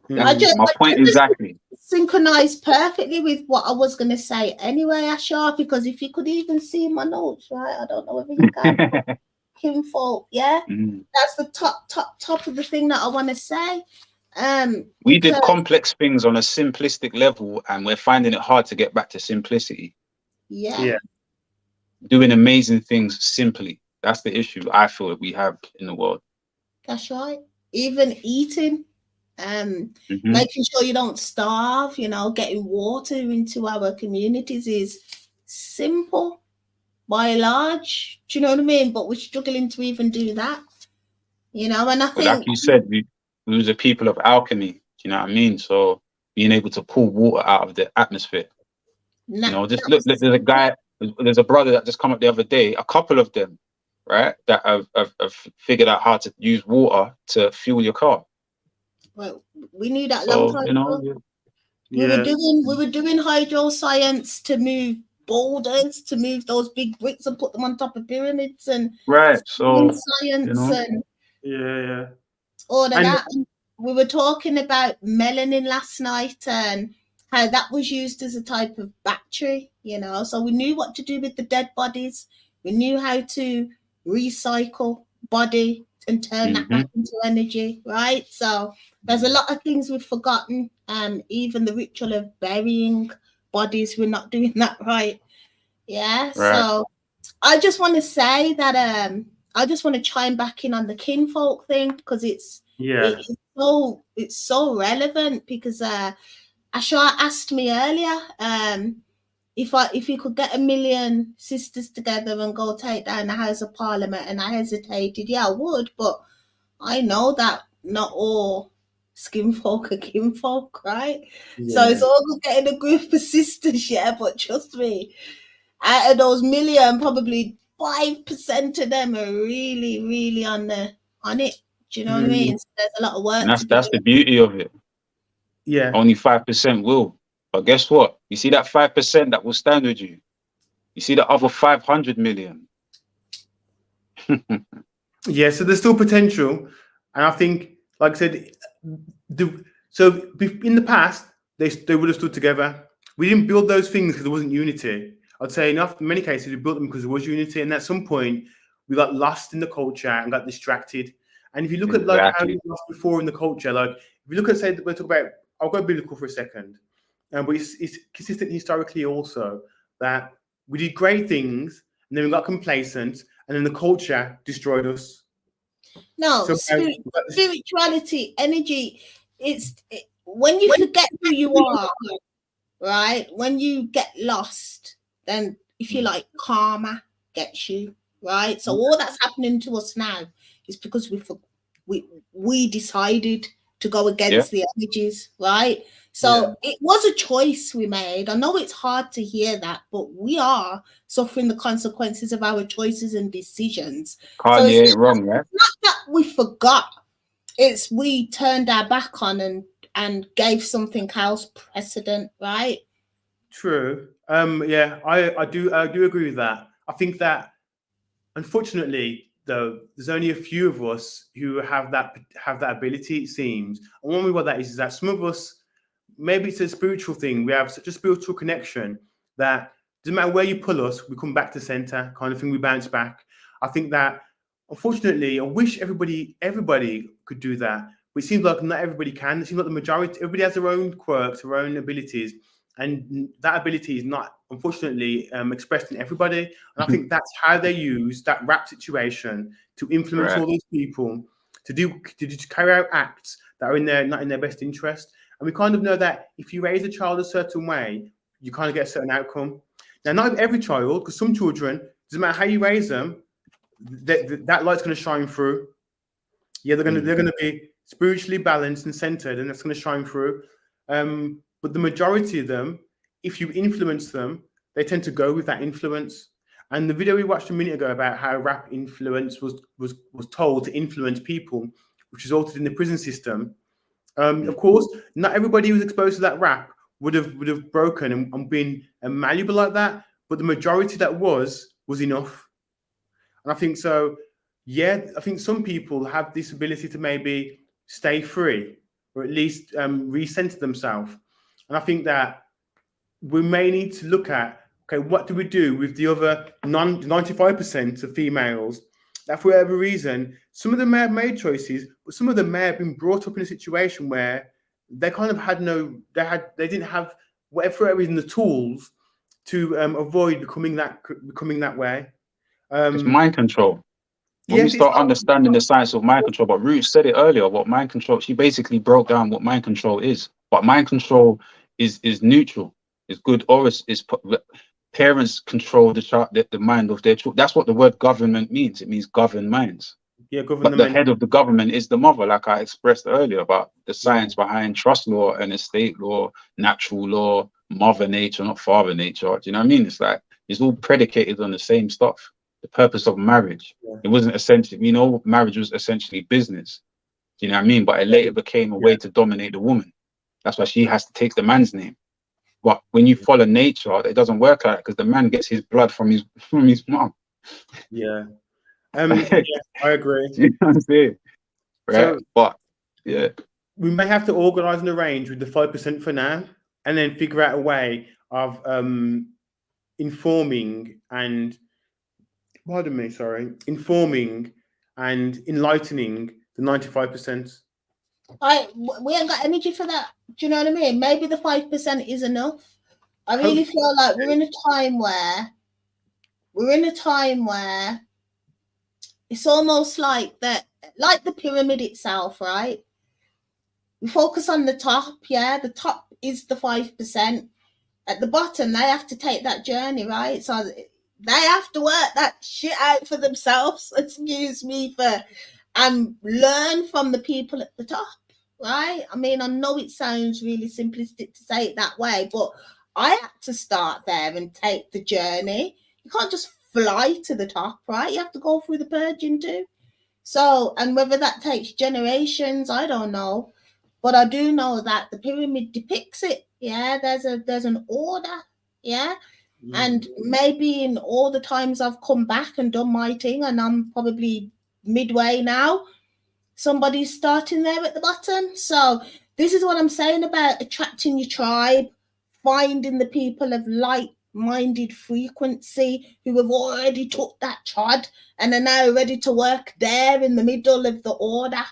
That's my point exactly. Synchronized perfectly with what I was going to say anyway, Ashar, because if you could even see my notes, right? I don't know whether you can. Kinfolk, yeah? That's the top of the thing that I want to say. We did complex things on a simplistic level, and we're finding it hard to get back to simplicity. Yeah. Doing amazing things simply. That's the issue I feel that we have in the world. That's right. Even eating, making sure you don't starve, you know, getting water into our communities is simple by and large. Do you know what I mean? But we're struggling to even do that, you know, and I think, like you said, we was a people of alchemy. Do you know what I mean? So being able to pull water out of the atmosphere. You know, just look, there's a brother that just come up the other day, a couple of them, right, that have figured out how to use water to fuel your car. well, we knew that long time ago. We were doing hydro science to move boulders, to move those big bricks and put them on top of pyramids, and so science and all of that. And we were talking about melanin last night and how that was used as a type of battery, you know. So we knew what to do with the dead bodies. We knew how to recycle body and turn that back into energy, right? So there's a lot of things we've forgotten. Even the ritual of burying bodies, we're not doing that right. Yeah. So I just want to say that I just want to chime back in on the kinfolk thing because it's so relevant, because Ashar asked me earlier if you could get 1 million sisters together and go take down the House of Parliament, and I hesitated. Yeah, I would, but I know that not all skinfolk are kinfolk, right? So it's all good getting a group of sisters, but trust me, out of those 1 million, probably 5% of them are really, really on it. Do you know what I mean? So there's a lot of work. And that's the beauty of it. Yeah. Only 5% will. But guess what? You see that 5% that will stand with you. You see the other 500 million. Yeah, so there's still potential. And I think, like I said, so in the past, they would have stood together. We didn't build those things because there wasn't unity. I'd say in many cases, we built them because there was unity. And at some point, we got lost in the culture and got distracted. And if you look at like how we lost before in the culture, like if you look at, say, we'll talk about, I'll go biblical for a second. But it's consistent historically also that we did great things and then we got complacent and then the culture destroyed us. No, spirituality, energy, when you forget who you are, right? When you get lost, then if you like, karma gets you, right? So all that's happening to us now is because we decided to go against the energies, right? So it was a choice we made. I know it's hard to hear that, but we are suffering the consequences of our choices and decisions. Kanye ain't wrong, right? It's not that we forgot. It's we turned our back on and gave something else precedent, right? True. Yeah, I do agree with that. I think that unfortunately, though, there's only a few of us who have that ability, it seems. And one way what that is that some of us, maybe it's a spiritual thing. We have such a spiritual connection that doesn't matter where you pull us, we come back to center, kind of thing. We bounce back. I think that, unfortunately, I wish everybody could do that. But it seems like not everybody can. It seems like the majority, everybody has their own quirks, their own abilities, and that ability is not, unfortunately, expressed in everybody. And I think that's how they use that rap situation to influence all these people to carry out acts that are not in their best interest. And we kind of know that if you raise a child a certain way, you kind of get a certain outcome. Now, not every child, because some children, doesn't matter how you raise them, that light's going to shine through. Yeah, they're going to be spiritually balanced and centered, and that's going to shine through. But the majority of them, if you influence them, they tend to go with that influence. And the video we watched a minute ago about how rap influence was told to influence people, which resulted in the prison system. Of course, not everybody who was exposed to that rap would have broken and been malleable like that, but the majority that was enough. And I think so. Yeah, I think some people have this ability to maybe stay free, or at least recenter themselves. And I think that we may need to look at, okay, what do we do with the other 95% of females that for whatever reason, some of them may have made choices, but some of them may have been brought up in a situation where they kind of they didn't have, whatever for whatever reason, the tools to avoid becoming that way. It's mind control. When we start understanding the science of mind control, but Ruth said it earlier, what mind control, she basically broke down what mind control is. But mind control is neutral, is good, or is parents control the mind of their children. That's what the word government means. It means govern minds. Yeah, but the head of the government is the mother, like I expressed earlier about the science behind trust law and estate law, natural law, mother nature, not father nature. Do you know what I mean? It's like, it's all predicated on the same stuff. The purpose of marriage. It wasn't essentially, marriage was essentially business. Do you know what I mean? But it later became a way to dominate the woman. That's why she has to take the man's name. But when you follow nature, it doesn't work like that because the man gets his blood from his mom. Yeah. Yeah, I agree. You know what I'm saying? Right. So, but yeah. We may have to organize and arrange with the 5% for now, and then figure out a way of informing and enlightening the 95%. We ain't got energy for that. Do you know what I mean? Maybe the 5% is enough. I really feel like we're in a time where it's almost like that, like the pyramid itself, right? We focus on the top, yeah. The top is the 5%. At the bottom, they have to take that journey, right? So they have to work that shit out for themselves. Excuse me for learn from the people at the top, right? I mean, I know it sounds really simplistic to say it that way, but I had to start there and take the journey. You can't just fly to the top, right? You have to go through the purging too. So, and whether that takes generations, I don't know. But I do know that the pyramid depicts it. Yeah, there's an order. Yeah. And maybe in all the times I've come back and done my thing, and I'm probably midway now, somebody's starting there at the bottom. So this is what I'm saying about attracting your tribe, finding the people of like-minded frequency who have already took that trod and are now ready to work there in the middle of the order,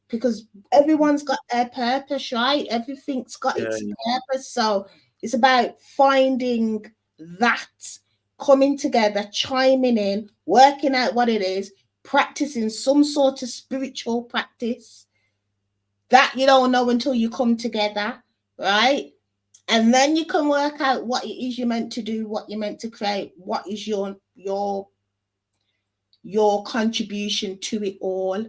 because everyone's got their purpose, right? Everything's got its purpose. So it's about finding that, coming together, chiming in, working out what it is, practicing some sort of spiritual practice that you don't know until you come together, right? And then you can work out what it is you're meant to do, what you're meant to create, what is your contribution to it all,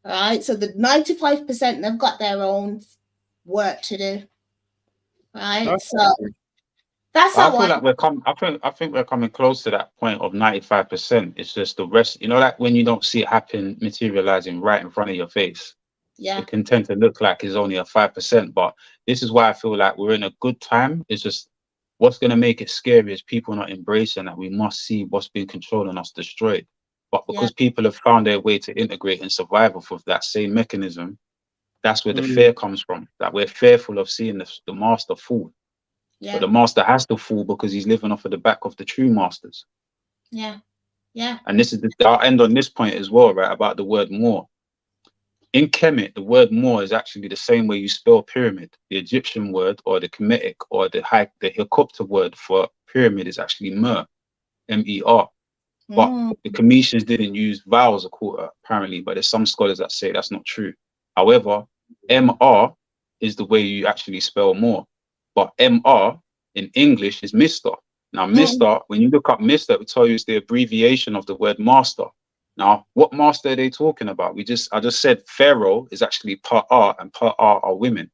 right? So the 95%, they've got their own work to do, right? Okay. So that's how I think we're coming close to that point of 95%. It's just the rest, like when you don't see it happen, materializing right in front of your face. Yeah. It can tend to look like it's only a 5%, but this is why I feel like we're in a good time. It's just what's going to make it scary is people not embracing that we must see what's been controlling us destroyed. But because people have found their way to integrate and survive off of that same mechanism, that's where the fear comes from, that we're fearful of seeing the master fall. Yeah. But the master has to fall because he's living off of the back of the true masters. Yeah. Yeah. And this is I'll end on this point as well, right? About the word more. In Kemet, the word more is actually the same way you spell pyramid. The Egyptian word or the Kemetic or the helicopter word for pyramid is actually mer, M-E-R. But the Cometians didn't use vowels apparently, but there's some scholars that say that's not true. However, M-R is the way you actually spell more. But M-R in English is Mr. Now, Mr., when you look up Mr., it will tell you it's the abbreviation of the word master. Now, what master are they talking about? I just said Pharaoh is actually Pa'ar, and Pa'ar are women.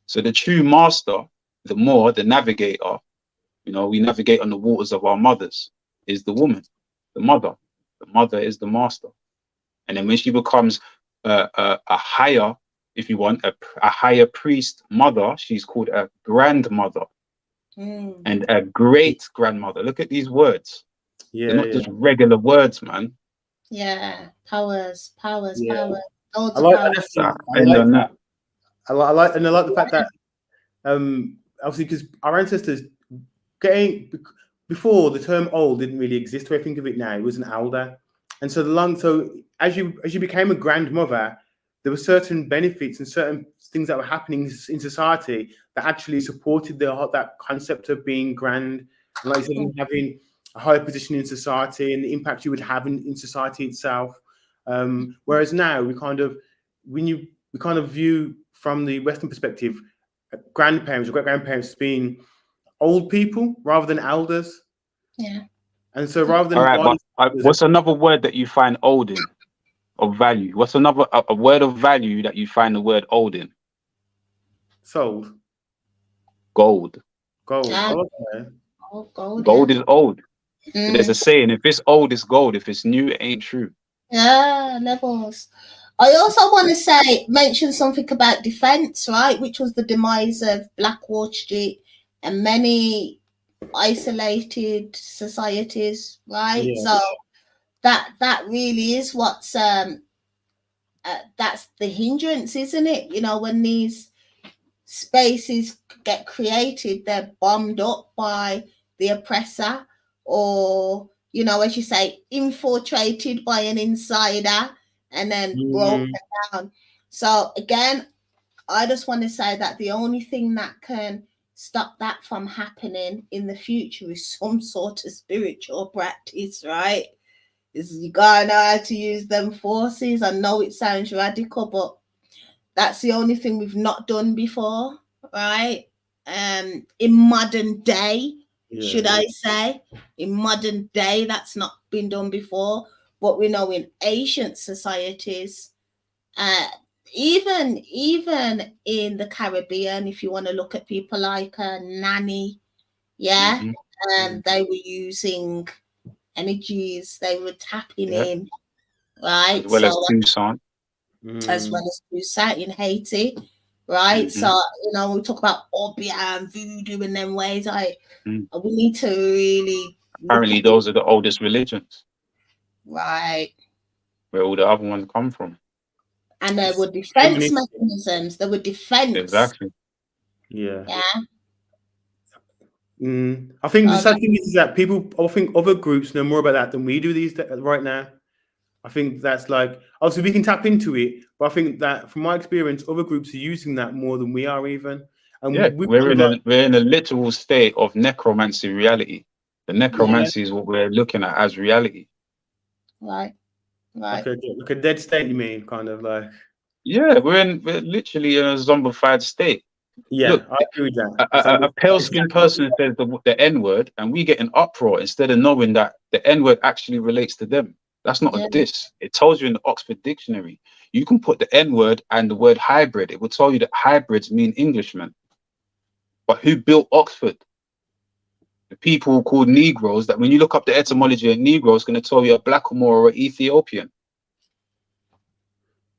So the true master, the navigator, you know, we navigate on the waters of our mothers, is the woman, the mother. The mother is the master. And then when she becomes a higher, if you want, a higher priest mother, she's called a grandmother and a great grandmother. Look at these words. They're not just regular words, man. Yeah, powers. I Loads like of I like the fact that obviously because our ancestors before the term old didn't really exist. The way I think of it now, it was an elder, and so as you became a grandmother, there were certain benefits and certain things that were happening in society that actually supported that concept of being grand, and like you said, having a higher position in society and the impact you would have in society itself. Whereas now we kind of view from the Western perspective, grandparents or great grandparents as being old people rather than elders. Yeah. And so rather than what's another word that you find old in of value? What's another a word of value that you find the word old in? Sold. Gold. Gold. Okay. Gold is old. There's a saying: if it's old, it's gold. If it's new, it ain't true. Yeah, levels. I also want to mention something about defense, right? Which was the demise of Black Wall Street and many isolated societies, right? Yeah. So that really is what's that's the hindrance, isn't it? You know, when these spaces get created, they're bombed up by the oppressor, or, you know, as you say, infiltrated by an insider and then broken down. So again, I just want to say that the only thing that can stop that from happening in the future is some sort of spiritual practice, right? Is you gotta know how to use them forces. I know it sounds radical, but that's the only thing we've not done before, right? In modern day, should I say, in modern day, that's not been done before. But we know in ancient societies, even in the Caribbean, if you want to look at people like Nani, they were using energies, they were tapping in, right? As well as Toussaint. As well as Toussaint in Haiti, right? So, you know, we talk about Obeah and voodoo in them ways. We need to really apparently those are the oldest religions, right? Where all the other ones come from. And there were defense mechanisms. There were defense. Exactly. Yeah. Yeah. I think the sad thing is that I think other groups know more about that than we do right now. I think that's like, obviously we can tap into it, but I think that from my experience, other groups are using that more than we are even. And yeah, we're in a literal state of necromancy reality. The necromancy is what we're looking at as reality. Right. Like a dead state, you mean, kind of like. Yeah, we're literally in a zombified state. Yeah, look, I agree with that. A pale-skinned person says the N-word, and we get an uproar instead of knowing that the N-word actually relates to them. That's not a diss. It tells you in the Oxford Dictionary. You can put the N-word and the word hybrid. It will tell you that hybrids mean Englishmen. But who built Oxford? The people called Negroes, that when you look up the etymology of Negro, it's going to tell you a Blackamoor or Ethiopian.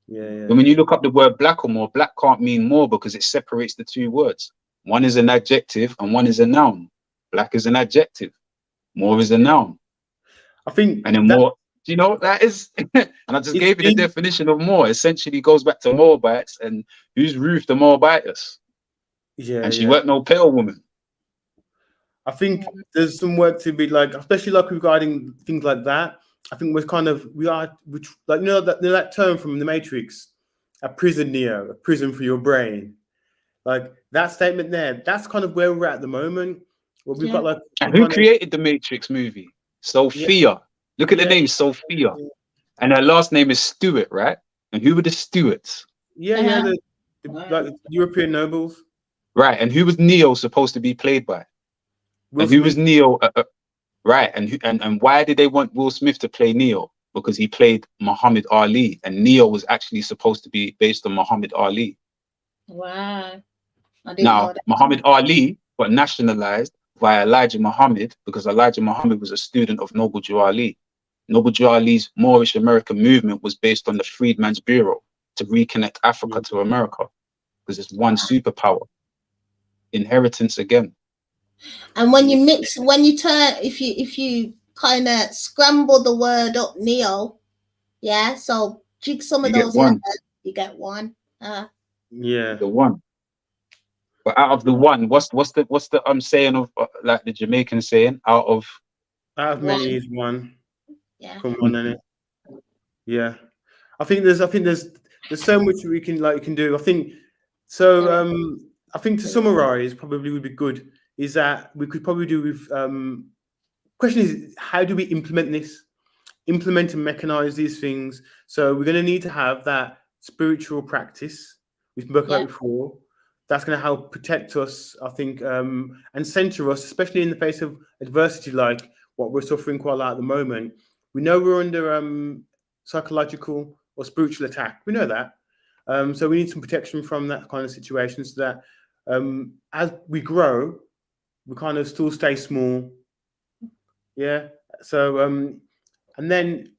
And when you look up the word Blackamoor, black can't mean more because it separates the two words. One is an adjective and one is a noun. Black is an adjective. More is a noun. I think. And then more, do you know what that is? And I just gave you the definition of more. Essentially goes back to Moabites and whose roof the Moabitess. Yeah. And she weren't no pale woman. I think there's some work to be like, especially like regarding things like that. I think we are like, you know that term from The Matrix, a prison, Neo, a prison for your brain. Like that statement there, that's kind of where we're at the moment. Well, we've got like. And who created the Matrix movie? Sophia. Yeah. Look at the name, Sophia. Yeah. And her last name is Stewart, right? And who were the Stewarts? Yeah, like European nobles. Right. And who was Neo supposed to be played by? Will and who Smith. was Neo? Right. And why did they want Will Smith to play Neo? Because he played Muhammad Ali, and Neo was actually supposed to be based on Muhammad Ali. Wow. Now, Muhammad Ali got nationalized via Elijah Muhammad because Elijah Muhammad was a student of Noble Jew Ali. Noble Jew Ali's Moorish American movement was based on the Freedmen's Bureau to reconnect Africa to America because it's one superpower. Inheritance again. And when you mix, if you kind of scramble the word up, Neo, yeah, so jig some of those letters, you get one. Yeah, the one. But out of the one, what's the saying of like the Jamaican saying? Out of many is one. Yeah. Come on, innit? Yeah. I think there's so much we can do. I think so. I think to summarize, probably would be good is that we could probably do with question is how do we implement and mechanize these things? So we're going to need to have that spiritual practice we've spoken about before. That's going to help protect us, I think, and center us, especially in the face of adversity like what we're suffering quite a lot at the moment. We know we're under psychological or spiritual attack. We know that. So we need some protection from that kind of situation so that as we grow, we kind of still stay small. Yeah. So, and then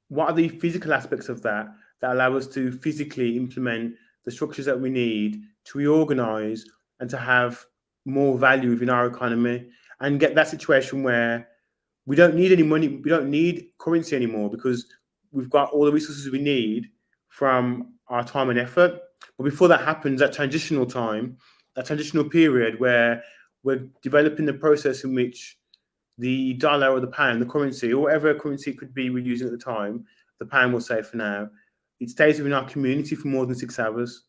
what are the physical aspects of that allow us to physically implement the structures that we need to reorganize and to have more value within our economy and get that situation where we don't need any money, we don't need currency anymore because we've got all the resources we need from our time and effort. But before that happens, that transitional time, that transitional period where we're developing the process in which the dollar or the pound, the currency, or whatever currency it could be we're using at the time, the pound we'll say for now, it stays within our community for more than 6 hours.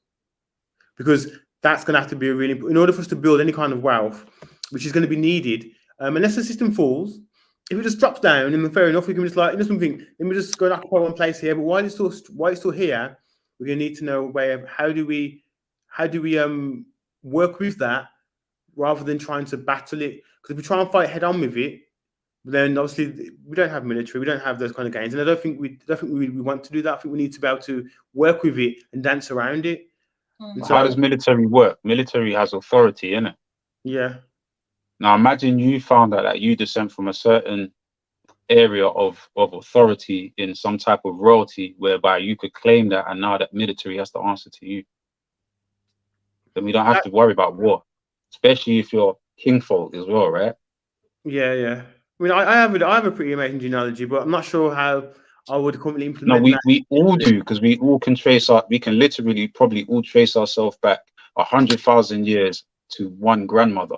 Because that's going to have to be a really, in order for us to build any kind of wealth, which is going to be needed, unless the system falls, if it just drops down, and fair enough, we can just like, something, let me just go and occupy one place here, but while it's still here, we're going to need to know a way of how do we work with that rather than trying to battle it. Because if we try and fight head on with it, then obviously we don't have military, we don't have those kind of gains, and I don't think we want to do that. I think we need to be able to work with it and dance around it. So how does military work? Military has authority, innit? Yeah. Now imagine you found out that you descend from a certain area of authority in some type of royalty whereby you could claim that, and now that military has to answer to you. Then we don't have to worry about war, especially if you're kingfolk as well, right? Yeah, yeah. I mean, I have a pretty amazing genealogy, but I'm not sure how I would currently implement. No, we all do, because we all can we can literally probably all trace ourselves back 100,000 years to one grandmother.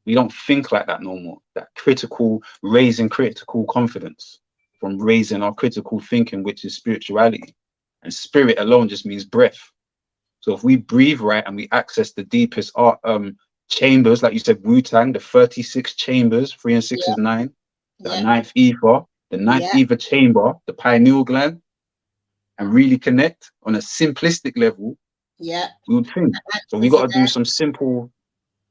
We don't think like that no more. That raising critical confidence from raising our critical thinking, which is spirituality, and spirit alone just means breath. So if we breathe right and we access the deepest chambers, like you said, Wu-Tang, the 36 chambers, 3 and 6 is 9, the ninth ether, the ninth ether chamber, the pineal gland, and really connect on a simplistic level, we would think. So we got to do some simple.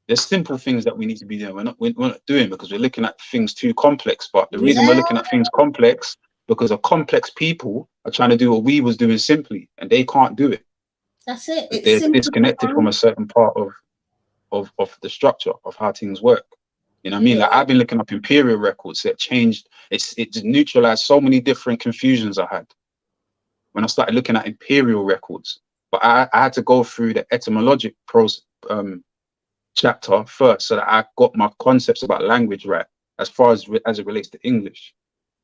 There's simple things that we need to be doing. We're not doing because we're looking at things too complex. But the reason we're looking at things complex because of complex people are trying to do what we was doing simply, and they can't do it. That's it. They're disconnected from a certain part of the structure of how things work. You know what I mean? Like I've been looking up imperial records that changed. It neutralized so many different confusions I had when I started looking at imperial records. But I had to go through the etymologic chapter first so that I got my concepts about language right as far as it relates to English.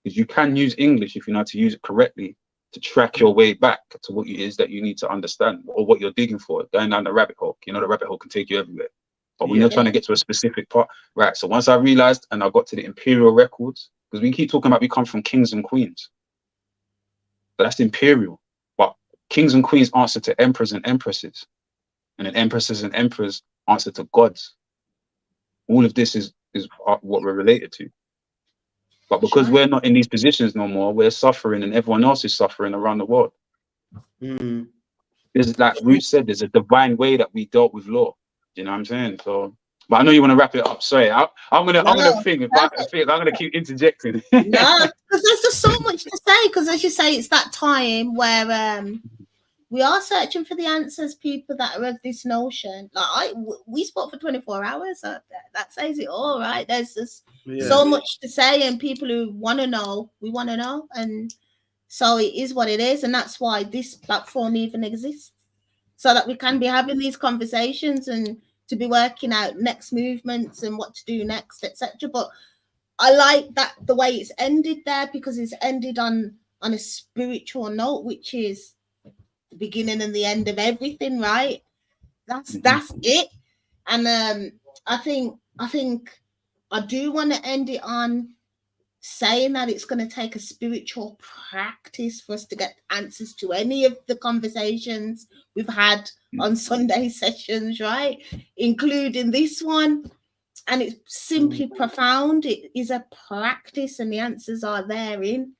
Because you can use English if you know how to use it correctly to track your way back to what it is that you need to understand or what you're digging for, going down the rabbit hole. You know, the rabbit hole can take you everywhere. But when you're trying to get to a specific part, right? So once I realized and I got to the imperial records, because we keep talking about we come from kings and queens. But that's imperial. But kings and queens answer to emperors and empresses, and then empresses and emperors answer to gods. All of this is what we're related to. But because we're not in these positions no more, we're suffering, and everyone else is suffering around the world. There's, like Ruth said, there's a divine way that we dealt with law. You know what I'm saying? So, but I know you want to wrap it up. Sorry, I'm gonna think. I'm gonna keep interjecting. No, because there's just so much to say. Because as you say, it's that time where we are searching for the answers. People that are of this notion, like we spoke for 24 hours. So that says it all, right? There's just so much to say, and people who want to know, we want to know, and so it is what it is, and that's why this platform even exists, so that we can be having these conversations and to be working out next movements and what to do next, etc. But I like that the way it's ended there, because it's ended on a spiritual note, which is the beginning and the end of everything, right? That's it. And I think I do want to end it on saying that it's going to take a spiritual practice for us to get answers to any of the conversations we've had on Sunday sessions, right? Including this one. And it's simply profound. It is a practice, and the answers are therein,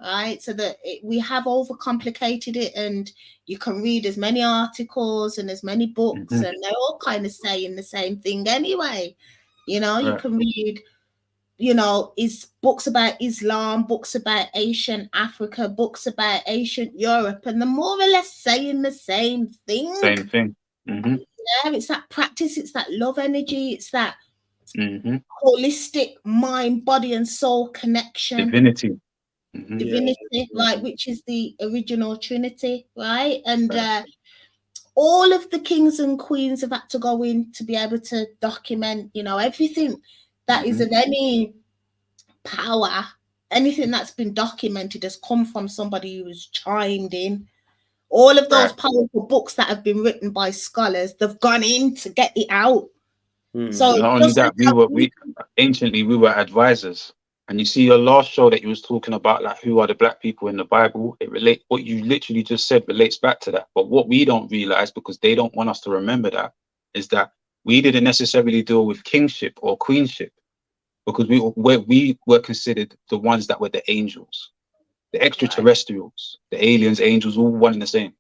right? So that we have overcomplicated it, and you can read as many articles and as many books, and they're all kind of saying the same thing anyway. You know, you can read, you know, is books about Islam, books about ancient Africa, books about ancient Europe, and they're more or less saying the same thing. Same thing. Yeah, it's that practice, it's that love energy, it's that holistic mind, body, and soul connection. Divinity. Divinity, like, which is the original Trinity, right? And all of the kings and queens have had to go in to be able to document, you know, everything that is of any power. Anything that's been documented has come from somebody who's chimed in. All of those powerful books that have been written by scholars, they've gone in to get it out. So not only that, anciently we were advisors. And you see your last show that you was talking about, like, who are the black people in the Bible? What you literally just said relates back to that. But what we don't realize, because they don't want us to remember that, is that we didn't necessarily deal with kingship or queenship, because we were considered the ones that were the angels, the extraterrestrials, the aliens, angels, all one and the same.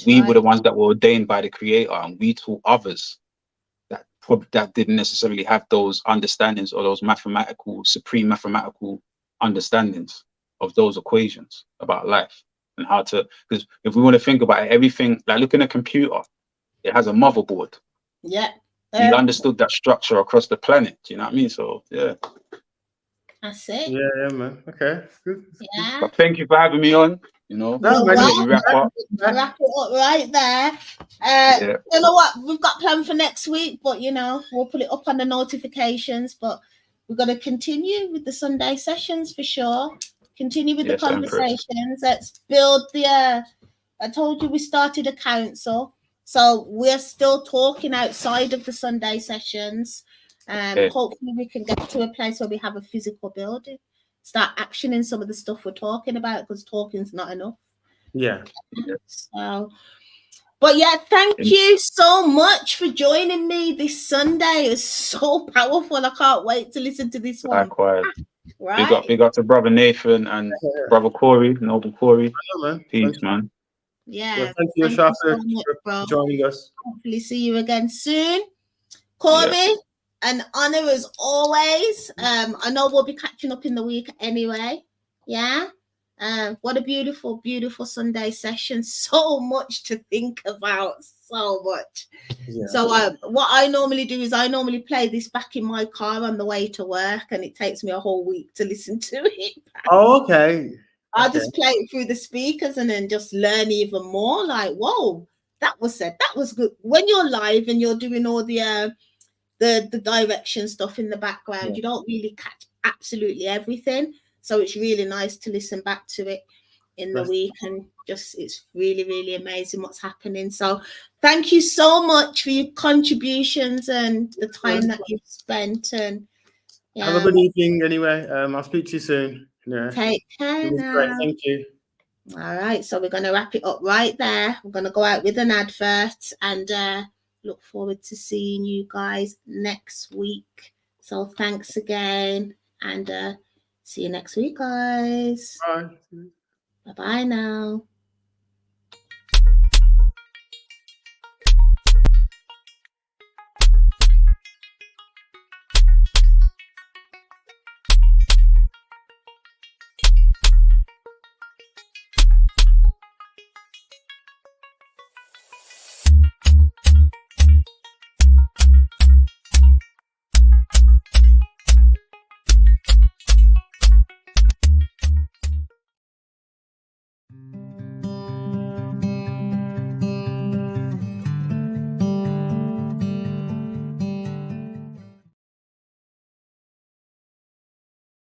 We were the ones that were ordained by the Creator, and we taught others that didn't necessarily have those understandings or those supreme mathematical understandings of those equations about life and how to, because if we want to think about it, everything, like look in a computer, it has a motherboard. Yeah. He understood that structure across the planet. You know what I mean? So yeah. That's it. Yeah, man. Okay. Good. Yeah. But thank you for having me on. You know, wrap up right there. You know what we've got planned for next week, but you know, we'll put it up on the notifications. But we're going to continue with the Sunday sessions for sure. Continue with the conversations. Let's build the. I told you we started a council, so we're still talking outside of the Sunday sessions. Hopefully, we can get to a place where we have a physical building. Start actioning some of the stuff we're talking about, because talking's not enough. Yeah. So, but yeah, thank you so much for joining me this Sunday. It was so powerful. I can't wait to listen to this one. Likewise. Right. Big up to brother Nathan and brother Corey, Noble Corey. Peace, man. Yeah. Thank you, Shafa, for joining us. Hopefully, see you again soon, Corey. An honor as always. I know we'll be catching up in the week anyway. Yeah. What a beautiful, beautiful Sunday session. So much to think about. So much. Yeah. So what I normally do is I normally play this back in my car on the way to work, and it takes me a whole week to listen to it. Oh, okay. I just play it through the speakers and then just learn even more. Like, whoa, that was said. That was good. When you're live and you're doing all the direction stuff in the background, you don't really catch absolutely everything, so it's really nice to listen back to it in the week, and just it's really, really amazing what's happening. So thank you so much for your contributions and the time that you've spent, and have a good evening anyway. I'll speak to you soon. Take care now. Great. Thank you. All right, so we're going to wrap it up right there. We're going to go out with an advert and look forward to seeing you guys next week. So thanks again, and see you next week, guys. Bye. Bye-bye now.